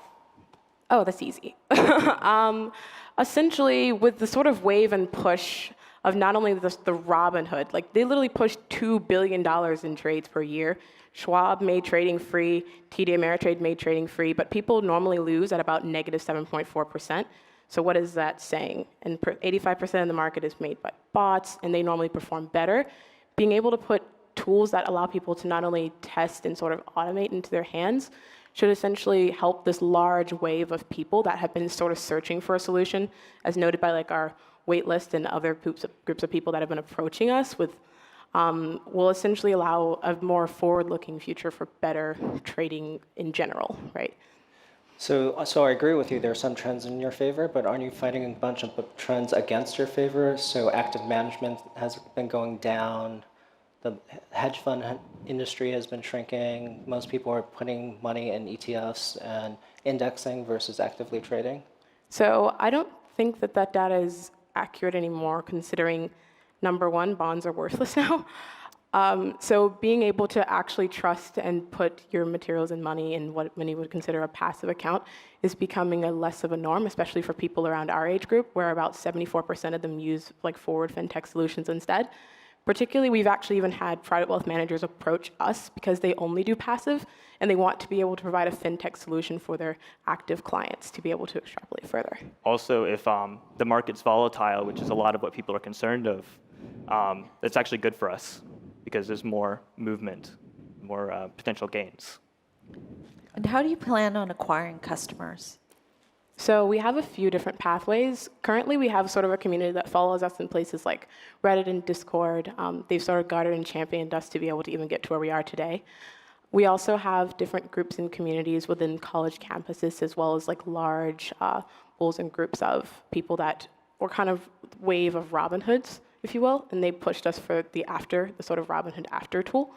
[SPEAKER 8] Oh, that's easy. Essentially, with the sort of wave and push of not only the Robinhood, like they literally pushed $2 billion in trades per year. Schwab made trading free, TD Ameritrade made trading free, but people normally lose at about negative 7.4%. So what is that saying? And 85% of the market is made by bots, and they normally perform better. Being able to put tools that allow people to not only test and sort of automate into their hands should essentially help this large wave of people that have been sort of searching for a solution, as noted by like our wait list and other groups of people that have been approaching us with will essentially allow a more forward-looking future for better trading in general, right?
[SPEAKER 12] So I agree with you. There are some trends in your favor, but aren't you fighting a bunch of trends against your favor? So active management has been going down. The hedge fund industry has been shrinking. Most people are putting money in ETFs and indexing versus actively trading.
[SPEAKER 8] So I don't think that that data is accurate anymore, considering number one, bonds are worthless now. So being able to actually trust and put your materials and money in what many would consider a passive account is becoming a less of a norm, especially for people around our age group, where about 74% of them use like forward fintech solutions instead. Particularly, we've actually even had private wealth managers approach us because they only do passive, and they want to be able to provide a fintech solution for their active clients to be able to extrapolate further.
[SPEAKER 3] Also, if the market's volatile, which is a lot of what people are concerned of, that's actually good for us because there's more movement, more potential gains.
[SPEAKER 9] And how do you plan on acquiring customers?
[SPEAKER 8] So we have a few different pathways. Currently, we have sort of a community that follows us in places like Reddit and Discord. They've sort of guarded and championed us to be able to even get to where we are today. We also have different groups and communities within college campuses, as well as like large pools and groups of people that were kind of wave of Robin Hoods, if you will, and they pushed us for the sort of Robin Hood after tool.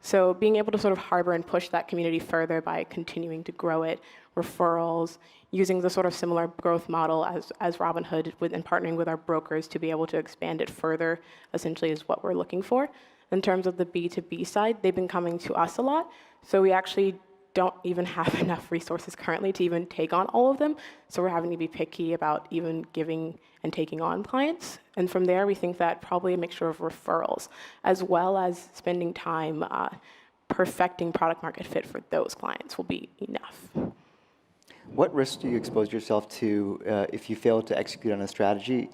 [SPEAKER 8] So being able to sort of harbor and push that community further by continuing to grow it, referrals, using the sort of similar growth model as Robinhood and partnering with our brokers to be able to expand it further, essentially is what we're looking for. In terms of the B2B side, they've been coming to us a lot, so we actually don't even have enough resources currently to even take on all of them, so we're having to be picky about even giving and taking on clients. And from there, we think that probably a mixture of referrals, as well as spending time perfecting product market fit for those clients will be enough.
[SPEAKER 11] What risks do you expose yourself to if you fail to execute on a strategy,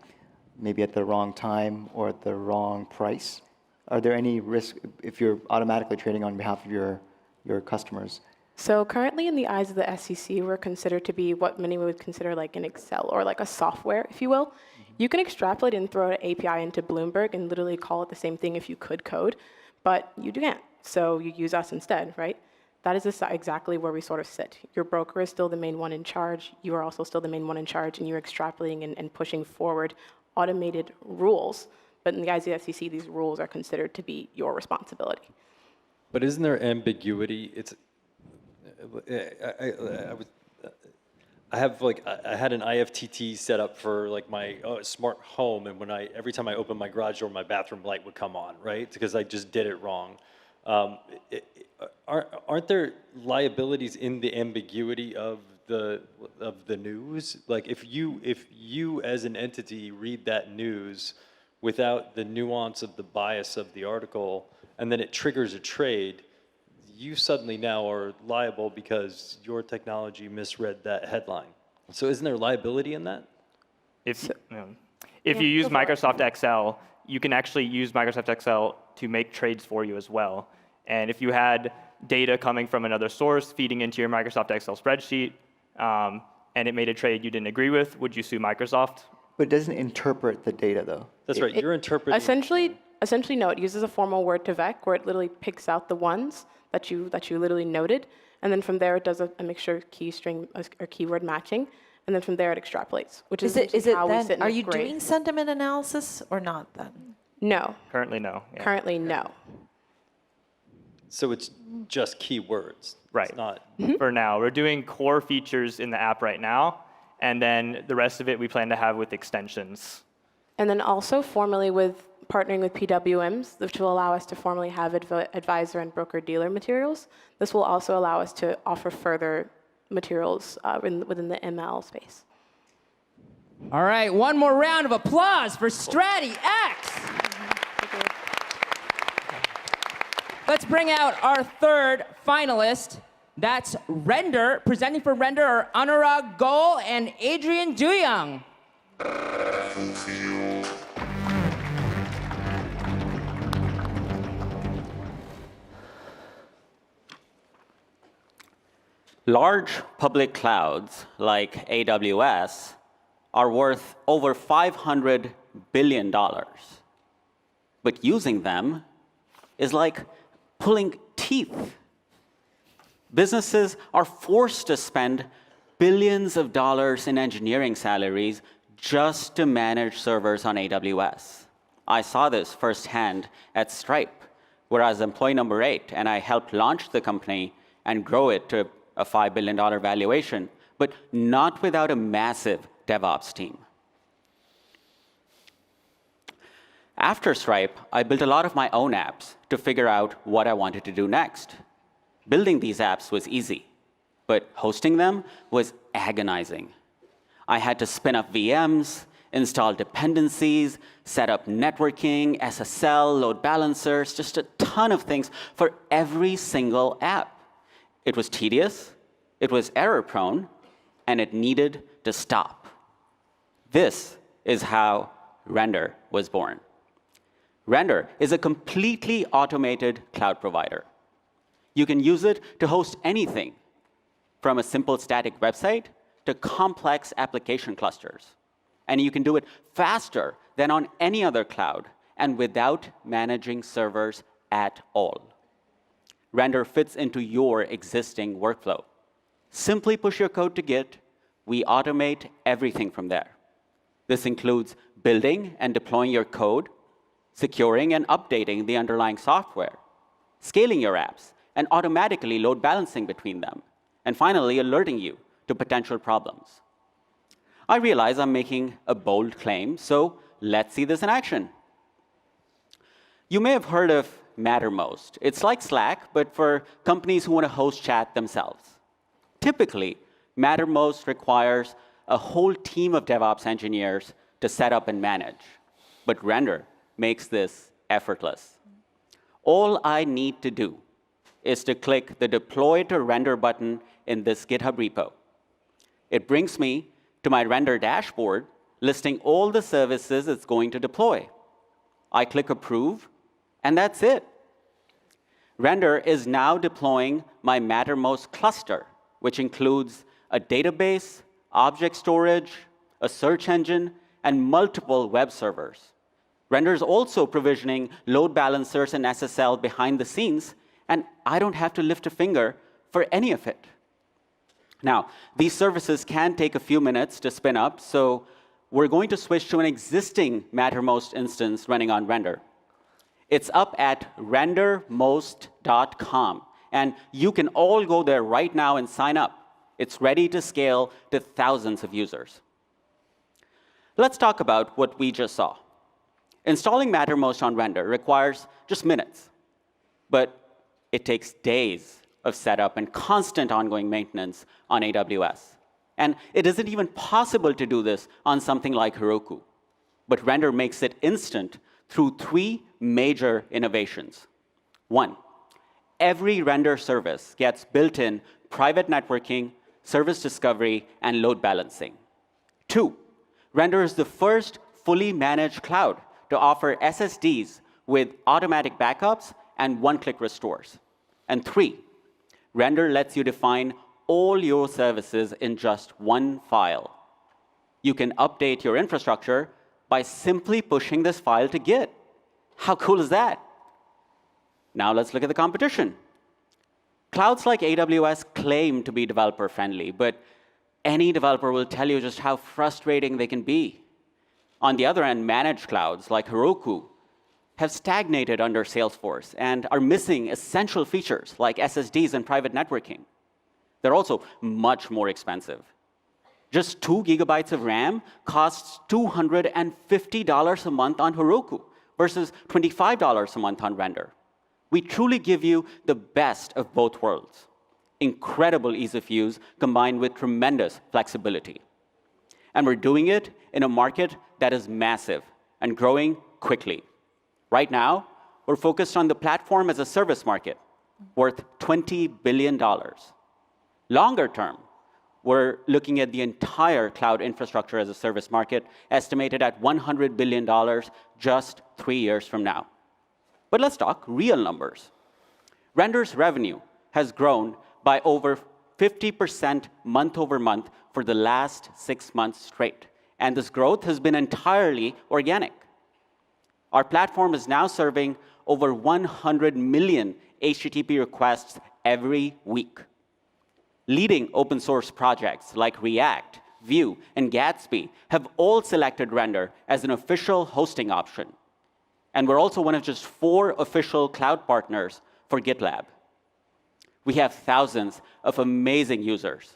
[SPEAKER 11] maybe at the wrong time or at the wrong price? Are there any risks if you're automatically trading on behalf of your customers?
[SPEAKER 8] So currently in the eyes of the SEC, we're considered to be what many would consider like an Excel or like a software, if you will. You can extrapolate and throw an API into Bloomberg and literally call it the same thing if you could code, but you can't. So you use us instead, right? That is exactly where we sort of sit. Your broker is still the main one in charge. You are also still the main one in charge, and you're extrapolating and pushing forward automated rules. But in the eyes of the SEC, these rules are considered to be your responsibility.
[SPEAKER 10] But isn't there ambiguity? I had an IFTT set up for like my smart home, and every time I opened my garage door, my bathroom light would come on, right? Because I just did it wrong. Aren't there liabilities in the ambiguity of the news? Like if you as an entity read that news without the nuance of the bias of the article, and then it triggers a trade, you suddenly now are liable because your technology misread that headline. So isn't there liability in that?
[SPEAKER 3] If you use Microsoft Excel, you can actually use Microsoft Excel to make trades for you as well. And if you had data coming from another source feeding into your Microsoft Excel spreadsheet, and it made a trade you didn't agree with, would you sue Microsoft?
[SPEAKER 11] But it doesn't interpret the data, though.
[SPEAKER 10] That's right. You're interpreting.
[SPEAKER 8] Essentially, no. It uses a formal word to vec, where it literally picks out the ones that you literally noted, and then from there it does a mixture key string or keyword matching, and then from there it extrapolates, which is how we sit in
[SPEAKER 9] Are
[SPEAKER 8] the
[SPEAKER 9] you
[SPEAKER 8] grade.
[SPEAKER 9] doing sentiment analysis or not then?
[SPEAKER 8] No.
[SPEAKER 3] Currently, no. Yeah.
[SPEAKER 8] Currently, no.
[SPEAKER 10] So it's just keywords.
[SPEAKER 3] Right.
[SPEAKER 10] It's not.
[SPEAKER 3] For now, we're doing core features in the app right now, and then the rest of it we plan to have with extensions.
[SPEAKER 8] And then also formally with partnering with PWMs, which will allow us to formally have advisor and broker-dealer materials. This will also allow us to offer further materials within the ML space.
[SPEAKER 28] All right, one more round of applause for StrattyX. Let's bring out our third finalist. That's Render. Presenting for Render are Anurag Goel and Adrian Duyung.
[SPEAKER 4] Large public clouds like AWS are worth over $500 billion. But using them is like pulling teeth. Businesses are forced to spend billions of dollars in engineering salaries just to manage servers on AWS. I saw this firsthand at Stripe, where I was employee number 8, and I helped launch the company and grow it to a $5 billion valuation, but not without a massive DevOps team. After Stripe, I built a lot of my own apps to figure out what I wanted to do next. Building these apps was easy, but hosting them was agonizing. I had to spin up VMs, install dependencies, set up networking, SSL, load balancers, just a ton of things for every single app. It was tedious, it was error-prone, and it needed to stop. This is how Render was born. Render is a completely automated cloud provider. You can use it to host anything, from a simple static website to complex application clusters. And you can do it faster than on any other cloud and without managing servers at all. Render fits into your existing workflow. Simply push your code to Git. We automate everything from there. This includes building and deploying your code, securing and updating the underlying software, scaling your apps, and automatically load balancing between them, and finally alerting you to potential problems. I realize I'm making a bold claim, so let's see this in action. You may have heard of Mattermost. It's like Slack, but for companies who want to host chat themselves. Typically, Mattermost requires a whole team of DevOps engineers to set up and manage, but Render makes this effortless. All I need to do is to click the Deploy to Render button in this GitHub repo. It brings me to my Render dashboard, listing all the services it's going to deploy. I click Approve, and that's it. Render is now deploying my Mattermost cluster, which includes a database, object storage, a search engine, and multiple web servers. Render is also provisioning load balancers and SSL behind the scenes, and I don't have to lift a finger for any of it. Now, these services can take a few minutes to spin up, so we're going to switch to an existing Mattermost instance running on Render. It's up at rendermost.com, and you can all go there right now and sign up. It's ready to scale to thousands of users. Let's talk about what we just saw. Installing Mattermost on Render requires just minutes, but it takes days of setup and constant ongoing maintenance on AWS. And it isn't even possible to do this on something like Heroku. But Render makes it instant through 3 major innovations. 1, every Render service gets built-in private networking, service discovery, and load balancing. 2, Render is the first fully managed cloud to offer SSDs with automatic backups and one-click restores. And 3, Render lets you define all your services in just one file. You can update your infrastructure by simply pushing this file to Git. How cool is that? Now let's look at the competition. Clouds like AWS claim to be developer-friendly, but any developer will tell you just how frustrating they can be. On the other end, managed clouds like Heroku have stagnated under Salesforce and are missing essential features like SSDs and private networking. They're also much more expensive. Just 2 gigabytes of RAM costs $250 a month on Heroku versus $25 a month on Render. We truly give you the best of both worlds. Incredible ease of use combined with tremendous flexibility. And we're doing it in a market that is massive and growing quickly. Right now, we're focused on the platform as a service market, worth $20 billion. Longer term, we're looking at the entire cloud infrastructure as a service market, estimated at $100 billion just 3 years from now. But let's talk real numbers. Render's revenue has grown by over 50% month over month for the last 6 months straight. And this growth has been entirely organic. Our platform is now serving over 100 million HTTP requests every week. Leading open source projects like React, Vue, and Gatsby have all selected Render as an official hosting option. And we're also one of just 4 official cloud partners for GitLab. We have thousands of amazing users,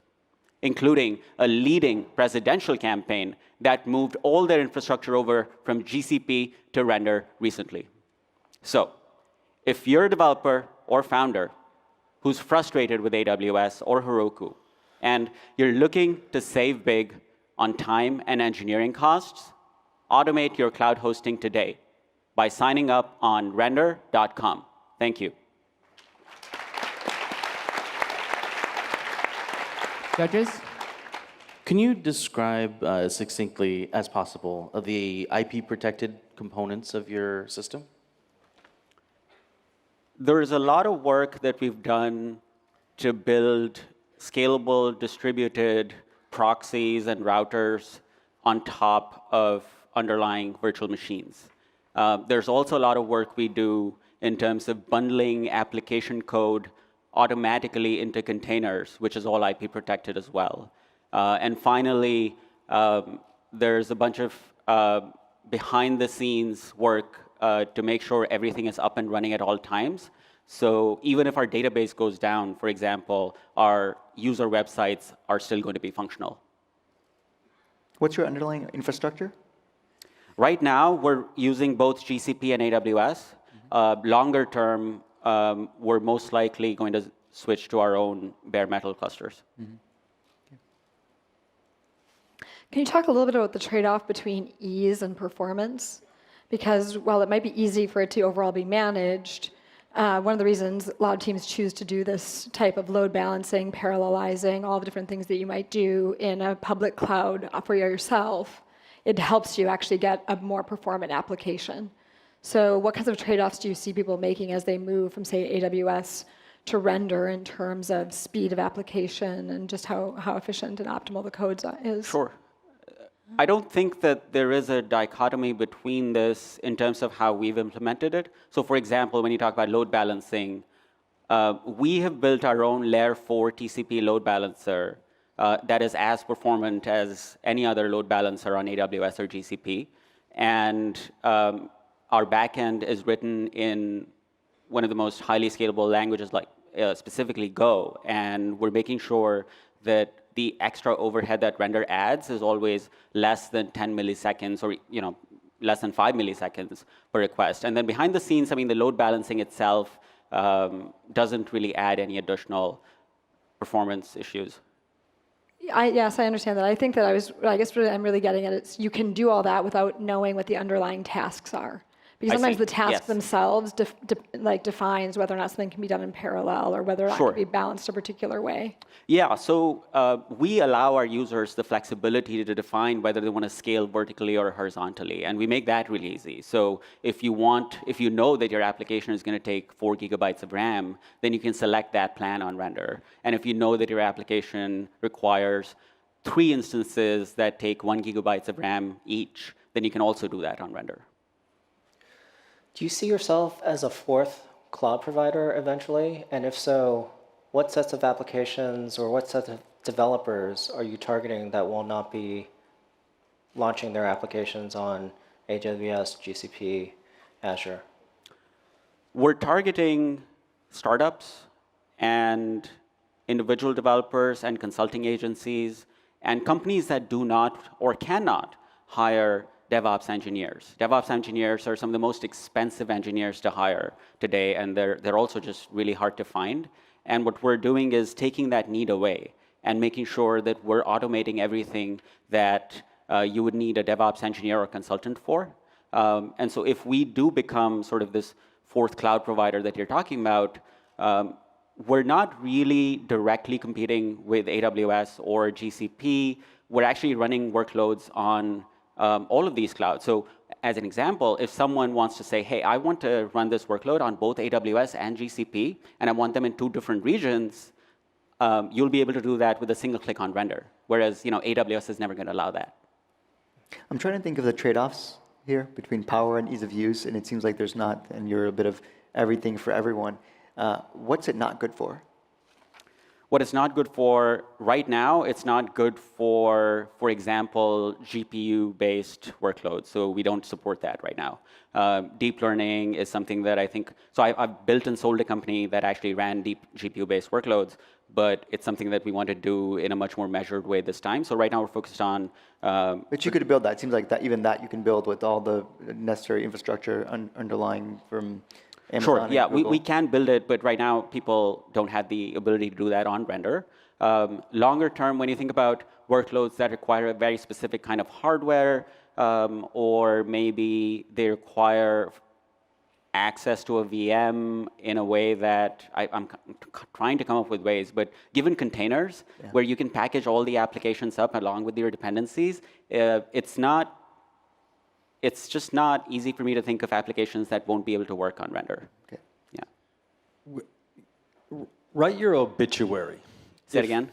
[SPEAKER 4] including a leading presidential campaign that moved all their infrastructure over from GCP to Render recently. So, if you're a developer or founder who's frustrated with AWS or Heroku, and you're looking to save big on time and engineering costs, automate your cloud hosting today by signing up on render.com. Thank you.
[SPEAKER 28] Judges?
[SPEAKER 22] Can you describe as succinctly as possible the IP-protected components of your system?
[SPEAKER 4] There is a lot of work that we've done to build scalable, distributed, proxies and routers on top of underlying virtual machines. There's also a lot of work we do in terms of bundling application code automatically into containers, which is all IP protected as well. And finally, there's a bunch of behind the scenes work to make sure everything is up and running at all times. So even if our database goes down, for example, our user websites are still going to be functional.
[SPEAKER 11] What's your underlying infrastructure?
[SPEAKER 4] Right now, we're using both GCP and AWS. Longer term, we're most likely going to switch to our own bare metal clusters.
[SPEAKER 1] Can you talk a little bit about the trade-off between ease and performance? Because while it might be easy for it to overall be managed, one of the reasons a lot of teams choose to do this type of load balancing, parallelizing, all the different things that you might do in a public cloud for yourself, it helps you actually get a more performant application. So what kinds of trade-offs do you see people making as they move from, say, AWS to render in terms of speed of application and just how efficient and optimal the code is?
[SPEAKER 4] Sure. I don't think that there is a dichotomy between this in terms of how we've implemented it. So for example, when you talk about load balancing, we have built our own Layer 4 TCP load balancer that is as performant as any other load balancer on AWS or GCP. And our backend is written in one of the most highly scalable languages, like specifically Go. And we're making sure that the extra overhead that render adds is always less than 10 milliseconds or less than 5 milliseconds per request. And then behind the scenes, I mean, the load balancing itself doesn't really add any additional performance issues.
[SPEAKER 1] Yes, I understand that. I think that I guess what I'm really getting at is you can do all that without knowing what the underlying tasks are. Because sometimes the tasks themselves defines whether or not something can be done in parallel or whether or not it can be balanced a particular way.
[SPEAKER 4] Yeah, so we allow our users the flexibility to define whether they want to scale vertically or horizontally, and we make that really easy. So if you know that your application is going to take 4 gigabytes of RAM, then you can select that plan on render. And if you know that your application requires 3 instances that take 1 gigabytes of RAM each, then you can also do that on render.
[SPEAKER 12] Do you see yourself as a fourth cloud provider eventually? And if so, what sets of applications or what sets of developers are you targeting that will not be launching their applications on AWS, GCP, Azure?
[SPEAKER 4] We're targeting startups and individual developers and consulting agencies and companies that do not or cannot hire DevOps engineers. DevOps engineers are some of the most expensive engineers to hire today, and they're also just really hard to find. And what we're doing is taking that need away and making sure that we're automating everything that you would need a DevOps engineer or consultant for. And so if we do become sort of this fourth cloud provider that you're talking about, we're not really directly competing with AWS or GCP. We're actually running workloads on all of these clouds. So as an example, if someone wants to say, hey, I want to run this workload on both AWS and GCP, and I want them in 2 different regions, you'll be able to do that with a single click on render, whereas AWS is never going to allow that.
[SPEAKER 11] I'm trying to think of the trade-offs here between power and ease of use, and it seems like there's not, and you're a bit of everything for everyone. What's it not good for?
[SPEAKER 4] What it's not good for right now, it's not good for example, GPU-based workloads. So we don't support that right now. Deep learning is something that I think, so I've built and sold a company that actually ran deep GPU-based workloads, but it's something that we want to do in a much more measured way this time. So right now we're focused on...
[SPEAKER 11] but you could build that. It seems like that even that you can build with all the necessary infrastructure underlying from Amazon.
[SPEAKER 4] Sure, yeah, we can build it, but right now people don't have the ability to do that on render. Longer term, when you think about workloads that require a very specific kind of hardware, or maybe they require access to a VM in a way that I'm trying to come up with ways, but given containers where you can package all the applications up along with your dependencies, it's just not easy for me to think of applications that won't be able to work on render.
[SPEAKER 10] Write your obituary.
[SPEAKER 4] Say it again?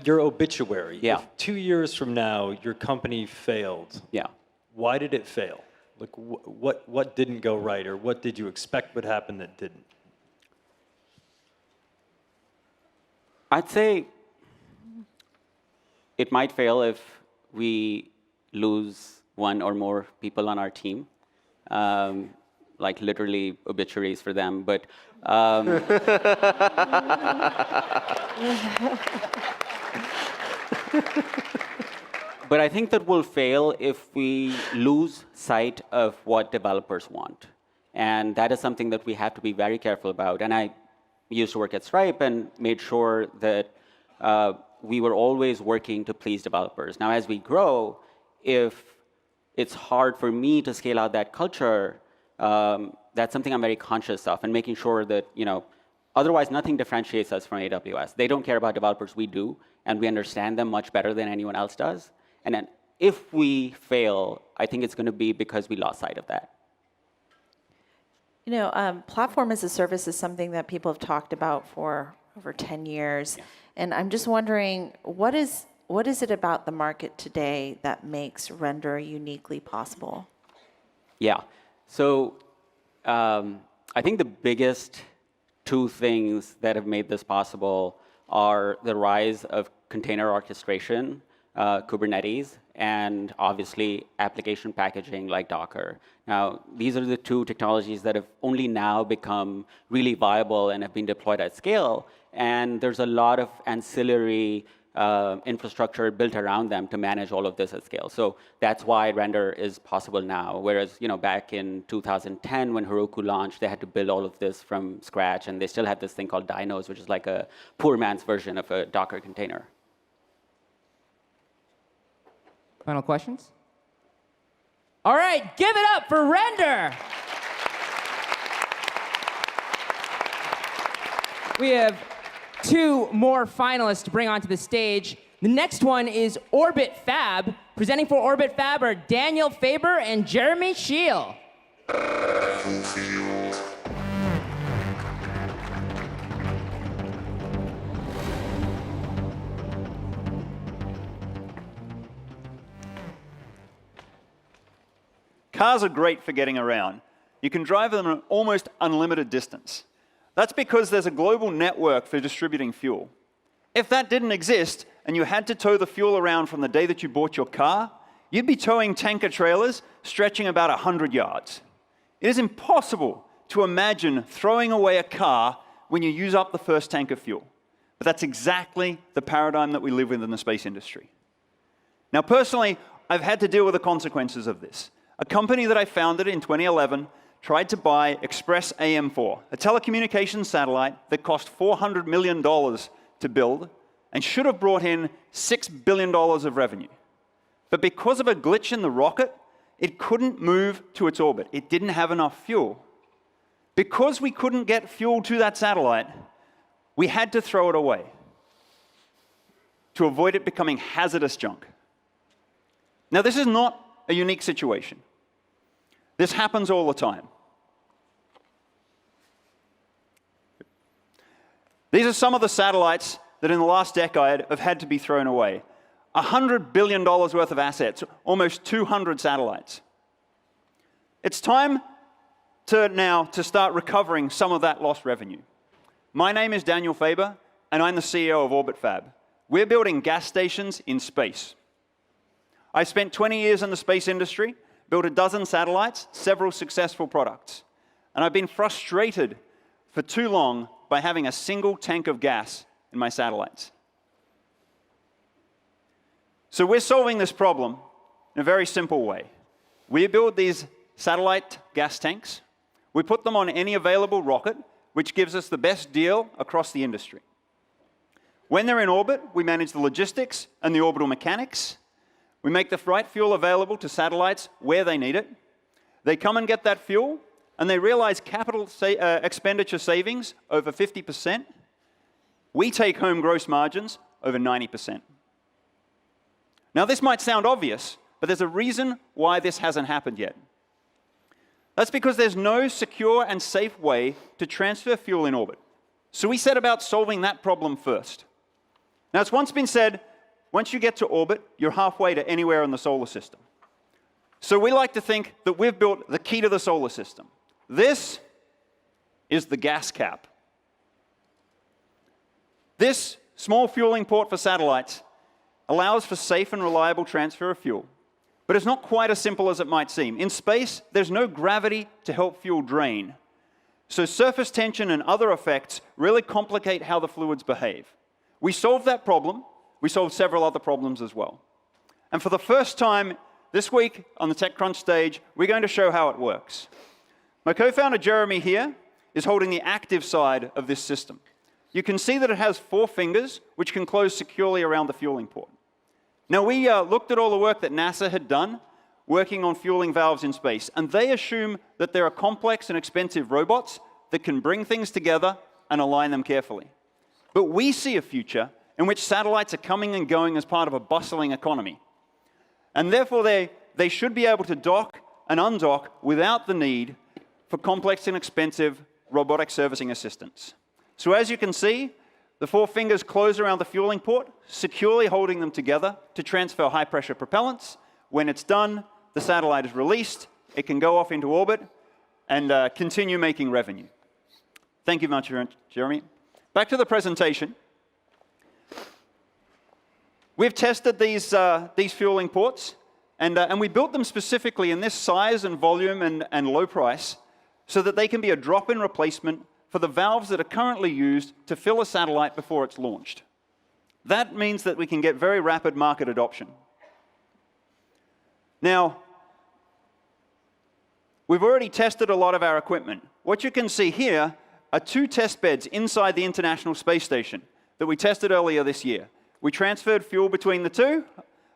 [SPEAKER 10] Your obituary.
[SPEAKER 4] Yeah.
[SPEAKER 10] If 2 years from now, your company failed.
[SPEAKER 4] Yeah.
[SPEAKER 10] Why did it fail? Like, what didn't go right, or what did you expect would happen that didn't?
[SPEAKER 4] I'd say it might fail if we lose one or more people on our team, like literally obituaries for them. But but I think that we'll fail if we lose sight of what developers want. And that is something that we have to be very careful about. And I used to work at Stripe and made sure that we were always working to please developers. Now, as we grow, if it's hard for me to scale out that culture, that's something I'm very conscious of, and making sure that, otherwise nothing differentiates us from AWS. They don't care about developers, we do, and we understand them much better than anyone else does. And then if we fail, I think it's going to be because we lost sight of that.
[SPEAKER 9] Platform as a service is something that people have talked about for over 10 years. Yeah. And I'm just wondering, what is it about the market today that makes Render uniquely possible?
[SPEAKER 4] Yeah. So I think the biggest two things that have made this possible are the rise of container orchestration, Kubernetes, and obviously application packaging like Docker. Now, these are the two technologies that have only now become really viable and have been deployed at scale. And there's a lot of ancillary infrastructure built around them to manage all of this at scale. So that's why Render is possible now. Whereas, back in 2010 when Heroku launched, they had to build all of this from scratch, and they still had this thing called Dynos, which is like a poor man's version of a Docker container.
[SPEAKER 28] Final questions? All right, give it up for Render. We have two more finalists to bring onto the stage. The next one is Orbit Fab. Presenting for Orbit Fab are Daniel Faber and Jeremy Scheel.
[SPEAKER 5] Cars are great for getting around. You can drive them an almost unlimited distance. That's because there's a global network for distributing fuel. If that didn't exist, and you had to tow the fuel around from the day that you bought your car, you'd be towing tanker trailers stretching about 100 yards. It is impossible to imagine throwing away a car when you use up the first tank of fuel. But that's exactly the paradigm that we live with in the space industry. Now, personally, I've had to deal with the consequences of this. A company that I founded in 2011 tried to buy Express AM4, a telecommunications satellite that cost $400 million to build and should have brought in $6 billion of revenue. But because of a glitch in the rocket, it couldn't move to its orbit. It didn't have enough fuel. Because we couldn't get fuel to that satellite, we had to throw it away to avoid it becoming hazardous junk. Now, this is not a unique situation. This happens all the time. These are some of the satellites that in the last decade have had to be thrown away. $100 billion worth of assets, almost 200 satellites. It's time to start recovering some of that lost revenue. My name is Daniel Faber, and I'm the CEO of Orbit Fab. We're building gas stations in space. I spent 20 years in the space industry, built a dozen satellites, several successful products. And I've been frustrated for too long by having a single tank of gas in my satellites. So we're solving this problem in a very simple way. We build these satellite gas tanks. We put them on any available rocket, which gives us the best deal across the industry. When they're in orbit, we manage the logistics and the orbital mechanics. We make the right fuel available to satellites where they need it. They come and get that fuel, and they realize capital expenditure savings over 50%. We take home gross margins over 90%. Now, this might sound obvious, but there's a reason why this hasn't happened yet. That's because there's no secure and safe way to transfer fuel in orbit. So we set about solving that problem first. Now, it's once been said, once you get to orbit, you're halfway to anywhere in the solar system. So we like to think that we've built the key to the solar system. This is the gas cap. This small fueling port for satellites allows for safe and reliable transfer of fuel. But it's not quite as simple as it might seem. In space, there's no gravity to help fuel drain. So surface tension and other effects really complicate how the fluids behave. We solved that problem. We solved several other problems as well. And for the first time this week on the TechCrunch stage, we're going to show how it works. My co-founder Jeremy here is holding the active side of this system. You can see that it has 4 fingers, which can close securely around the fueling port. Now, we looked at all the work that NASA had done working on fueling valves in space, and they assume that there are complex and expensive robots that can bring things together and align them carefully. But we see a future in which satellites are coming and going as part of a bustling economy. And therefore, they should be able to dock and undock without the need for complex and expensive robotic servicing assistance. So as you can see, the 4 fingers close around the fueling port, securely holding them together to transfer high-pressure propellants. When it's done, the satellite is released. It can go off into orbit and continue making revenue. Thank you very much, Jeremy. Back to the presentation. We've tested these fueling ports, and we built them specifically in this size and volume and low price so that they can be a drop-in replacement for the valves that are currently used to fill a satellite before it's launched. That means that we can get very rapid market adoption. Now, we've already tested a lot of our equipment. What you can see here are 2 test beds inside the International Space Station that we tested earlier this year. We transferred fuel between the 2.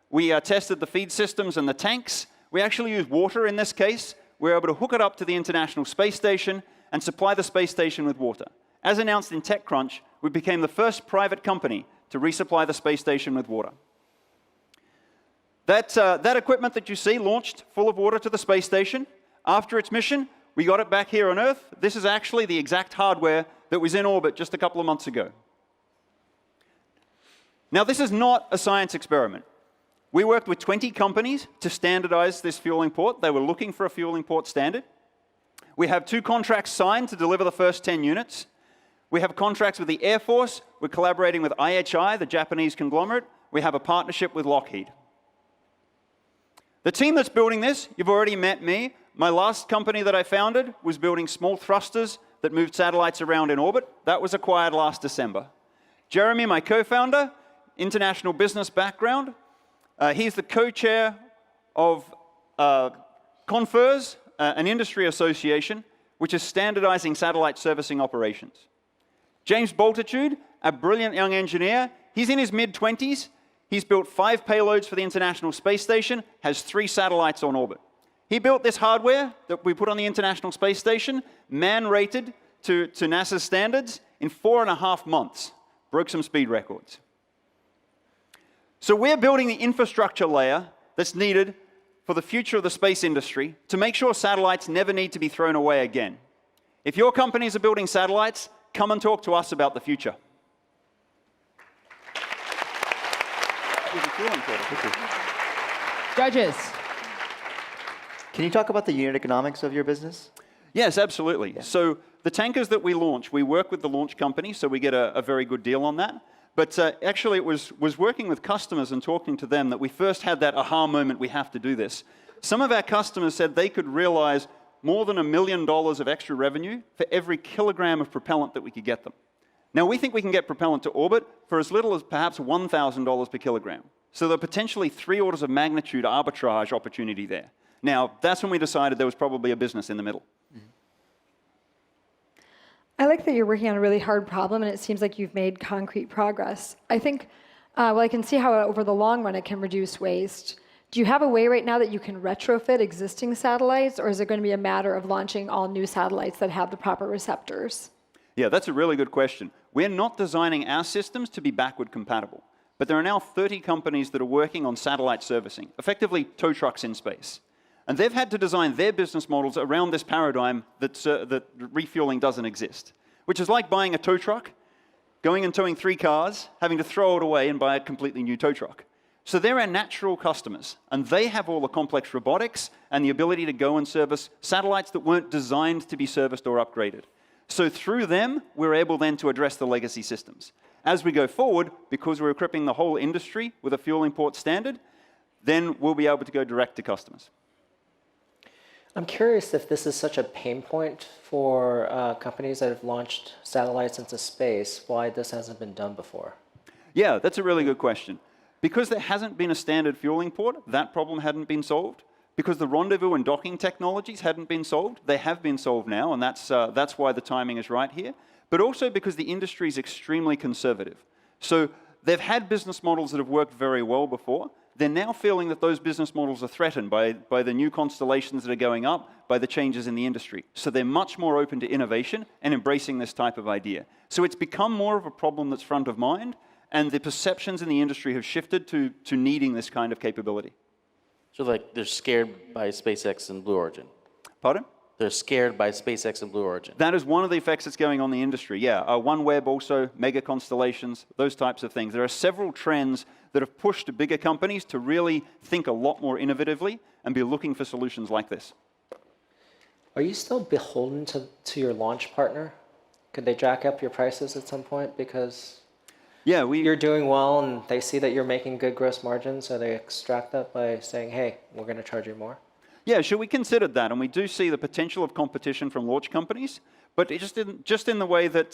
[SPEAKER 5] We tested the feed systems and the tanks. We actually used water in this case. We were able to hook it up to the International Space Station and supply the space station with water. As announced in TechCrunch, we became the first private company to resupply the space station with water. That equipment that you see launched full of water to the space station. After its mission, we got it back here on Earth. This is actually the exact hardware that was in orbit just a couple of months ago. Now, this is not a science experiment. We worked with 20 companies to standardize this fueling port. They were looking for a fueling port standard. We have 2 contracts signed to deliver the first 10 units. We have contracts with the Air Force. We're collaborating with IHI, the Japanese conglomerate. We have a partnership with Lockheed. The team that's building this, you've already met me. My last company that I founded was building small thrusters that moved satellites around in orbit. That was acquired last December. Jeremy, my co-founder, international business background. He's the co-chair of CONFERS, an industry association, which is standardizing satellite servicing operations. James Boltitude, a brilliant young engineer. He's in his mid-20s. He's built 5 payloads for the International Space Station, has 3 satellites on orbit. He built this hardware that we put on the International Space Station, man-rated to NASA's standards, in 4.5 months. Broke some speed records. So we're building the infrastructure layer that's needed for the future of the space industry to make sure satellites never need to be thrown away again. If your companies are building satellites, come and talk to us about the future.
[SPEAKER 28] Judges.
[SPEAKER 11] Can you talk about the unit economics of your business?
[SPEAKER 5] Yes, absolutely. Yeah. So the tankers that we launch, we work with the launch company, so we get a very good deal on that. But actually, it was working with customers and talking to them that we first had that aha moment, we have to do this. Some of our customers said they could realize more than $1 million of extra revenue for every kilogram of propellant that we could get them. Now, we think we can get propellant to orbit for as little as perhaps $1,000 per kilogram. So there are potentially 3 orders of magnitude arbitrage opportunity there. Now, that's when we decided there was probably a business in the middle.
[SPEAKER 1] I like that you're working on a really hard problem, and it seems like you've made concrete progress. I think, well, I can see how over the long run it can reduce waste. Do you have a way right now that you can retrofit existing satellites, or is it going to be a matter of launching all new satellites that have the proper receptors?
[SPEAKER 5] Yeah, that's a really good question. We're not designing our systems to be backward compatible, but there are now 30 companies that are working on satellite servicing, effectively tow trucks in space. And they've had to design their business models around this paradigm that refueling doesn't exist, which is like buying a tow truck, going and towing 3 cars, having to throw it away and buy a completely new tow truck. So they're our natural customers, and they have all the complex robotics and the ability to go and service satellites that weren't designed to be serviced or upgraded. So through them, we're able then to address the legacy systems. As we go forward, because we're equipping the whole industry with a fuel import standard, then we'll be able to go direct to customers.
[SPEAKER 12] I'm curious if this is such a pain point for companies that have launched satellites into space, why this hasn't been done before.
[SPEAKER 5] Yeah, that's a really good question. Because there hasn't been a standard fueling port, that problem hadn't been solved. Because the rendezvous and docking technologies hadn't been solved, they have been solved now, and that's why the timing is right here. But also because the industry is extremely conservative. So they've had business models that have worked very well before. They're now feeling that those business models are threatened by the new constellations that are going up, by the changes in the industry. So they're much more open to innovation and embracing this type of idea. So it's become more of a problem that's front of mind, and the perceptions in the industry have shifted to needing this kind of capability.
[SPEAKER 22] So like they're scared by SpaceX and Blue Origin?
[SPEAKER 5] Pardon?
[SPEAKER 22] They're scared by SpaceX and Blue Origin?
[SPEAKER 5] That is one of the effects that's going on in the industry, yeah. OneWeb also, mega constellations, those types of things. There are several trends that have pushed bigger companies to really think a lot more innovatively and be looking for solutions like this.
[SPEAKER 12] Are you still beholden to your launch partner? Could they jack up your prices at some point because you're doing well and they see that you're making good gross margins, so they extract that by saying, hey, we're going to charge you more?
[SPEAKER 5] Yeah, sure, we considered that, and we do see the potential of competition from launch companies, but it just in the way that,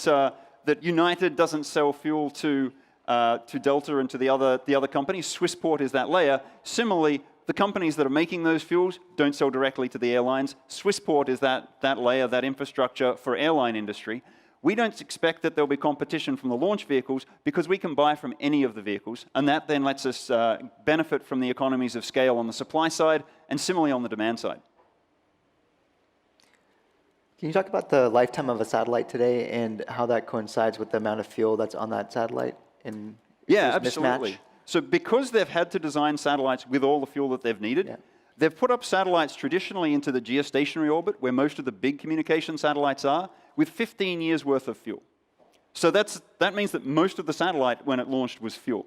[SPEAKER 5] that United doesn't sell fuel to Delta and to the other companies. Swissport is that layer. Similarly, the companies that are making those fuels don't sell directly to the airlines. Swissport is that layer, that infrastructure for airline industry. We don't expect that there'll be competition from the launch vehicles because we can buy from any of the vehicles, and that then lets us benefit from the economies of scale on the supply side and similarly on the demand side.
[SPEAKER 11] Can you talk about the lifetime of a satellite today and how that coincides with the amount of fuel that's on that satellite? And
[SPEAKER 5] yeah, absolutely. So because they've had to design satellites with all the fuel that they've needed, they've put up satellites traditionally into the geostationary orbit, where most of the big communication satellites are, with 15 years worth of fuel. So that means that most of the satellite, when it launched, was fuel.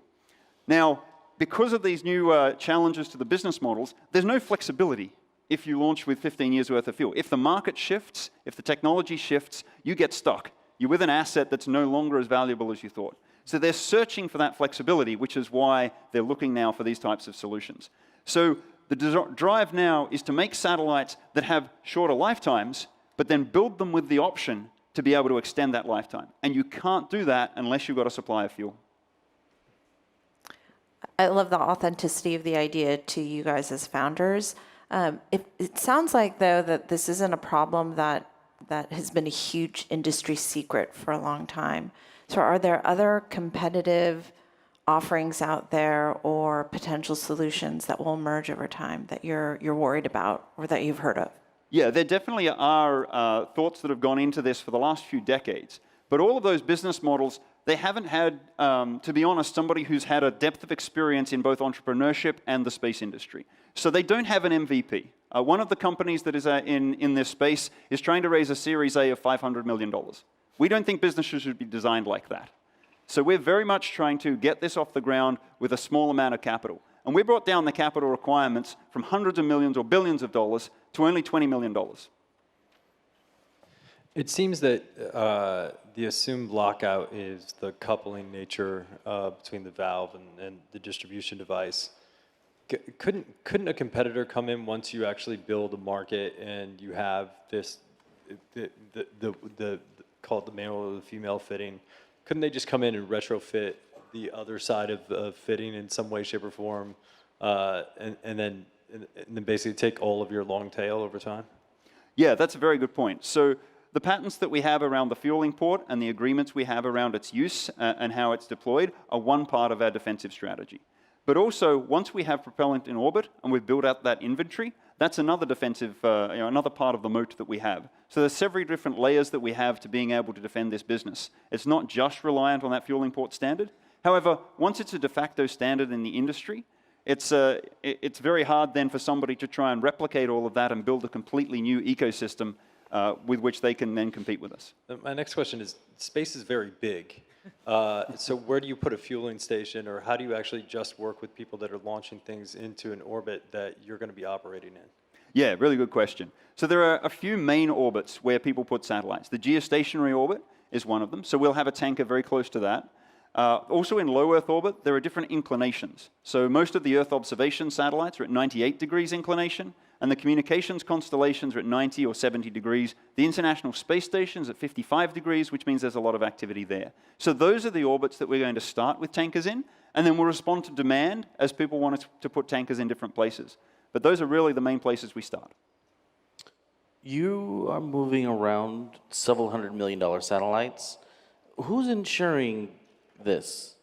[SPEAKER 5] Now, because of these new challenges to the business models, there's no flexibility if you launch with 15 years worth of fuel. If the market shifts, if the technology shifts, you get stuck. You're with an asset that's no longer as valuable as you thought. So they're searching for that flexibility, which is why they're looking now for these types of solutions. So the drive now is to make satellites that have shorter lifetimes, but then build them with the option to be able to extend that lifetime. And you can't do that unless you've got a supply of fuel.
[SPEAKER 9] I love the authenticity of the idea to you guys as founders. It sounds like, though, that this isn't a problem that has been a huge industry secret for a long time. So are there other competitive offerings out there or potential solutions that will emerge over time that you're worried about or that you've heard of?
[SPEAKER 5] Yeah, there definitely are thoughts that have gone into this for the last few decades. But all of those business models, they haven't had, to be honest, somebody who's had a depth of experience in both entrepreneurship and the space industry. So they don't have an MVP. One of the companies that is in this space is trying to raise a Series A of $500 million. We don't think businesses should be designed like that. So we're very much trying to get this off the ground with a small amount of capital. And we brought down the capital requirements from hundreds of millions or billions of dollars to only $20 million.
[SPEAKER 10] It seems that the assumed lockout is the coupling nature between the valve and the distribution device. Couldn't a competitor come in once you actually build a market and you have this, call it the male or the female fitting? Couldn't they just come in and retrofit the other side of fitting in some way, shape, or form, and then basically take all of your long tail over time?
[SPEAKER 5] Yeah, that's a very good point. So the patents that we have around the fueling port and the agreements we have around its use and how it's deployed are one part of our defensive strategy. But also, once we have propellant in orbit and we've built out that inventory, that's another defensive, another part of the moat that we have. So there's several different layers that we have to being able to defend this business. It's not just reliant on that fueling port standard. However, once it's a de facto standard in the industry, it's very hard then for somebody to try and replicate all of that and build a completely new ecosystem with which they can then compete with us.
[SPEAKER 10] My next question is, space is very big. So where do you put a fueling station, or how do you actually just work with people that are launching things into an orbit that you're going to be operating in?
[SPEAKER 5] Yeah, really good question. So there are a few main orbits where people put satellites. The geostationary orbit is one of them, so we'll have a tanker very close to that. Also in low Earth orbit, there are different inclinations. So most of the Earth observation satellites are at 98 degrees inclination, and the communications constellations are at 90 or 70 degrees. The International Space Station is at 55 degrees, which means there's a lot of activity there. So those are the orbits that we're going to start with tankers in, and then we'll respond to demand as people want us to put tankers in different places. But those are really the main places we start.
[SPEAKER 22] You are moving around several $100 million satellites. Who's ensuring this?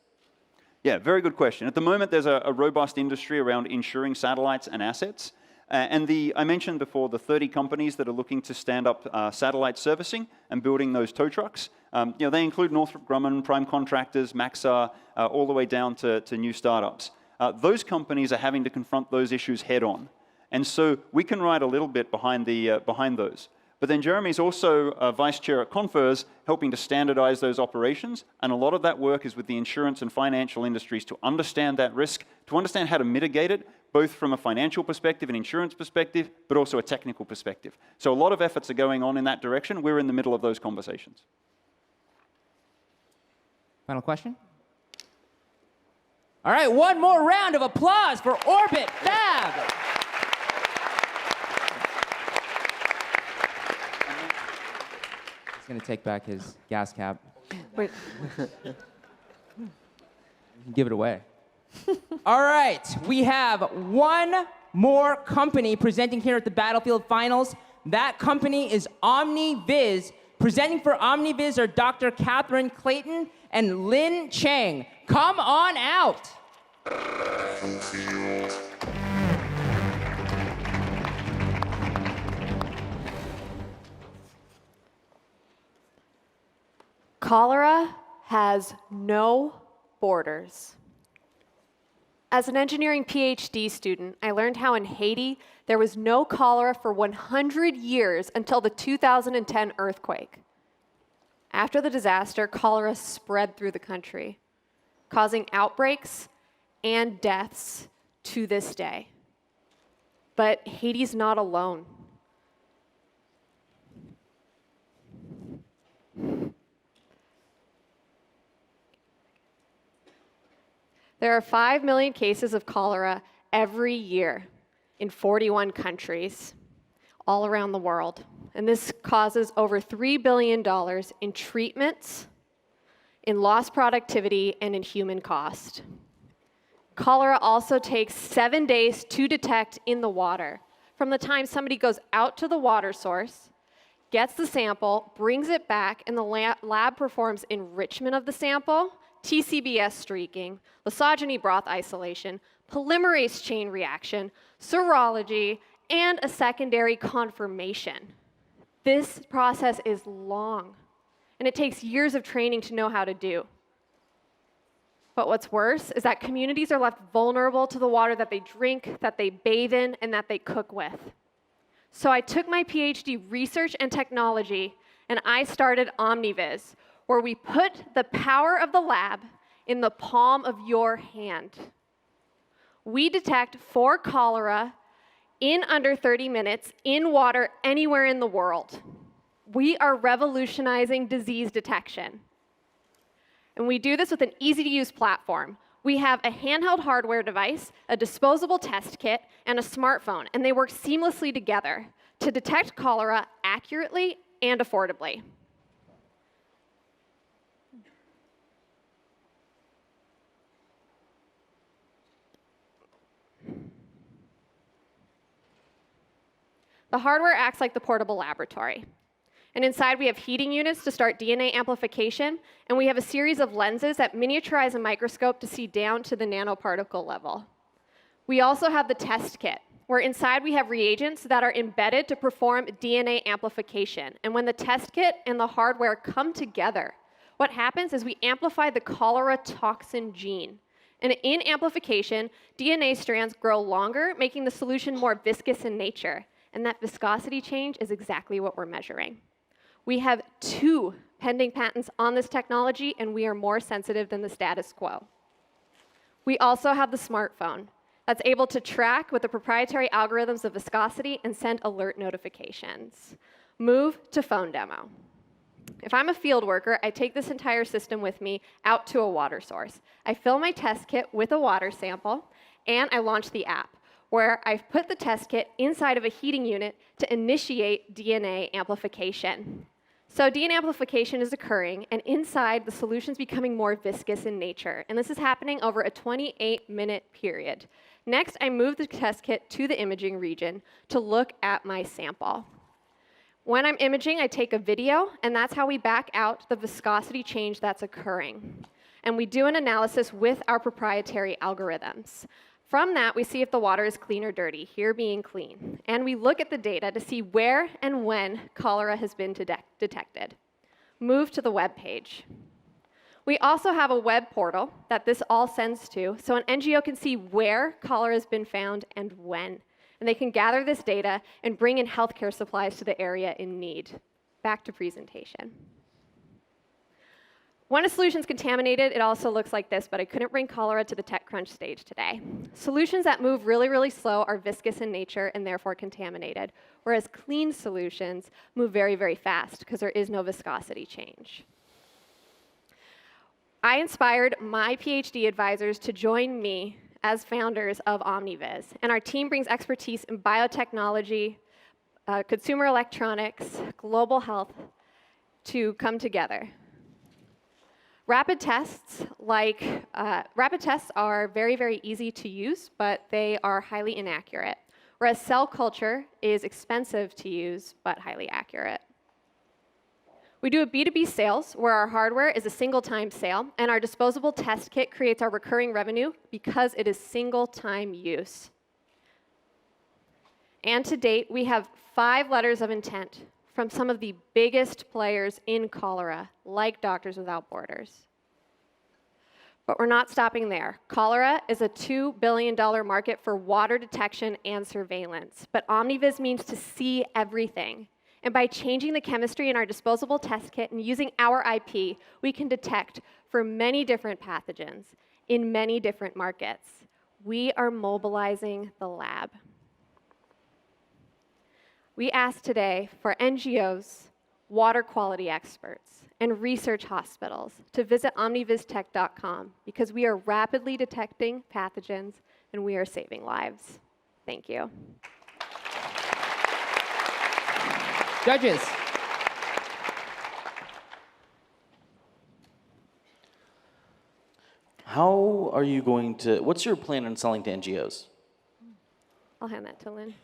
[SPEAKER 5] Yeah, very good question. At the moment, there's a robust industry around insuring satellites and assets. I mentioned before the 30 companies that are looking to stand up satellite servicing and building those tow trucks. They include Northrop Grumman, prime contractors, Maxar, all the way down to new startups. Those companies are having to confront those issues head on. And so we can ride a little bit behind those. But then Jeremy's also vice chair at Confers, helping to standardize those operations. And a lot of that work is with the insurance and financial industries to understand that risk, to understand how to mitigate it, both from a financial perspective, an insurance perspective, but also a technical perspective. So a lot of efforts are going on in that direction. We're in the middle of those conversations.
[SPEAKER 28] Final question? All right, one more round of applause for Orbit Fab. He's going to take back his gas cap.
[SPEAKER 1] Wait.
[SPEAKER 28] Give it away. All right, we have one more company presenting here at the Battlefield Finals. That company is OmniViz. Presenting for OmniViz are Dr. Catherine Clayton and Lin Chang. Come on out.
[SPEAKER 6] Cholera has no borders. As an engineering PhD student, I learned how in Haiti there was no cholera for 100 years until the 2010 earthquake. After the disaster, cholera spread through the country, causing outbreaks and deaths to this day. But Haiti's not alone. There are 5 million cases of cholera every year in 41 countries all around the world. And this causes over $3 billion in treatments, in lost productivity, and in human cost. Cholera also takes 7 days to detect in the water. From the time somebody goes out to the water source, gets the sample, brings it back, and the lab performs enrichment of the sample, TCBS streaking, lysogeny broth isolation, polymerase chain reaction, serology, and a secondary confirmation. This process is long, and it takes years of training to know how to do. But what's worse is that communities are left vulnerable to the water that they drink, that they bathe in, and that they cook with. So I took my PhD research and technology, and I started OmniViz, where we put the power of the lab in the palm of your hand. We detect for cholera in under 30 minutes in water anywhere in the world. We are revolutionizing disease detection. And we do this with an easy-to-use platform. We have a handheld hardware device, a disposable test kit, and a smartphone, and they work seamlessly together to detect cholera accurately and affordably. The hardware acts like the portable laboratory. And inside we have heating units to start DNA amplification, and we have a series of lenses that miniaturize a microscope to see down to the nanoparticle level. We also have the test kit, where inside we have reagents that are embedded to perform DNA amplification. And when the test kit and the hardware come together, what happens is we amplify the cholera toxin gene. And in amplification, DNA strands grow longer, making the solution more viscous in nature. And that viscosity change is exactly what we're measuring. We have 2 pending patents on this technology, and we are more sensitive than the status quo. We also have the smartphone that's able to track with the proprietary algorithms of viscosity and send alert notifications. Move to phone demo. If I'm a field worker, I take this entire system with me out to a water source. I fill my test kit with a water sample, and I launch the app, where I've put the test kit inside of a heating unit to initiate DNA amplification. So DNA amplification is occurring, and inside, the solution's becoming more viscous in nature. And this is happening over a 28-minute period. Next, I move the test kit to the imaging region to look at my sample. When I'm imaging, I take a video, and that's how we back out the viscosity change that's occurring. And we do an analysis with our proprietary algorithms. From that, we see if the water is clean or dirty, here being clean. And we look at the data to see where and when cholera has been detected. Move to the web page. We also have a web portal that this all sends to, so an NGO can see where cholera has been found and when. And they can gather this data and bring in healthcare supplies to the area in need. Back to presentation. When a solution's contaminated, it also looks like this, but I couldn't bring cholera to the TechCrunch stage today. Solutions that move really, really slow are viscous in nature and therefore contaminated, whereas clean solutions move very, very fast because there is no viscosity change. I inspired my PhD advisors to join me as founders of OmniViz, and our team brings expertise in biotechnology, consumer electronics, global health to come together. Rapid tests are very, very easy to use, but they are highly inaccurate, whereas cell culture is expensive to use, but highly accurate. We do a B2B sales, where our hardware is a single-time sale, and our disposable test kit creates our recurring revenue because it is single-time use. And to date, we have 5 letters of intent from some of the biggest players in cholera, like Doctors Without Borders. But we're not stopping there. Cholera is a $2 billion market for water detection and surveillance, but OmniViz means to see everything. And by changing the chemistry in our disposable test kit and using our IP, we can detect for many different pathogens in many different markets. We are mobilizing the lab. We ask today for NGOs, water quality experts, and research hospitals to visit omniviztech.com because we are rapidly detecting pathogens and we are saving lives. Thank you.
[SPEAKER 28] Judges.
[SPEAKER 22] How are you going to, what's your plan on selling to NGOs?
[SPEAKER 6] I'll hand that to Lynn.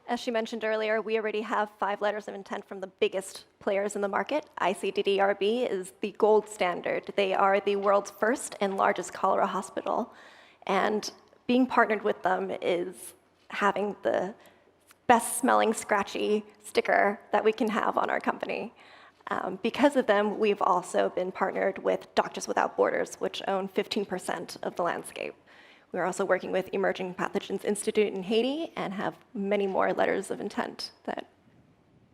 [SPEAKER 13] As she mentioned earlier, we already have 5 letters of intent from the biggest players in the market. ICDDRB is the gold standard. They are the world's first and largest cholera hospital. And being partnered with them is having the best smelling scratchy sticker that we can have on our company. Because of them, we've also been partnered with Doctors Without Borders, which own 15% of the landscape. We're also working with Emerging Pathogens Institute in Haiti and have many more letters of intent that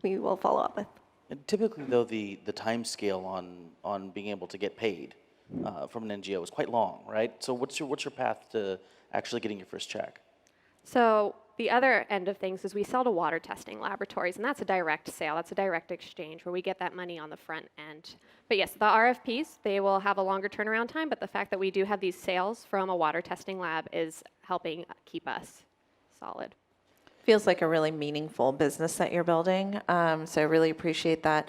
[SPEAKER 13] we will follow up with.
[SPEAKER 22] And typically, though, the time scale on being able to get paid from an NGO is quite long, right? So what's your path to actually getting your first check?
[SPEAKER 6] So the other end of things is we sell to water testing laboratories, and that's a direct sale. That's a direct exchange where we get that money on the front end. But yes, the RFPs, they will have a longer turnaround time, but the fact that we do have these sales from a water testing lab is helping keep us solid.
[SPEAKER 9] Feels like a really meaningful business that you're building, so I really appreciate that.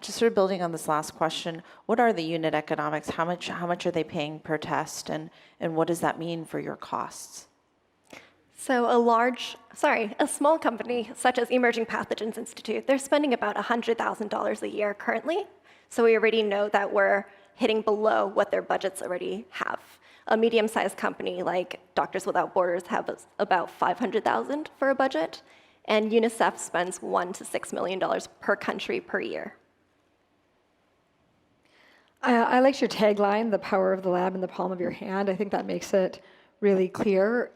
[SPEAKER 9] Just sort of building on this last question, what are the unit economics? How much are they paying per test, and what does that mean for your costs?
[SPEAKER 13] So a small company such as Emerging Pathogens Institute, they're spending about $100,000 a year currently. So we already know that we're hitting below what their budgets already have. A medium-sized company like Doctors Without Borders have about $500,000 for a budget, and UNICEF spends $1 to $6 million per country per year.
[SPEAKER 1] I liked your tagline, the power of the lab in the palm of your hand. I think that makes it really clear.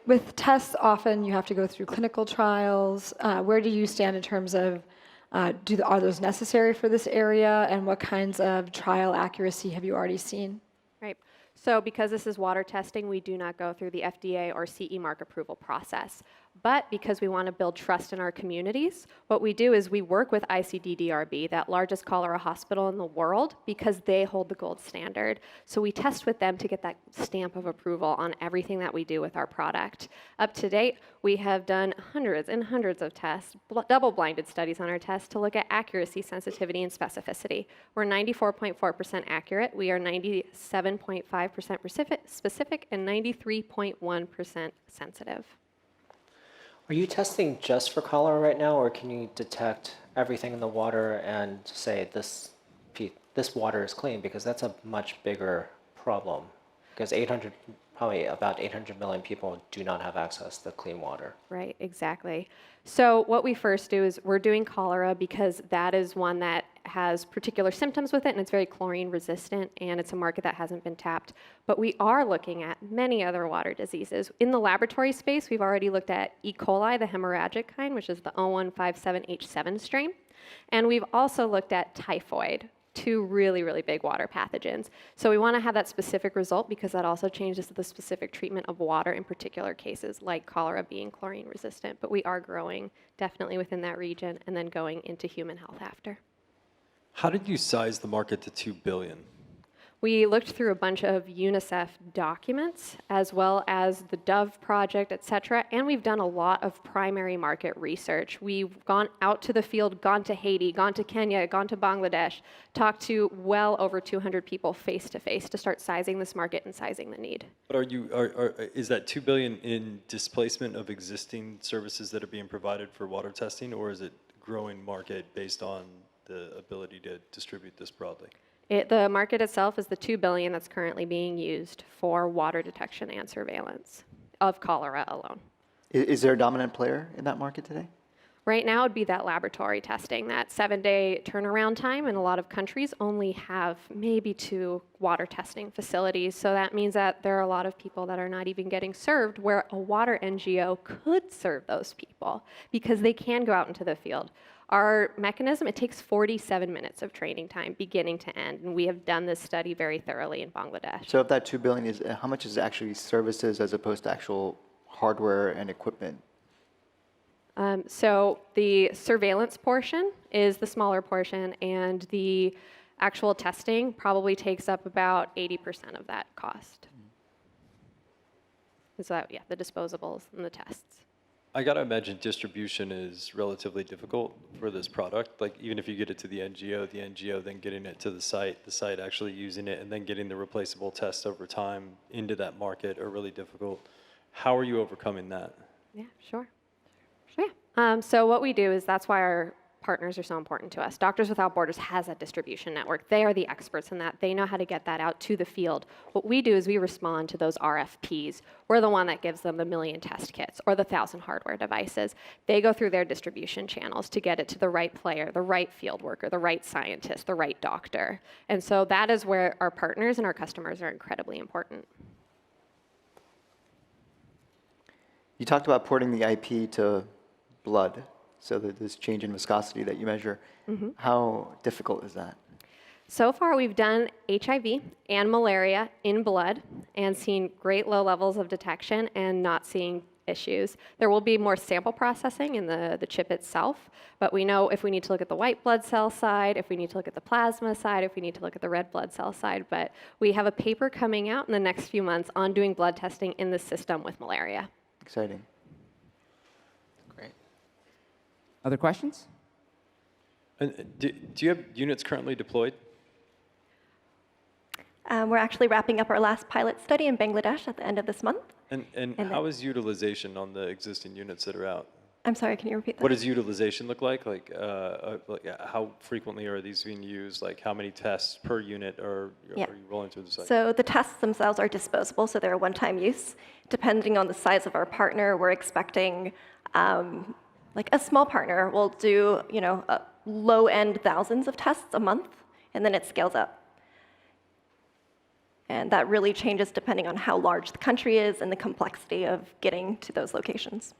[SPEAKER 1] with tests, often you have to go through clinical trials. Where do you stand in terms of, are those necessary for this area, and what kinds of trial accuracy have you already seen?
[SPEAKER 6] Right. So because this is water testing, we do not go through the FDA or CE mark approval process. But because we want to build trust in our communities, what we do is we work with ICDDRB, that largest cholera hospital in the world, because they hold the gold standard. So we test with them to get that stamp of approval on everything that we do with our product. Up to date, we have done hundreds and hundreds of tests, double-blinded studies on our tests to look at accuracy, sensitivity, and specificity. We're 94.4% accurate. We are 97.5% specific and 93.1% sensitive.
[SPEAKER 12] Are you testing just for cholera right now, or can you detect everything in the water and say this water is clean? Because that's a much bigger problem. Because probably about 800 million people do not have access to clean water.
[SPEAKER 6] Right, exactly. So what we first do is we're doing cholera because that is one that has particular symptoms with it, and it's very chlorine resistant, and it's a market that hasn't been tapped. But we are looking at many other water diseases. In the laboratory space, we've already looked at E. coli, the hemorrhagic kind, which is the 0157H7 strain. And we've also looked at typhoid, two really, really big water pathogens. So we want to have that specific result because that also changes the specific treatment of water in particular cases, like cholera being chlorine resistant. But we are growing definitely within that region and then going into human health after.
[SPEAKER 10] How did you size the market to 2 billion?
[SPEAKER 6] We looked through a bunch of UNICEF documents, as well as the Dove Project, et cetera, and we've done a lot of primary market research. We've gone out to the field, gone to Haiti, gone to Kenya, gone to Bangladesh, talked to well over 200 people face to face to start sizing this market and sizing the need.
[SPEAKER 10] But is that 2 billion in displacement of existing services that are being provided for water testing, or is it growing market based on the ability to distribute this broadly?
[SPEAKER 6] The market itself is the $2 billion that's currently being used for water detection and surveillance of cholera alone.
[SPEAKER 11] Is there a dominant player in that market today?
[SPEAKER 6] Right now, it'd be that laboratory testing, that 7-day turnaround time, and a lot of countries only have maybe 2 water testing facilities. So that means that there are a lot of people that are not even getting served, where a water NGO could serve those people because they can go out into the field. Our mechanism, it takes 47 minutes of training time, beginning to end, and we have done this study very thoroughly in Bangladesh.
[SPEAKER 11] So if that 2 billion is, how much is actually services as opposed to actual hardware and equipment?
[SPEAKER 6] So the surveillance portion is the smaller portion, and the actual testing probably takes up about 80% of that cost. So that, yeah, the disposables and the tests.
[SPEAKER 10] I gotta imagine distribution is relatively difficult for this product. Like even if you get it to the NGO then getting it to the site actually using it, and then getting the replaceable tests over time into that market are really difficult. How are you overcoming that?
[SPEAKER 6] Yeah, sure. So what we do is that's why our partners are so important to us. Doctors Without Borders has a distribution network. They are the experts in that. They know how to get that out to the field. What we do is we respond to those RFPs. We're the one that gives them the 1 million test kits or the 1,000 hardware devices. They go through their distribution channels to get it to the right player, the right field worker, the right scientist, the right doctor. And so that is where our partners and our customers are incredibly important.
[SPEAKER 11] You talked about porting the IP to blood, so that this change in viscosity that you measure.
[SPEAKER 6] Mm-hmm.
[SPEAKER 11] How difficult is that?
[SPEAKER 6] So far, we've done HIV and malaria in blood and seen great low levels of detection and not seeing issues. There will be more sample processing in the chip itself, but we know if we need to look at the white blood cell side, if we need to look at the plasma side, if we need to look at the red blood cell side. But we have a paper coming out in the next few months on doing blood testing in the system with malaria.
[SPEAKER 11] Exciting.
[SPEAKER 28] Other questions?
[SPEAKER 10] And do you have units currently deployed?
[SPEAKER 13] We're actually wrapping up our last pilot study in Bangladesh at the end of this month.
[SPEAKER 10] And how is utilization on the existing units that are out?
[SPEAKER 13] I'm sorry, can you repeat that?
[SPEAKER 10] What does utilization look like? Like how frequently are these being used? Like how many tests per unit are you rolling through the site?
[SPEAKER 13] So the tests themselves are disposable, so they're one-time use. Depending on the size of our partner, we're expecting like a small partner will do, low-end thousands of tests a month, and then it scales up. And that really changes depending on how large the country is and the complexity of getting to those locations.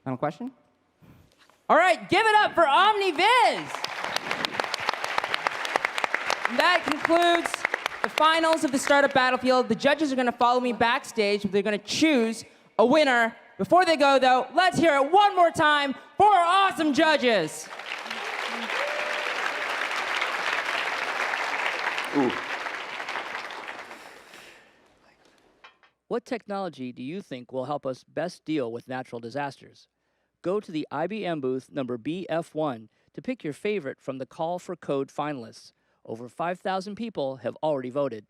[SPEAKER 28] Final question? All right, give it up for OmniViz. And that concludes the finals of the Startup Battlefield. The judges are going to follow me backstage. They're going to choose a winner. Before they go, though, let's hear it one more time for our awesome judges.
[SPEAKER 14] Ooh. What technology do you think will help us best deal with natural disasters? Go to the IBM booth number BF1 to pick your favorite from the Call for Code finalists. Over 5,000 people have already voted.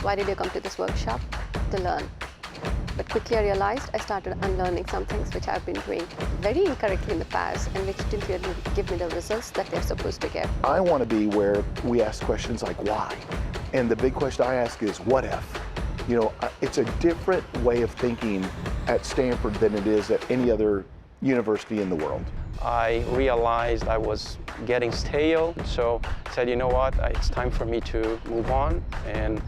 [SPEAKER 15] Why did you come to this workshop? To learn. But quickly I realized I started unlearning some things which I've been doing very incorrectly in the past and which didn't really give me the results that they're supposed to give.
[SPEAKER 16] I want to be where we ask questions like why? And the big question I ask is what if? You know, it's a different way of thinking at Stanford than it is at any other university in the world.
[SPEAKER 17] I realized I was getting stale, so I said, you know what, it's time for me to move on and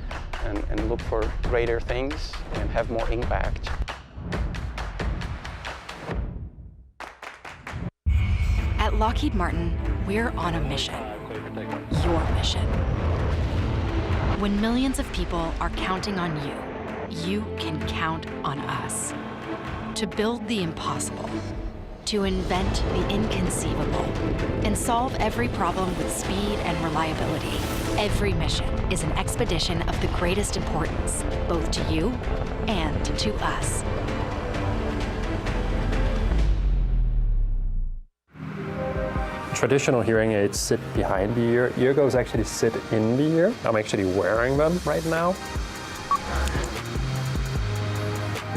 [SPEAKER 17] look for greater things and have more impact.
[SPEAKER 18] At Lockheed Martin, we're on a mission. Your mission. When millions of people are counting on you, you can count on us. To build the impossible, to invent the inconceivable, and solve every problem with speed and reliability. Every mission is an expedition of the greatest importance, both to you and to us.
[SPEAKER 21] Traditional hearing aids sit behind the ear. Eargos actually sit in the ear. I'm actually wearing them right now.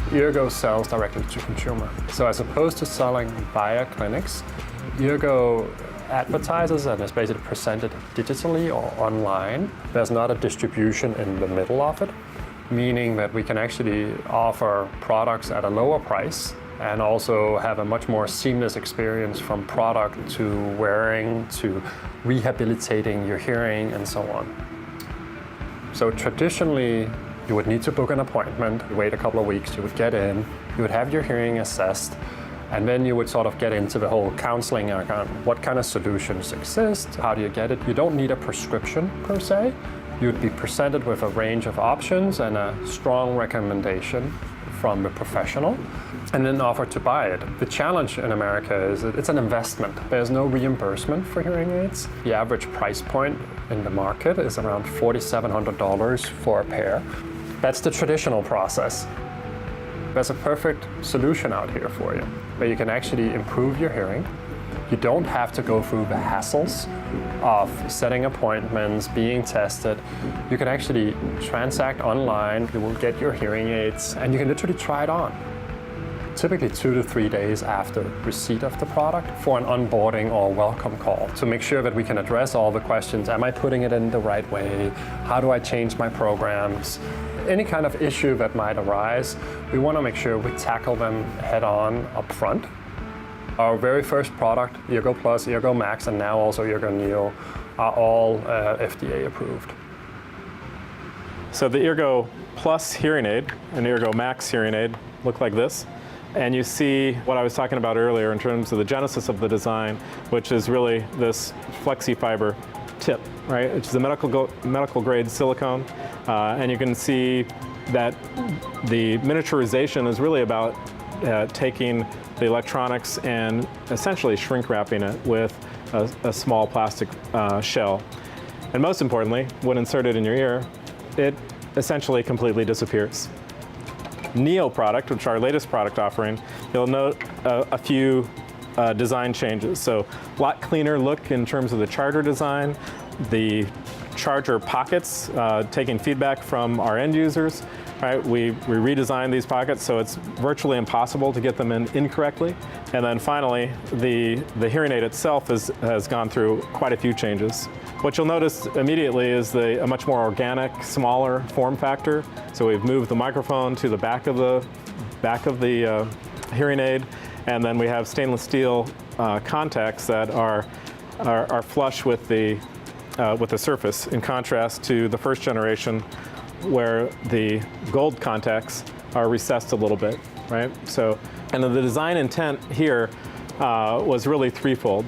[SPEAKER 21] Eargo sells directly to consumer. So as opposed to selling via clinics, Eargo advertises and is basically presented digitally or online. There's not a distribution in the middle of it, meaning that we can actually offer products at a lower price and also have a much more seamless experience from product to wearing to rehabilitating your hearing and so on. So traditionally, you would need to book an appointment, wait a couple of weeks, you would get in, you would have your hearing assessed, and then you would sort of get into the whole counseling account. What kind of solutions exist? How do you get it? You don't need a prescription per se. You'd be presented with a range of options and a strong recommendation from the professional, and then offered to buy it. The challenge in America is that it's an investment. There's no reimbursement for hearing aids. The average price point in the market is around $4,700 for a pair. That's the traditional process. There's a perfect solution out here for you, where you can actually improve your hearing. You don't have to go through the hassles of setting appointments, being tested. You can actually transact online. You will get your hearing aids, and you can literally try it on. Typically 2 to 3 days after receipt of the product for an onboarding or welcome call to make sure that we can address all the questions. Am I putting it in the right way? How do I change my programs? Any kind of issue that might arise, we want to make sure we tackle them head on up front. Our very first product, Eargo Plus, Eargo Max, and now also Eargo Neo, are all FDA approved.
[SPEAKER 23] So the Eargo Plus hearing aid and Eargo Max hearing aid look like this. And you see what I was talking about earlier in terms of the genesis of the design, which is really this flexi fiber tip, right? Which is a medical grade silicone. And you can see that the miniaturization is really about taking the electronics and essentially shrink wrapping it with a small plastic shell. And most importantly, when inserted in your ear, it essentially completely disappears. Neo product, which is our latest product offering, you'll note a few design changes. So a lot cleaner look in terms of the charger design, the charger pockets, taking feedback from our end users. Right, we redesigned these pockets so it's virtually impossible to get them in incorrectly. And then finally, the hearing aid itself has gone through quite a few changes. What you'll notice immediately is a much more organic, smaller form factor. So we've moved the microphone to the back of the hearing aid, and then we have stainless steel contacts that are flush with the surface, in contrast to the first generation, where the gold contacts are recessed a little bit, right? So, and the design intent here was really threefold: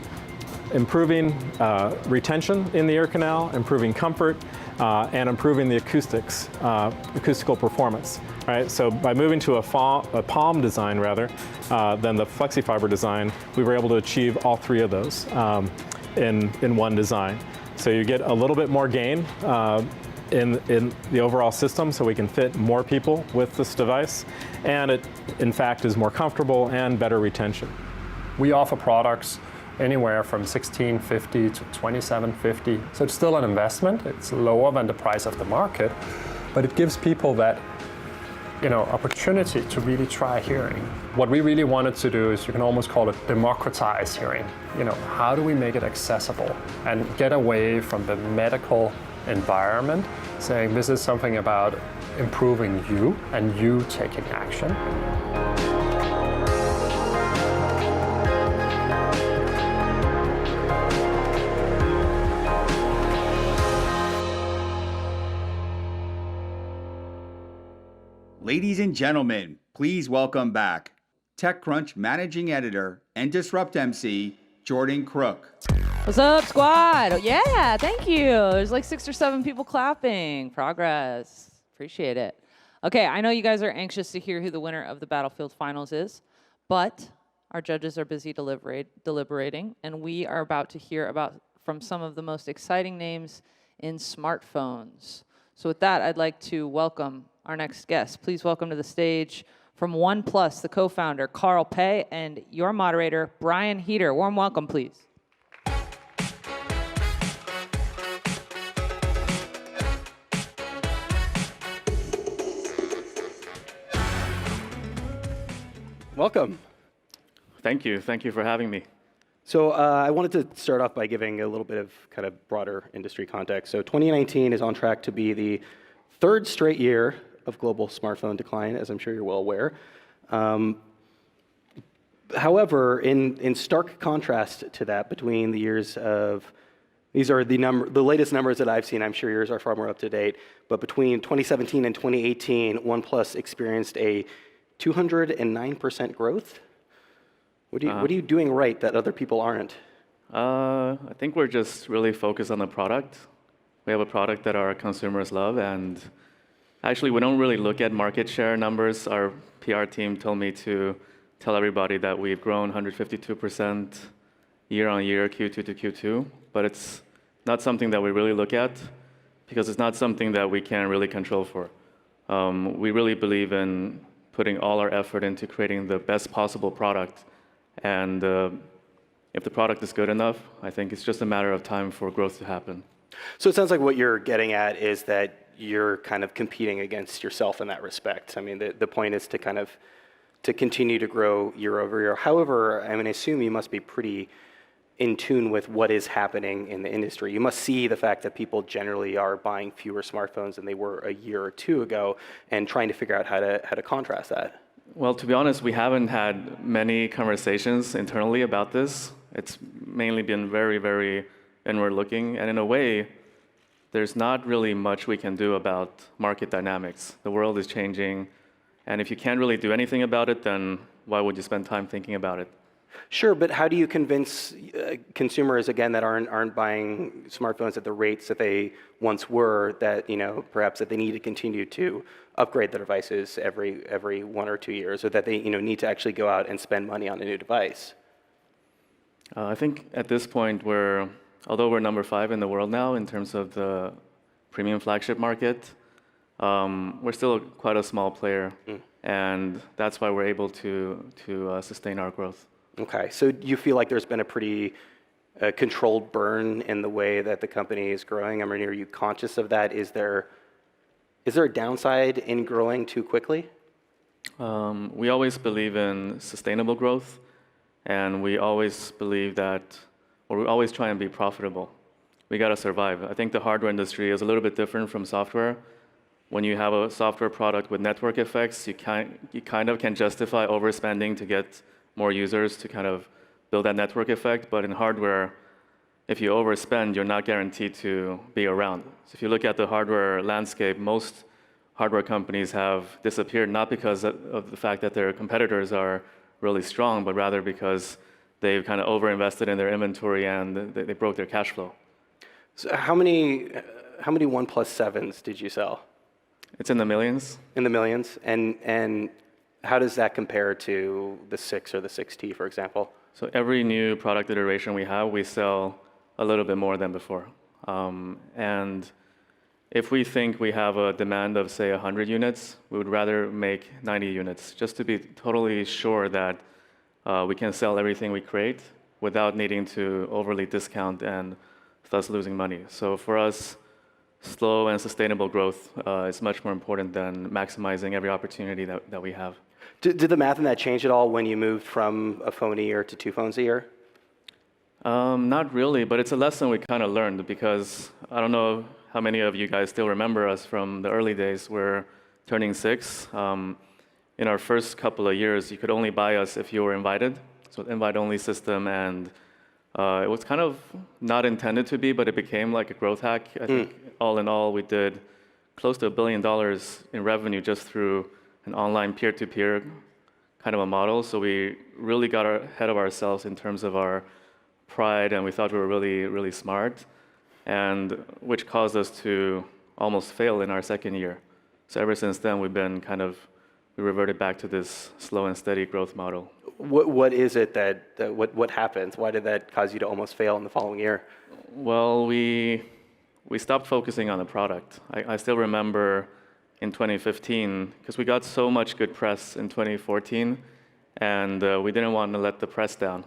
[SPEAKER 23] improving retention in the ear canal, improving comfort, and improving the acoustical performance, right? So by moving to a palm design rather than the FlexiFiber design, we were able to achieve all three of those in one design. So you get a little bit more gain in the overall system, so we can fit more people with this device, and it in fact is more comfortable and better retention.
[SPEAKER 21] We offer products anywhere from $1,650 to $2,750, so it's still an investment. It's lower than the price of the market, but it gives people that opportunity to really try hearing. What we really wanted to do is, you can almost call it democratize hearing. How do we make it accessible and get away from the medical environment, saying this is something about improving you and you taking action.
[SPEAKER 2] Ladies and gentlemen, please welcome back TechCrunch Managing Editor and Disrupt MC, Jordan Crook.
[SPEAKER 7] What's up, squad? Yeah, thank you. There's like 6 or 7 people clapping. Progress. Appreciate it. Okay, I know you guys are anxious to hear who the winner of the Battlefield Finals is, but our judges are busy deliberating, and we are about to hear from some of the most exciting names in smartphones. So with that, I'd like to welcome our next guest. Please welcome to the stage from OnePlus, the co-founder, Carl Pei, and your moderator, Brian Heater. Warm welcome, please.
[SPEAKER 19] Welcome.
[SPEAKER 20] Thank you. Thank you for having me.
[SPEAKER 19] So I wanted to start off by giving a little bit of kind of broader industry context. So 2019 is on track to be the 3rd straight year of global smartphone decline, as I'm sure you're well aware. However, in stark contrast to that, between the years of, these are the latest numbers that I've seen, I'm sure yours are far more up to date, but between 2017 and 2018, OnePlus experienced a 209% growth. What are you doing right that other people aren't?
[SPEAKER 20] I think we're just really focused on the product. We have a product that our consumers love, and actually we don't really look at market share numbers. Our PR team told me to tell everybody that we've grown 152% year on year, Q2 to Q2, but it's not something that we really look at because it's not something that we can really control for. We really believe in putting all our effort into creating the best possible product. And if the product is good enough, I think it's just a matter of time for growth to happen.
[SPEAKER 19] So it sounds like what you're getting at is that you're kind of competing against yourself in that respect. I mean, the point is to continue to grow year over year. However, I assume you must be pretty in tune with what is happening in the industry. You must see the fact that people generally are buying fewer smartphones than they were a year or two ago, and trying to figure out how to contrast that.
[SPEAKER 20] Well, to be honest, we haven't had many conversations internally about this. It's mainly been very, very inward-looking, and in a way, there's not really much we can do about market dynamics. The world is changing, and if you can't really do anything about it, then why would you spend time thinking about it?
[SPEAKER 19] Sure, but how do you convince consumers, again, that aren't buying smartphones at the rates that they once were, that perhaps that they need to continue to upgrade their devices every 1 or 2 years, or that they need to actually go out and spend money on a new device?
[SPEAKER 20] I think at this point, although we're number 5 in the world now in terms of the premium flagship market, we're still quite a small player, and that's why we're able to sustain our growth.
[SPEAKER 19] Okay, so you feel like there's been a pretty controlled burn in the way that the company is growing? I mean, are you conscious of that? Is there a downside in growing too quickly?
[SPEAKER 20] We always believe in sustainable growth, and we always believe that, or we always try and be profitable. We got to survive. I think the hardware industry is a little bit different from software. When you have a software product with network effects, you kind of can justify overspending to get more users to kind of build that network effect. But in hardware, if you overspend, you're not guaranteed to be around. So if you look at the hardware landscape, most hardware companies have disappeared, not because of the fact that their competitors are really strong, but rather because they've kind of overinvested in their inventory and they broke their cash flow.
[SPEAKER 19] So how many OnePlus 7s did you sell?
[SPEAKER 20] It's in the millions.
[SPEAKER 19] In the millions? And how does that compare to the 6 or the 6T, for example?
[SPEAKER 20] So every new product iteration we have, we sell a little bit more than before. And if we think we have a demand of, say, 100 units, we would rather make 90 units, just to be totally sure that we can sell everything we create without needing to overly discount and thus losing money. So for us, slow and sustainable growth is much more important than maximizing every opportunity that we have.
[SPEAKER 19] Did the math in that change at all when you moved from a phone a year to 2 phones a year?
[SPEAKER 20] Not really, but it's a lesson we kind of learned, because I don't know how many of you guys still remember us from the early days. We're turning 6. In our first couple of years, you could only buy us if you were invited. So invite-only system, and it was kind of not intended to be, but it became like a growth hack. I think all in all, we did close to $1 billion in revenue just through an online peer-to-peer kind of a model. So we really got ahead of ourselves in terms of our pride, and we thought we were really, really smart, and which caused us to almost fail in our second year. So ever since then, we reverted back to this slow and steady growth model.
[SPEAKER 19] What is it what happens? Why did that cause you to almost fail in the following year?
[SPEAKER 20] Well, we stopped focusing on the product. I still remember in 2015, because we got so much good press in 2014, and we didn't want to let the press down.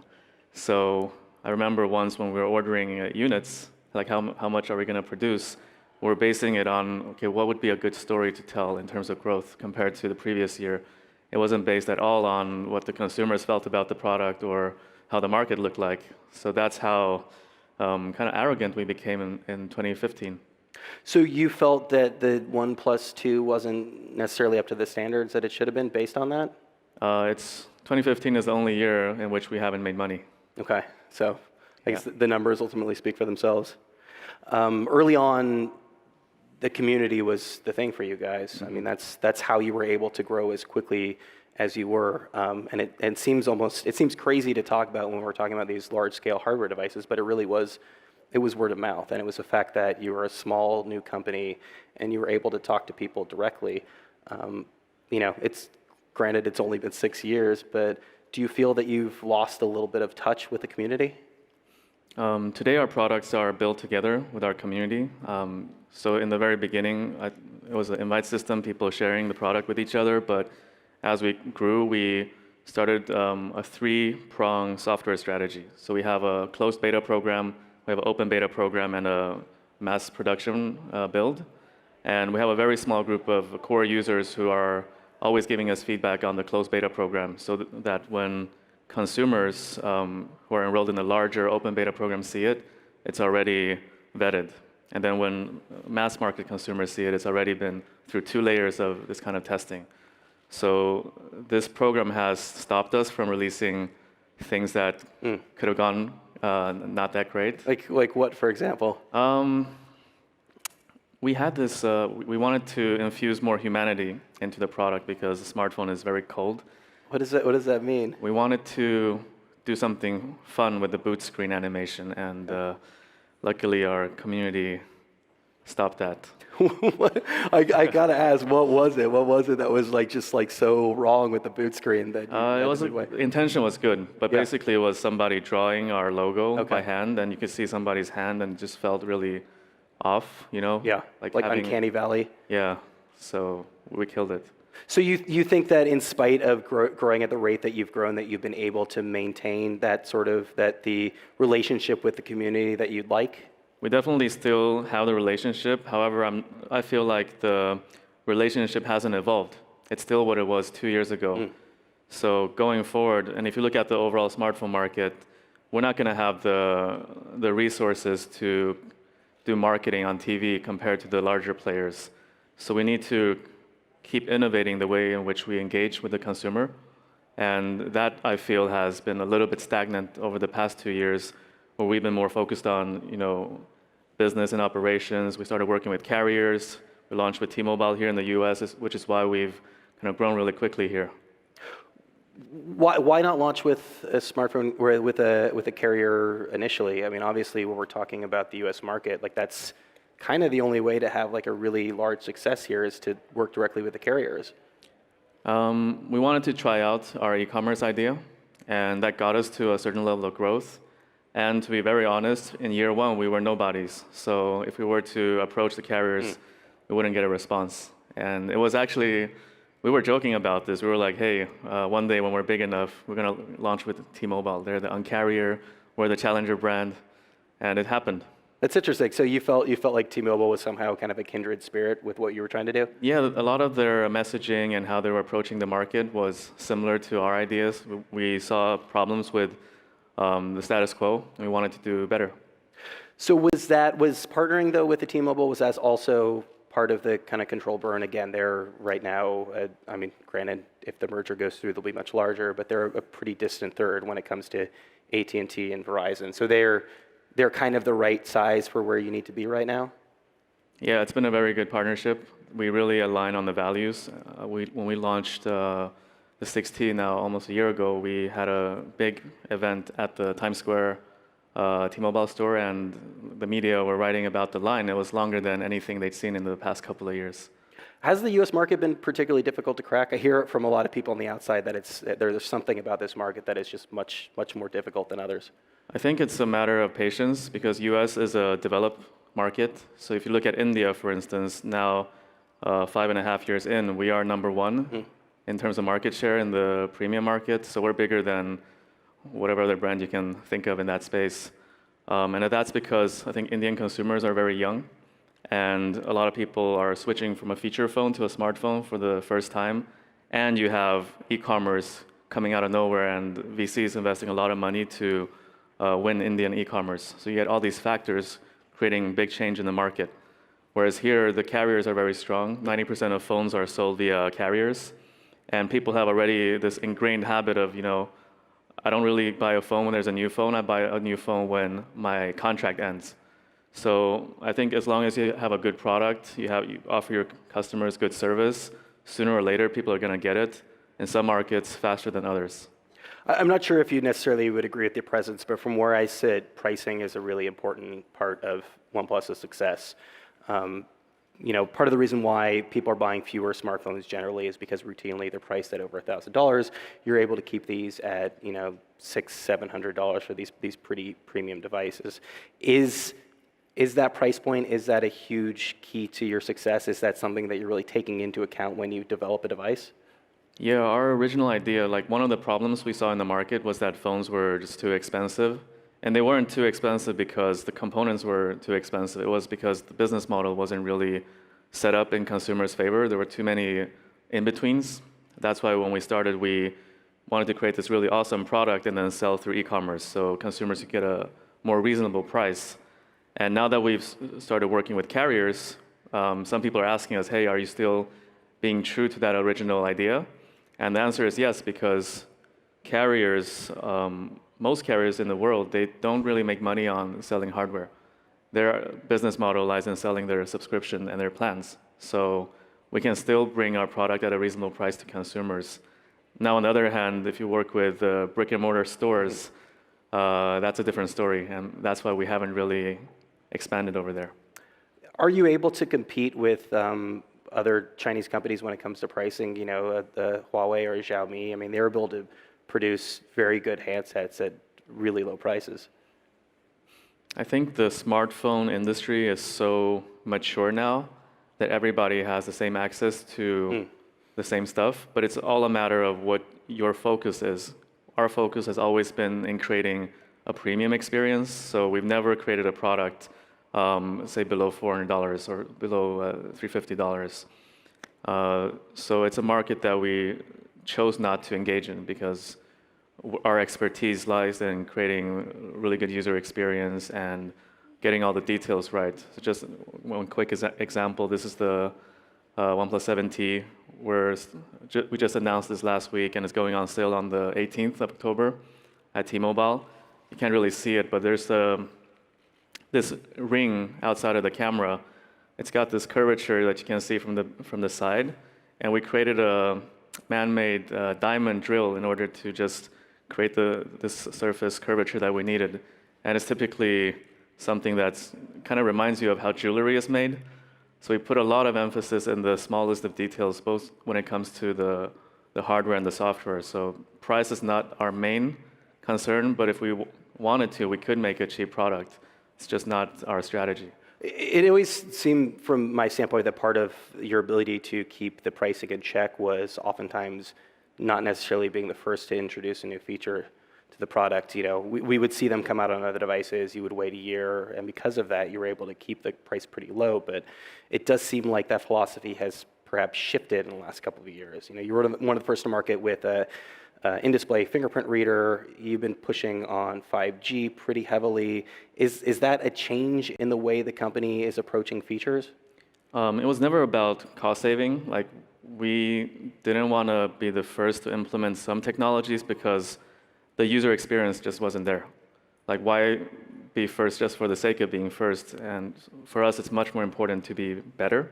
[SPEAKER 20] So I remember once when we were ordering units, like how much are we going to produce? We're basing it on, okay, what would be a good story to tell in terms of growth compared to the previous year? It wasn't based at all on what the consumers felt about the product or how the market looked like. So that's how kind of arrogant we became in 2015.
[SPEAKER 19] So you felt that the OnePlus 2 wasn't necessarily up to the standards that it should have been based on that?
[SPEAKER 20] 2015 is the only year in which we haven't made money.
[SPEAKER 19] Okay, so I guess the numbers ultimately speak for themselves. Early on, the community was the thing for you guys. I mean, that's how you were able to grow as quickly as you were. And it seems crazy to talk about when we're talking about these large-scale hardware devices, but it really was. It was word of mouth, and it was the fact that you were a small new company and you were able to talk to people directly. It's granted it's only been 6 years, but do you feel that you've lost a little bit of touch with the community?
[SPEAKER 20] Today, our products are built together with our community. So in the very beginning, it was an invite system, people sharing the product with each other. But as we grew, we started a 3-pronged software strategy. So we have a closed beta program, we have an open beta program, and a mass production build. And we have a very small group of core users who are always giving us feedback on the closed beta program, so that when consumers who are enrolled in the larger open beta program see it, it's already vetted. And then when mass market consumers see it, it's already been through 2 layers of this kind of testing. So this program has stopped us from releasing things that could have gone not that great.
[SPEAKER 19] Like what, for example?
[SPEAKER 20] We had this, we wanted to infuse more humanity into the product because the smartphone is very cold.
[SPEAKER 19] What does that mean?
[SPEAKER 20] We wanted to do something fun with the boot screen animation, and luckily our community stopped that.
[SPEAKER 19] I gotta ask, what was it? What was it that was just so wrong with the boot screen that
[SPEAKER 20] the intention was good, but basically it was somebody drawing our logo by hand, and you could see somebody's hand, and it just felt really off,
[SPEAKER 19] Yeah, like Uncanny Valley.
[SPEAKER 20] Yeah, so we killed it.
[SPEAKER 19] So you think that in spite of growing at the rate that you've grown, that you've been able to maintain that the relationship with the community that you'd like?
[SPEAKER 20] We definitely still have the relationship. However, I feel like the relationship hasn't evolved. It's still what it was 2 years ago. So going forward, and if you look at the overall smartphone market, we're not going to have the resources to do marketing on TV compared to the larger players. So we need to keep innovating the way in which we engage with the consumer. And that, I feel, has been a little bit stagnant over the past 2 years, where we've been more focused on, business and operations. We started working with carriers. We launched with T-Mobile here in the US, which is why we've kind of grown really quickly here.
[SPEAKER 19] Why not launch with a smartphone or with a carrier initially? I mean, obviously, when we're talking about the U.S. market, like that's kind of the only way to have like a really large success here is to work directly with the carriers.
[SPEAKER 20] We wanted to try out our e-commerce idea, and that got us to a certain level of growth. And to be very honest, in year one, we were nobodies. So if we were to approach the carriers, we wouldn't get a response. And it was actually, we were joking about this. We were like, hey, one day when we're big enough, we're going to launch with T-Mobile. They're the Un-carrier, we're the challenger brand. And it happened.
[SPEAKER 19] That's interesting. So you felt like T-Mobile was somehow kind of a kindred spirit with what you were trying to do?
[SPEAKER 20] Yeah, a lot of their messaging and how they were approaching the market was similar to our ideas. We saw problems with the status quo, and we wanted to do better.
[SPEAKER 19] So was partnering though with the T-Mobile, was that also part of the kind of control burn? Again, they're right now, I mean, granted, if the merger goes through, they'll be much larger, but they're a pretty distant third when it comes to AT&T and Verizon. So they're kind of the right size for where you need to be right now?
[SPEAKER 20] Yeah, it's been a very good partnership. We really align on the values. When we launched the 6T now almost a year ago, we had a big event at the Times Square T-Mobile store, and the media were writing about the line. It was longer than anything they'd seen in the past couple of years.
[SPEAKER 19] Has the U.S. market been particularly difficult to crack? I hear it from a lot of people on the outside that there's something about this market that is just much more difficult than others.
[SPEAKER 20] I think it's a matter of patience because U.S. is a developed market. So if you look at India, for instance, now 5.5 years in, we are number one in terms of market share in the premium market. So we're bigger than whatever other brand you can think of in that space. And that's because I think Indian consumers are very young, and a lot of people are switching from a feature phone to a smartphone for the first time. And you have e-commerce coming out of nowhere, and VCs investing a lot of money to win Indian e-commerce. So you get all these factors creating big change in the market. Whereas here, the carriers are very strong. 90% of phones are sold via carriers. And people have already this ingrained habit of, I don't really buy a phone when there's a new phone. I buy a new phone when my contract ends. So I think as long as you have a good product, you offer your customers good service, sooner or later, people are going to get it. In some markets, faster than others.
[SPEAKER 19] I'm not sure if you necessarily would agree with the presence, but from where I sit, pricing is a really important part of OnePlus's success. Part of the reason why people are buying fewer smartphones generally is because routinely they're priced at over $1,000. You're able to keep these at $600, $700 for these pretty premium devices. Is that price point, is that a huge key to your success? Is that something that you're really taking into account when you develop a device?
[SPEAKER 20] Yeah, our original idea, one of the problems we saw in the market was that phones were just too expensive. And they weren't too expensive because the components were too expensive. It was because the business model wasn't really set up in consumers' favor. There were too many in-betweens. That's why when we started, we wanted to create this really awesome product and then sell through e-commerce so consumers could get a more reasonable price. And now that we've started working with carriers, some people are asking us, hey, are you still being true to that original idea? And the answer is yes, because carriers, most carriers in the world, they don't really make money on selling hardware. Their business model lies in selling their subscription and their plans. So we can still bring our product at a reasonable price to consumers. Now, on the other hand, if you work with brick and mortar stores, that's a different story. And that's why we haven't really expanded over there.
[SPEAKER 19] Are you able to compete with other Chinese companies when it comes to pricing? The Huawei or Xiaomi, I mean, they're able to produce very good handsets at really low prices.
[SPEAKER 20] I think the smartphone industry is so mature now that everybody has the same access to the same stuff, but it's all a matter of what your focus is. Our focus has always been in creating a premium experience, so we've never created a product, say below $400 or below $350. So it's a market that we chose not to engage in because our expertise lies in creating really good user experience and getting all the details right. So just one quick example, this is the OnePlus 7T, where we just announced this last week, and it's going on sale on the 18th of October at T-Mobile. You can't really see it, but there's this ring outside of the camera. It's got this curvature that you can see from the side, and we created a man-made diamond drill in order to just create this surface curvature that we needed. And it's typically something that's kind of reminds you of how jewelry is made. So we put a lot of emphasis in the smallest of details, both when it comes to the hardware and the software. So price is not our main concern, but if we wanted to, we could make a cheap product. It's just not our strategy.
[SPEAKER 19] It always seemed, from my standpoint, that part of your ability to keep the pricing in check was oftentimes not necessarily being the first to introduce a new feature to the product. You know, we would see them come out on other devices. You would wait a year, and because of that, you were able to keep the price pretty low. But it does seem like that philosophy has perhaps shifted in the last couple of years. You know, you were one of the first to market with a in-display fingerprint reader. You've been pushing on 5G pretty heavily. Is that a change in the way the company is approaching features?
[SPEAKER 20] It was never about cost saving. Like, we didn't want to be the first to implement some technologies because the user experience just wasn't there. Like, why be first just for the sake of being first? And for us, it's much more important to be better.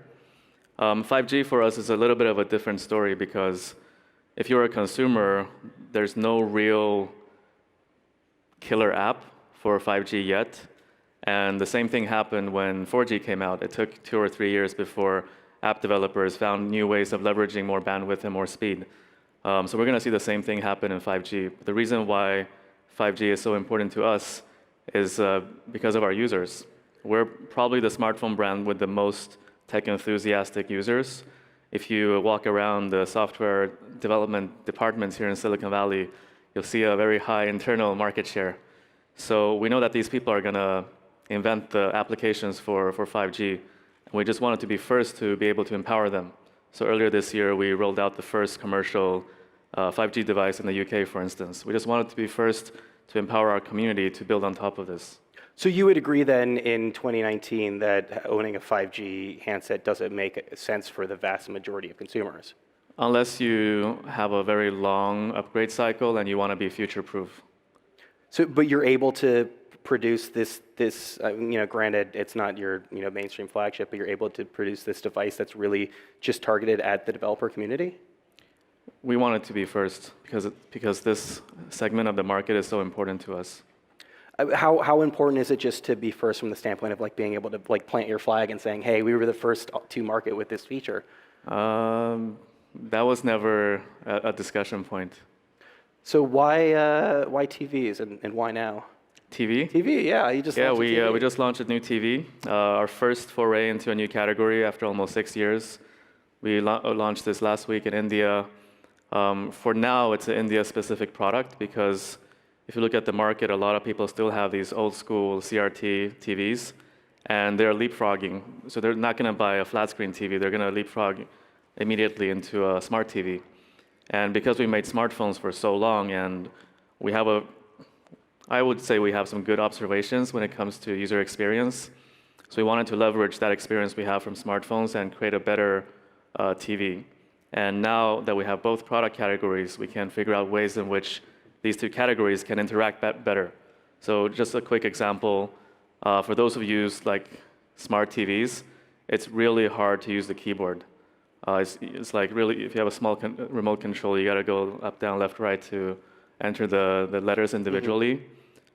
[SPEAKER 20] 5G for us is a little bit of a different story because if you're a consumer, there's no real killer app for 5G yet. And the same thing happened when 4G came out. It took 2 or 3 years before app developers found new ways of leveraging more bandwidth and more speed. So we're going to see the same thing happen in 5G. The reason why 5G is so important to us is because of our users. We're probably the smartphone brand with the most tech enthusiastic users. If you walk around the software development departments here in Silicon Valley, you'll see a very high internal market share. So we know that these people are going to invent the applications for 5G. And we just wanted to be first to be able to empower them. So earlier this year, we rolled out the first commercial 5G device in the UK, for instance. We just wanted to be first to empower our community to build on top of this.
[SPEAKER 19] So you would agree then in 2019 that owning a 5G handset doesn't make sense for the vast majority of consumers?
[SPEAKER 20] Unless you have a very long upgrade cycle and you want to be future-proof.
[SPEAKER 19] So, but you're able to produce this you know, granted, it's not your mainstream flagship, but you're able to produce this device that's really just targeted at the developer community?
[SPEAKER 20] We wanted to be first because this segment of the market is so important to us.
[SPEAKER 19] How important is it just to be first from the standpoint of like being able to like plant your flag and saying, hey, we were the first to market with this feature?
[SPEAKER 20] That was never a discussion point.
[SPEAKER 19] So why TVs and why now?
[SPEAKER 20] TV?
[SPEAKER 19] TV, yeah. You just launched a TV.
[SPEAKER 20] We just launched a new TV. Our first foray into a new category after almost 6 years. We launched this last week in India. For now, it's an India-specific product because if you look at the market, a lot of people still have these old-school CRT TVs, and they're leapfrogging. So they're not going to buy a flat-screen TV. They're going to leapfrog immediately into a smart TV. And because we made smartphones for so long, and we have I would say we have some good observations when it comes to user experience. So we wanted to leverage that experience we have from smartphones and create a better TV. And now that we have both product categories, we can figure out ways in which these two categories can interact better. So just a quick example, for those of you who use like smart TVs, it's really hard to use the keyboard. It's like really, if you have a small remote control, you got to go up, down, left, right to enter the letters individually. Mm-hmm.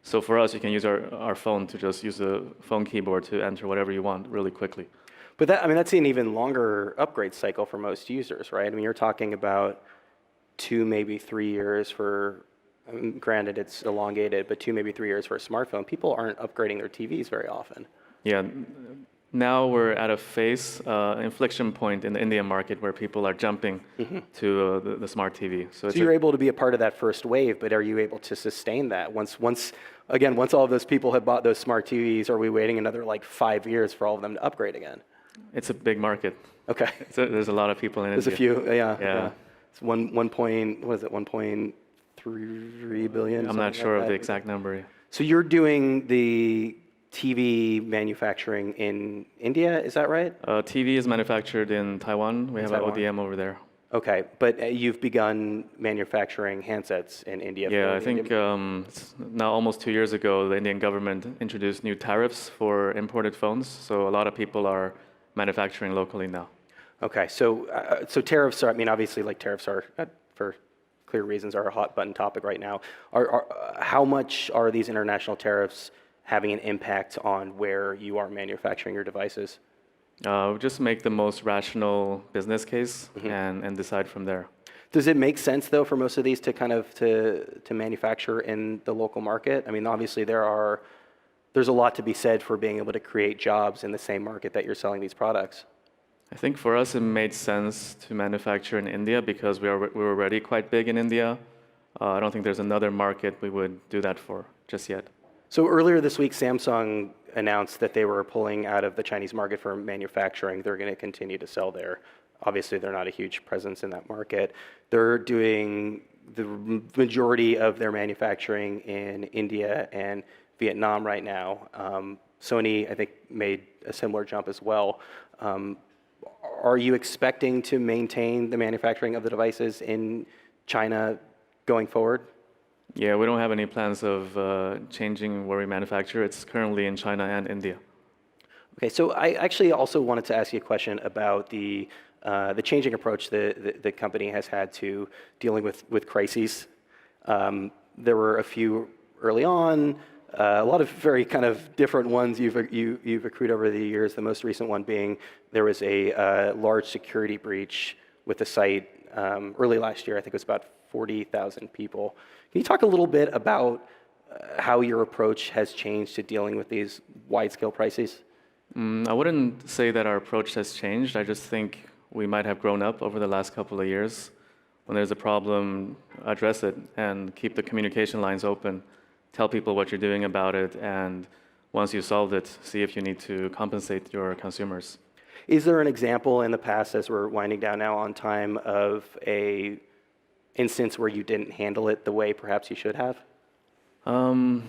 [SPEAKER 20] So for us, you can use our phone to just use the phone keyboard to enter whatever you want really quickly.
[SPEAKER 19] But that's an even longer upgrade cycle for most users, right? I mean, you're talking about 2, maybe 3 years for, granted it's elongated, but 2, maybe 3 years for a smartphone. People aren't upgrading their TVs very often.
[SPEAKER 20] Yeah, now we're at a phase, inflection point in the Indian market where people are jumping to the smart TV.
[SPEAKER 19] So you're able to be a part of that first wave, but are you able to sustain that? Once all of those people have bought those smart TVs, are we waiting another like 5 years for all of them to upgrade again?
[SPEAKER 20] It's a big market.
[SPEAKER 19] Okay.
[SPEAKER 20] There's a lot of people in
[SPEAKER 19] There's
[SPEAKER 20] India.
[SPEAKER 19] a few, yeah.
[SPEAKER 20] Yeah.
[SPEAKER 19] It's 1.3 billion?
[SPEAKER 20] I'm not
[SPEAKER 19] something
[SPEAKER 20] sure
[SPEAKER 19] like
[SPEAKER 20] of the
[SPEAKER 19] that.
[SPEAKER 20] exact number.
[SPEAKER 19] So you're doing the TV manufacturing in India, is that right?
[SPEAKER 20] TV is manufactured in Taiwan. We have an
[SPEAKER 19] Taiwan.
[SPEAKER 20] ODM over there.
[SPEAKER 19] Okay, but you've begun manufacturing handsets in India.
[SPEAKER 20] Yeah,
[SPEAKER 19] for
[SPEAKER 20] I
[SPEAKER 19] the
[SPEAKER 20] think
[SPEAKER 19] Indian-
[SPEAKER 20] it's now almost 2 years ago, the Indian government introduced new tariffs for imported phones. So a lot of people are manufacturing locally now.
[SPEAKER 19] Okay, so tariffs are, I mean, obviously, like tariffs are, for clear reasons, are a hot button topic right now. How much are these international tariffs having an impact on where you are manufacturing your devices?
[SPEAKER 20] Just make the most rational business case and decide from there.
[SPEAKER 19] Does it make sense, though, for most of these to kind of to manufacture in the local market? I mean, obviously, there's a lot to be said for being able to create jobs in the same market that you're selling these products.
[SPEAKER 20] I think for us, it made sense to manufacture in India because we were already quite big in India. I don't think there's another market we would do that for just yet.
[SPEAKER 19] So earlier this week, Samsung announced that they were pulling out of the Chinese market for manufacturing. They're going to continue to sell there. Obviously, they're not a huge presence in that market. They're doing the majority of their manufacturing in India and Vietnam right now. Sony, I think, made a similar jump as well. Are you expecting to maintain the manufacturing of the devices in China going forward?
[SPEAKER 20] Yeah, we don't have any plans of changing where we manufacture. It's currently in China and India.
[SPEAKER 19] Okay, so I actually also wanted to ask you a question about the changing approach the company has had to dealing with crises. There were a few early on, a lot of very kind of different ones you've accrued over the years. The most recent one being there was a large security breach with the site early last year. I think it was about 40,000 people. Can you talk a little bit about how your approach has changed to dealing with these wide-scale crises?
[SPEAKER 20] I wouldn't say that our approach has changed. I just think we might have grown up over the last couple of years. When there's a problem, address it and keep the communication lines open. Tell people what you're doing about it, and once you solved it, see if you need to compensate your consumers.
[SPEAKER 19] Is there an example in the past, as we're winding down now on time, of a instance where you didn't handle it the way perhaps you should have?
[SPEAKER 20] I don't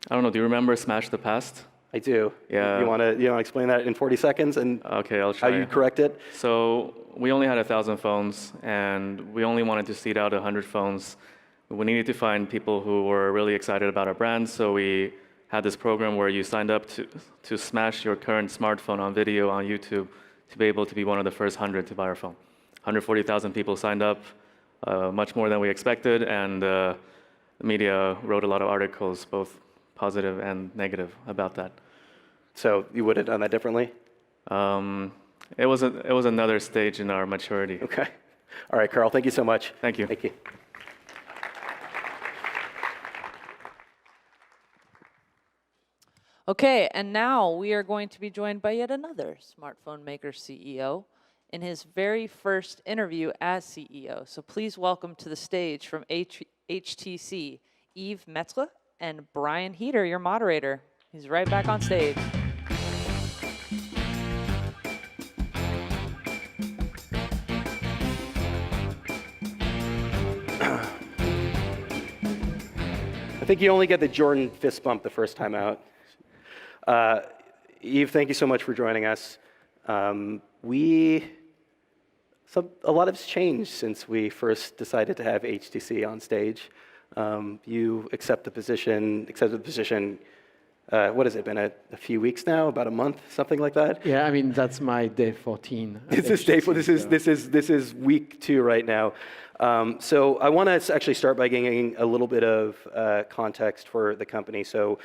[SPEAKER 20] know. Do you remember Smash the Past?
[SPEAKER 19] I do.
[SPEAKER 20] Yeah.
[SPEAKER 19] You want to explain that in 40 seconds and
[SPEAKER 20] okay, I'll try.
[SPEAKER 19] How you correct it?
[SPEAKER 20] So we only had 1,000 phones, and we only wanted to seed out 100 phones. We needed to find people who were really excited about our brand, so we had this program where you signed up to smash your current smartphone on video on YouTube to be able to be one of the first 100 to buy our phone. 140,000 people signed up, much more than we expected, and the media wrote a lot of articles, both positive and negative, about that.
[SPEAKER 19] So you would have done that differently?
[SPEAKER 20] It was another stage in our maturity.
[SPEAKER 19] Okay. All right, Carl, thank you so much.
[SPEAKER 20] Thank you.
[SPEAKER 19] Thank you.
[SPEAKER 7] Okay, and now we are going to be joined by yet another smartphone maker CEO in his very first interview as CEO. So please welcome to the stage from HTC, Yves Metzler and Brian Heater, your moderator. He's right back on stage.
[SPEAKER 19] I think you only get the Jordan fist bump the first time out. Yves, thank you so much for joining us. A lot has changed since we first decided to have HTC on stage. You accepted the position, what has it been, a few weeks now, about a month, something like that?
[SPEAKER 3] Yeah, I mean, that's my day 14.
[SPEAKER 19] This is week 2 right now. So I want to actually start by giving a little bit of context for the company. So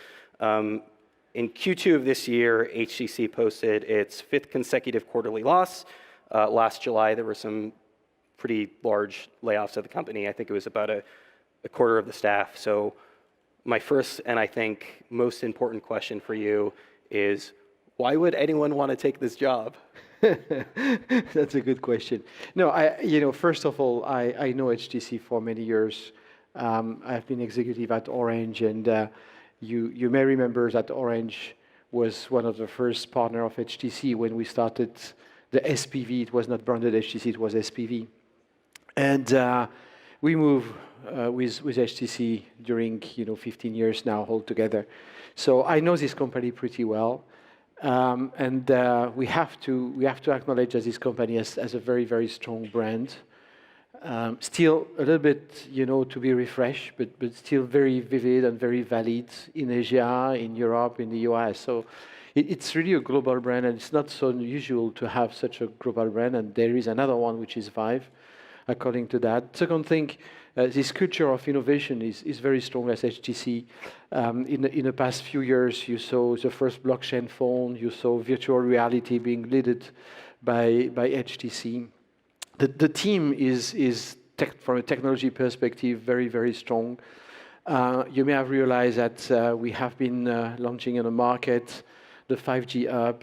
[SPEAKER 19] in Q2 of this year, HTC posted its 5th consecutive quarterly loss. Last July, there were some pretty large layoffs at the company. I think it was about a quarter of the staff. So my first and I think most important question for you is, Why would anyone want to take this job?
[SPEAKER 3] That's a good question. No, first of all, I know HTC for many years. I've been executive at Orange, and you may remember that Orange was one of the first partner of HTC when we started the SPV. It was not branded HTC, it was SPV. And we moved with HTC during 15 years now altogether. So I know this company pretty well. And we have to acknowledge that this company has a very, very strong brand. Still a little bit, to be refreshed, but still very vivid and very valid in Asia, in Europe, in the US. So it's really a global brand, and it's not so unusual to have such a global brand. And there is another one, which is Vive, according to that. Second thing, this culture of innovation is very strong as HTC. In the past few years, you saw the first blockchain phone, you saw virtual reality being led by HTC. The team is from a technology perspective, very, very strong. You may have realized that we have been launching in the market the 5G Hub,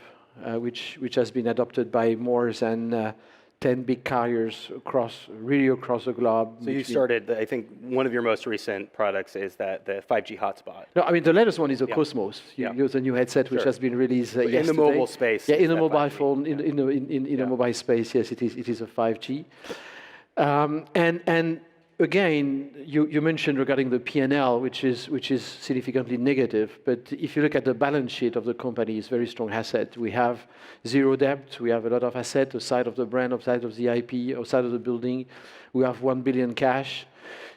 [SPEAKER 3] which has been adopted by more than 10 big carriers across the globe.
[SPEAKER 19] So you started, I think one of your most recent products is the 5G hotspot.
[SPEAKER 3] No, I mean, the latest one is the Cosmos. You use a new headset, which has been released yesterday.
[SPEAKER 19] In the mobile space.
[SPEAKER 3] Yeah, in the mobile phone, in the mobile space, yes, it is a 5G. And again, you mentioned regarding the P&L, which is significantly negative. But if you look at the balance sheet of the company, it's a very strong asset. We have zero debt. We have a lot of assets aside of the brand, aside of the IP, outside of the building. We have 1 billion cash.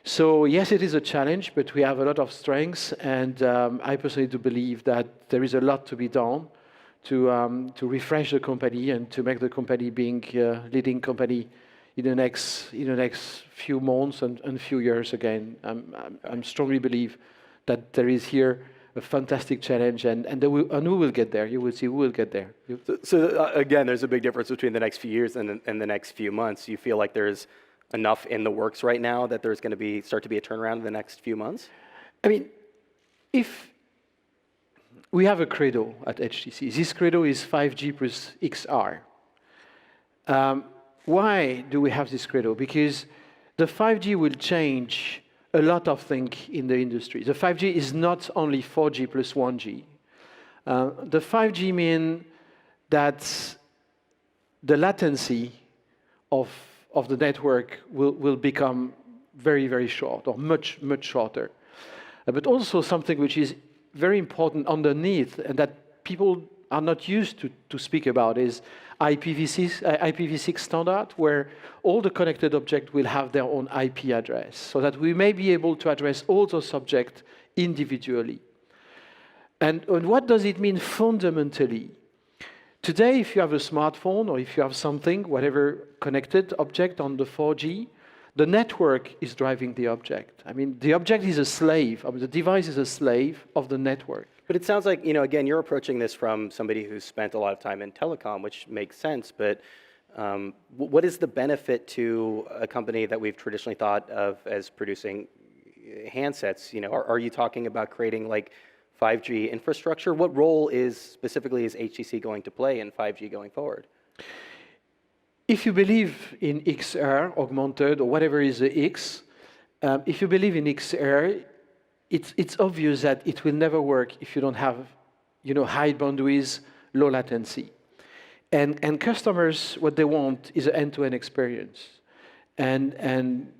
[SPEAKER 3] So yes, it is a challenge, but we have a lot of strengths. And I personally do believe that there is a lot to be done to refresh the company and to make the company being a leading company in the next few months and few years again. I strongly believe that there is here a fantastic challenge, and we will get there. You will see, we will get there.
[SPEAKER 19] So again, there's a big difference between the next few years and the next few months. You feel like there's enough in the works right now that there's going to start to be a turnaround in the next few months?
[SPEAKER 3] I mean, if we have a credo at HTC, this credo is 5G plus XR. Why do we have this credo? Because the 5G will change a lot of things in the industry. The 5G is not only 4G plus 1G. The 5G means that the latency of the network will become very, very short, or much, much shorter. But also something which is very important underneath, and that people are not used to speak about, is IPv6 standard, where all the connected objects will have their own IP address, so that we may be able to address all those objects individually. And what does it mean fundamentally? Today, if you have a smartphone or if you have something, whatever connected object on the 4G, the network is driving the object. I mean, the object is a slave, the device is a slave of the network.
[SPEAKER 19] But it sounds like, again, you're approaching this from somebody who's spent a lot of time in telecom, which makes sense, but what is the benefit to a company that we've traditionally thought of as producing handsets? Are you talking about creating like 5G infrastructure? What role specifically is HTC going to play in 5G going forward?
[SPEAKER 3] If you believe in XR, augmented, or whatever is the X, if you believe in XR, it's obvious that it will never work if you don't have, high boundaries, low latency. And customers, what they want is an end-to-end experience. And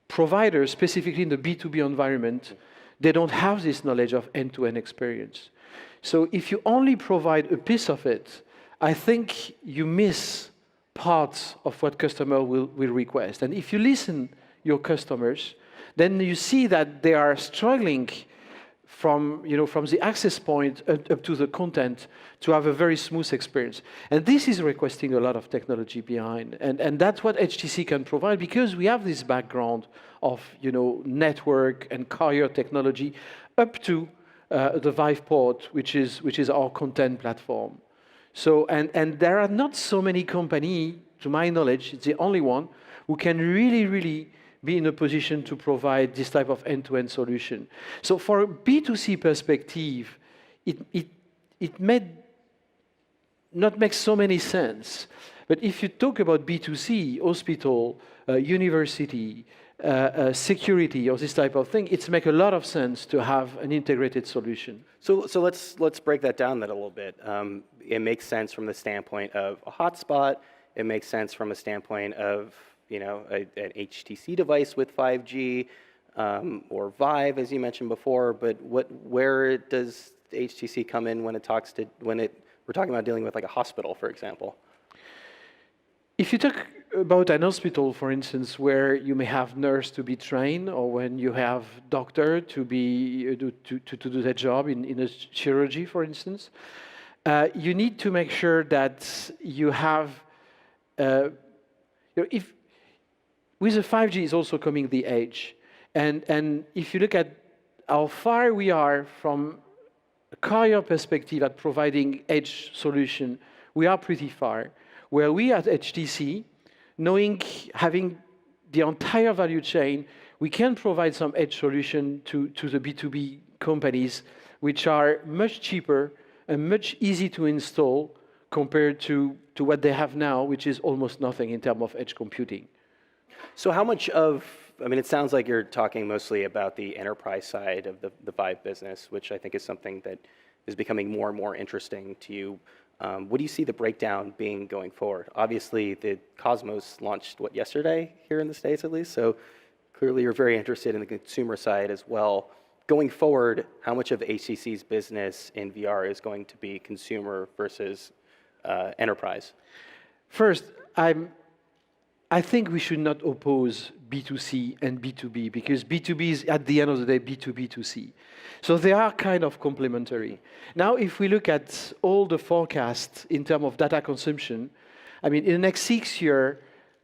[SPEAKER 3] providers, specifically in the B2B environment, they don't have this knowledge of end-to-end experience. So if you only provide a piece of it, I think you miss parts of what customer will request. And if you listen your customers, then you see that they are struggling from the access point up to the content to have a very smooth experience. And this is requesting a lot of technology behind. And that's what HTC can provide, because we have this background of network and carrier technology up to the Vive port, which is our content platform. So, and there are not so many companies, to my knowledge, it's the only one, who can really be in a position to provide this type of end-to-end solution. So for a B2C perspective, it made not make so many sense. But if you talk about B2C, hospital, university, security, or this type of thing, it makes a lot of sense to have an integrated solution.
[SPEAKER 19] So let's break that down then a little bit. It makes sense from the standpoint of a hotspot. It makes sense from a standpoint of an HTC device with 5G or Vive, as you mentioned before. But where does HTC come in when we're talking about dealing with like a hospital, for example?
[SPEAKER 3] If you talk about an hospital, for instance, where you may have nurse to be trained, or when you have doctor to do their job in a chirurgy, for instance, you need to make sure that you have. If with the 5G is also coming the edge, and if you look at how far we are from a carrier perspective at providing edge solution, we are pretty far. Where we at HTC, having the entire value chain, we can provide some edge solution to the B2B companies, which are much cheaper and much easy to install compared to what they have now, which is almost nothing in terms of edge computing.
[SPEAKER 19] So how much it sounds like you're talking mostly about the enterprise side of the Vive business, which I think is something that is becoming more and more interesting to you. What do you see the breakdown being going forward? Obviously, the Cosmos launched, yesterday here in the States at least, so clearly you're very interested in the consumer side as well. Going forward, how much of HTC's business in VR is going to be consumer versus enterprise?
[SPEAKER 3] First, I think we should not oppose B2C and B2B, because B2B is, at the end of the day, B2B2C. So they are kind of complementary. Now, if we look at all the forecasts in terms of data consumption, in the next 6 years,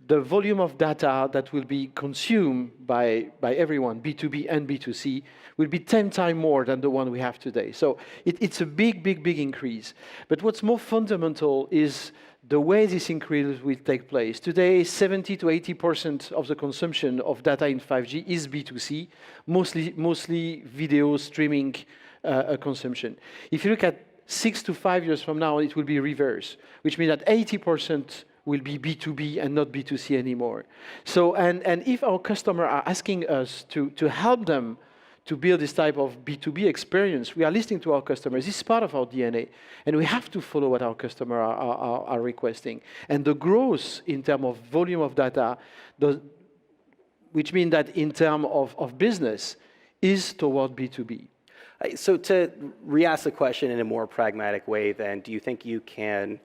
[SPEAKER 3] the volume of data that will be consumed by everyone, B2B and B2C, will be 10 times more than the one we have today. So it's a big increase. But what's more fundamental is the way this increase will take place. Today, 70 to 80% of the consumption of data in 5G is B2C, mostly video streaming consumption. If you look at 6 to 5 years from now, it will be reverse, which means that 80% will be B2B and not B2C anymore. So, and if our customers are asking us to help them to build this type of B2B experience, we are listening to our customers. This is part of our DNA, and we have to follow what our customers are requesting. And the growth in terms of volume of data, which means that in terms of business, is toward B2B.
[SPEAKER 19] So to re-ask the question in a more pragmatic way then, do you think you can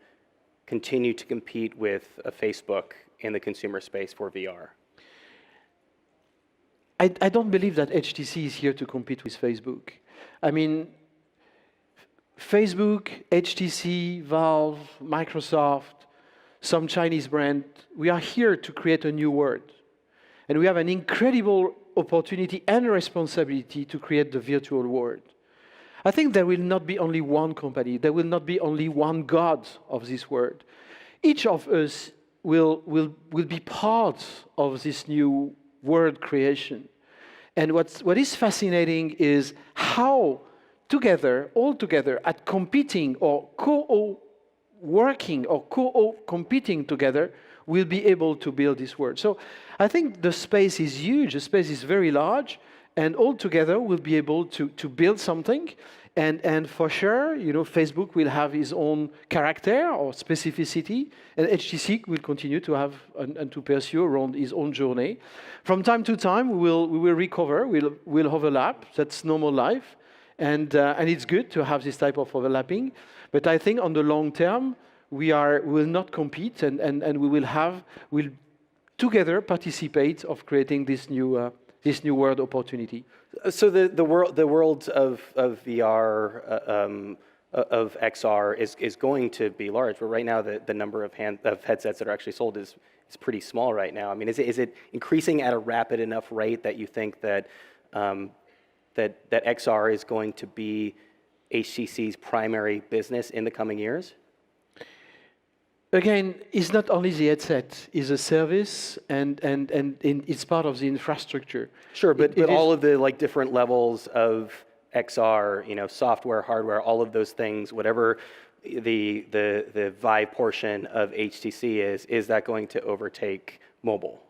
[SPEAKER 19] continue to compete with a Facebook in the consumer space for VR?
[SPEAKER 3] I don't believe that HTC is here to compete with Facebook. Facebook, HTC, Valve, Microsoft, some Chinese brand, we are here to create a new world. And we have an incredible opportunity and responsibility to create the virtual world. I think there will not be only one company. There will not be only one God of this world. Each of us will be part of this new world creation. And what is fascinating is how all together, at competing or co-working or co-competing together, we'll be able to build this world. So I think the space is huge, the space is very large, and all together we'll be able to build something. And for sure, Facebook will have its own character or specificity, and HTC will continue to have and to pursue around its own journey. From time to time, we will recover, we'll overlap. That's normal life, and it's good to have this type of overlapping. But I think on the long term, we will not compete, and we'll together participate of creating this new world opportunity.
[SPEAKER 19] So the world of VR of XR is going to be large, but right now the number of headsets that are actually sold is pretty small right now. Is it increasing at a rapid enough rate that you think that that XR is going to be HTC's primary business in the coming years?
[SPEAKER 3] Again, it's not only the headset, it's a service, and it's part of the infrastructure.
[SPEAKER 19] Sure, but all of the different levels of XR, software, hardware, all of those things, whatever the Vive portion of HTC is that going to overtake mobile?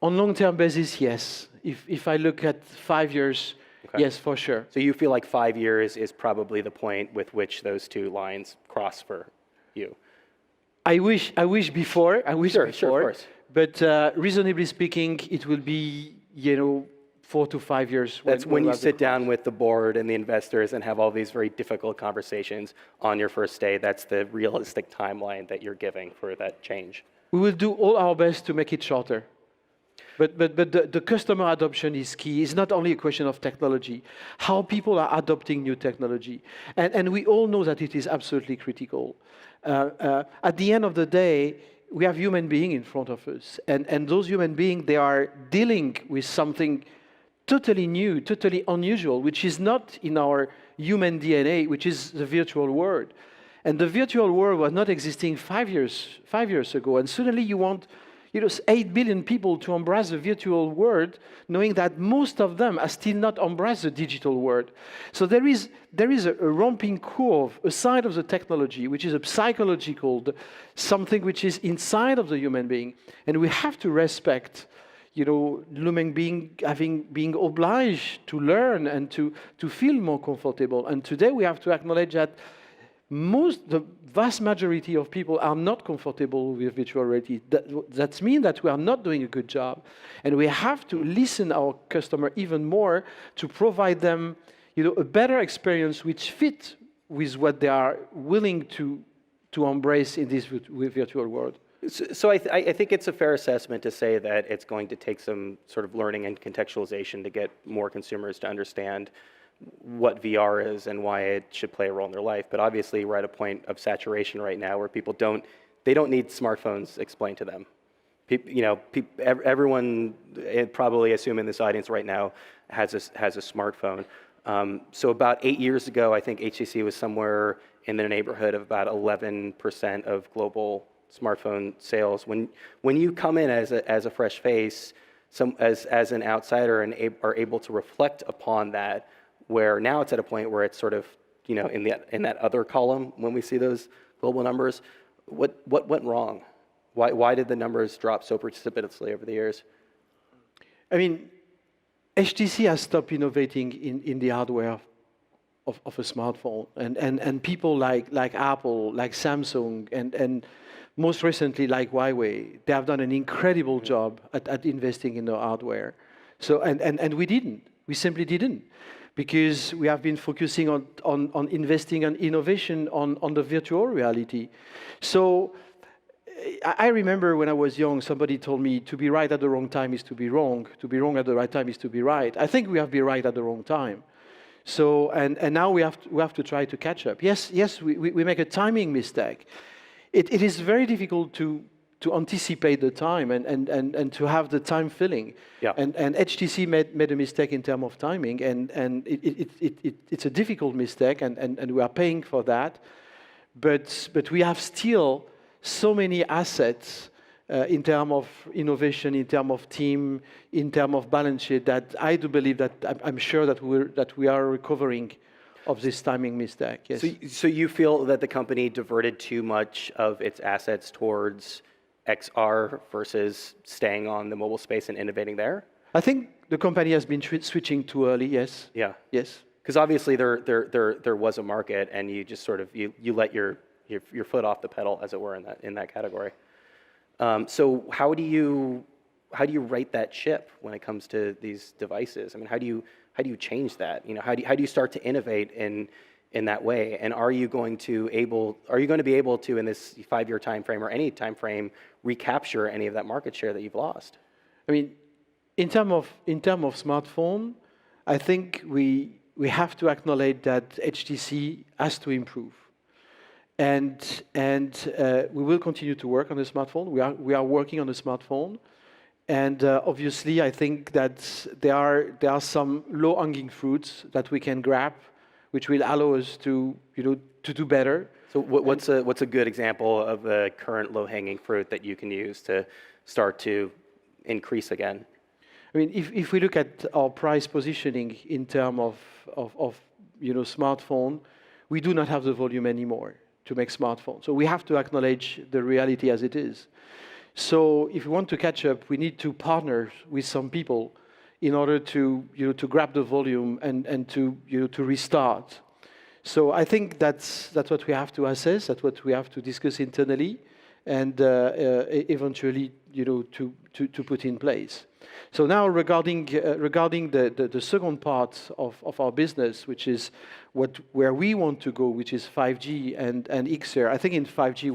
[SPEAKER 3] On long-term basis, yes. If I look at 5 years, yes, for sure.
[SPEAKER 19] So you feel like 5 years is probably the point with which those two lines cross for you?
[SPEAKER 3] I wish before.
[SPEAKER 19] Sure, of course.
[SPEAKER 3] But reasonably speaking, it will be 4 to 5 years.
[SPEAKER 19] That's when you sit down with the board and the investors and have all these very difficult conversations on your first day. That's the realistic timeline that you're giving for that change.
[SPEAKER 3] We will do all our best to make it shorter. But the customer adoption is key. It's not only a question of technology, how people are adopting new technology. And we all know that it is absolutely critical. At the end of the day, we have human beings in front of us. And those human beings, they are dealing with something totally new, totally unusual, which is not in our human DNA, which is the virtual world. And the virtual world was not existing 5 years ago. And suddenly you want 8 billion people to embrace the virtual world, knowing that most of them are still not embraced the digital world. So there is a ramping curve, a side of the technology, which is a psychological, something which is inside of the human being. And we have to respect, human being being obliged to learn and to feel more comfortable. And today we have to acknowledge that the vast majority of people are not comfortable with virtual reality. That means that we are not doing a good job. And we have to listen our customer even more to provide them a better experience which fits with what they are willing to embrace in this virtual world.
[SPEAKER 19] So I think it's a fair assessment to say that it's going to take some sort of learning and contextualization to get more consumers to understand what VR is and why it should play a role in their life. But obviously we're at a point of saturation right now where people don't need smartphones explained to them. Everyone, probably assume in this audience right now, has a smartphone. So about 8 years ago, I think HTC was somewhere in the neighborhood of about 11% of global smartphone sales. When you come in as a fresh face, as an outsider and are able to reflect upon that, where now it's at a point where it's sort of, in that other column when we see those global numbers, what went wrong? Why did the numbers drop so precipitously over the years?
[SPEAKER 3] I mean, HTC has stopped innovating in the hardware of a smartphone, and people like Apple, like Samsung, and most recently like Huawei, they have done an incredible job at investing in the hardware. So and we simply didn't. Because we have been focusing on investing in innovation on the virtual reality. So I remember when I was young, somebody told me to be right at the wrong time is to be wrong at the right time is to be right. I think we have to be right at the wrong time. So, and now we have to try to catch up. Yes, we make a timing mistake. It is very difficult to anticipate the time and to have the time filling.
[SPEAKER 19] Yeah.
[SPEAKER 3] And HTC made a mistake in terms of timing, and it's a difficult mistake, and we are paying for that. But we have still so many assets in terms of innovation, in terms of team, in terms of balance sheet, that I do believe that I'm sure that we are recovering of this timing mistake. Yes.
[SPEAKER 19] So you feel that the company diverted too much of its assets towards XR versus staying on the mobile space and innovating there?
[SPEAKER 3] I think the company has been switching too early, yes.
[SPEAKER 19] Yeah.
[SPEAKER 3] Yes.
[SPEAKER 19] Because obviously there was a market, and you just sort of you let your foot off the pedal, as it were, in that category. So how do you right that ship when it comes to these devices? I mean, how do you change that? How do you start to innovate in that way? And are you going to be able to, in this 5-year time frame or any time frame, recapture any of that market share that you've lost?
[SPEAKER 3] I mean, in terms of smartphone, I think we have to acknowledge that HTC has to improve, and we will continue to work on the smartphone. We are working on the smartphone, and obviously, I think that there are some low-hanging fruits that we can grab, which will allow us to do better.
[SPEAKER 19] So what's a good example of a current low-hanging fruit that you can use to start to increase again?
[SPEAKER 3] I mean, if we look at our price positioning in terms of smartphone, we do not have the volume anymore to make smartphones. So we have to acknowledge the reality as it is. So if we want to catch up, we need to partner with some people in order to, to grab the volume and to, to restart. So I think that's what we have to assess, that's what we have to discuss internally, and eventually, to put in place. So now regarding the second part of our business, which is where we want to go, which is 5G and XR. I think in 5G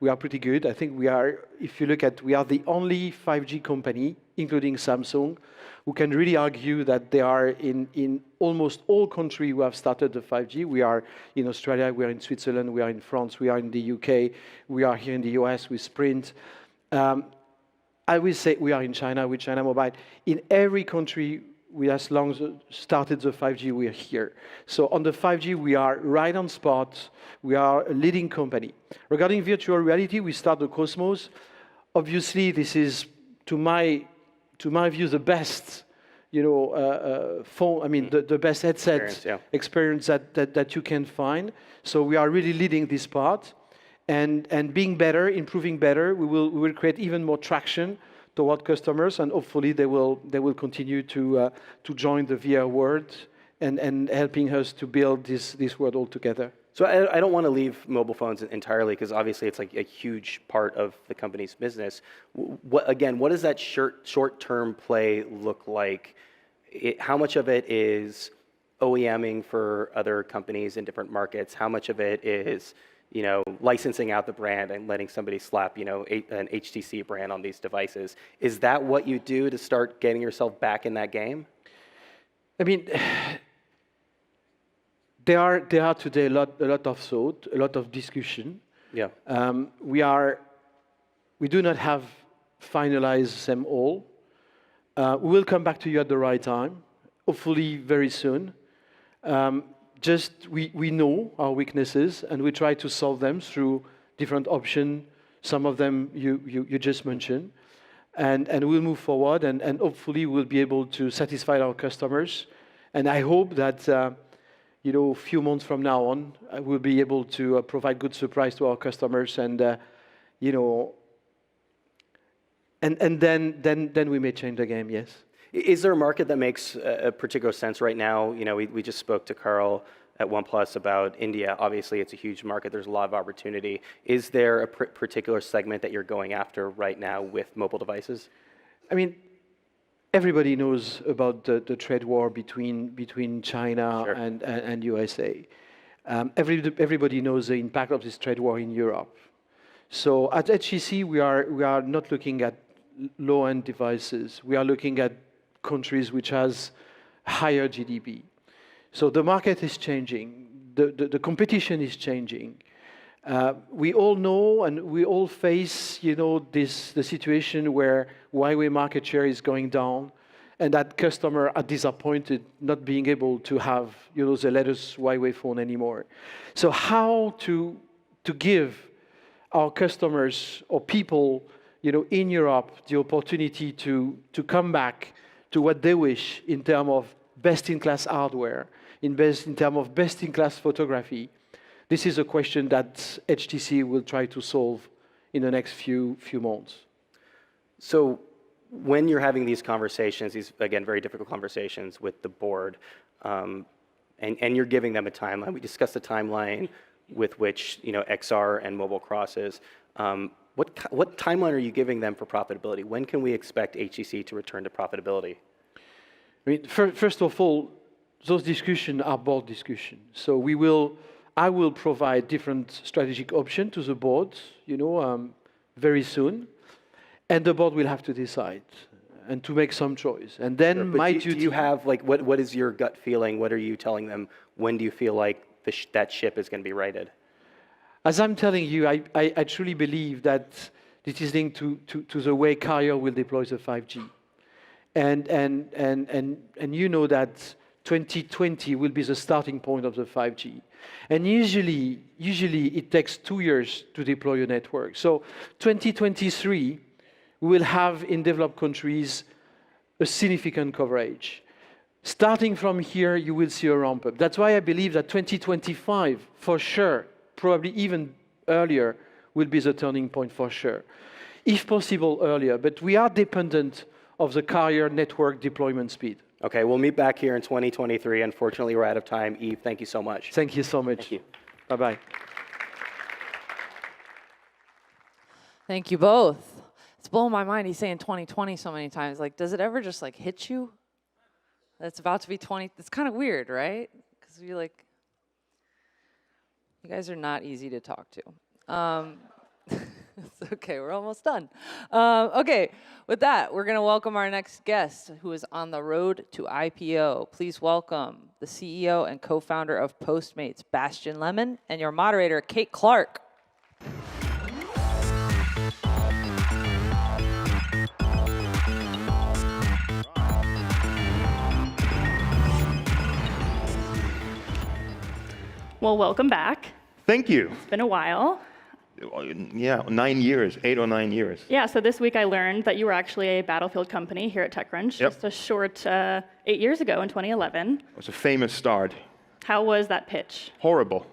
[SPEAKER 3] we are pretty good. I think we are, if you look at, we are the only 5G company, including Samsung, who can really argue that they are in almost all countries who have started the 5G. We are in Australia, we are in Switzerland, we are in France, we are in the UK, we are here in the US with Sprint. I will say we are in China with China Mobile. In every country, we as long as started the 5G, we are here. So on the 5G, we are right on spot. We are a leading company. Regarding virtual reality, we start the Cosmos. Obviously, this is, to my view, the best, phone. I mean, the best headset experience that you can find. So we are really leading this part. And being better, improving better, we will create even more traction toward customers, and hopefully they will continue to join the VR world and helping us to build this world all together.
[SPEAKER 19] So I don't want to leave mobile phones entirely, because obviously it's like a huge part of the company's business. What does that short-term play look like? How much of it is OEMing for other companies in different markets? How much of it is licensing out the brand and letting somebody slap, an HTC brand on these devices? Is that what you do to start getting yourself back in that game?
[SPEAKER 3] I mean, there are today a lot of thought, a lot of discussion.
[SPEAKER 19] Yeah.
[SPEAKER 3] We do not have finalized them all. We will come back to you at the right time, hopefully very soon. We know our weaknesses, and we try to solve them through different options. Some of them you just mentioned, and we'll move forward, and hopefully we'll be able to satisfy our customers. And I hope that a few months from now on, we'll be able to provide good surprise to our customers, and and then we may change the game. Yes.
[SPEAKER 19] Is there a market that makes a particular sense right now? We just spoke to Carl at OnePlus about India. Obviously, it's a huge market. There's a lot of opportunity. Is there a particular segment that you're going after right now with mobile devices?
[SPEAKER 3] I mean, everybody knows about the trade war between China and USA. Everybody knows the impact of this trade war in Europe. So at HTC, we are not looking at low-end devices. We are looking at countries which has higher GDP. So the market is changing. The competition is changing. We all know, and we all face, the situation where Huawei market share is going down, and that customers are disappointed not being able to have, the latest Huawei phone anymore. So how to give our customers or people, in Europe, the opportunity to come back to what they wish in terms of best-in-class hardware, in terms of best-in-class photography. This is a question that HTC will try to solve in the next few months.
[SPEAKER 19] So when you're having these conversations, these, again, very difficult conversations with the board, and you're giving them a timeline, we discussed the timeline with which XR and mobile crosses. What timeline are you giving them for profitability? When can we expect HTC to return to profitability?
[SPEAKER 3] I mean, first of all, those discussions are board discussions. So I will provide different strategic options to the board, very soon, and the board will have to decide and to make some choice. And then my duty.
[SPEAKER 19] Do you have what is your gut feeling? What are you telling them? When do you feel like that ship is going to be righted?
[SPEAKER 3] As I'm telling you, I truly believe that this is linked to the way carrier will deploy the 5G. And you know that 2020 will be the starting point of the 5G. And usually it takes 2 years to deploy a network. So 2023, we will have in developed countries a significant coverage. Starting from here, you will see a ramp up. That's why I believe that 2025, for sure, probably even earlier, will be the turning point for sure. If possible, earlier. But we are dependent of the carrier network deployment speed.
[SPEAKER 19] Okay, we'll meet back here in 2023. Unfortunately, we're out of time. Yves, thank you so much.
[SPEAKER 3] Thank you so much.
[SPEAKER 19] Thank you.
[SPEAKER 3] Bye-bye.
[SPEAKER 7] Thank you both. It's blowing my mind. He's saying 2020 so many times. Like, does it ever just like hit you? That's about to be 20. It's kind of weird, right? Because you're like, you guys are not easy to talk to. It's okay, we're almost done. Okay, with that, we're gonna welcome our next guest who is on the road to IPO. Please welcome the CEO and co-founder of Postmates, Bastian Lemon, and your moderator, Kate Clark.
[SPEAKER 4] Well, welcome back.
[SPEAKER 5] Thank you.
[SPEAKER 4] It's been a while.
[SPEAKER 5] Yeah, 9 years, 8 or 9 years.
[SPEAKER 4] Yeah, so this week I learned that you were actually a Battlefield company here at TechCrunch
[SPEAKER 5] Yep.
[SPEAKER 4] just a short 8 years ago in 2011.
[SPEAKER 5] It was a famous start.
[SPEAKER 4] How was that pitch?
[SPEAKER 5] Horrible.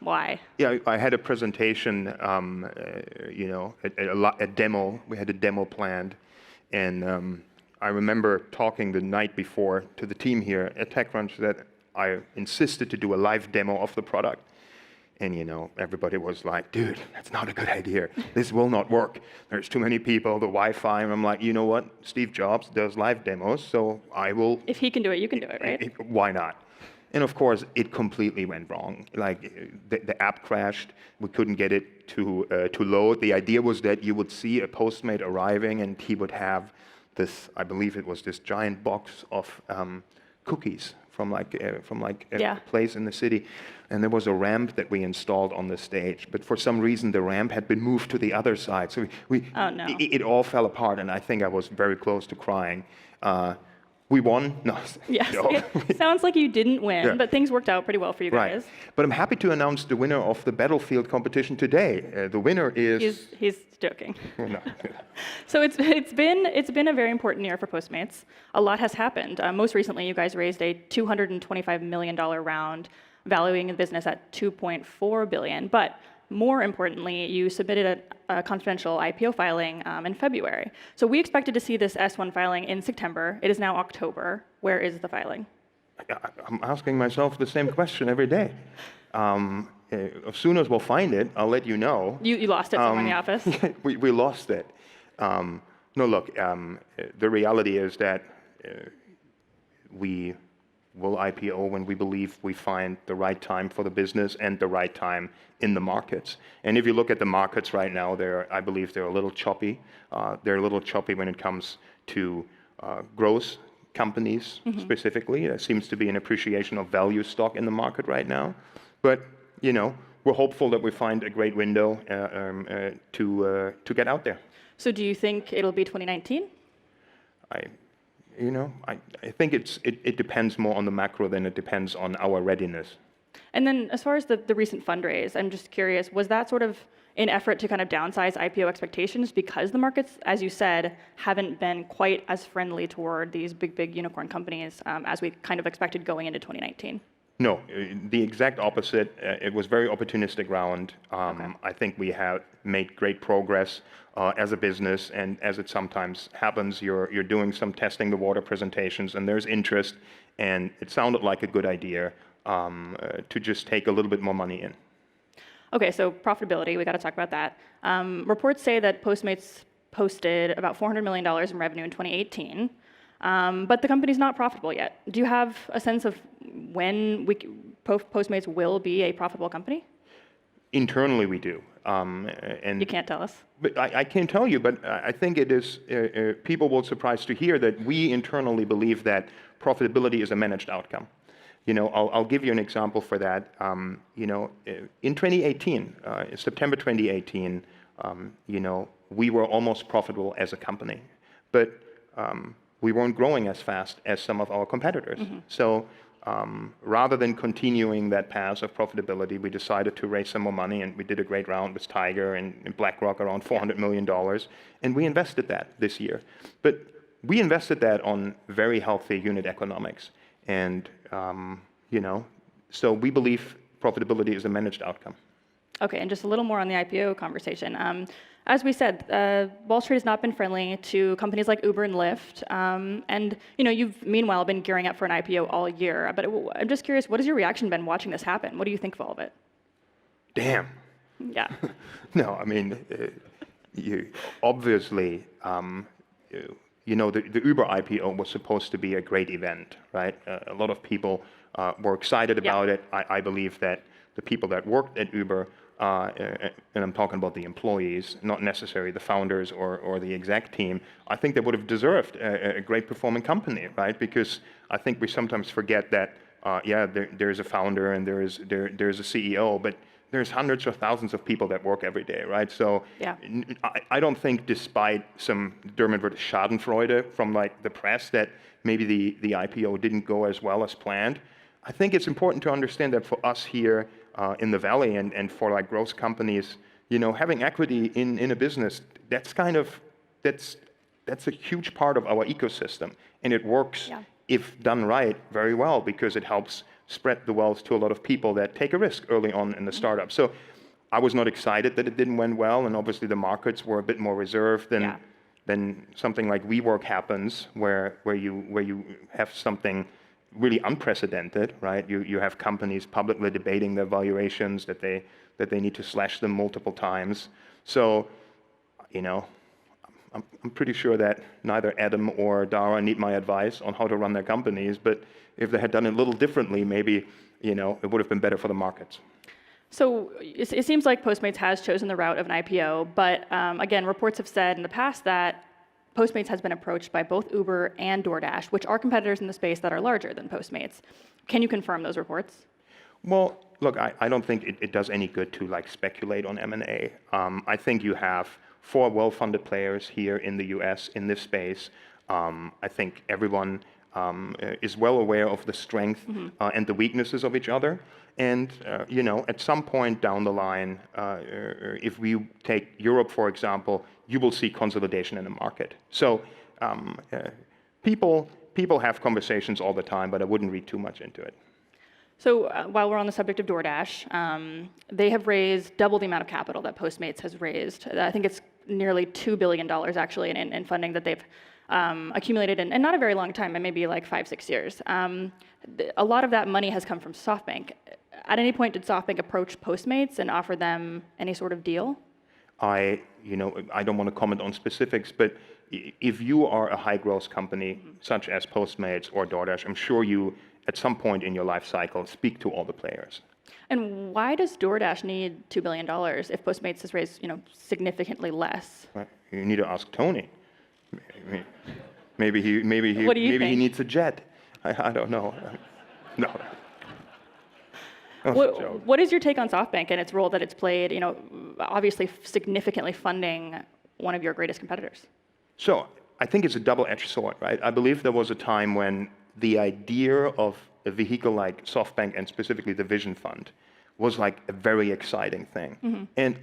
[SPEAKER 4] Why?
[SPEAKER 5] Yeah, I had a presentation, a demo. We had a demo planned. And I remember talking the night before to the team here at TechCrunch that I insisted to do a live demo of the product. And, everybody was like, dude, that's not a good idea. This will not work. There's too many people, the Wi-Fi. And I'm like, you know what? Steve Jobs does live demos, so I will.
[SPEAKER 4] If he can do it, you can do it, right?
[SPEAKER 5] Why not? And of course, it completely went wrong. Like, the app crashed. We couldn't get it to load. The idea was that you would see a Postmate arriving, and he would have this, I believe it was this giant box of cookies from a place in the city. And there was a ramp that we installed on the stage. But for some reason, the ramp had been moved to the other side. So
[SPEAKER 4] Oh, no.
[SPEAKER 5] it all fell apart, and I think I was very close to crying. We won? No.
[SPEAKER 4] Yes,
[SPEAKER 5] No.
[SPEAKER 4] it sounds like you didn't win,
[SPEAKER 5] Yeah.
[SPEAKER 4] but things worked out pretty well for you
[SPEAKER 5] Right.
[SPEAKER 4] guys.
[SPEAKER 5] But I'm happy to announce the winner of the Battlefield competition today. The winner is...
[SPEAKER 4] He's joking.
[SPEAKER 5] Oh, no.
[SPEAKER 4] So it's been a very important year for Postmates. A lot has happened. Most recently, you guys raised a $225 million round, valuing the business at $2.4 billion. But more importantly, you submitted a confidential IPO filing in February. So we expected to see this S1 filing in September. It is now October. Where is the filing?
[SPEAKER 5] I'm asking myself the same question every day. As soon as we'll find it, I'll let you know.
[SPEAKER 4] You lost it somewhere in the office?
[SPEAKER 5] We lost it. No, look, the reality is that we will IPO when we believe we find the right time for the business and the right time in the markets. And if you look at the markets right now, I believe they're a little choppy. They're a little choppy when it comes to growth companies specifically. There seems to be an appreciation of value stock in the market right now. But, we're hopeful that we find a great window to get out there.
[SPEAKER 4] So do you think it'll be 2019?
[SPEAKER 5] I think it depends more on the macro than it depends on our readiness.
[SPEAKER 4] And then as far as the recent fundraise, I'm just curious, was that sort of an effort to kind of downsize IPO expectations because the markets, as you said, haven't been quite as friendly toward these big unicorn companies as we kind of expected going into 2019?
[SPEAKER 5] No, the exact opposite. It was very opportunistic round. I think we have made great progress as a business, and as it sometimes happens, you're doing some testing the water presentations, and there's interest, and it sounded like a good idea to just take a little bit more money in.
[SPEAKER 4] Okay, so profitability, we got to talk about that. Reports say that Postmates posted about $400 million in revenue in 2018, but the company's not profitable yet. Do you have a sense of when Postmates will be a profitable company?
[SPEAKER 5] Internally, we do. And
[SPEAKER 4] you can't tell us?
[SPEAKER 5] But I can't tell you, but I think it is, people will be surprised to hear that we internally believe that profitability is a managed outcome. I'll give you an example for that. In 2018, September 2018, we were almost profitable as a company, but we weren't growing as fast as some of our competitors. So rather than continuing that path of profitability, we decided to raise some more money, and we did a great round with Tiger and BlackRock, around $400 million, and we invested that this year. But we invested that on very healthy unit economics. And, so we believe profitability is a managed outcome.
[SPEAKER 4] Okay, and just a little more on the IPO conversation. As we said, Wall Street has not been friendly to companies like Uber and Lyft, and you've meanwhile been gearing up for an IPO all year. But I'm just curious, what has your reaction been watching this happen? What do you think of all of it?
[SPEAKER 5] Damn.
[SPEAKER 4] Yeah.
[SPEAKER 5] No, I mean, you obviously, the Uber IPO was supposed to be a great event, right? A lot of people were excited about it. I believe that the people that worked at Uber, and I'm talking about the employees, not necessarily the founders or the exec team, I think they would have deserved a great performing company, right? Because I think we sometimes forget that, there's a founder and there's a CEO, but there's hundreds of thousands of people that work every day, right? So I don't think, despite some Dermot Schadenfreude from the press, that maybe the IPO didn't go as well as planned. I think it's important to understand that for us here in the Valley and for growth companies, having equity in a business, that's a huge part of our ecosystem, and it works if done right very well because it helps spread the wealth to a lot of people that take a risk early on in the startup. So I was not excited that it didn't went well, and obviously the markets were a bit more reserved than something like WeWork happens, where you have something really unprecedented, right? You have companies publicly debating their valuations, that they need to slash them multiple times. So, I'm pretty sure that neither Adam or Dara need my advice on how to run their companies, but if they had done it a little differently, maybe, it would have been better for the markets.
[SPEAKER 4] So it seems like Postmates has chosen the route of an IPO, but again, reports have said in the past that Postmates has been approached by both Uber and DoorDash, which are competitors in the space that are larger than Postmates. Can you confirm those reports?
[SPEAKER 5] Well, look, I don't think it does any good to speculate on M&A. I think you have 4 well-funded players here in the US in this space. I think everyone is well aware of the strength and the weaknesses of each other. And, at some point down the line, if we take Europe, for example, you will see consolidation in the market. So people have conversations all the time, but I wouldn't read too much into it.
[SPEAKER 4] So while we're on the subject of DoorDash, they have raised double the amount of capital that Postmates has raised. I think it's nearly $2 billion, actually, in funding that they've accumulated in not a very long time, maybe 5-6 years. A lot of that money has come from SoftBank. At any point, did SoftBank approach Postmates and offer them any sort of deal?
[SPEAKER 5] I don't want to comment on specifics, but if you are a high-growth company, such as Postmates or DoorDash, I'm sure you, at some point in your life cycle, speak to all the players.
[SPEAKER 4] And why does DoorDash need $2 billion if Postmates has raised, significantly less?
[SPEAKER 5] Right. You need to ask Tony. Maybe he needs a jet. I don't know. No.
[SPEAKER 4] What is your take on SoftBank and its role that it's played, obviously significantly funding one of your greatest competitors?
[SPEAKER 5] So I think it's a double-edged sword, right? I believe there was a time when the idea of a vehicle like SoftBank, and specifically the Vision Fund, was a very exciting thing. And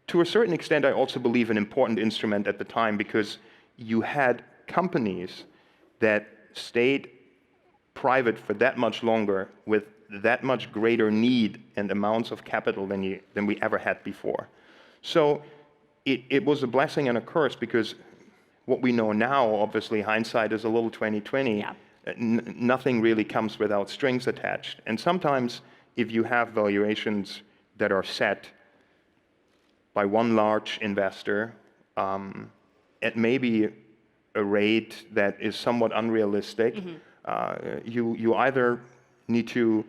[SPEAKER 5] to a certain extent, I also believe an important instrument at the time, because you had companies that stayed private for that much longer with that much greater need and amounts of capital than we ever had before. So it was a blessing and a curse, because what we know now, obviously hindsight is a little 20/20. Nothing really comes without strings attached. And sometimes if you have valuations that are set by one large investor at maybe a rate that is somewhat unrealistic, you either need to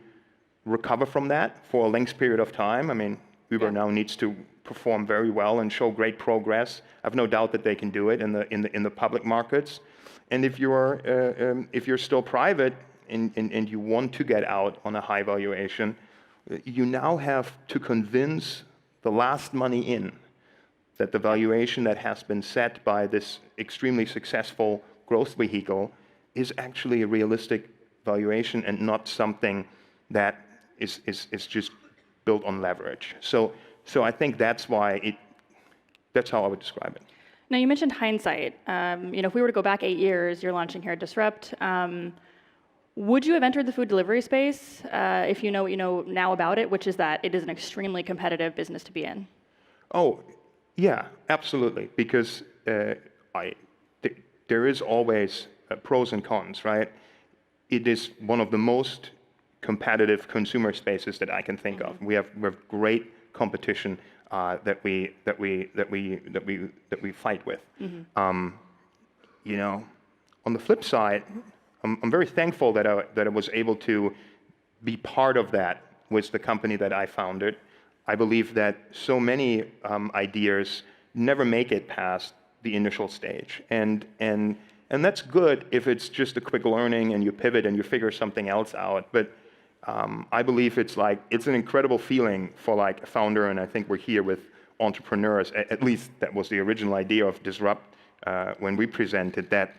[SPEAKER 5] recover from that for a length period of time. I mean, Uber now needs to perform very well and show great progress. I have no doubt that they can do it in the public markets. And if you're still private and you want to get out on a high valuation, you now have to convince the last money in that the valuation that has been set by this extremely successful growth vehicle is actually a realistic valuation and not something that is just built on leverage. So I think that's how I would describe it.
[SPEAKER 4] Now, you mentioned hindsight. If we were to go back 8 years, you're launching here at Disrupt. Would you have entered the food delivery space if you know what you know now about it, which is that it is an extremely competitive business to be in?
[SPEAKER 5] Oh, yeah, absolutely. Because there is always pros and cons, right? It is one of the most competitive consumer spaces that I can think of. We have great competition that we fight with. On the flip side, I'm very thankful that I was able to be part of that with the company that I founded. I believe that so many ideas never make it past the initial stage, and that's good if it's just a quick learning and you pivot and you figure something else out. But I believe it's an incredible feeling for a founder, and I think we're here with entrepreneurs. At least that was the original idea of Disrupt when we presented that.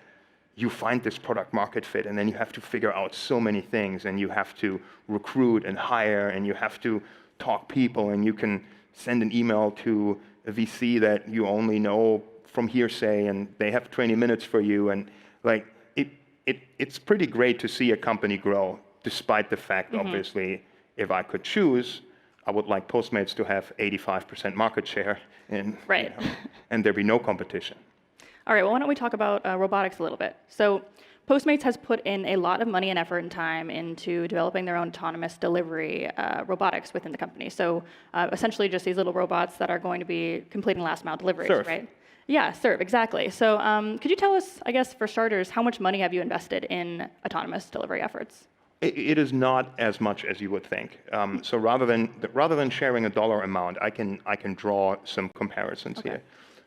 [SPEAKER 5] You find this product market fit, and then you have to figure out so many things, and you have to recruit and hire, and you have to talk people, and you can send an email to a VC that you only know from hearsay, and they have 20 minutes for you, and it's pretty great to see a company grow, despite the fact, obviously, if I could choose, I would like Postmates to have 85% market share, and and there be no competition.
[SPEAKER 4] All right, well, why don't we talk about robotics a little bit? So Postmates has put in a lot of money and effort and time into developing their own autonomous delivery robotics within the company. So essentially just these little robots that are going to be completing last mile deliveries,
[SPEAKER 5] Serve.
[SPEAKER 4] right? Yeah, Serve, exactly. So could you tell us, I guess, for starters, how much money have you invested in autonomous delivery efforts?
[SPEAKER 5] It is not as much as you would think. So rather than sharing a dollar amount, I can draw some comparisons here.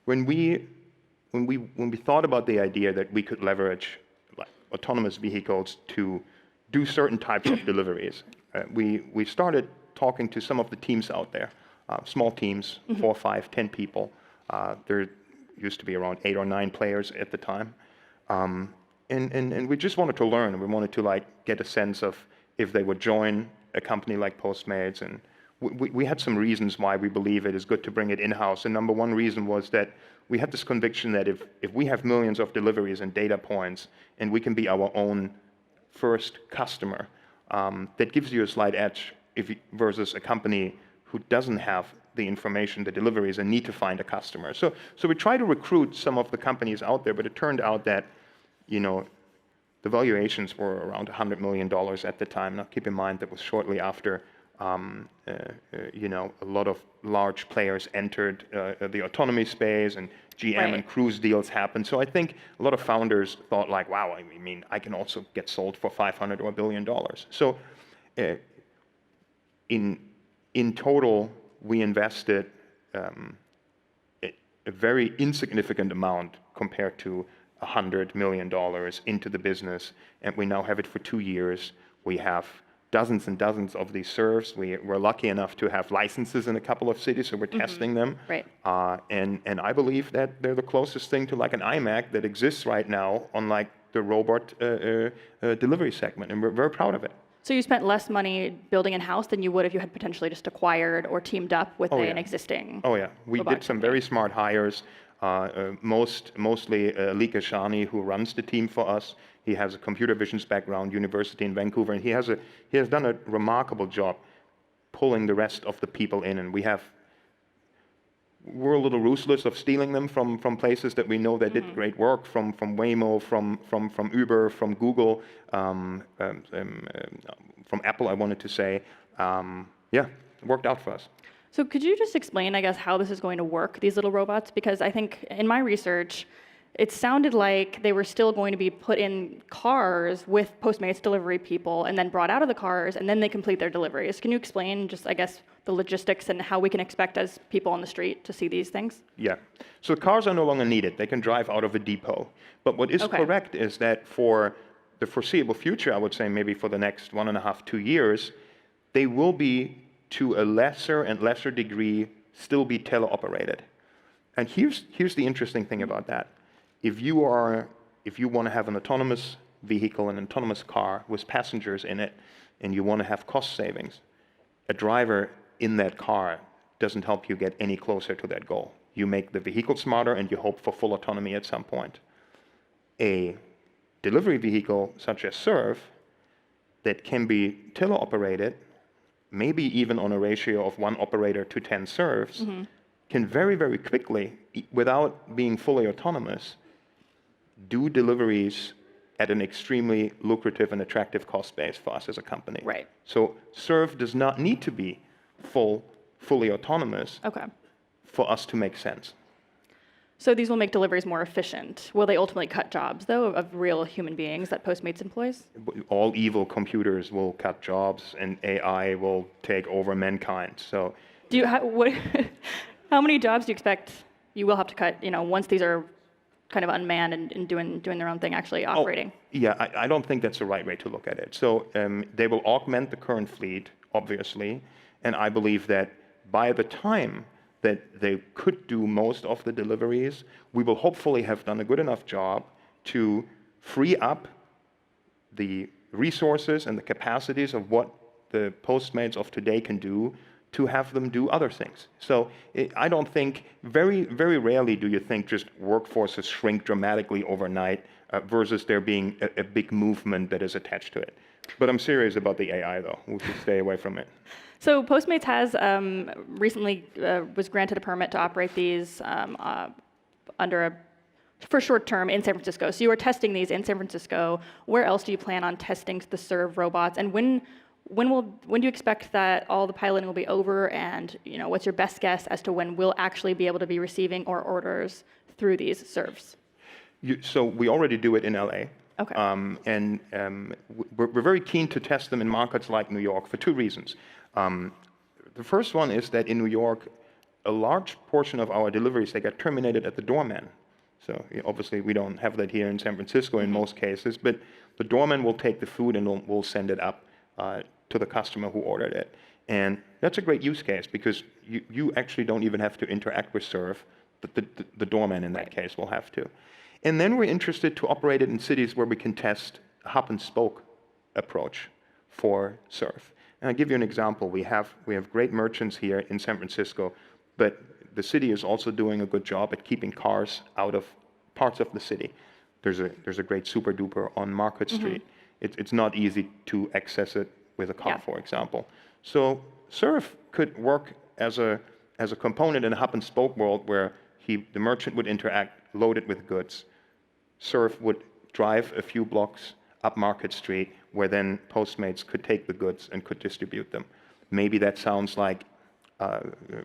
[SPEAKER 5] When we thought about the idea that we could leverage autonomous vehicles to do certain types of deliveries, we started talking to some of the teams out there, small teams, 4, 5, 10 people. There used to be around 8 or 9 players at the time. And we just wanted to learn. We wanted to get a sense of if they would join a company like Postmates. And we had some reasons why we believe it is good to bring it in-house. And number one reason was that we had this conviction that if we have millions of deliveries and data points, and we can be our own first customer, that gives you a slight edge versus a company who doesn't have the information, the deliveries, and need to find a customer. So we try to recruit some of the companies out there, but it turned out that the valuations were around $100 million at the time. Now, keep in mind that was shortly after a lot of large players entered the autonomy space, and GM and Cruise deals happened. So I think a lot of founders thought wow, I mean, I can also get sold for $500 or $1 billion. So in total, we invested a very insignificant amount compared to $100 million into the business, and we now have it for 2 years. We have dozens and dozens of these serves. We're lucky enough to have licenses in a couple of cities, so we're testing them.
[SPEAKER 4] Right.
[SPEAKER 5] And I believe that they're the closest thing to an iMac that exists right now on the robot delivery segment, and we're very proud of it.
[SPEAKER 4] So you spent less money building in-house than you would if you had potentially just acquired or teamed up with an existing.
[SPEAKER 5] Oh yeah, we did some very smart hires. Mostly Lee Kashani, who runs the team for us. He has a computer visions background, University in Vancouver, and he has done a remarkable job pulling the rest of the people in. And we're a little ruthless of stealing them from places that we know that did great work, from Waymo, from Uber, from Google, from Apple, I wanted to say. It worked out for us.
[SPEAKER 4] So could you just explain, I guess, how this is going to work, these little robots? Because I think in my research, it sounded like they were still going to be put in cars with Postmates delivery people and then brought out of the cars, and then they complete their deliveries. Can you explain just, I guess, the logistics and how we can expect as people on the street to see these things?
[SPEAKER 5] Yeah. So cars are no longer needed. They can drive out of a depot. But what is correct is that for the foreseeable future, I would say maybe for the next 1.5, 2 years, they will be, to a lesser and lesser degree, still be teleoperated. And here's the interesting thing about that. If you want to have an autonomous vehicle, an autonomous car with passengers in it, and you want to have cost savings, a driver in that car doesn't help you get any closer to that goal. You make the vehicle smarter and you hope for full autonomy at some point. A delivery vehicle such as Serve that can be teleoperated, maybe even on a ratio of 1 operator to 10 serves, can very, very quickly, without being fully autonomous, do deliveries at an extremely lucrative and attractive cost base for us as a company.
[SPEAKER 4] Right.
[SPEAKER 5] So Serve does not need to be fully autonomous for us to make sense.
[SPEAKER 4] So these will make deliveries more efficient. Will they ultimately cut jobs, though, of real human beings that Postmates employs?
[SPEAKER 5] All evil computers will cut jobs, and AI will take over mankind. So,
[SPEAKER 4] Do you how many jobs do you expect you will have to cut? Once these are kind of unmanned and doing their own thing, actually operating.
[SPEAKER 5] Yeah, I don't think that's the right way to look at it. So they will augment the current fleet, obviously, and I believe that by the time that they could do most of the deliveries, we will hopefully have done a good enough job to free up the resources and the capacities of what the Postmates of today can do to have them do other things. So I don't think, very, very rarely do you think just workforces shrink dramatically overnight versus there being a big movement that is attached to it. But I'm serious about the AI, though. We should stay away from it.
[SPEAKER 4] So Postmates has recently was granted a permit to operate these for short term in San Francisco. So you are testing these in San Francisco. Where else do you plan on testing the Serve robots? And when do you expect that all the piloting will be over? And what's your best guess as to when we'll actually be able to be receiving orders through these Serves?
[SPEAKER 5] So we already do it in LA.
[SPEAKER 4] Okay.
[SPEAKER 5] We're very keen to test them in markets like New York for 2 reasons. The first one is that in New York, a large portion of our deliveries, they get terminated at the doorman. So obviously we don't have that here in San Francisco in most cases, but the doorman will take the food and will send it up to the customer who ordered it. And that's a great use case because you actually don't even have to interact with Serve. The doorman in that case will have to. And then we're interested to operate it in cities where we can test a hub and spoke approach for Serve. And I'll give you an example. We have great merchants here in San Francisco, but the city is also doing a good job at keeping cars out of parts of the city. There's a great Super Duper on Market Street. It's not easy to access it with a car, for example. So Serve could work as a component in a hub and spoke world where the merchant would interact, load it with goods. Serve would drive a few blocks up Market Street, where then Postmates could take the goods and could distribute them. Maybe that sounds like a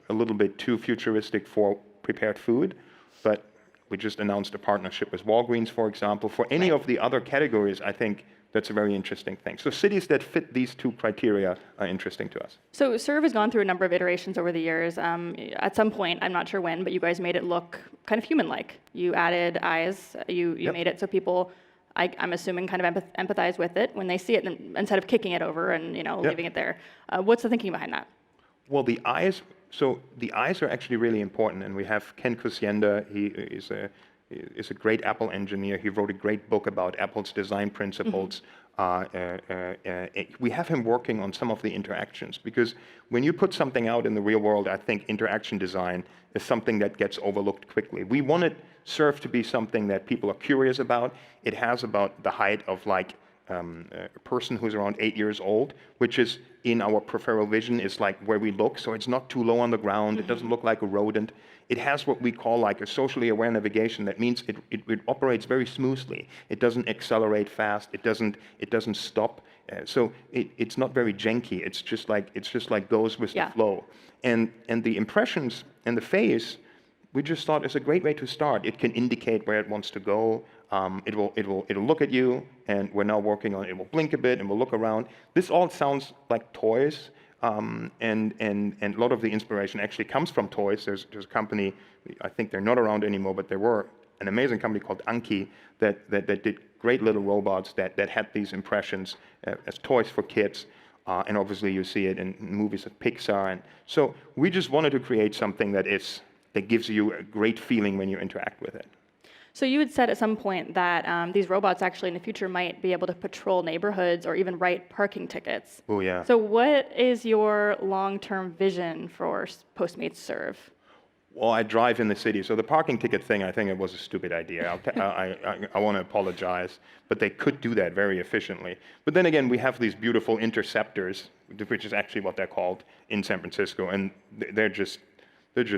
[SPEAKER 5] little bit too futuristic for prepared food, but we just announced a partnership with Walgreens, for example. For any of the other categories, I think that's a very interesting thing. So cities that fit these 2 criteria are interesting to us.
[SPEAKER 4] So Serve has gone through a number of iterations over the years. At some point, I'm not sure when, but you guys made it look kind of human-like. You added eyes. You made it so people, I'm assuming, kind of empathize with it when they see it instead of kicking it over and leaving it there. What's the thinking behind that?
[SPEAKER 5] Well, the eyes are actually really important, and we have Ken Kusienda. He is a great Apple engineer. He wrote a great book about Apple's design principles. We have him working on some of the interactions because when you put something out in the real world, I think interaction design is something that gets overlooked quickly. We wanted Serve to be something that people are curious about. It has about the height of like a person who's around 8 years old, which is in our peripheral vision is like where we look. So it's not too low on the ground. It doesn't look like a rodent. It has what we call like a socially aware navigation. That means it operates very smoothly. It doesn't accelerate fast. It doesn't stop. So it's not very janky. It's just like goes with the flow. And the impressions and the face, we just thought is a great way to start. It can indicate where it wants to go. It'll look at you, and we're now working on it. It will blink a bit and we'll look around. This all sounds like toys, and a lot of the inspiration actually comes from toys. There's a company, I think they're not around anymore, but there were an amazing company called Anki that did great little robots that had these impressions as toys for kids. And obviously you see it in movies of Pixar. And so we just wanted to create something that gives you a great feeling when you interact with it.
[SPEAKER 4] So you had said at some point that these robots actually in the future might be able to patrol neighborhoods or even write parking tickets.
[SPEAKER 5] Oh, yeah.
[SPEAKER 4] So what is your long-term vision for Postmates Serve?
[SPEAKER 5] Well, I drive in the city, so the parking ticket thing, I think it was a stupid idea. I want to apologize, but they could do that very efficiently. But then again, we have these beautiful interceptors, which is actually what they're called in San Francisco, and they're just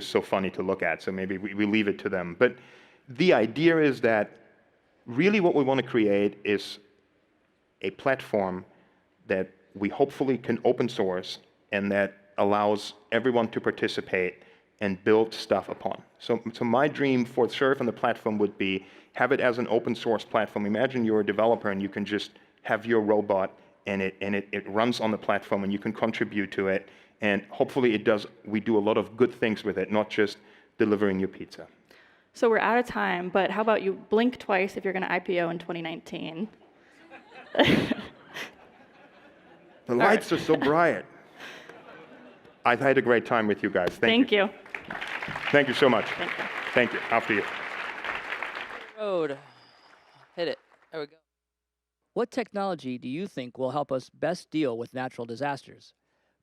[SPEAKER 5] so funny to look at. So maybe we leave it to them. But the idea is that really what we want to create is a platform that we hopefully can open source and that allows everyone to participate and build stuff upon. So my dream for Surf and the platform would be have it as an open source platform. Imagine you're a developer and you can just have your robot and it runs on the platform and you can contribute to it. And hopefully we do a lot of good things with it, not just delivering your pizza.
[SPEAKER 4] So we're out of time, but how about you blink twice if you're going to IPO in 2019?
[SPEAKER 5] The lights are so bright. I've had a great time with you guys. Thank you. Thank you so much.
[SPEAKER 4] Thank you.
[SPEAKER 5] Thank you. After you.
[SPEAKER 7] Road. Hit it. There we go.
[SPEAKER 14] What technology do you think will help us best deal with natural disasters?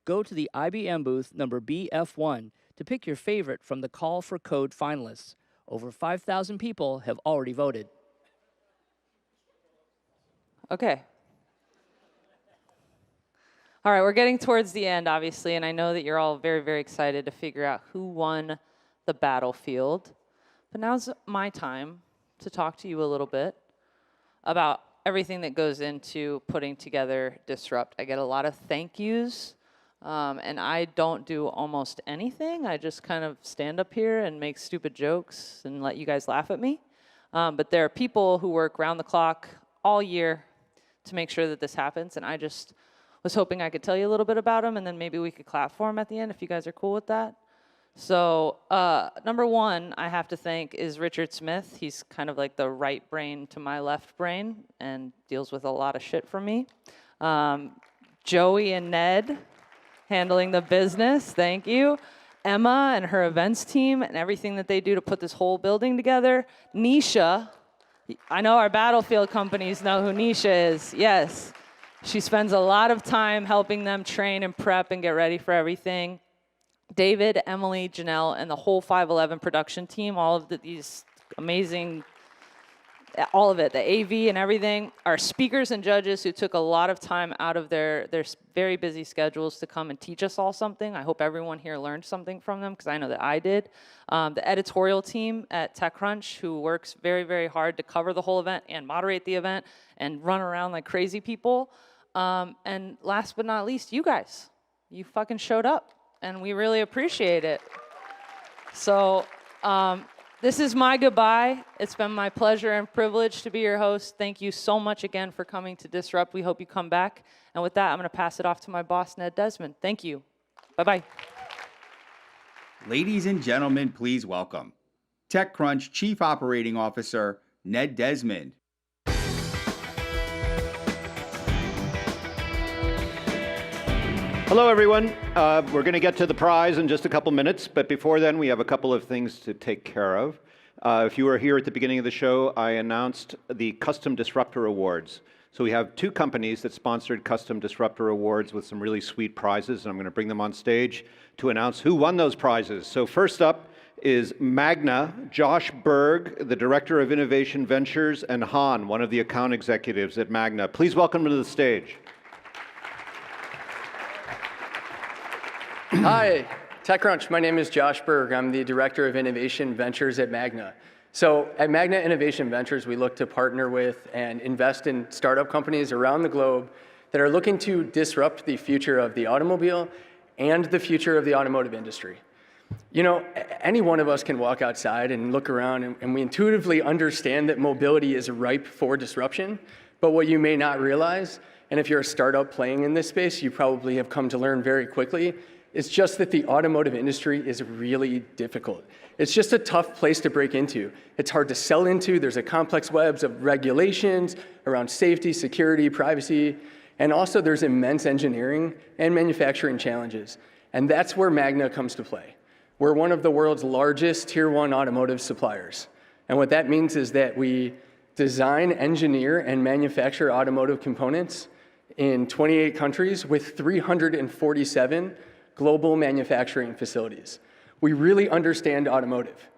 [SPEAKER 14] Go to the IBM booth number BF1 to pick your favorite from the Call for Code finalists. Over 5,000 people have already voted.
[SPEAKER 7] Okay. All right, we're getting towards the end, obviously, and I know that you're all very, very excited to figure out who won the battlefield. But now's my time to talk to you a little bit about everything that goes into putting together Disrupt. I get a lot of thank yous, and I don't do almost anything. I just kind of stand up here and make stupid jokes and let you guys laugh at me. But there are people who work round the clock all year to make sure that this happens, and I just was hoping I could tell you a little bit about them, and then maybe we could clap for them at the end if you guys are cool with that. So number one I have to thank is Richard Smith. He's kind of like the right brain to my left brain and deals with a lot of shit for me. Joey and Ned handling the business, thank you. Emma and her events team and everything that they do to put this whole building together. Nisha, I know our Battlefield companies know who Nisha is, yes. She spends a lot of time helping them train and prep and get ready for everything. David, Emily, Janelle, and the whole 511 production team, all of these amazing, all of it, the AV and everything, our speakers and judges who took a lot of time out of their very busy schedules to come and teach us all something. I hope everyone here learned something from them because I know that I did. The editorial team at TechCrunch who works very, very hard to cover the whole event and moderate the event and run around like crazy people. And last but not least, you guys. You fucking showed up, and we really appreciate it. So this is my goodbye. It's been my pleasure and privilege to be your host. Thank you so much again for coming to Disrupt. We hope you come back. And with that, I'm going to pass it off to my boss, Ned Desmond. Thank you. Bye-bye.
[SPEAKER 2] Ladies and gentlemen, please welcome TechCrunch Chief Operating Officer, Ned Desmond.
[SPEAKER 1] Hello, everyone. We're going to get to the prize in just a couple minutes, but before then, we have a couple of things to take care of. If you were here at the beginning of the show, I announced the Custom Disruptor Awards. So we have two companies that sponsored Custom Disruptor Awards with some really sweet prizes, and I'm going to bring them on stage to announce who won those prizes. So first up is Magna, Josh Berg, the Director of Innovation Ventures, and Han, one of the account executives at Magna. Please welcome them to the stage.
[SPEAKER 8] Hi, TechCrunch. My name is Josh Berg. I'm the Director of Innovation Ventures at Magna. So at Magna Innovation Ventures, we look to partner with and invest in startup companies around the globe that are looking to disrupt the future of the automobile and the future of the automotive industry. You know, any one of us can walk outside and look around, and we intuitively understand that mobility is ripe for disruption. But what you may not realize, and if you're a startup playing in this space, you probably have come to learn very quickly, it's just that the automotive industry is really difficult. It's just a tough place to break into. It's hard to sell into. There's a complex web of regulations around safety, security, privacy, and also there's immense engineering and manufacturing challenges. And that's where Magna comes to play. We're one of the world's largest Tier 1 automotive suppliers. And what that means is that we design, engineer, and manufacture automotive components in 28 countries with 347 global manufacturing facilities. We really understand automotive.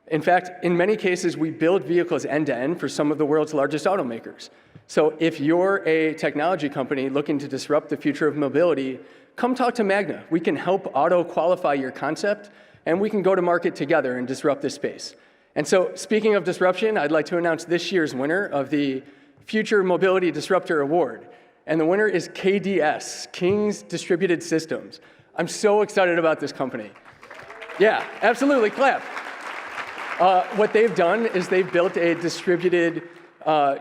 [SPEAKER 8] In fact, in many cases, we build vehicles end-to-end for some of the world's largest automakers. So if you're a technology company looking to disrupt the future of mobility, come talk to Magna. We can help auto-qualify your concept, and we can go to market together and disrupt this space. And so speaking of disruption, I'd like to announce this year's winner of the Future Mobility Disruptor Award. And the winner is KDS, King's Distributed Systems. I'm so excited about this company. Yeah, absolutely, clap. What they've done is they've built a distributed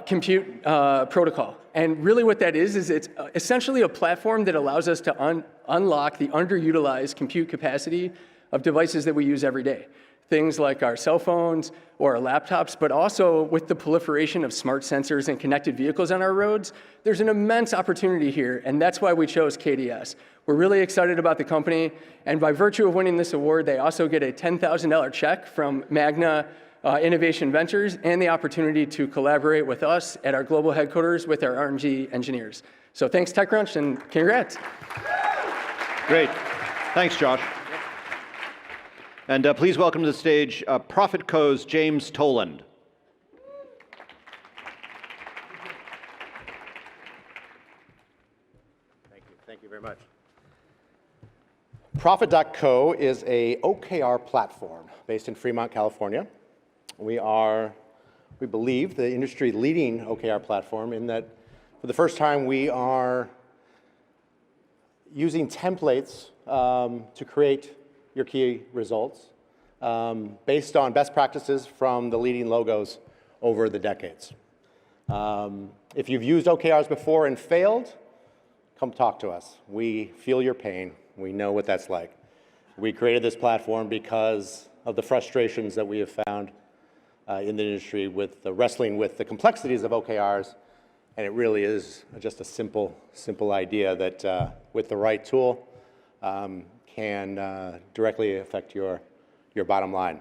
[SPEAKER 8] compute protocol. And really what that is it's essentially a platform that allows us to unlock the underutilized compute capacity of devices that we use every day. Things like our cell phones or our laptops, but also with the proliferation of smart sensors and connected vehicles on our roads, there's an immense opportunity here, and that's why we chose KDS. We're really excited about the company, and by virtue of winning this award, they also get a $10,000 check from Magna Innovation Ventures and the opportunity to collaborate with us at our global headquarters with our R&D engineers. So thanks, TechCrunch, and congrats.
[SPEAKER 1] Great. Thanks, Josh. And please welcome to the stage ProfitCo's James Toland.
[SPEAKER 6] Thank you very much. Profit.co is a OKR platform based in Fremont, California. We believe, the industry-leading OKR platform in that for the first time we are using templates to create your key results based on best practices from the leading logos over the decades. If you've used OKRs before and failed, come talk to us. We feel your pain. We know what that's like. We created this platform because of the frustrations that we have found in the industry with the wrestling with the complexities of OKRs, and it really is just a simple idea that with the right tool can directly affect your bottom line.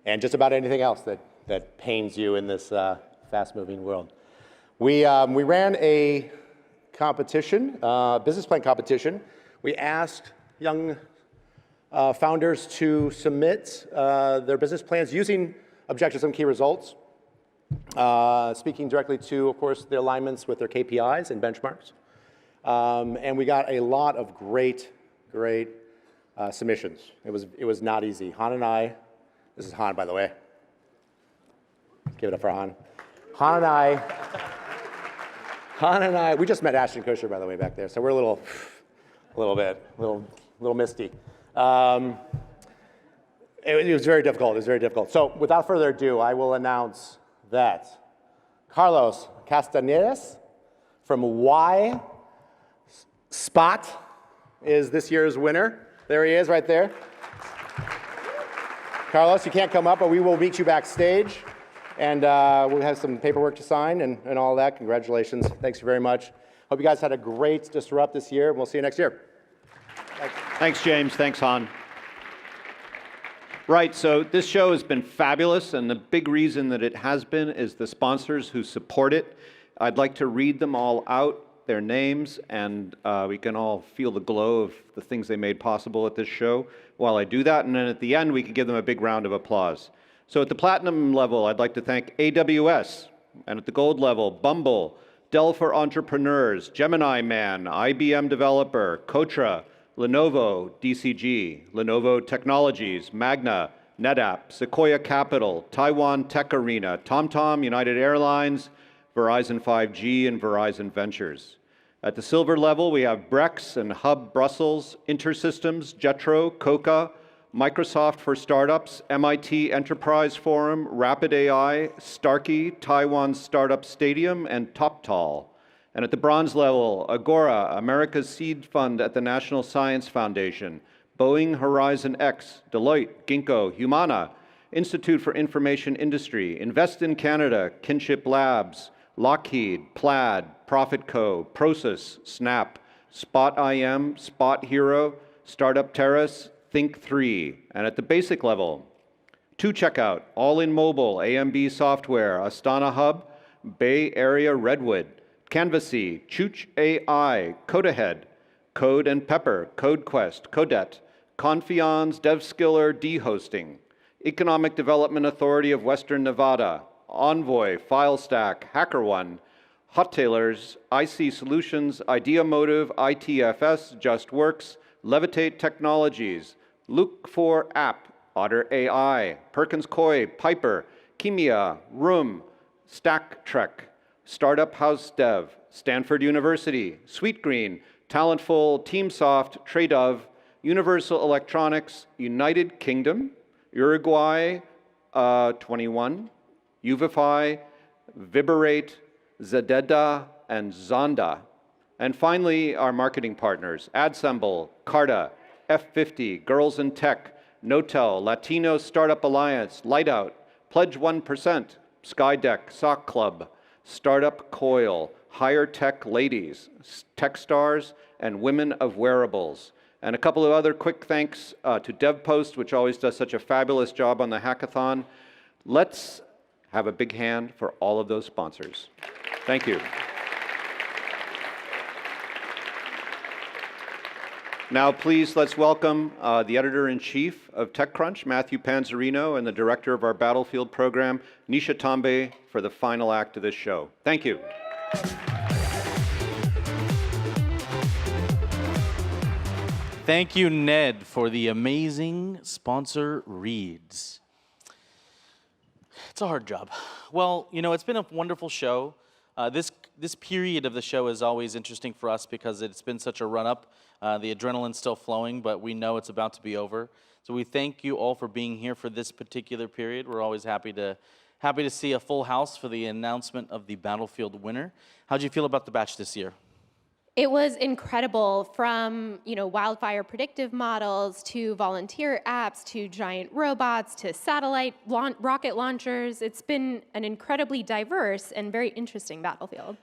[SPEAKER 6] And just about anything else that pains you in this fast-moving world. We ran a competition, business plan competition. We asked young founders to submit their business plans using objectives and key results, speaking directly to, of course, the alignments with their KPIs and benchmarks. And we got a lot of great submissions. It was not easy. Han and I, this is Han, by the way. Let's give it up for Han. Han and I, we just met Ashton Kutcher, by the way, back there, so we're a little misty. It was very difficult. So without further ado, I will announce that Carlos Castañedas from Y Spot is this year's winner. There he is right there. Carlos, you can't come up, but we will meet you backstage. And we'll have some paperwork to sign and all that. Congratulations. Thanks very much. Hope you guys had a great Disrupt this year. We'll see you next year.
[SPEAKER 1] Thanks, James. Thanks, Han. Right, so this show has been fabulous, and the big reason that it has been is the sponsors who support it. I'd like to read them all out, their names, and we can all feel the glow of the things they made possible at this show while I do that, and then at the end we can give them a big round of applause. So at the platinum level, I'd like to thank AWS, and at the gold level, Bumble, Dell for Entrepreneurs, Gemini Man, IBM Developer, Kotra, Lenovo, DCG, Lenovo Technologies, Magna, NetApp, Sequoia Capital, Taiwan Tech Arena, TomTom, United Airlines, Verizon 5G, and Verizon Ventures. At the silver level, we have Brex and Hub Brussels, InterSystems, Jetro, Coca, Microsoft for Startups, MIT Enterprise Forum, Rapid AI, Starkey, Taiwan Startup Stadium, and TopTal. And at the bronze level, Agora, America's Seed Fund at the National Science Foundation, Boeing Horizon X, Deloitte, Ginkgo, Humana, Institute for Information Industry, Invest in Canada, Kinship Labs, Lockheed, Plaid, ProfitCo, Prosus, Snap, Spot IM, Spot Hero, Startup Terrace, Think3. And at the basic level, 2Checkout, All in Mobile, AMB Software, Astana Hub, Bay Area Redwood, Canvassy, Chooch AI, Codeahead, Code and Pepper, CodeQuest, Codet, Confiance, DevSkiller, D-Hosting, Economic Development Authority of Western Nevada, Envoy, FileStack, HackerOne, Hottailers, IC Solutions, IdeaMotive, ITFS, JustWorks, Levitate Technologies, Luke4 App, Otter AI, Perkins Coie, Piper, Chemia, Room, StackTrek, Startup House Dev, Stanford University, Sweetgreen, Talentful, TeamSoft, Tradeof, Universal Electronics, United Kingdom, Uruguay 21, Uvify, Viberate, Zededa, and Zonda. And finally, our marketing partners, AdSemble, Carta, F50, Girls in Tech, Notel, Latino Startup Alliance, Lightout, Pledge 1%, Skydeck, Sock Club, Startup Coil, Higher Tech Ladies, Techstars, and Women of Wearables. And a couple of other quick thanks to DevPost, which always does such a fabulous job on the hackathon. Let's have a big hand for all of those sponsors. Thank you. Now, please, let's welcome the editor-in-chief of TechCrunch, Matthew Panzarino, and the director of our Battlefield program, Nisha Tambe, for the final act of this show. Thank you.
[SPEAKER 9] Thank you, Ned, for the amazing sponsor reads. It's a hard job. Well, you know, it's been a wonderful show. This period of the show is always interesting for us because it's been such a run-up. The adrenaline's still flowing, but we know it's about to be over. So we thank you all for being here for this particular period. We're always happy to see a full house for the announcement of the Battlefield winner. How'd you feel about the batch this year?
[SPEAKER 11] It was incredible, from wildfire predictive models to volunteer apps to giant robots to satellite rocket launchers. It's been an incredibly diverse and very interesting Battlefield.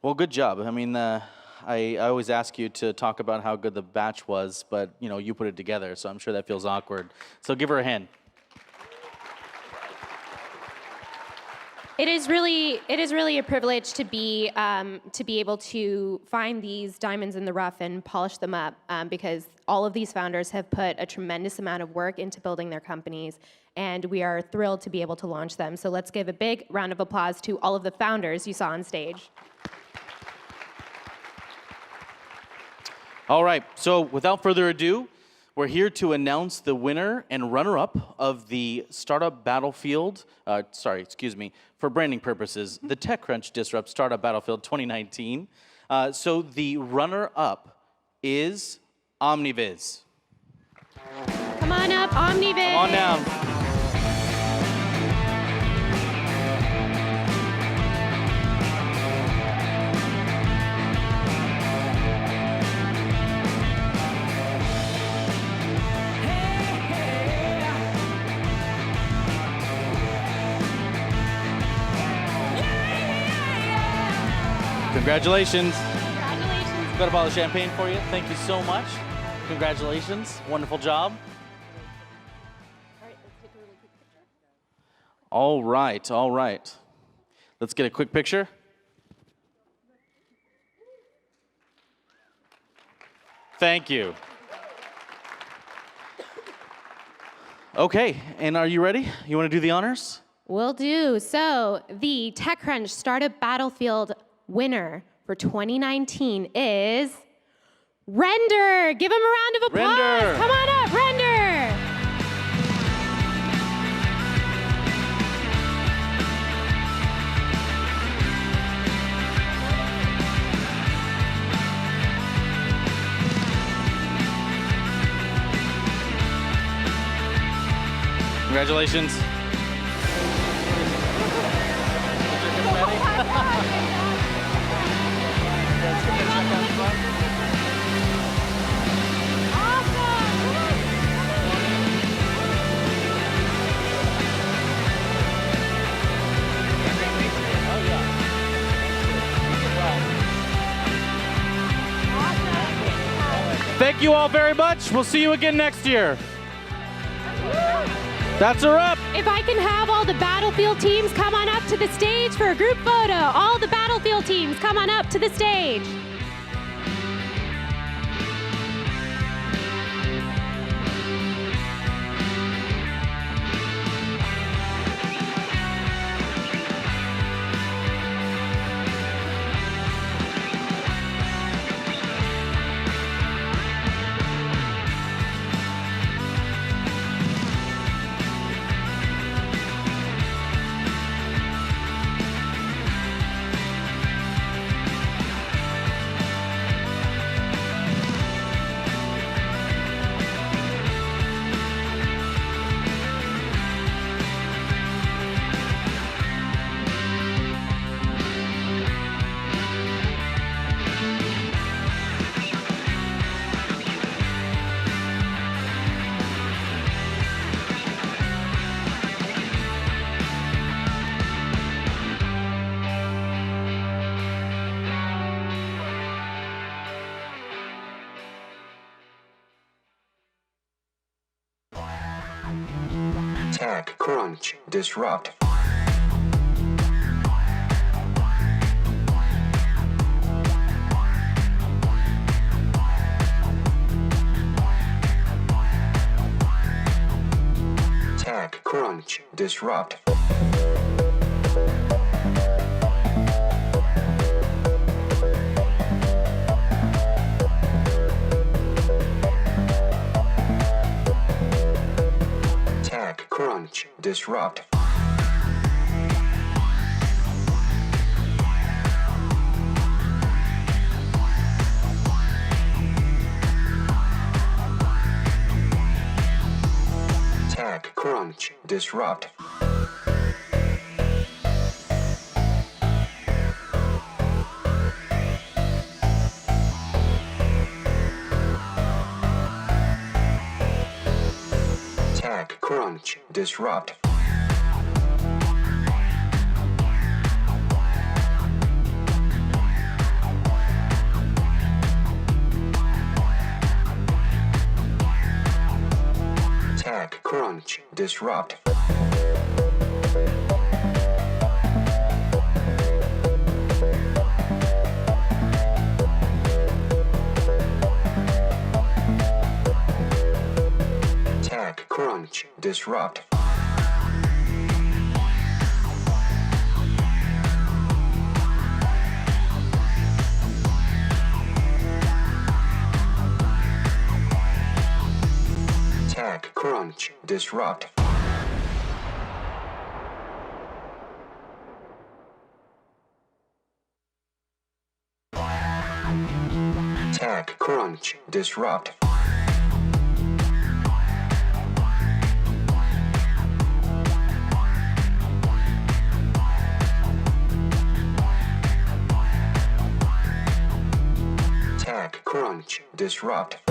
[SPEAKER 9] Well, good job. I mean, I always ask you to talk about how good the batch was, but you put it together, so I'm sure that feels awkward. So give her a hand.
[SPEAKER 11] It is really a privilege to be able to find these diamonds in the rough and polish them up, because all of these founders have put a tremendous amount of work into building their companies, and we are thrilled to be able to launch them. So let's give a big round of applause to all of the founders you saw on stage.
[SPEAKER 9] All right, so without further ado, we're here to announce the winner and runner-up of the Startup Battlefield, for branding purposes, the TechCrunch Disrupt Startup Battlefield 2019. So the runner-up is Omniviz.
[SPEAKER 11] Come on up, Omniviz.
[SPEAKER 9] Come on down. Congratulations. Congratulations. Got a bottle of champagne for you. Thank you so much. Congratulations. Wonderful job. All right, all right. Let's get a quick picture. Thank you. Okay, and are you ready? You want to do the honors?
[SPEAKER 11] Will do. So the TechCrunch Startup Battlefield winner for 2019 is Render. Give him a round of applause.
[SPEAKER 9] Render.
[SPEAKER 11] Come on up, Render.
[SPEAKER 9] Congratulations. Thank you all very much. We'll see you again next year. That's a wrap.
[SPEAKER 11] If I can have all the Battlefield teams come on up to the stage for a group photo. All the Battlefield teams come on up to the stage.
[SPEAKER 10] Tech Crunch Disrupt. Tech Crunch Disrupt. Tech Crunch Disrupt. Tech Crunch Disrupt. Tech Crunch Disrupt. Tech Crunch Disrupt. Tech Crunch Disrupt. Tech Crunch Disrupt. Tech Crunch Disrupt. Tech Crunch Disrupt.